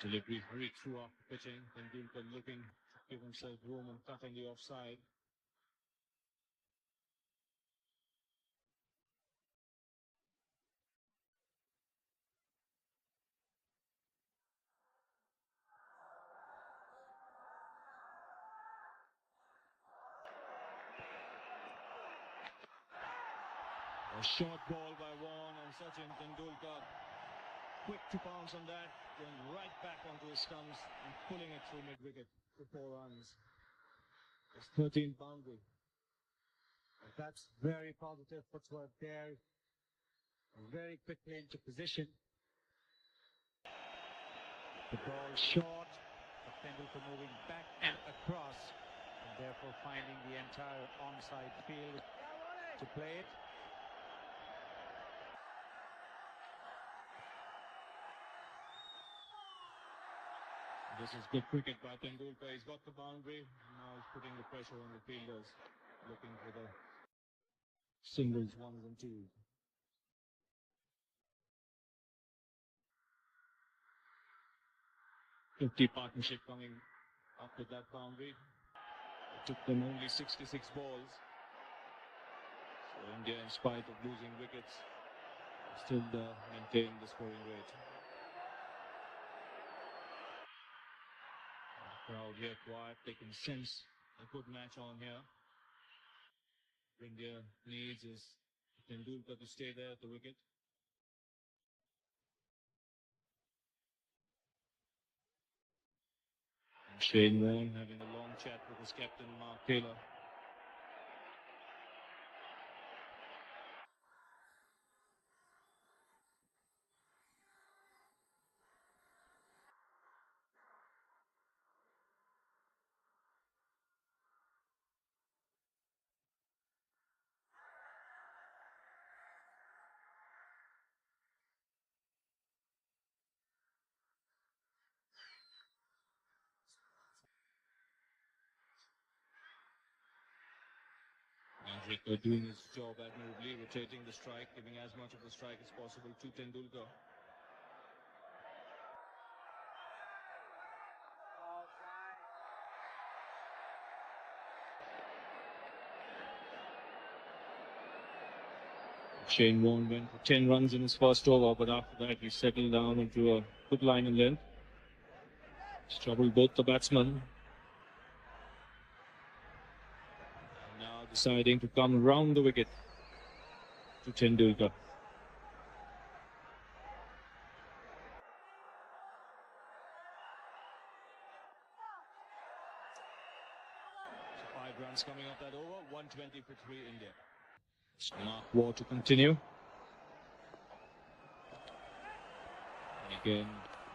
Delivery very true after pitching. Tendulkar looking to give himself room and cutting the offside. A short ball by Warne, and Sachin Tendulkar quick to pounce on that, going right back onto his stumps and pulling it through mid-wicket for 4 runs. It's 13th boundary. That's very positive footwork there. Very quickly into position. The ball short, but Tendulkar moving back and across, and therefore finding the entire onside field to play it. This is good cricket by Tendulkar. He's got the boundary. Now he's putting the pressure on the fielders, looking for the singles, ones and twos. Partnership coming after that boundary. It took them only 66 balls. So India, in spite of losing wickets, still maintain the scoring rate. Crowd here quiet, they can sense a good match on here. India needs is Tendulkar to stay there at the wicket. And Shane Warne having a long chat with his captain Mark Taylor. Mandreka doing his job admirably, rotating the strike, giving as much of the strike as possible to Tendulkar. Shane Warne went for 10 runs in his first over, but after that he settled down into a good line and length. It's troubled both the batsmen. And now deciding to come round the wicket to Tendulkar. So 5 runs coming off that over, 120 for 3 India. Mark Waugh to continue. And again,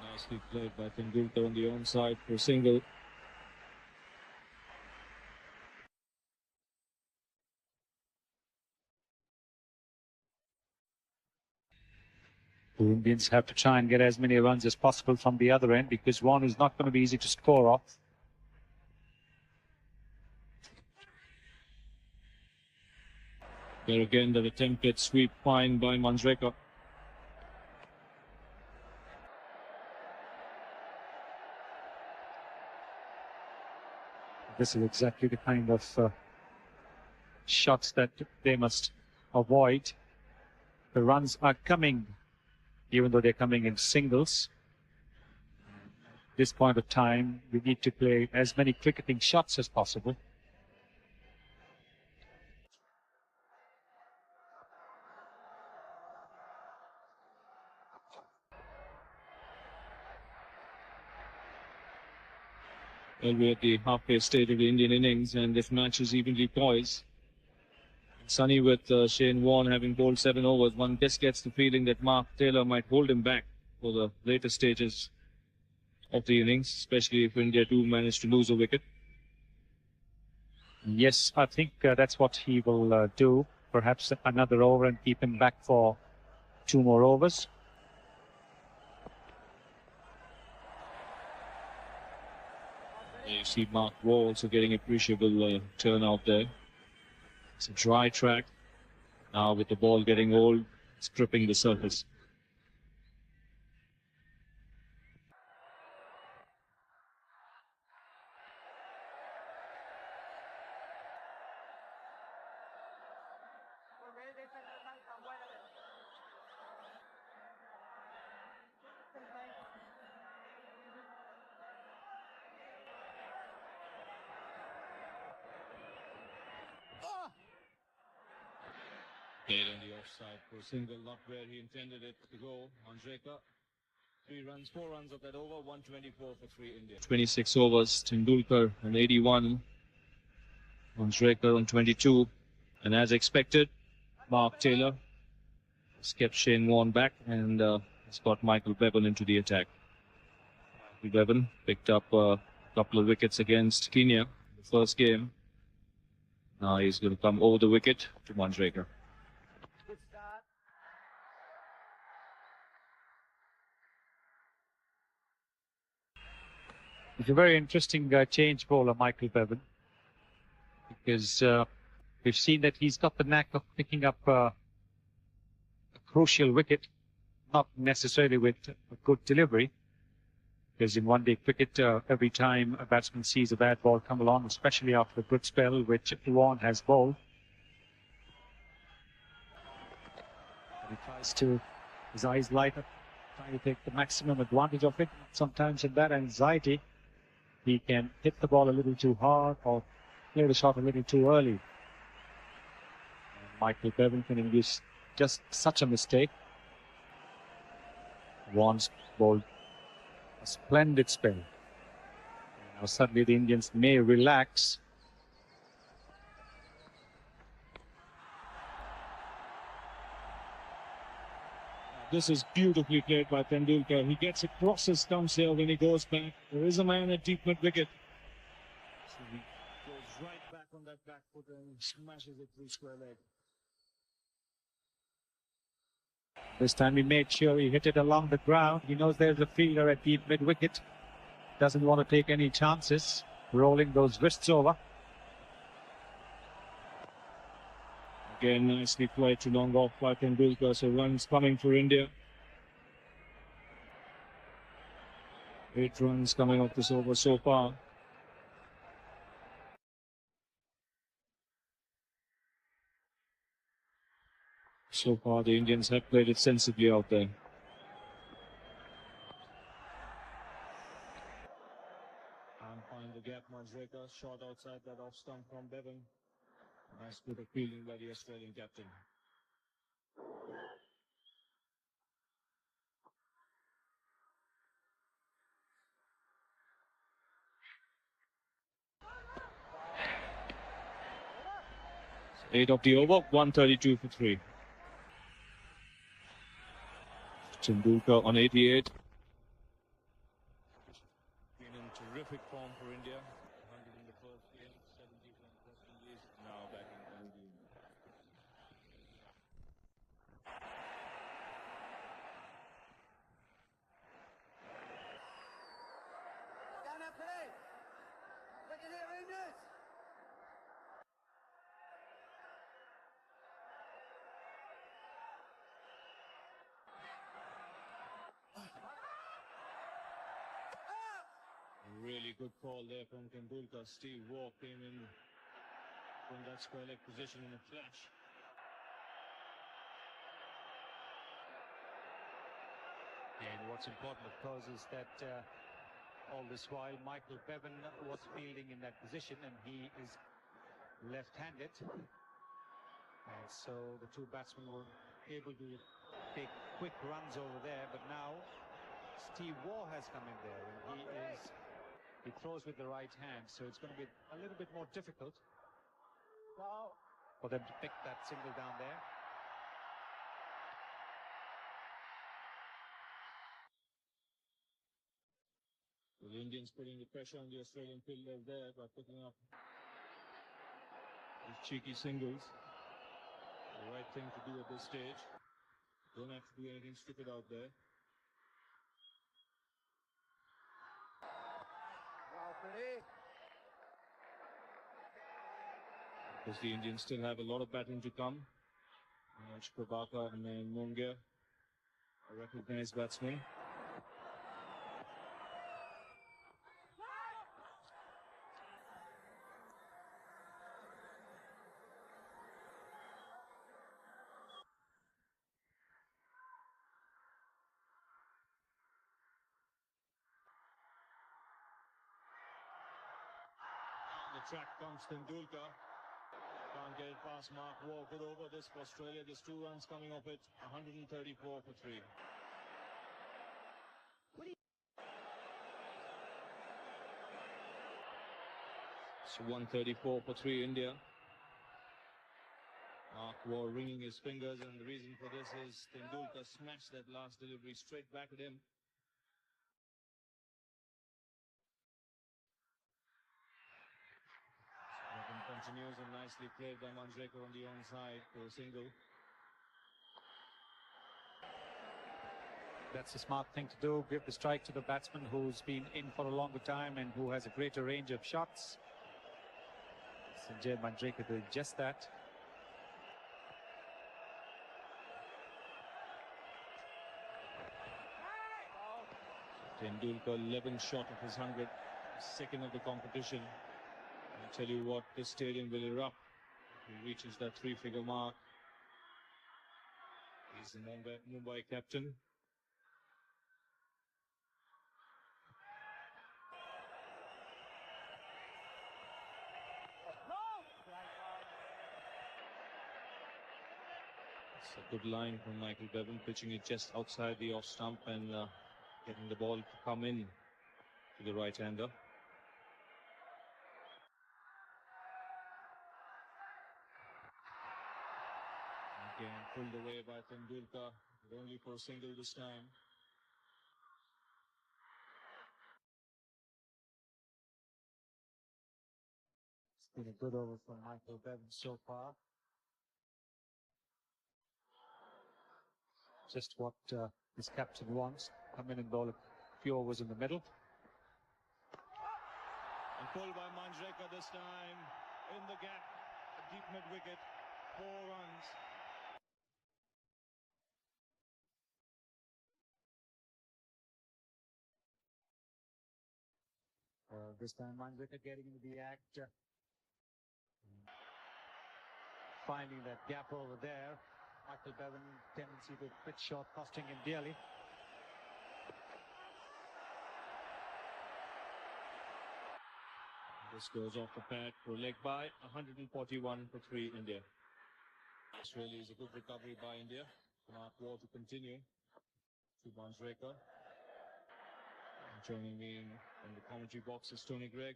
nicely played by Tendulkar on the onside for a single. The Indians have to try and get as many runs as possible from the other end, because one is not going to be easy to score off. There again, the attempted sweep fine by Mandreka. This is exactly the kind of shots that they must avoid. The runs are coming, even though they're coming in singles. At this point of time, we need to play as many cricketing shots as possible. Well, we're at the halfway stage of the Indian innings, and this match is evenly poised. Sunny with Shane Warne having bowled 7 overs, one just gets the feeling that Mark Taylor might hold him back for the later stages of the innings, especially if India do manage to lose a wicket. Yes, I think that's what he will do. Perhaps another over and keep him back for 2 more overs. You see Mark Waugh also getting appreciable turn out there. It's a dry track. Now with the ball getting old, it's gripping the surface. Played on the offside for a single, not where he intended it to go. Mandreka, 3 runs, 4 runs of that over, 124 for 3 India. 26 overs, Tendulkar on 81, Mandreka on 22, and as expected, Mark Taylor has kept Shane Warne back and has got Michael Bevan into the attack. Michael Bevan picked up a couple of wickets against Kenya in the first game. Now he's going to come over the wicket to Mandreka. It's a very interesting change bowler, Michael Bevan, because we've seen that he's got the knack of picking up a crucial wicket, not necessarily with a good delivery, because in one-day cricket, every time a batsman sees a bad ball come along, especially after a good spell, which Warne has bowled, and he tries to, his eyes light up, trying to take the maximum advantage of it. Sometimes in that anxiety, he can hit the ball a little too hard or play the shot a little too early. And Michael Bevan can induce just such a mistake. Warne's bowled a splendid spell. Now suddenly the Indians may relax. This is beautifully played by Tendulkar. He gets across his stumps here when he goes back. There is a man at deep mid-wicket. So he goes right back on that back foot and smashes it through square leg. This time he made sure he hit it along the ground. He knows there's a fielder at deep mid-wicket. Doesn't want to take any chances, rolling those wrists over. Again, nicely played to long off by Tendulkar, so runs coming for India. 8 runs coming off this over so far. So far, the Indians have played it sensibly out there. And find the gap, Manjrekar, shot outside that off stump from Bevan. Nice bit of fielding by the Australian captain. Eight of the over, 132 for 3. Tendulkar on 88. Been in terrific form for India. 100 in the first game, 70 from West Indies. Now batting only. Really good call there from Tendulkar. Steve Waugh came in from that square leg position in a flash. And what's important, of course, is that all this while Michael Bevan was fielding in that position, and he is left-handed. And so the two batsmen were able to take quick runs over there. But now Steve Waugh has come in there, and he throws with the right hand, so it's going to be a little bit more difficult for them to pick that single down there. The Indians putting the pressure on the Australian fielders there by picking up these cheeky singles. The right thing to do at this stage. Don't have to do anything stupid out there. Because the Indians still have a lot of batting to come. Prabhakar and Mungia, a recognized batsman. The track comes Tendulkar. Can't get it past Mark Waugh. Good over this for Australia. There's 2 runs coming off it. 134 for 3. So 134 for 3 India. Mark Waugh wringing his fingers, and the reason for this is Tendulkar smashed that last delivery straight back at him. Continues, and nicely played by Manjrekar on the onside for a single. That's a smart thing to do. Give the strike to the batsman who's been in for a longer time and who has a greater range of shots. Sanjay Manjrekar did just that. Tendulkar 11th shot of his 100, second of the competition. I tell you what, this stadium will erupt if he reaches that 3-figure mark. He's the Mumbai captain. It's a good line from Michael Bevan, pitching it just outside the off stump and getting the ball to come in to the right-hander. Again, pulled away by Tendulkar, only for a single this time. It's been a good over from Michael Bevan so far. Just what his captain wants. Come in and bowl a few overs in the middle. And pulled by Manjrekar this time, in the gap, deep mid-wicket. 4 runs. This time, one wicket getting into the act. Finding that gap over there. Michael Bevan tendency to pitch short, costing him dearly. This goes off the pad for a leg by 141 for 3 India. This really is a good recovery by India. Mark War to continue. Shubman Rekha. Joining me in the commentary box is Tony Gregg.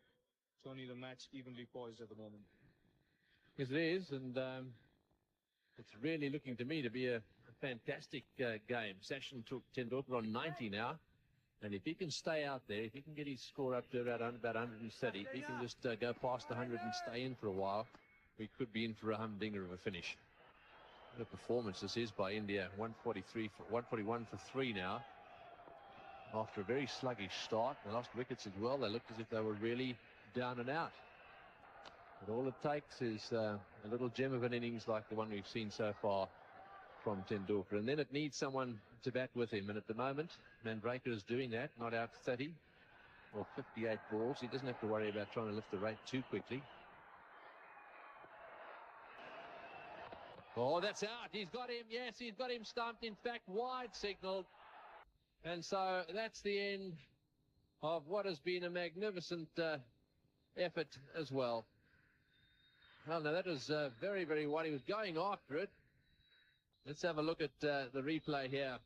Tony, the match evenly poised at the moment. Yes, it is, and it's really looking to me to be a fantastic game. Sachin took Tendulkar on 90 now, and if he can stay out there, if he can get his score up to about 130, if he can just go past 100 and stay in for a while, we could be in for a humdinger of a finish. What a performance this is by India. 141 for 3 now. After a very sluggish start, they lost wickets as well. They looked as if they were really down and out. But all it takes is a little gem of an innings like the one we've seen so far from Tendulkar. And then it needs someone to bat with him. And at the moment, Mandraker is doing that, not out 30 or 58 balls. He doesn't have to worry about trying to lift the rate too quickly. Oh, that's out. He's got him. Yes, he's got him stumped. In fact, wide signalled. And so that's the end of what has been a magnificent effort as well. Well, now that was very, very wide. He was going after it. Let's have a look at the replay here.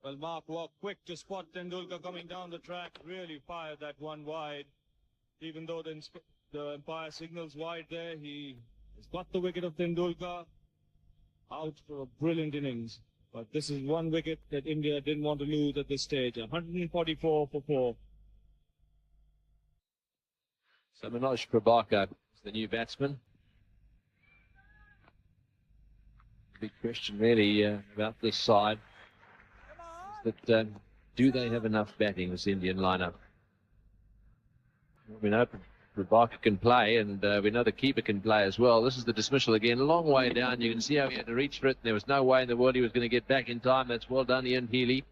Well, Mark walked quick to spot Tendulkar coming down the track. Really fired that one wide. Even though the umpire signals wide there, he has got the wicket of Tendulkar out for a brilliant innings. But this is one wicket that India didn't want to lose at this stage. 144 for 4. So Manoj Prabhakar is the new batsman. Big question really about this side is that do they have enough batting, this Indian lineup? We know Prabhakar can play, and we know the keeper can play as well. This is the dismissal again, a long way down. You can see how he had to reach for it. There was no way in the world he was going to get back in time. That's well done, Ian Healy.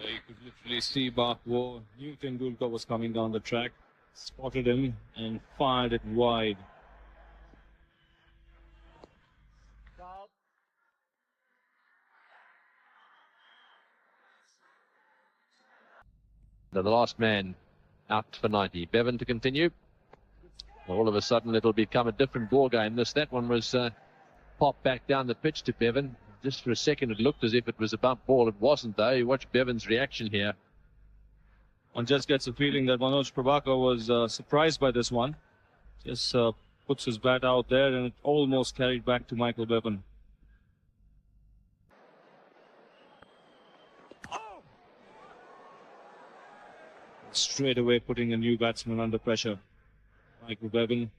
You could literally see Mark War knew Tendulkar was coming down the track, spotted him and fired it wide. The last man out for 90. Bevan to continue. All of a sudden it'll become a different ball game. That one was popped back down the pitch to Bevan. Just for a second it looked as if it was a bump ball. It wasn't though. You watch Bevan's reaction here. One just gets a feeling that Manoj Prabhakar was surprised by this one. Just puts his bat out there and it almost carried back to Michael Bevan. Straight away putting a new batsman under pressure. Michael Bevan.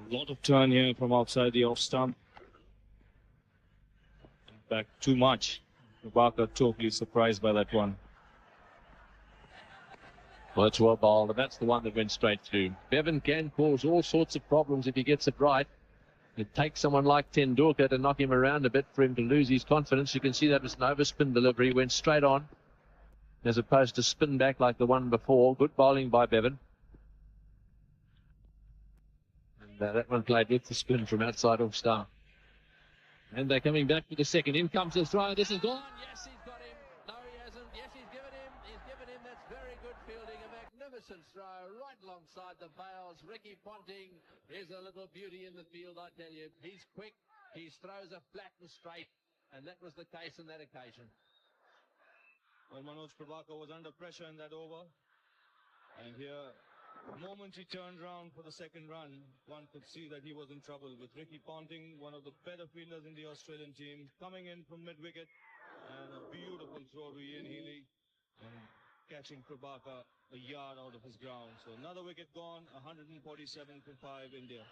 A lot of turn here from outside the off stump. In fact, too much. Prabhakar totally surprised by that one. Well, it's well bowled, and that's the one that went straight through. Bevan can cause all sorts of problems if he gets it right. It takes someone like Tendulkar to knock him around a bit for him to lose his confidence. You can see that was an overspin delivery, went straight on, as opposed to spin back like the one before. Good bowling by Bevan. And that one played with the spin from outside off stump. And they're coming back for the second. In comes the throw. This is gone. Yes, he's got him. No, he hasn't. Yes, he's given him. He's given him. That's very good fielding. A magnificent throw right alongside the bails. Ricky Ponting is a little beauty in the field, I tell you. He's quick. His throws are flat and straight. And that was the case on that occasion. Well, Manoj Prabhakar was under pressure in that over. And here, the moment he turned around for the second run, one could see that he was in trouble with Ricky Ponting, one of the better fielders in the Australian team, coming in from mid-wicket. And a beautiful throw to Ian Healy and catching Prabhakar a yard out of his ground. So another wicket gone, 147 for 5 India.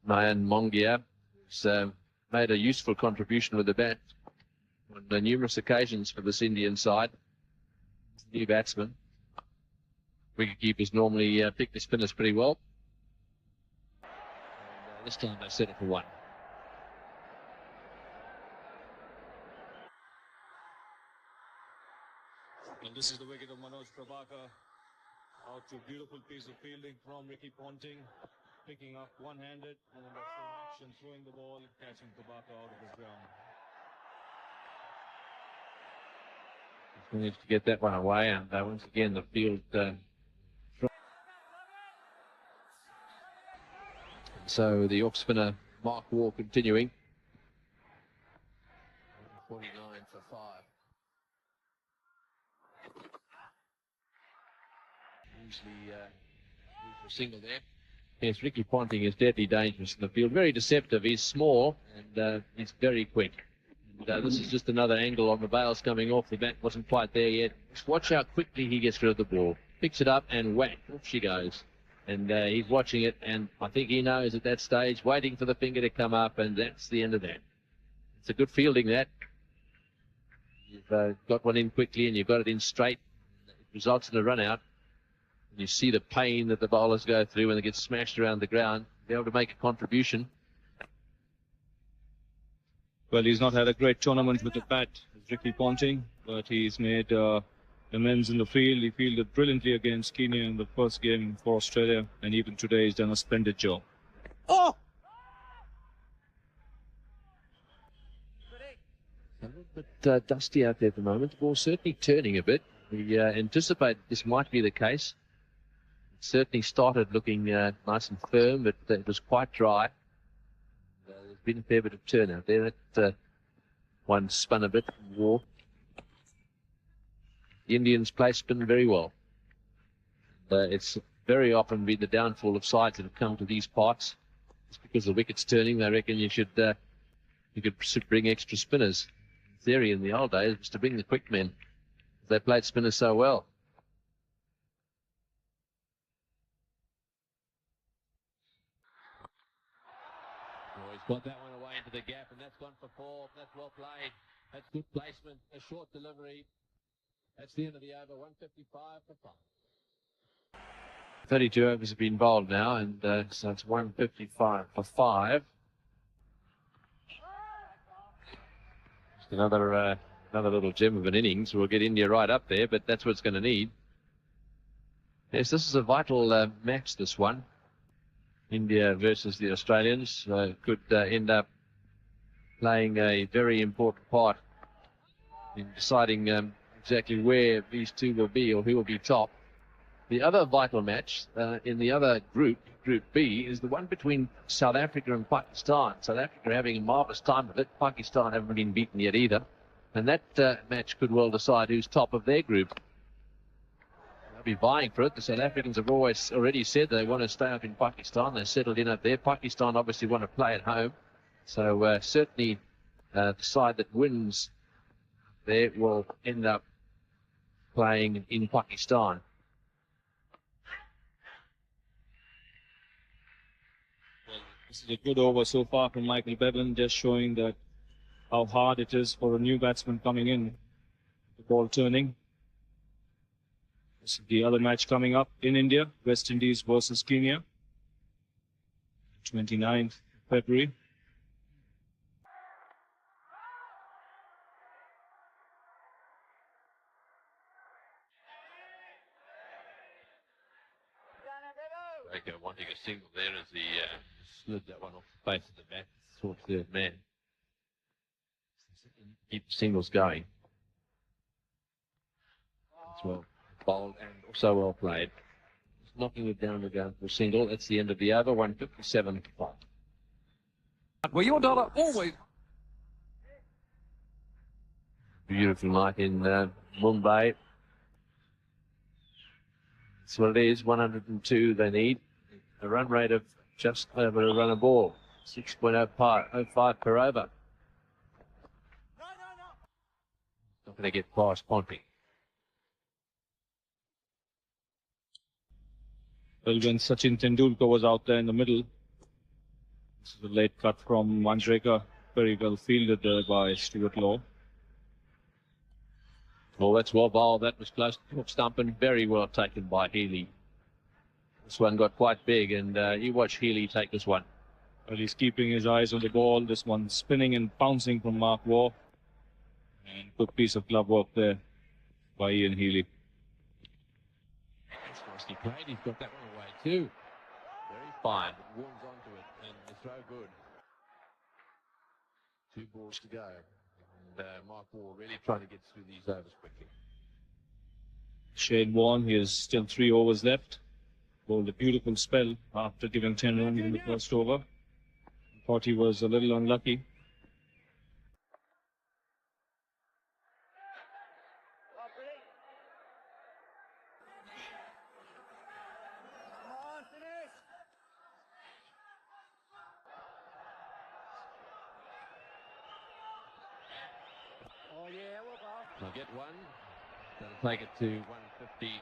Mayan Mongia has made a useful contribution with the bat on numerous occasions for this Indian side. New batsman. Wicketkeepers normally pick the spinners pretty well. And, this time they set it for one. And this is the wicket of Manoj Prabhakar. Out to beautiful piece of fielding from Ricky Ponting. Picking up one-handed and in that action throwing the ball, catching Prabhakar out of his ground. He's managed to get that one away, and once again the field so the off spinner Mark Waugh continuing. 49 for 5. Usually for a single there. Yes, Ricky Ponting is deadly dangerous in the field. Very deceptive. He's small and he's very quick. And, this is just another angle on the bails coming off. The bat wasn't quite there yet. Just watch how quickly he gets rid of the ball. Picks it up and whack, off she goes. And he's watching it, and I think he knows at that stage, waiting for the finger to come up, and that's the end of that. It's a good fielding, that. You've got one in quickly, and you've got it in straight. It results in a run out. And you see the pain that the bowlers go through when they get smashed around the ground. Be able to make a contribution. Well, he's not had a great tournament with the bat, Ricky Ponting, but he's made amends in the field. He fielded brilliantly against Kenya in the first game for Australia, and even today he's done a splendid job. Oh! A little bit dusty out there at the moment. The ball's certainly turning a bit. We anticipated this might be the case. It certainly started looking nice and firm, but it was quite dry. There's been a fair bit of turn out there. That one spun a bit and wore. The Indians play spin very well. It's very often been the downfall of sides that have come to these parts. It's because the wicket's turning. They reckon you could bring extra spinners. The theory in the old days was to bring the quick men. They played spinners so well. Oh, he's got that one away into the gap, and that's one for 4. That's well played. That's good placement. A short delivery. That's the end of the over. 155 for 5. 32 overs have been bowled now, and so it's 155 for 5. Just another little gem of an innings. We'll get India right up there, but that's what it's going to need. Yes, this is a vital match, this one. India versus the Australians could end up playing a very important part in deciding exactly where these two will be or who will be top. The other vital match in the other group, Group B, is the one between South Africa and Pakistan. South Africa are having a marvellous time of it. Pakistan haven't been beaten yet either. And that match could well decide who's top of their group. They'll be vying for it. The South Africans have already said they want to stay up in Pakistan. They're settled in up there. Pakistan obviously want to play at home. So certainly the side that wins there will end up playing in Pakistan. Well, this is a good over so far from Michael Bevan, just showing that how hard it is for a new batsman coming in, the ball turning. This is the other match coming up in India, West Indies versus Kenya, 29th February. Baker wanting a single there as he slid that one off the face of the bat, sort of third man. Keep singles going. That's well bowled and also well played. Just knocking it down again for a single. That's the end of the over. 157 for 5. Well, your dollar always. Beautiful night in Mumbai. That's what it is. 102 they need. A run rate of just over a run a ball. 6.05 per over. Not going to get past Ponting. Well, when Sachin Tendulkar was out there in the middle, This is a late cut from Manjrekar. Very well fielded there by Stuart Law. Well, that's well bowled. That was close to hook stump and very well taken by Healy. This one got quite big, and you watch Healy take this one. Well, he's keeping his eyes on the ball. This one spinning and bouncing from Mark Waugh. And good piece of glove work there by Ian Healy. That's nicely played. He's got that one away too. Very fine. It warms onto it, and the throw good. 2 balls to go. And Mark Waugh really trying to get through these overs quickly. Shane Warne, he has still 3 overs left. Bowled a beautiful spell after giving 10 runs in the first over. Thought he was a little unlucky. I'll get one. That'll take it to 159.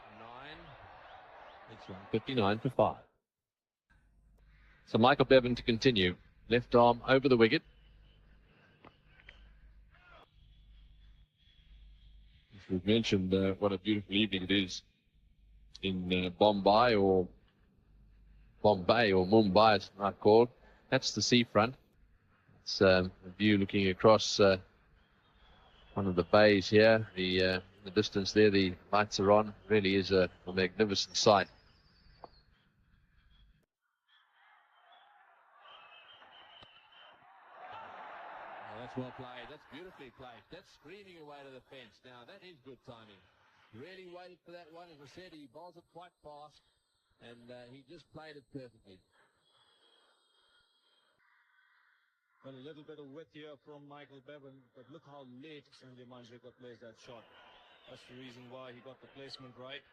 It's 159 for 5. So Michael Bevan to continue. Left arm over the wicket. As we've mentioned, what a beautiful evening it is in Bombay or Mumbai, it's not called. That's the seafront. It's a view looking across one of the bays here. In the distance there, the lights are on. Really is a magnificent sight. That's well played. That's beautifully played. That's screaming away to the fence. Now, that is good timing. Really waited for that one. As I said, he bowls it quite fast, and he just played it perfectly. Well, a little bit of width here from Michael Bevan, but look how late Sanjay Manjrekar plays that shot. That's the reason why he got the placement right.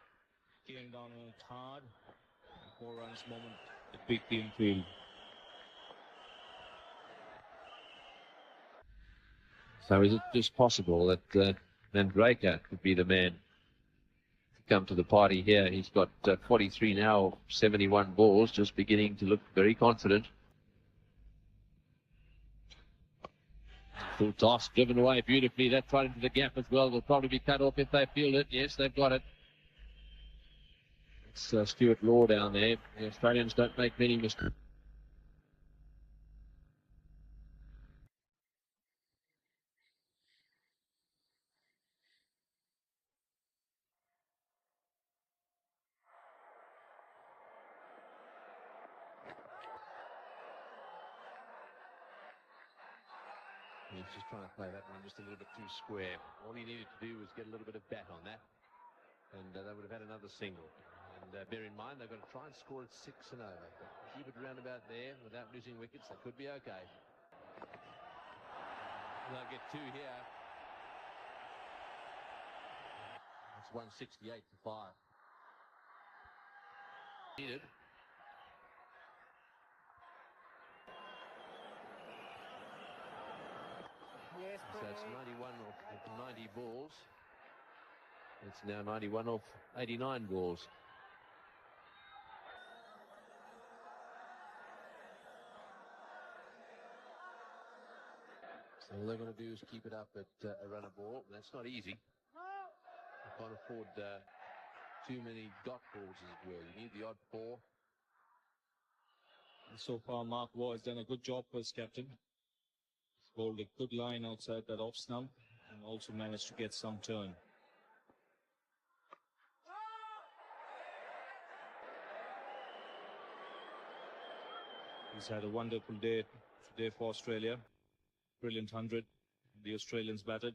Came down on it hard. 4 runs moment. It beat the infield. So is it just possible that Manjrekar could be the man to come to the party here? He's got 43 now, 71 balls, just beginning to look very confident. Full toss, driven away beautifully. That right into the gap as well. Will probably be cut off if they field it. Yes, they've got it. It's Stuart Law down there. The Australians don't make many mistakes. He's just trying to play that one just a little bit too square. All he needed to do was get a little bit of bat on that, and they would have had another single. And bear in mind, they've got to try and score at 6 and over. But keep it round about there without losing wickets. They could be okay. They'll get 2 here. That's 168 to 5. Needed. So it's 91 off 90 balls. It's now 91 off 89 balls. So all they're going to do is keep it up at a run a ball. That's not easy. You can't afford too many dot balls, as it were. You need the odd 4. And so far, Mark Waugh has done a good job as captain. He's bowled a good line outside that off stump and also managed to get some turn. He's had a wonderful day today for Australia. Brilliant 100. The Australians batted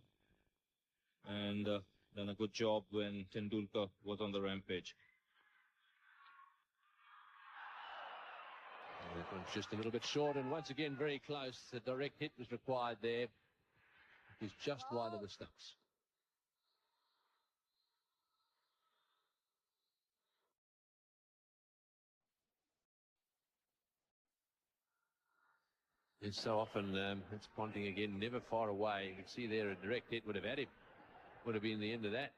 and done a good job when Tendulkar was on the rampage. That one's just a little bit short, and once again very close. The direct hit was required there. He's just wide of the stumps. It's so often it's Ponting again, never far away. You can see there a direct hit would have had him. Would have been the end of that.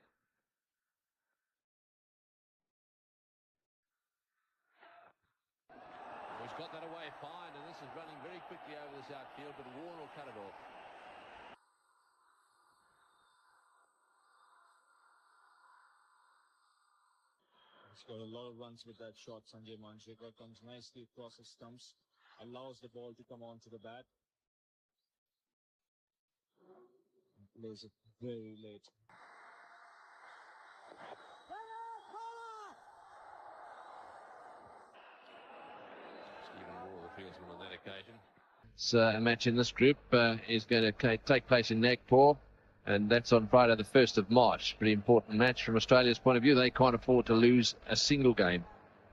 He's got that away fine, and this is running very quickly over this outfield, but Warren will cut it off. He's got a lot of runs with that shot. Sanjay Manjrekar comes nicely across the stumps, allows the ball to come onto the bat. Plays it very late. Stephen Wall, the fieldsman on that occasion. It's a match in this group is going to take place in Nagpur, and that's on Friday the 1st of March. Pretty important match from Australia's point of view. They can't afford to lose a single game.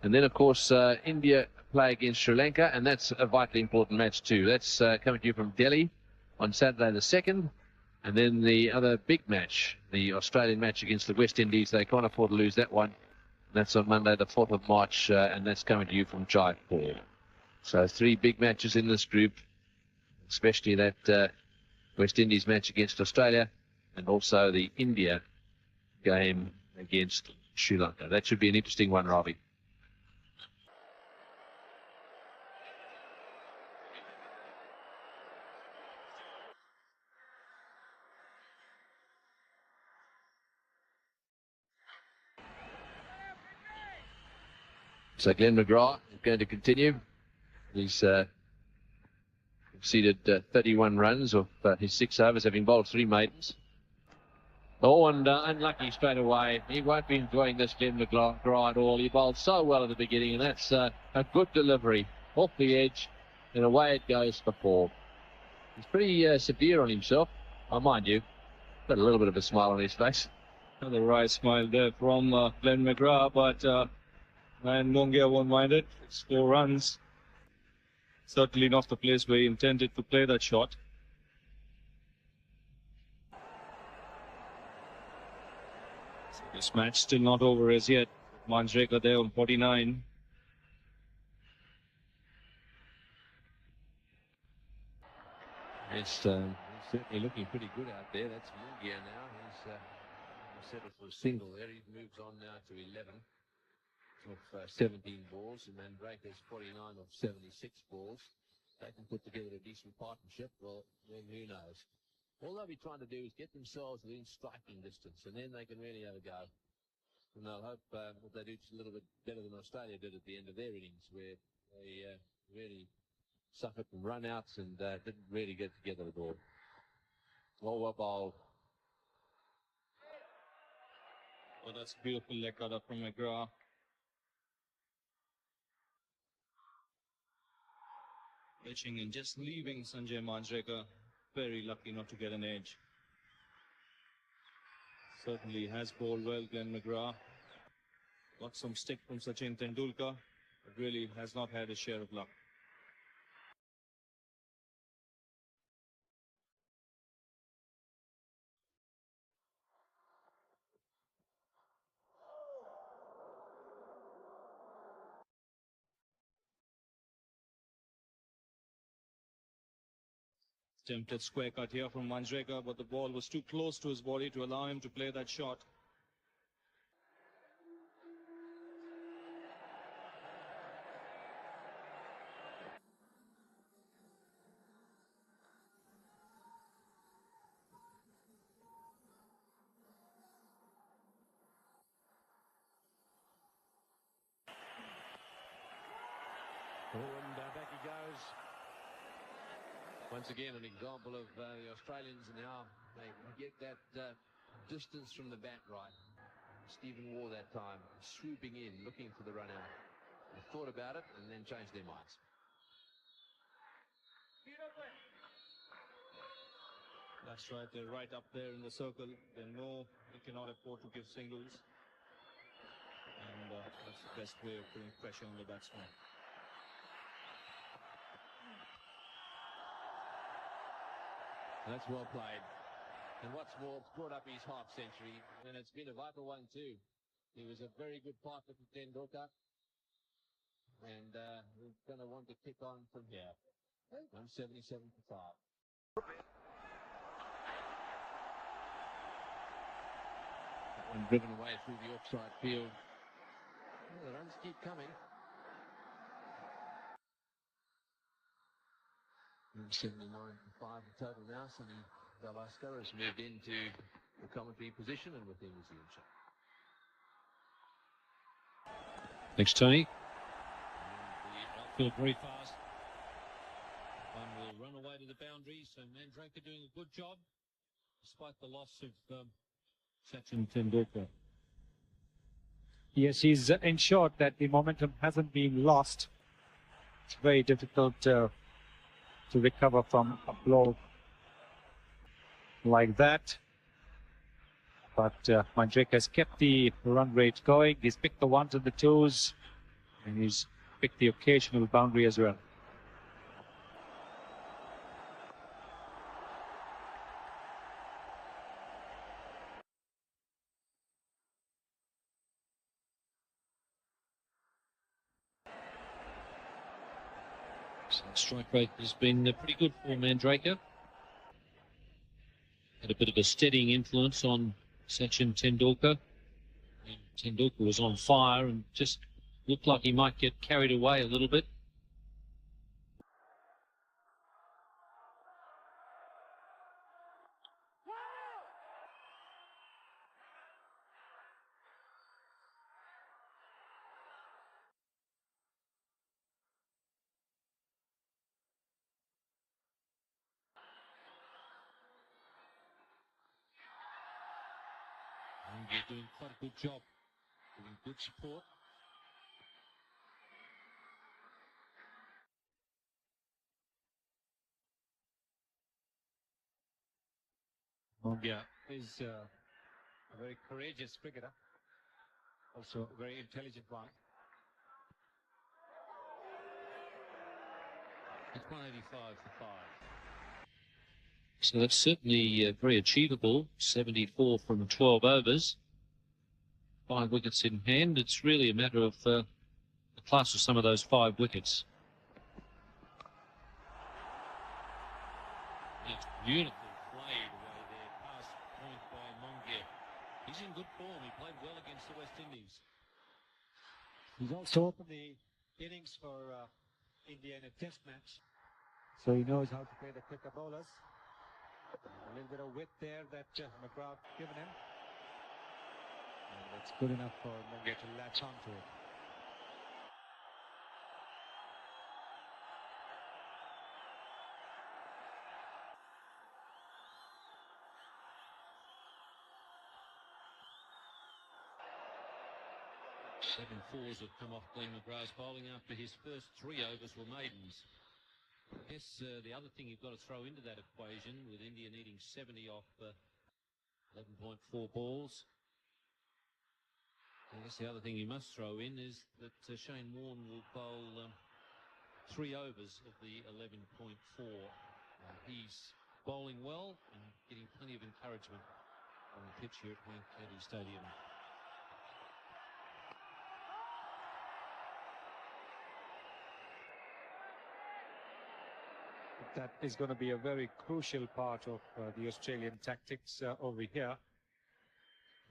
And then, of course, India play against Sri Lanka, and that's a vitally important match too. That's coming to you from Delhi on Saturday the 2nd. And then the other big match, the Australian match against the West Indies, they can't afford to lose that one. That's on Monday the 4th of March, and that's coming to you from Jaipur. So 3 big matches in this group, especially that West Indies match against Australia, and also the India game against Sri Lanka. That should be an interesting one, Ravi. So Glenn McGrath is going to continue. He's exceeded 31 runs of his 6 overs, having bowled 3 maidens. Oh, and unlucky straight away. He won't be enjoying this, Glenn McGrath, at all. He bowled so well at the beginning, and that's a good delivery. Off the edge, and away it goes for 4. He's pretty severe on himself, mind you. Got a little bit of a smile on his face. The right smile there from Glenn McGrath, but and Mongia won't mind it. It's 4 runs. Certainly not the place where he intended to play that shot. So this match still not over as yet. Manjrekar there on 49. It's certainly looking pretty good out there. That's Mungia now. He's settled for a single there. He moves on now to 11 of 17 balls, and then Breaker's 49 of 76 balls. They can put together a decent partnership. Well, then who knows? All they'll be trying to do is get themselves within striking distance, and then they can really have a go. And they'll hope that they do just a little bit better than Australia did at the end of their innings, where they really suffered from run-outs and didn't really get together at all. Well bowled. Oh, that's a beautiful leg cut up from McGrath. Pitching and just leaving Sanjay Manjrekar very lucky not to get an edge. Certainly has bowled well, Glenn McGrath. Got some stick from Sachin Tendulkar, but really has not had a share of luck. Attempted square cut here from Manjrekar, but the ball was too close to his body to allow him to play that shot. And back he goes. Once again, an example of the Australians and how they get that distance from the bat right. Stephen Waugh that time, swooping in, looking for the run out. They thought about it and then changed their minds. That's right, they're right up there in the circle. They know they cannot afford to give singles. And that's the best way of putting pressure on the batsman. That's well played. And what's more, it's brought up his half century, and it's been a vital one too. He was a very good partner for Tendulkar, and he's going to want to kick on from here. 177 for 5. That one driven away through the offside field. Well, the runs keep coming. 79-5 in total now. Sonny Velasco has moved into the commentary position, and with him is the shot. Thanks, Tony. The outfield very fast. One will run away to the boundary, so Mandrake doing a good job, despite the loss of Sachin Tendulkar. Yes, he's ensured that the momentum hasn't been lost. It's very difficult to recover from a blow like that. But Mandrake has kept the run rate going. He's picked the ones and the twos, and he's picked the occasional boundary as well. So strike rate has been pretty good for Mandrake. Had a bit of a steadying influence on Sachin Tendulkar. And Tendulkar was on fire and just looked like he might get carried away a little bit. And you're doing quite a good job, giving good support. Mongia is a very courageous cricketer, also a very intelligent one. It's 185 for 5. So that's certainly very achievable. 74 from 12 overs. 5 wickets in hand. It's really a matter of the class of some of those 5 wickets. It's beautifully played away there, past point by Mongia. He's in good form. He played well against the West Indies. He's also opened the innings for India in a test match, so he knows how to play the quicker bowlers. A little bit of width there that McGrath given him. And that's good enough for Mongia to latch onto it. Seven fours have come off Glenn McGrath's bowling after his first 3 overs were maidens. I guess the other thing you've got to throw into that equation, with India needing 70 off 11.4 balls, I guess the other thing you must throw in is that Shane Warne will bowl 3 overs of the 11.4. He's bowling well and getting plenty of encouragement on the pitch here at Wankhede Stadium. That is going to be a very crucial part of the Australian tactics over here.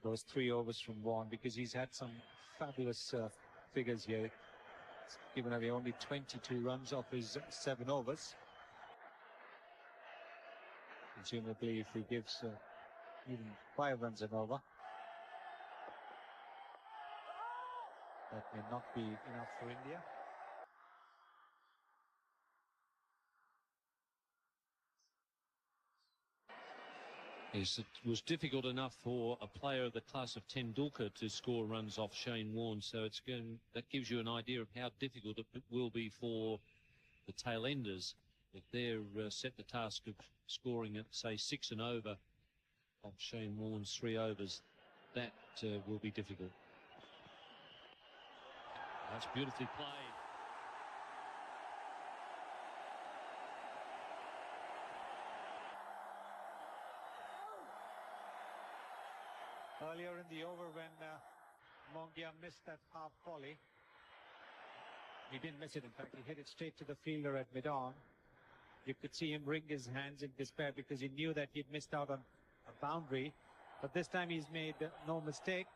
Those 3 overs from Vaughan, because he's had some fabulous figures here. He's given away only 22 runs off his 7 overs. Presumably, if he gives even 5 runs an over, that may not be enough for India. Yes, it was difficult enough for a player of the class of Tendulkar to score runs off Shane Warne, so that gives you an idea of how difficult it will be for the tail enders if they're set the task of scoring at, say, 6 and over off Shane Warne's 3 overs. That will be difficult. That's beautifully played. Earlier in the over, when Mongia missed that half volley, he didn't miss it. In fact, he hit it straight to the fielder at mid-on. You could see him wring his hands in despair because he knew that he'd missed out on a boundary. But this time he's made no mistake.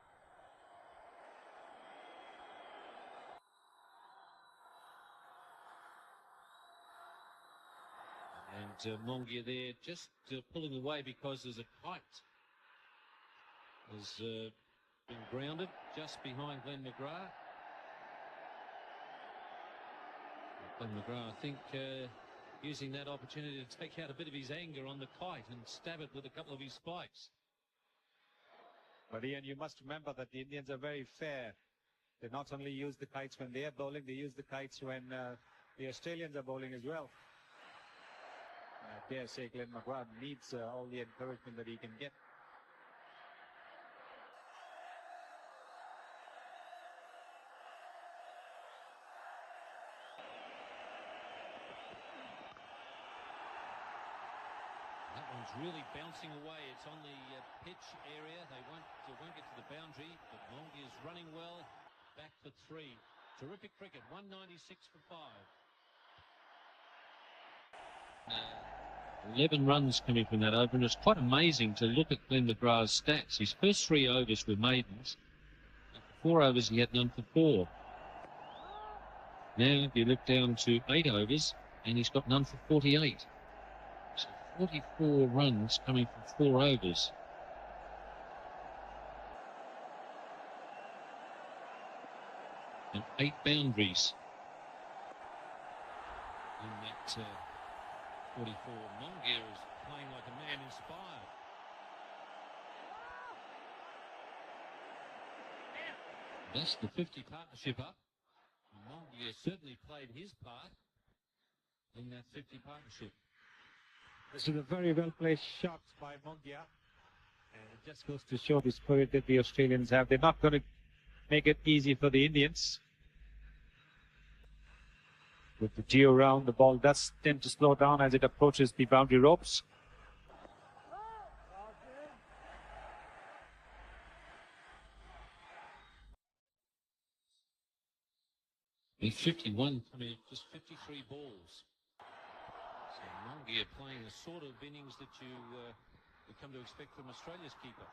And Mongia there just pulling away because there's a kite. Has been grounded just behind Glenn McGrath. Glenn McGrath, I think, using that opportunity to take out a bit of his anger on the kite and stab it with a couple of his spikes. But Ian, you must remember that the Indians are very fair. They not only use the kites when they are bowling, they use the kites when the Australians are bowling as well. I dare say Glenn McGrath needs all the encouragement that he can get. That one's really bouncing away. It's on the pitch area. They won't get to the boundary, but Mongia is running well. Back for 3. Terrific cricket. 196 for 5. 11 runs coming from that over, and it's quite amazing to look at Glenn McGrath's stats. His first 3 overs were maidens. 4 overs he had none for 4. Now you look down to 8 overs, and he's got none for 48. So 44 runs coming from 4 overs. And 8 boundaries in that 44. Mongia is playing like a man inspired. That's the 50 partnership up. Mongia certainly played his part in that 50 partnership. This is a very well placed shot by Mongia. And it just goes to show the spirit that the Australians have. They're not going to make it easy for the Indians. With the geo round, the ball does tend to slow down as it approaches the boundary ropes. The 51 coming at just 53 balls. So Mongia playing the sort of innings that you come to expect from Australia's keeper.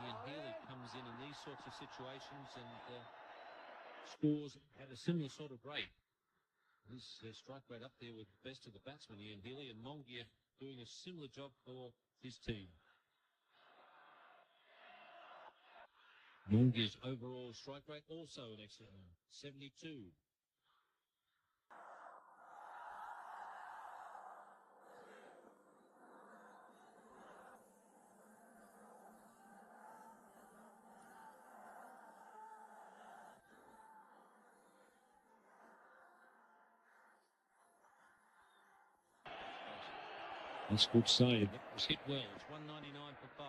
Ian Healy comes in these sorts of situations and scores at a similar sort of rate. His strike rate up there with the best of the batsmen, Ian Healy, and Mongia doing a similar job for his team. Mongia's overall strike rate also an excellent one, 72. That's good save. It was hit well. It's 199 for 5.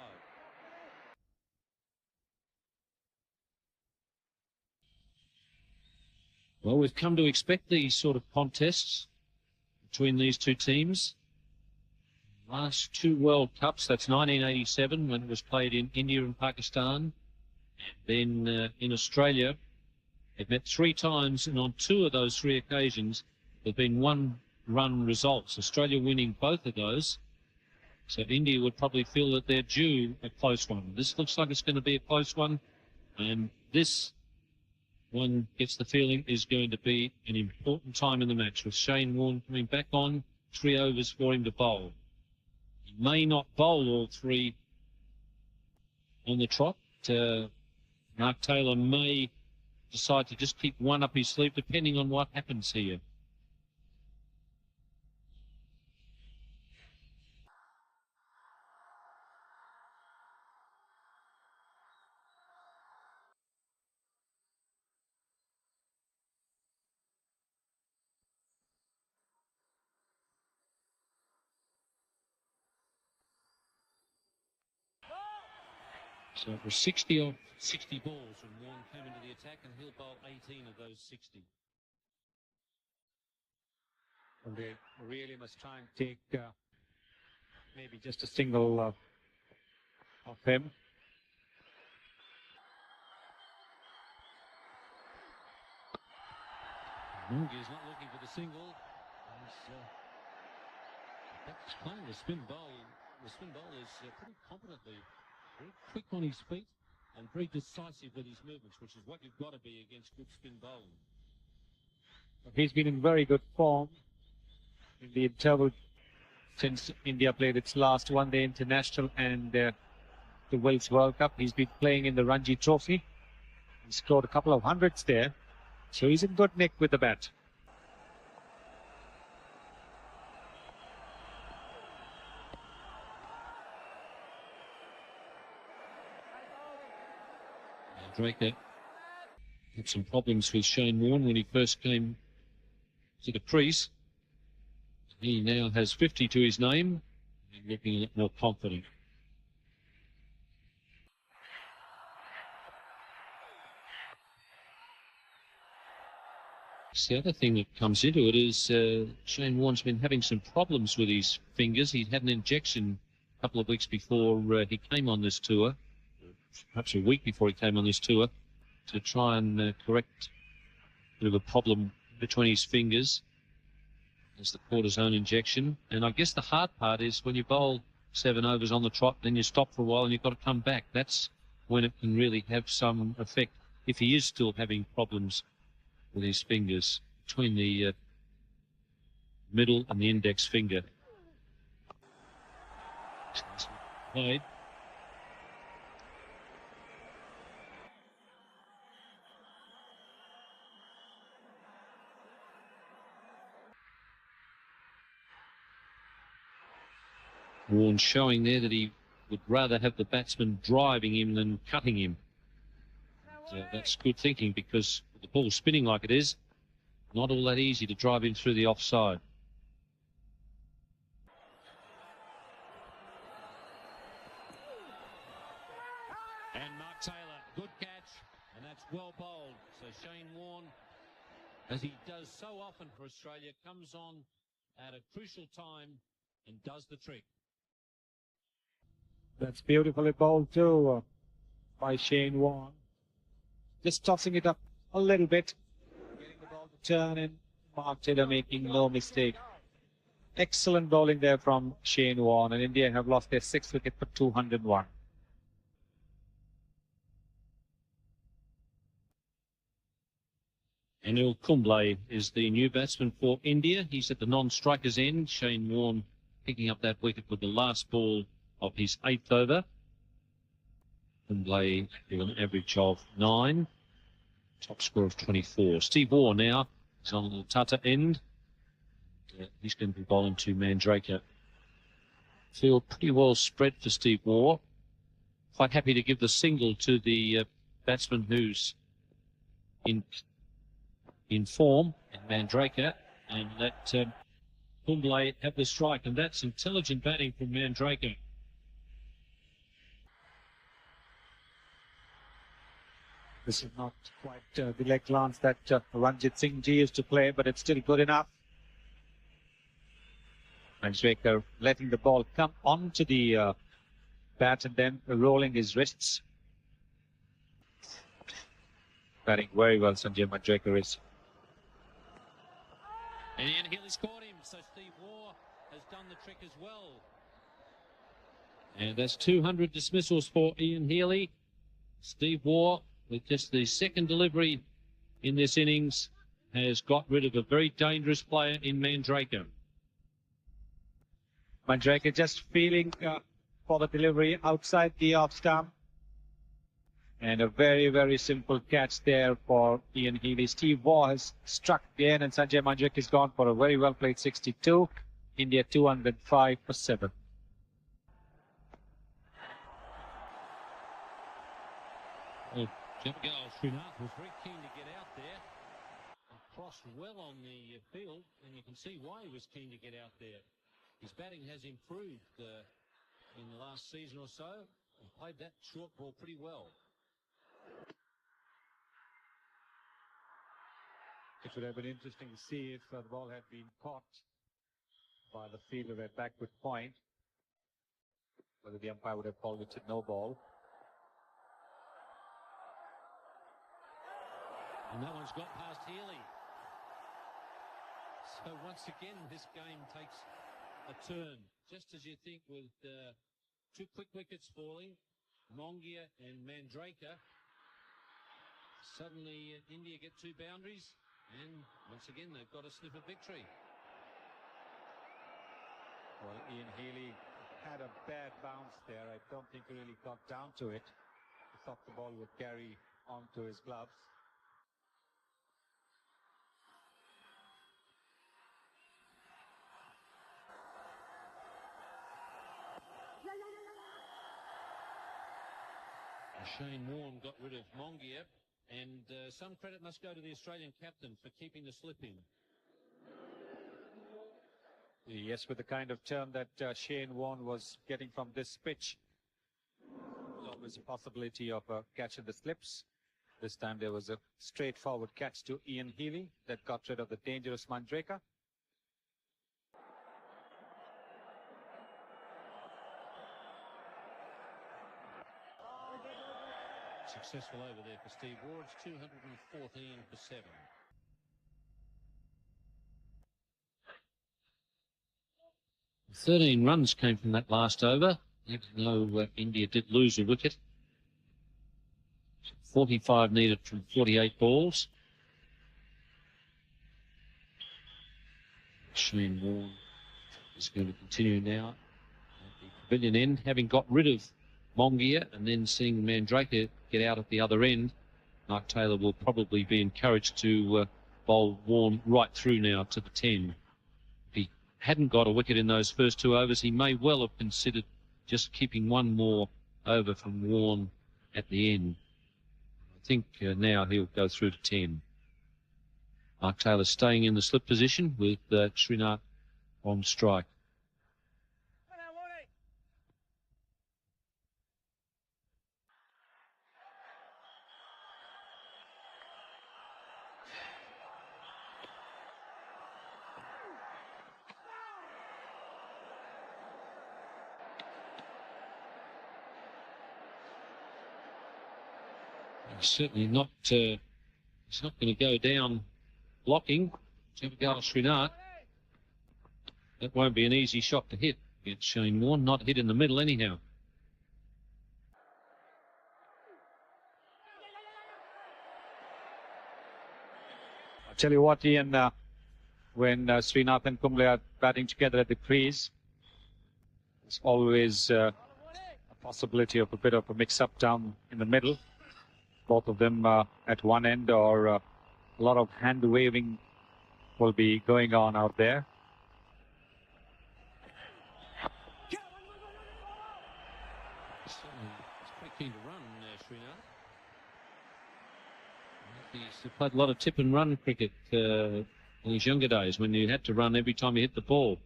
Well, we've come to expect these sort of contests between these two teams. Last 2 World Cups, that's 1987 when it was played in India and Pakistan. And then in Australia, they've met 3 times, and on 2 of those 3 occasions, there have been 1-run results. Australia winning both of those. So India would probably feel that they're due a close one. This looks like it's going to be a close one. And this one gets the feeling is going to be an important time in the match, with Shane Warne coming back on, 3 overs for him to bowl. He may not bowl all 3 on the trot. Mark Taylor may decide to just keep 1 up his sleeve, depending on what happens here. So it was 60 off. 60 balls when Warne came into the attack, and he'll bowl 18 of those 60. And they really must try and take maybe just a single of him. Mongia's not looking for the single. He's playing the spin bowl. The spin bowler is pretty competently, very quick on his feet and very decisive with his movements, which is what you've got to be against good spin bowling. He's been in very good form in the interval since India played its last one-day international and the Wales World Cup. He's been playing in the Ranji Trophy. He scored a couple of hundreds there, so he's in good nick with the bat. Draker had some problems with Shane Warne when he first came to the crease. He now has 50 to his name and looking a lot more confident. The other thing that comes into it is Shane Warne's been having some problems with his fingers. He had an injection a couple of weeks before he came on this tour, perhaps a week before he came on this tour, to try and correct a bit of a problem between his fingers. There's the cortisone injection. And I guess the hard part is when you bowl 7 overs on the trot, then you stop for a while and you've got to come back. That's when it can really have some effect, if he is still having problems with his fingers between the middle and the index finger. Played. Warne showing there that he would rather have the batsman driving him than cutting him. That's good thinking, because with the ball spinning like it is, not all that easy to drive him through the offside. And Mark Taylor, good catch, and that's well bowled. So Shane Warne, as he does so often for Australia, comes on at a crucial time and does the trick. That's beautifully bowled too by Shane Warne. Just tossing it up a little bit, getting the ball to turn, and Mark Taylor making no mistake. Excellent bowling there from Shane Warne, and India have lost their 6th wicket for 201. Anil Kumble is the new batsman for India. He's at the non-striker's end. Shane Warne picking up that wicket with the last ball of his 8th over. Kumble with an average of 9. Top score of 24. Steve Waugh now is on the Tata end. He's going to be bowling to Mandraker. Field pretty well spread for Steve Waugh. Quite happy to give the single to the batsman who's in form, in Mandraker, and let Kumble have the strike, and that's intelligent batting from Mandraker. This is not quite the leg glance that Ranjit Singh Ji used to play, but it's still good enough. Mandraker letting the ball come onto the bat and then rolling his wrists. Batting very well, Sanjay Mandraker is. And Ian Healy scored him, so Steve Waugh has done the trick as well. And that's 200 dismissals for Ian Healy. Steve Waugh, with just the 2nd delivery in this innings, has got rid of a very dangerous player in Mandraker. Mandraker just feeling for the delivery outside the off stump. And a very, very simple catch there for Ian Healy. Steve Waugh has struck again, and Sanjay Mandraker is gone for a very well played 62. India 205 for 7. Well, Srinath was very keen to get out there and crossed well on the field, and you can see why he was keen to get out there. His batting has improved in the last season or so, and played that short ball pretty well. It would have been interesting to see if the ball had been caught by the fielder at backward point, whether the umpire would have called it a no ball. And that one's got past Healy. So once again, this game takes a turn. Just as you think with 2 quick wickets falling, Mongia and Mandraker, suddenly India get 2 boundaries, and once again they've got a sniff of victory. Well, Ian Healy had a bad bounce there. I don't think he really got down to it. He thought the ball would carry onto his gloves. Shane Warne got rid of Mongia, and some credit must go to the Australian captain for keeping the slip in. Yes, with the kind of turn that Shane Warne was getting from this pitch, there's always a possibility of a catch in the slips. This time there was a straightforward catch to Ian Healy that got rid of the dangerous Manjrekar. Successful over there for Steve Ward. It's 214 for 7. "13 runs came from that last over, even though India did lose a wicket. 45 needed from 48 balls. Shane Warne is going to continue now at the pavilion end, having got rid of Mongia and then seeing Manjrekar get out at the other end. Mark Taylor will probably be encouraged to bowl Warne right through now to the 10. If he hadn't got a wicket in those first 2 overs, he may well have considered just keeping one more over from Warne at the end. I think now he'll go through to 10. Mark Taylor staying in the slip position with Srinath on strike. He's certainly not. He's not going to go down blocking. Javagal Srinath. That won't be an easy shot to hit. It's Shane Warne, not hit in the middle anyhow. I'll tell you what, Ian, when Srinath and Kumble are batting together at the crease, there's always a possibility of a bit of a mix-up down in the middle. Both of them at one end, or a lot of hand-waving will be going on out there. He's quite keen to run, Srinath. He's played a lot of tip and run cricket in his younger days when you had to run every time you hit the ball.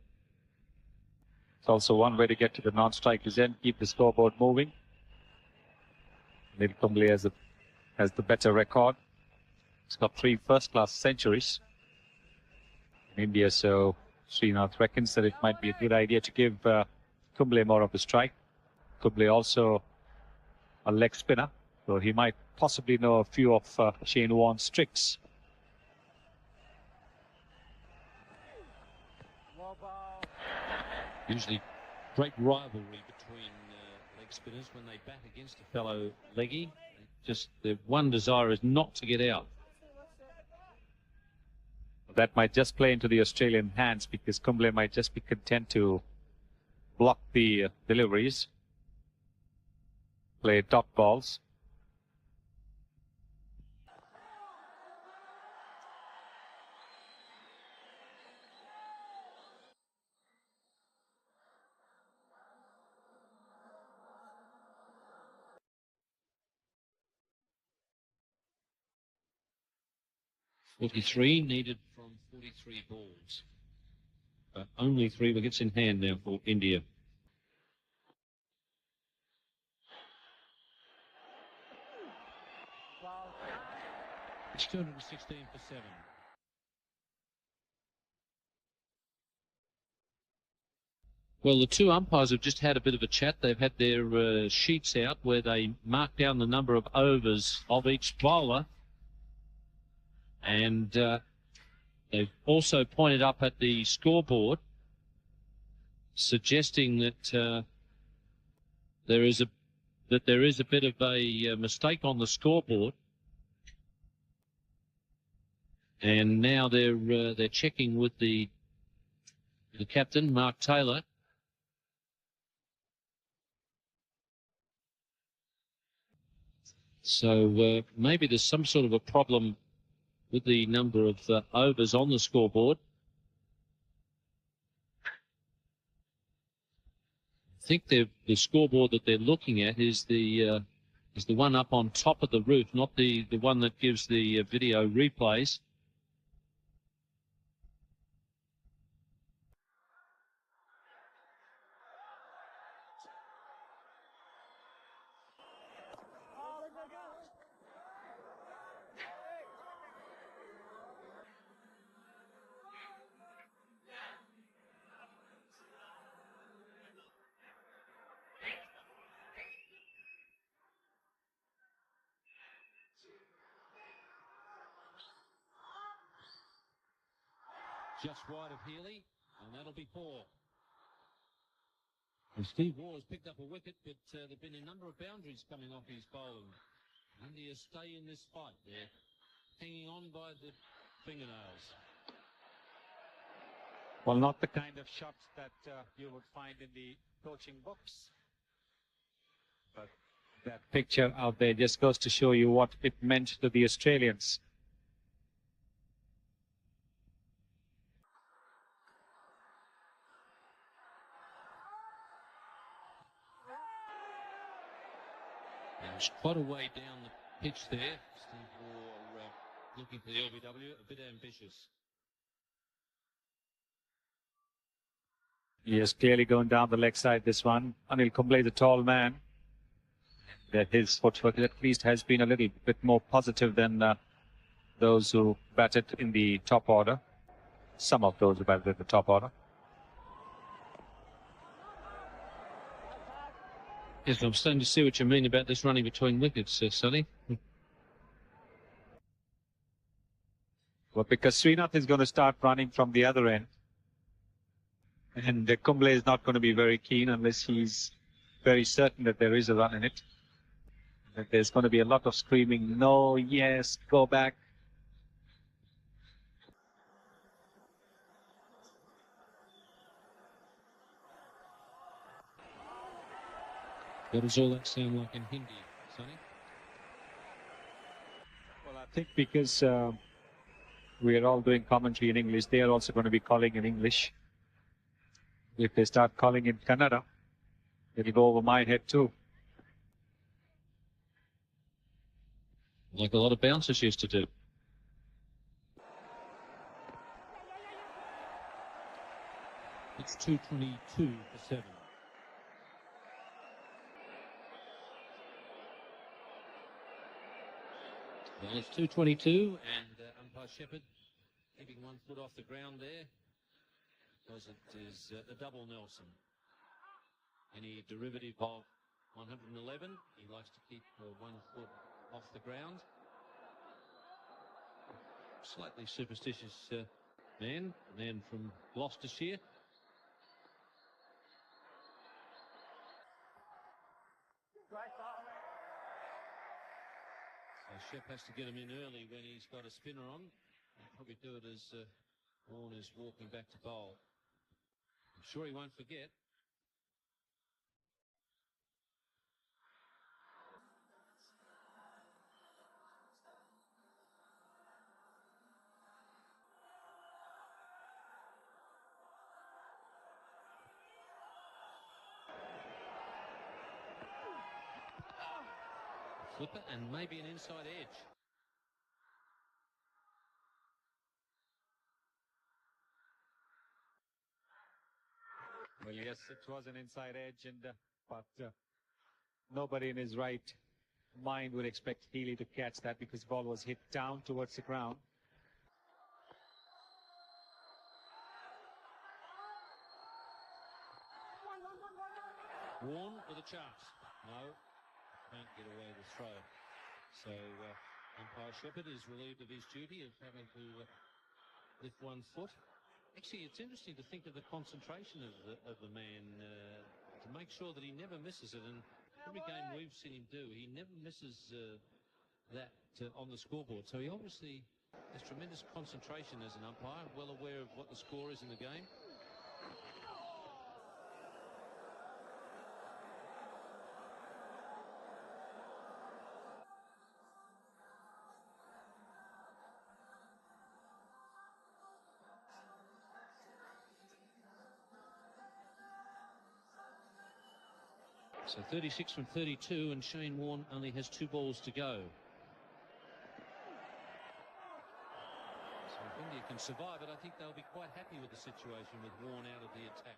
It's also one way to get to the non-strikers end, keep the scoreboard moving. Neil Kumble has the better record. He's got 3 first-class centuries in India, so Srinath reckons that it might be a good idea to give Kumble more of a strike. Kumble also a leg spinner, so he might possibly know a few of Shane Warne's tricks. Usually great rivalry between leg spinners when they bat against a fellow leggy. Just the one desire is not to get out. That might just play into the Australian hands, because Kumble might just be content to block the deliveries, play dot balls. .43 needed from 43 balls. But only 3 wickets in hand now for India. It's 216 for 7. Well, the 2 umpires have just had a bit of a chat. They've had their sheets out where they mark down the number of overs of each bowler. And they've also pointed up at the scoreboard, suggesting that there is a bit of a mistake on the scoreboard. And now they're checking with the captain, Mark Taylor, So maybe there's some sort of a problem with the number of overs on the scoreboard. I think the scoreboard that they're looking at is the one up on top of the roof, not the one that gives the video replays. Just wide of Healy, and that'll be 4. And Steve Waugh has picked up a wicket, but there have been a number of boundaries coming off his bowling. India stay in this fight. They're hanging on by the fingernails. Well, not the kind of shots that you would find in the coaching books. But that picture out there just goes to show you what it meant to the Australians. It's quite a way down the pitch there. Steve Waugh looking for the LBW, a bit ambitious. He is clearly going down the leg side, this one. Anil Kumble, the tall man. That his footwork at least has been a little bit more positive than those who batted in the top order. Some of those who batted in the top order. Yes, I'm starting to see what you mean about this running between wickets, Sonny. Well, because Srinath is going to start running from the other end. And Kumble is not going to be very keen unless he's very certain that there is a run in it. That there's going to be a lot of screaming, no, yes, go back. What does all that sound like in Hindi, Sonny? Well, I think because we are all doing commentary in English, they are also going to be calling in English. If they start calling in Kannada, it'll go over my head too. Like a lot of bouncers used to do. It's 2:22 for 7. Well, it's 2:22, and umpire Shepherd keeping 1 foot off the ground there because it is a double Nelson. Any derivative of 111, he likes to keep 1 foot off the ground. Slightly superstitious man from Gloucestershire. So Shep has to get him in early when he's got a spinner on. He'll probably do it as Warne is walking back to bowl. I'm sure he won't forget. Flipper and maybe an inside edge. Well, yes, it was an inside edge, but nobody in his right mind would expect Healy to catch that because the ball was hit down towards the ground. Warne with a chance. No, can't get away with throw. So umpire Shepherd is relieved of his duty of having to lift 1 foot. Actually, it's interesting to think of the concentration of the man to make sure that he never misses it. And every game we've seen him do, he never misses that on the scoreboard. So he obviously has tremendous concentration as an umpire, well aware of what the score is in the game. So 36 from 32, and Shane Warne only has 2 balls to go. So if India can survive it, I think they'll be quite happy with the situation with Warne out of the attack.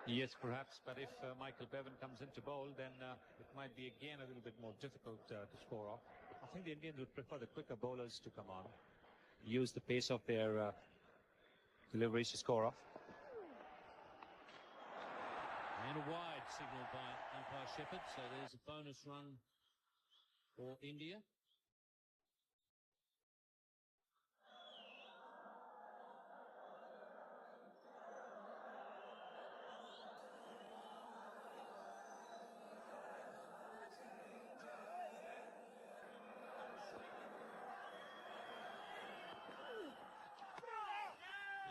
Yes, perhaps, but if Michael Bevan comes into bowl, then it might be again a little bit more difficult to score off. I think the Indians would prefer the quicker bowlers to come on, use the pace of their deliveries to score off. And a wide signal by umpire Shepherd, so there's a bonus run for India.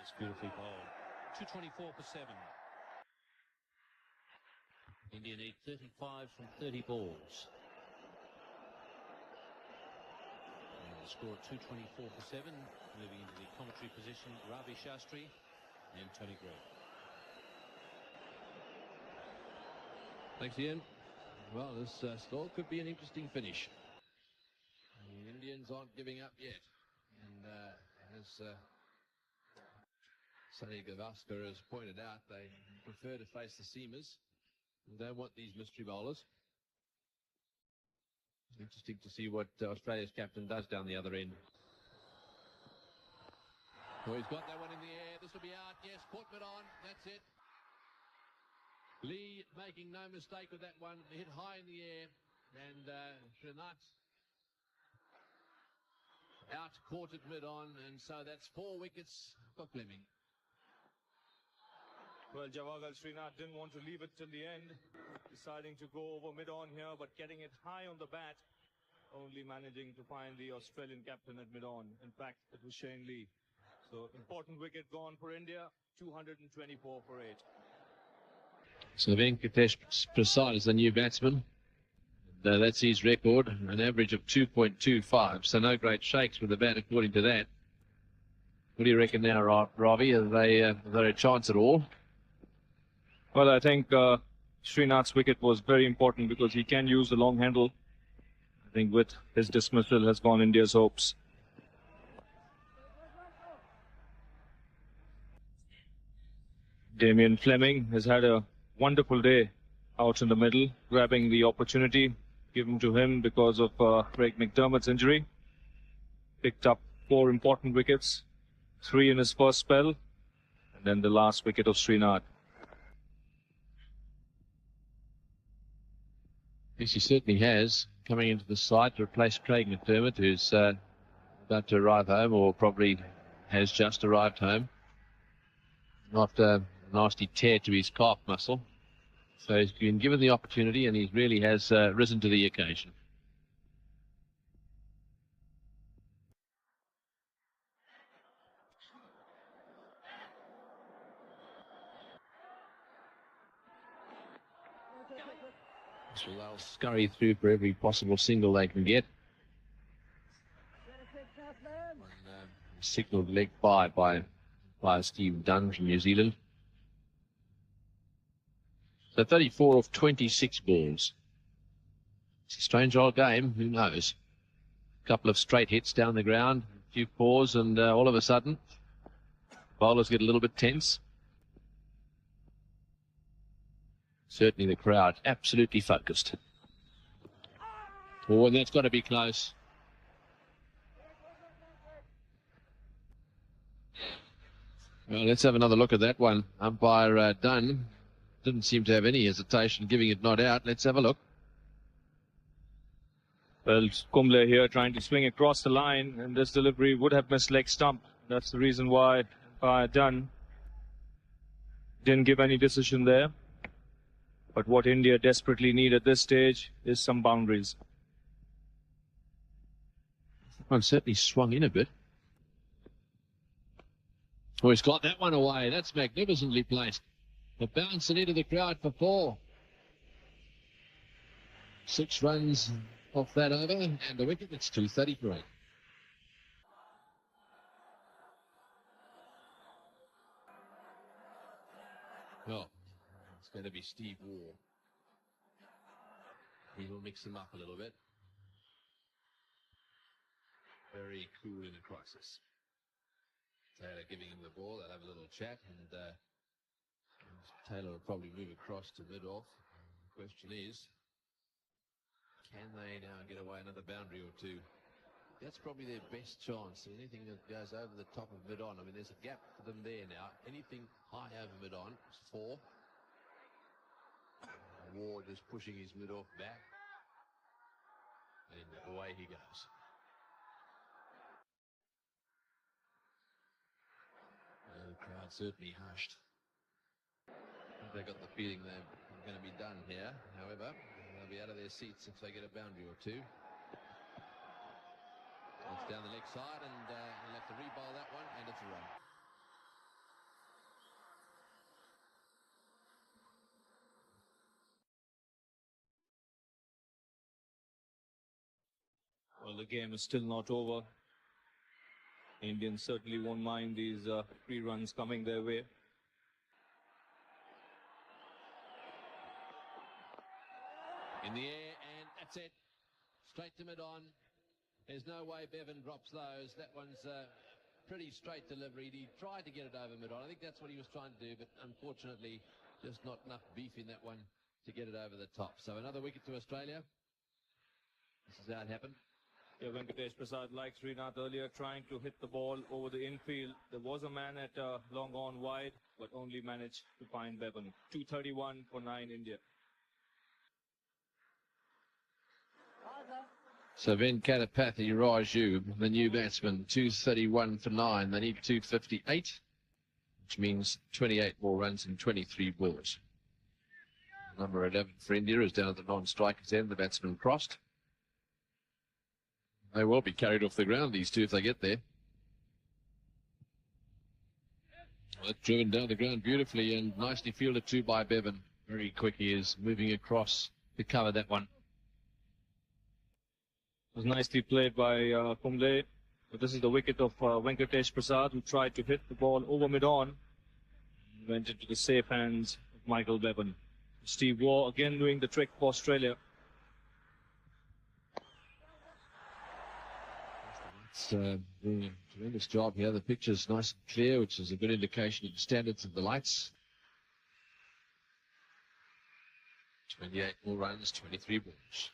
It's beautifully bowled. 224 for 7. India need 35 from 30 balls. And the score at 224 for 7. Moving into the commentary position, Ravi Shastri and Tony Gregg. Thanks, Ian. Well, this score could be an interesting finish. The Indians aren't giving up yet. And as Sunny Gavaskar has pointed out, they prefer to face the seamers. They don't want these mystery bowlers. Interesting to see what Australia's captain does down the other end. Oh, he's got that one in the air. This will be out. Yes, caught mid on. That's it. Lee making no mistake with that one. Hit high in the air. And Srinath out, caught it mid on. And so that's 4 wickets for Fleming. Well, Javagal Srinath didn't want to leave it till the end, deciding to go over mid-on here, but getting it high on the bat, only managing to find the Australian captain at mid-on. In fact, it was Shane Lee. So, important wicket gone for India, 224 for 8. So Venkatesh Prasad is the new batsman. That's his record, an average of 2.25. So no great shakes with the bat according to that. What do you reckon now, Ravi? Are they a chance at all? Well, I think Srinath's wicket was very important because he can use the long handle. I think with his dismissal has gone India's hopes. Damien Fleming has had a wonderful day out in the middle, grabbing the opportunity given to him because of Craig McDermott's injury. Picked up 4 important wickets, 3 in his first spell, and then the last wicket of Srinath. Yes, he certainly has, coming into the side to replace Craig McDermott, who's about to arrive home, or probably has just arrived home. Not a nasty tear to his calf muscle. So he's been given the opportunity, and he really has risen to the occasion. So they'll scurry through for every possible single they can get. Signalled leg by Steve Dunn from New Zealand. So 34 of 26 balls. It's a strange old game, who knows? A couple of straight hits down the ground, a few paws, and all of a sudden, bowlers get a little bit tense. Certainly the crowd absolutely focused. Oh, and that's got to be close. Well, let's have another look at that one. Umpire Dunn didn't seem to have any hesitation giving it not out. Let's have a look. Well, Kumble here trying to swing across the line, and this delivery would have missed leg stump. That's the reason why umpire Dunn didn't give any decision there. But what India desperately need at this stage is some boundaries. One certainly swung in a bit. Oh, he's got that one away. That's magnificently placed. A bounce and into the crowd for 4. 6 runs off that over, and the wicket. It's 230 for 8. Well, it's going to be Steve Waugh. He will mix them up a little bit. Very cool in a crisis. Taylor giving him the ball. They'll have a little chat, and Taylor will probably move across to mid-off. The question is, can they now get away another boundary or two? That's probably their best chance. Anything that goes over the top of mid-on. I mean, there's a gap for them there now. Anything high over mid-on is 4. Ward is pushing his mid-off back. And away he goes. The crowd certainly hushed. They got the feeling they're going to be done here. However, they'll be out of their seats if they get a boundary or two. It's down the leg side, and they'll have to re-bowl that one, and it's a run. Well, the game is still not over. Indians certainly won't mind these free runs coming their way. In the air, and that's it. Straight to mid-on. There's no way Bevan drops those. That one's pretty straight delivery. He tried to get it over mid-on. I think that's what he was trying to do, but unfortunately, just not enough beef in that one to get it over the top. So another wicket to Australia. This is how it happened. Yeah, Venkatesh Prasad, like Srinath earlier, trying to hit the ball over the infield. There was a man at long on wide, but only managed to find Bevan. 231 for 9 India. So Venkatapathy Raju, the new batsman, 231 for 9. They need 258, which means 28 more runs in 23 balls. Number 11 for India is down at the non-strikers end. The batsman crossed. They will be carried off the ground, these two, if they get there. Well, that's driven down the ground beautifully and nicely fielded too by Bevan. Very quick he is, moving across to cover that one. It was nicely played by Kumble. But this is the wicket of Venkatesh Prasad, who tried to hit the ball over mid-on. Went into the safe hands of Michael Bevan. Steve Waugh again doing the trick for Australia. It's doing a tremendous job here. The picture's nice and clear, which is a good indication of the standards of the lights. 28 more runs, 23 balls.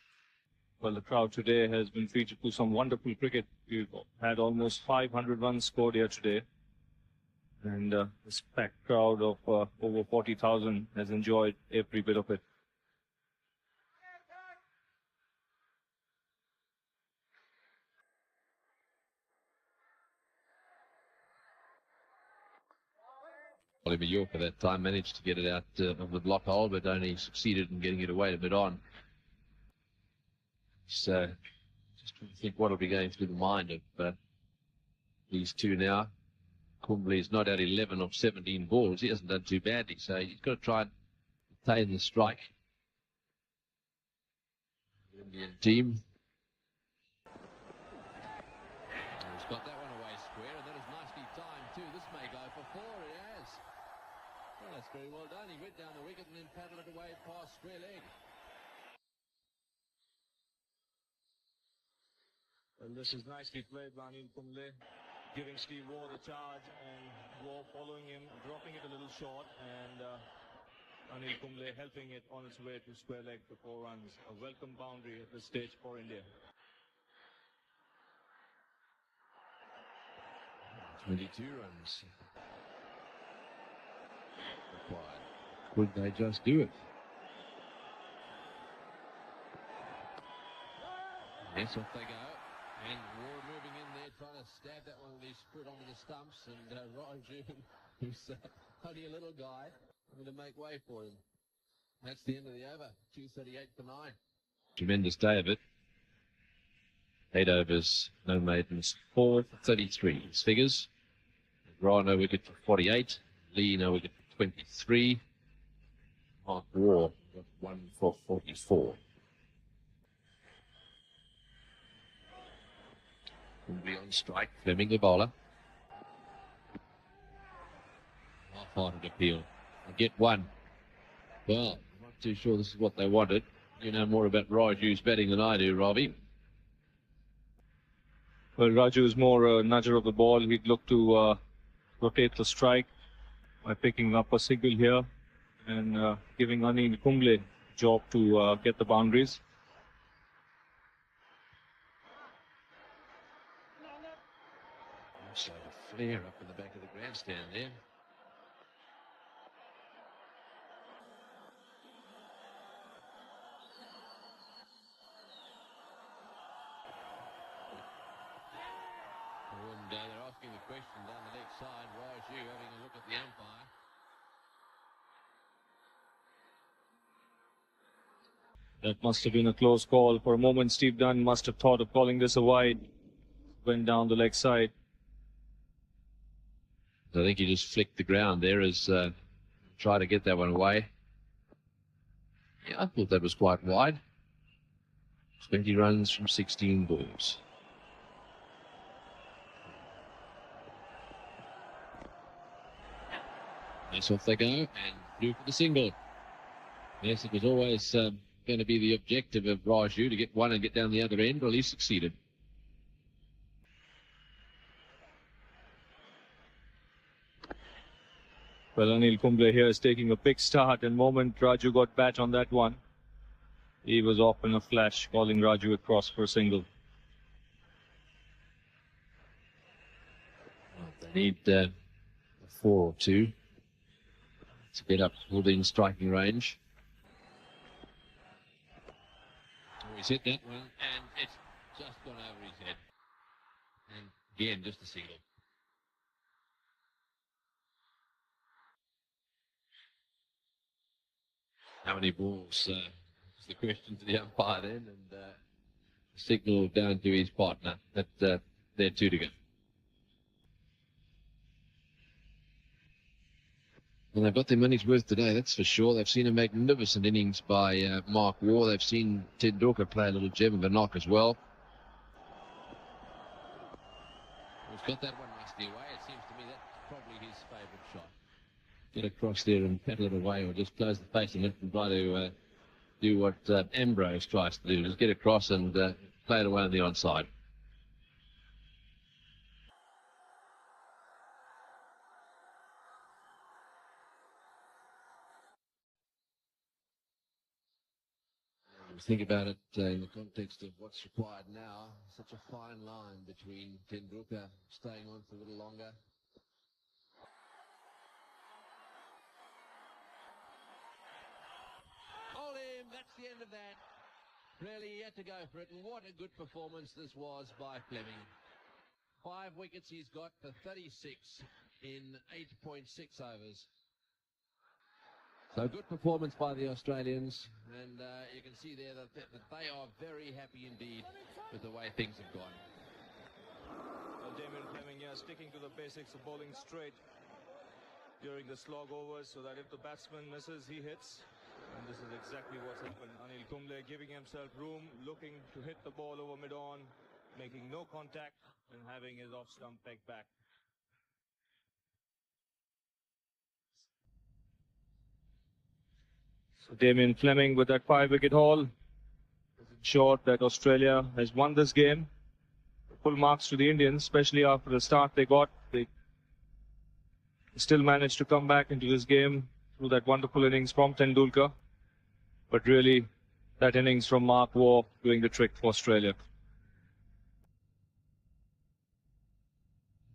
Well, the crowd today has been treated to some wonderful cricket. We've had almost 500 runs scored here today. And this packed crowd of over 40,000 has enjoyed every bit of it. Oliver York at that time managed to get it out of the block hole, but only succeeded in getting it away to mid-on. So, just trying to think what will be going through the mind of these two now. Kumble is not at 11 of 17 balls. He hasn't done too badly, so he's got to try and retain the strike. The Indian team. He's got that one away square, and that is nicely timed too. This may go for 4. It has. Well, that's very well done. He went down the wicket and then paddled it away past square leg. Well, this is nicely played by Anil Kumble, giving Steve Waugh the charge, and Waugh following him, dropping it a little short, and Anil Kumble helping it on its way to square leg for 4 runs. A welcome boundary at this stage for India. 22 runs required. Could they just do it? Yes, off they go. And Waugh moving in there, trying to stab that one with his foot onto the stumps. And Raju, who's only a little guy, going to make way for him. That's the end of the over. 238 for 9. Tremendous day of it. 8 overs, no maidens. 4 for 33. His figures. McGraw no wicket for 48. Lee no wicket for 23. Mark Waugh got 1 for 44. Kumble on strike, Fleming the bowler. Half-hearted appeal get one. Well, I'm not too sure this is what they wanted. You know more about Raju's batting than I do, Robbie. Well, Raju is more a nudger of the ball. He'd look to rotate the strike by picking up a single here and giving Anil Kumble job to get the boundaries. Also a flare up in the back of the grandstand there. And they're asking the question down the leg side. Raju having a look at the umpire. That must have been a close call. For a moment, Steve Dunn must have thought of calling this a wide. Went down the leg side. I think he just flicked the ground there as try to get that one away. Yeah, I thought that was quite wide. 20 runs from 16 balls. Yes, off they go and through for the single. Yes, it was always going to be the objective of Raju to get one and get down the other end. Well, he succeeded. Well, Anil Kumble here is taking a big start, and the moment Raju got bat on that one, he was off in a flash, calling Raju across for a single. Well, they need a 4 or 2 to get up within striking range. Oh, he's hit that one, and it's just gone over his head. And again, just a single. How many balls is the question to the umpire then, and signal down to his partner that they're 2 to go. Well, they've got their money's worth today, that's for sure. They've seen a magnificent innings by Mark Waugh. They've seen Tendulkar play a little gem of a knock as well. He's got that one nicely away. It seems to me that's probably his favourite shot. Get across there and paddle it away, or just close the face in it and try to do what Ambrose tries to do, is get across and play it away on the onside. Think about it in the context of what's required now. Such a fine line between Tendulkar staying on for a little longer. Hold him, that's the end of that. Really, he had to go for it, and what a good performance this was by Fleming. 5 wickets he's got for 36 in 8.6 overs. So good performance by the Australians, and you can see there that they are very happy indeed with the way things have gone. Well, Damien Fleming here sticking to the basics of bowling straight during the slog overs, so that if the batsman misses, he hits. And this is exactly what's happened. Anil Kumble giving himself room, looking to hit the ball over mid-on, making no contact and having his off-stump peg back. So Damien Fleming with that 5-wicket haul ensured that Australia has won this game. Full marks to the Indians, especially after the start they got. They still managed to come back into this game through that wonderful innings from Tendulkar. But really, that innings from Mark Waugh doing the trick for Australia.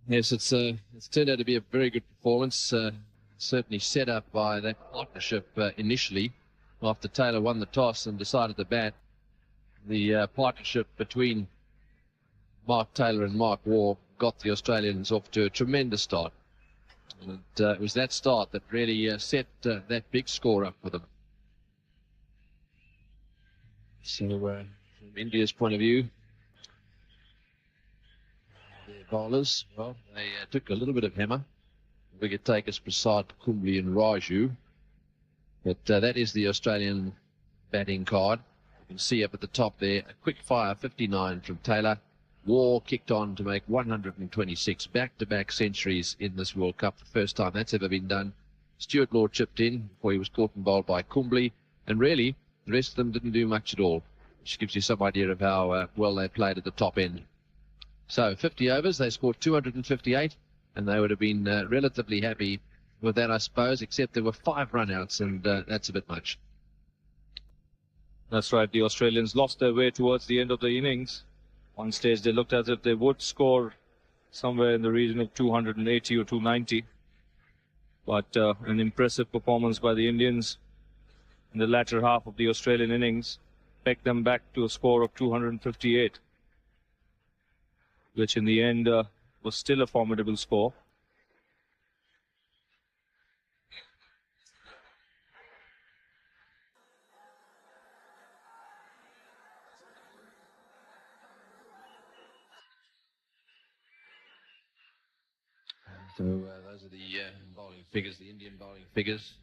Yes, it's turned out to be a very good performance. Certainly set up by that partnership initially. After Taylor won the toss and decided to bat, the partnership between Mark Taylor and Mark Waugh got the Australians off to a tremendous start. And it was that start that really set that big score up for them. So from India's point of view, their bowlers, well, they took a little bit of hammer. Wicket takers Prasad, Kumble and Raju. But that is the Australian batting card. You can see up at the top there, a quick fire 59 from Taylor. Waugh kicked on to make 126 back-to-back centuries in this World Cup. The first time that's ever been done Stuart Law chipped in before he was caught and bowled by Kumble, and really the rest of them didn't do much at all, which gives you some idea of how well they played at the top end. So 50 overs, they scored 258, and they would have been relatively happy with that, I suppose, except there were 5 run-outs, and that's a bit much. That's right, the Australians lost their way towards the end of the innings. One stage they looked as if they would score somewhere in the region of 280 or 290. But an impressive performance by the Indians in the latter half of the Australian innings pegged them back to a score of 258, which in the end was still a formidable score. So those are the bowling figures, the Indian bowling figures.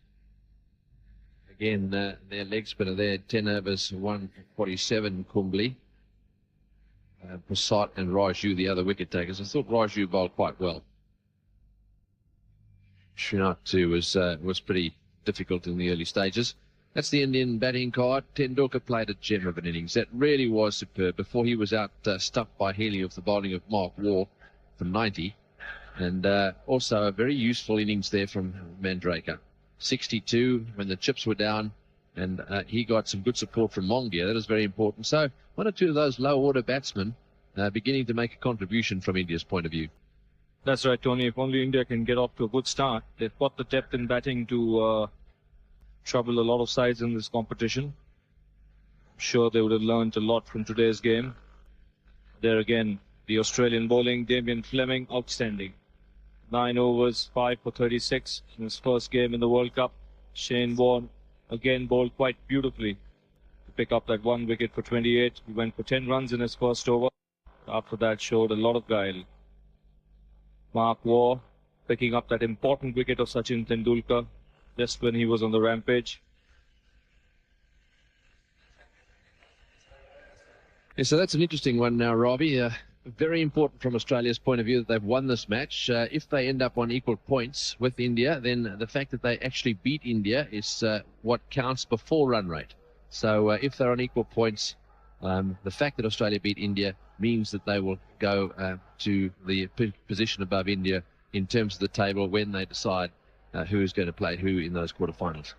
Again, their leg spinner there, 10 overs, 147, Kumble. Prasad and Raju, the other wicket takers. I thought Raju bowled quite well. Srinath too was pretty difficult in the early stages. That's the Indian batting card. Tendulkar played a gem of an innings. That really was superb. Before he was out stuffed by Healy with the bowling of Mark Waugh for 90. And also a very useful innings there from Mandraker. 62 when the chips were down, and he got some good support from Mongia. That was very important. So one or two of those low-order batsmen beginning to make a contribution from India's point of view. That's right, Tony. If only India can get off to a good start. They've got the depth in batting to trouble a lot of sides in this competition. I'm sure they would have learned a lot from today's game. There again, the Australian bowling, Damien Fleming, outstanding. 9 overs, 5 for 36 in his first game in the World Cup. Shane Warne again bowled quite beautifully to pick up that 1 wicket for 28. He went for 10 runs in his first over. After that, showed a lot of guile. Mark Waugh picking up that important wicket of Sachin Tendulkar just when he was on the rampage. Yeah, so that's an interesting one now, Robbie. Very important from Australia's point of view that they've won this match. If they end up on equal points with India, then the fact that they actually beat India is what counts before run rate. So if they're on equal points, the fact that Australia beat India means that they will go to the position above India in terms of the table when they decide who is going to play who in those quarterfinals.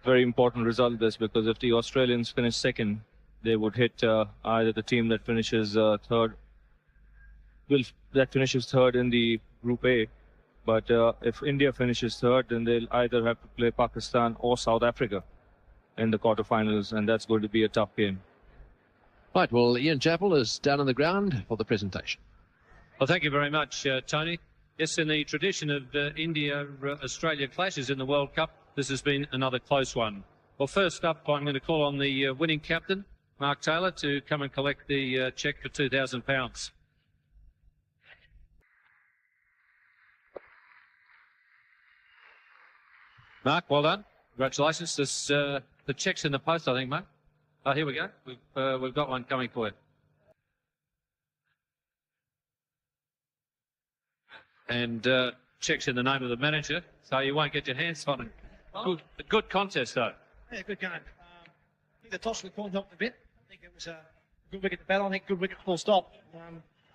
Very important result this, because if the Australians finish second, they would hit either the team that finishes third in the Group A. But if India finishes third, then they'll either have to play Pakistan or South Africa in the quarterfinals, and that's going to be a tough game. Right, well, Ian Chappell is down on the ground for the presentation. Well, thank you very much, Tony. Yes, in the tradition of India-Australia clashes in the World Cup, this has been another close one. Well, first up, I'm going to call on the winning captain, Mark Taylor, to come and collect the cheque for £2,000. Mark, well done. Congratulations. This, the cheque's in the post, I think, mate. Oh, here we go. We've got one coming for you. And cheque's in the name of the manager, so you won't get your hands on it. Good contest, though. Yeah, good game. I think the toss of the coin helped a bit. I think it was a good wicket to bat on. I think good wicket full stop.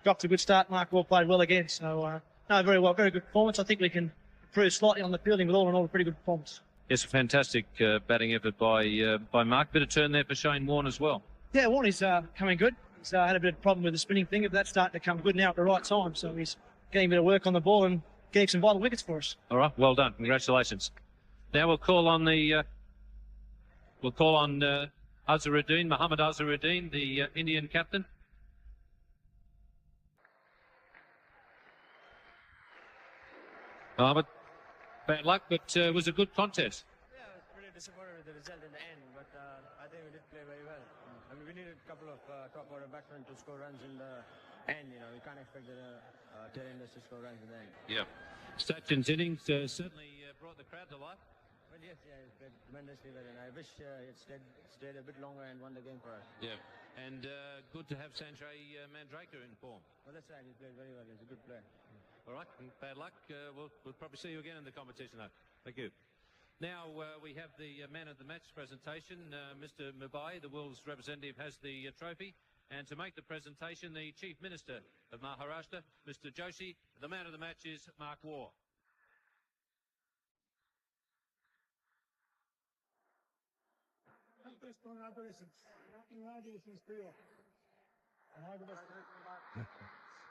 Got to a good start. Mark Waugh played well again. So, no, very well. Very good performance. I think we can improve slightly on the fielding, but all in all, a pretty good performance. Yes, a fantastic batting effort by Mark. Bit of turn there for Shane Warne as well. Yeah, Warne is coming good. He's had a bit of problem with the spinning thing, but that's starting to come good now at the right time. So he's getting a bit of work on the ball and getting some vital wickets for us. All right, well done. Congratulations. Now we'll call on Azharuddin, Mohammad Azharuddin, the Indian captain. Mohammad, bad luck, but it was a good contest. Yeah, I was pretty disappointed with the result in the end, but I think we did play very well. I mean, we needed a couple of top order batsmen to score runs in the end. You know, we can't expect the tailenders to score runs in the end. Yeah. Sachin's innings certainly brought the crowd to life. But yes, yeah, he played tremendously well, and I wish it stayed a bit longer and won the game for us. Yeah, and good to have Sanjay Mandraker in form. Well, that's right, he played very well. He's a good player. All right, and bad luck. We'll probably see you again in the competition, though. Thank you. Now we have the man of the match presentation. Mr. Mumbai, the Wolves representative, has the trophy. And to make the presentation, the Chief Minister of Maharashtra, Mr. Joshi. The man of the match is Mark Waugh.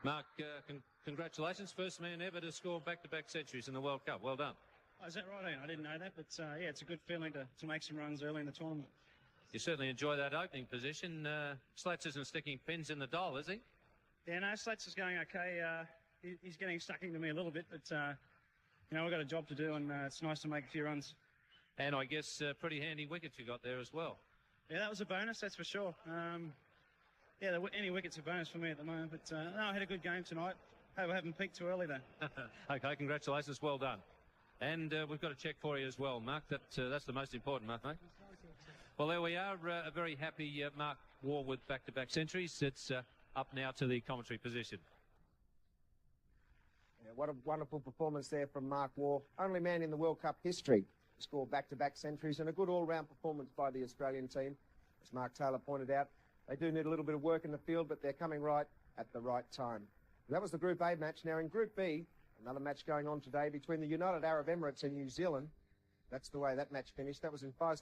Mark, congratulations. First man ever to score back-to-back centuries in the World Cup. Well done. Oh, is that right, Ian? I didn't know that, but yeah, it's a good feeling to make some runs early in the tournament. You certainly enjoy that opening position. Slats isn't sticking pins in the doll, is he? Yeah, no, Slats is going okay. He's getting stuck into me a little bit, but, you know, we've got a job to do, and it's nice to make a few runs. And I guess pretty handy wickets you got there as well. Yeah, that was a bonus, that's for sure. Yeah, any wicket's a bonus for me at the moment, but no, I had a good game tonight. Hope I haven't peaked too early, though. Okay, congratulations, well done. And we've got a cheque for you as well, Mark. That's the most important, Mark, mate. Well, there we are. A very happy Mark Waugh with back-to-back centuries. It's up now to the commentary position. Yeah, what a wonderful performance there from Mark Waugh. Only man in the World Cup history to score back-to-back centuries, and a good all-round performance by the Australian team. As Mark Taylor pointed out, they do need a little bit of work in the field, but they're coming right at the right time. That was the Group A match. Now in Group B, another match going on today between the United Arab Emirates and New Zealand. That's the way that match finished. That was in 5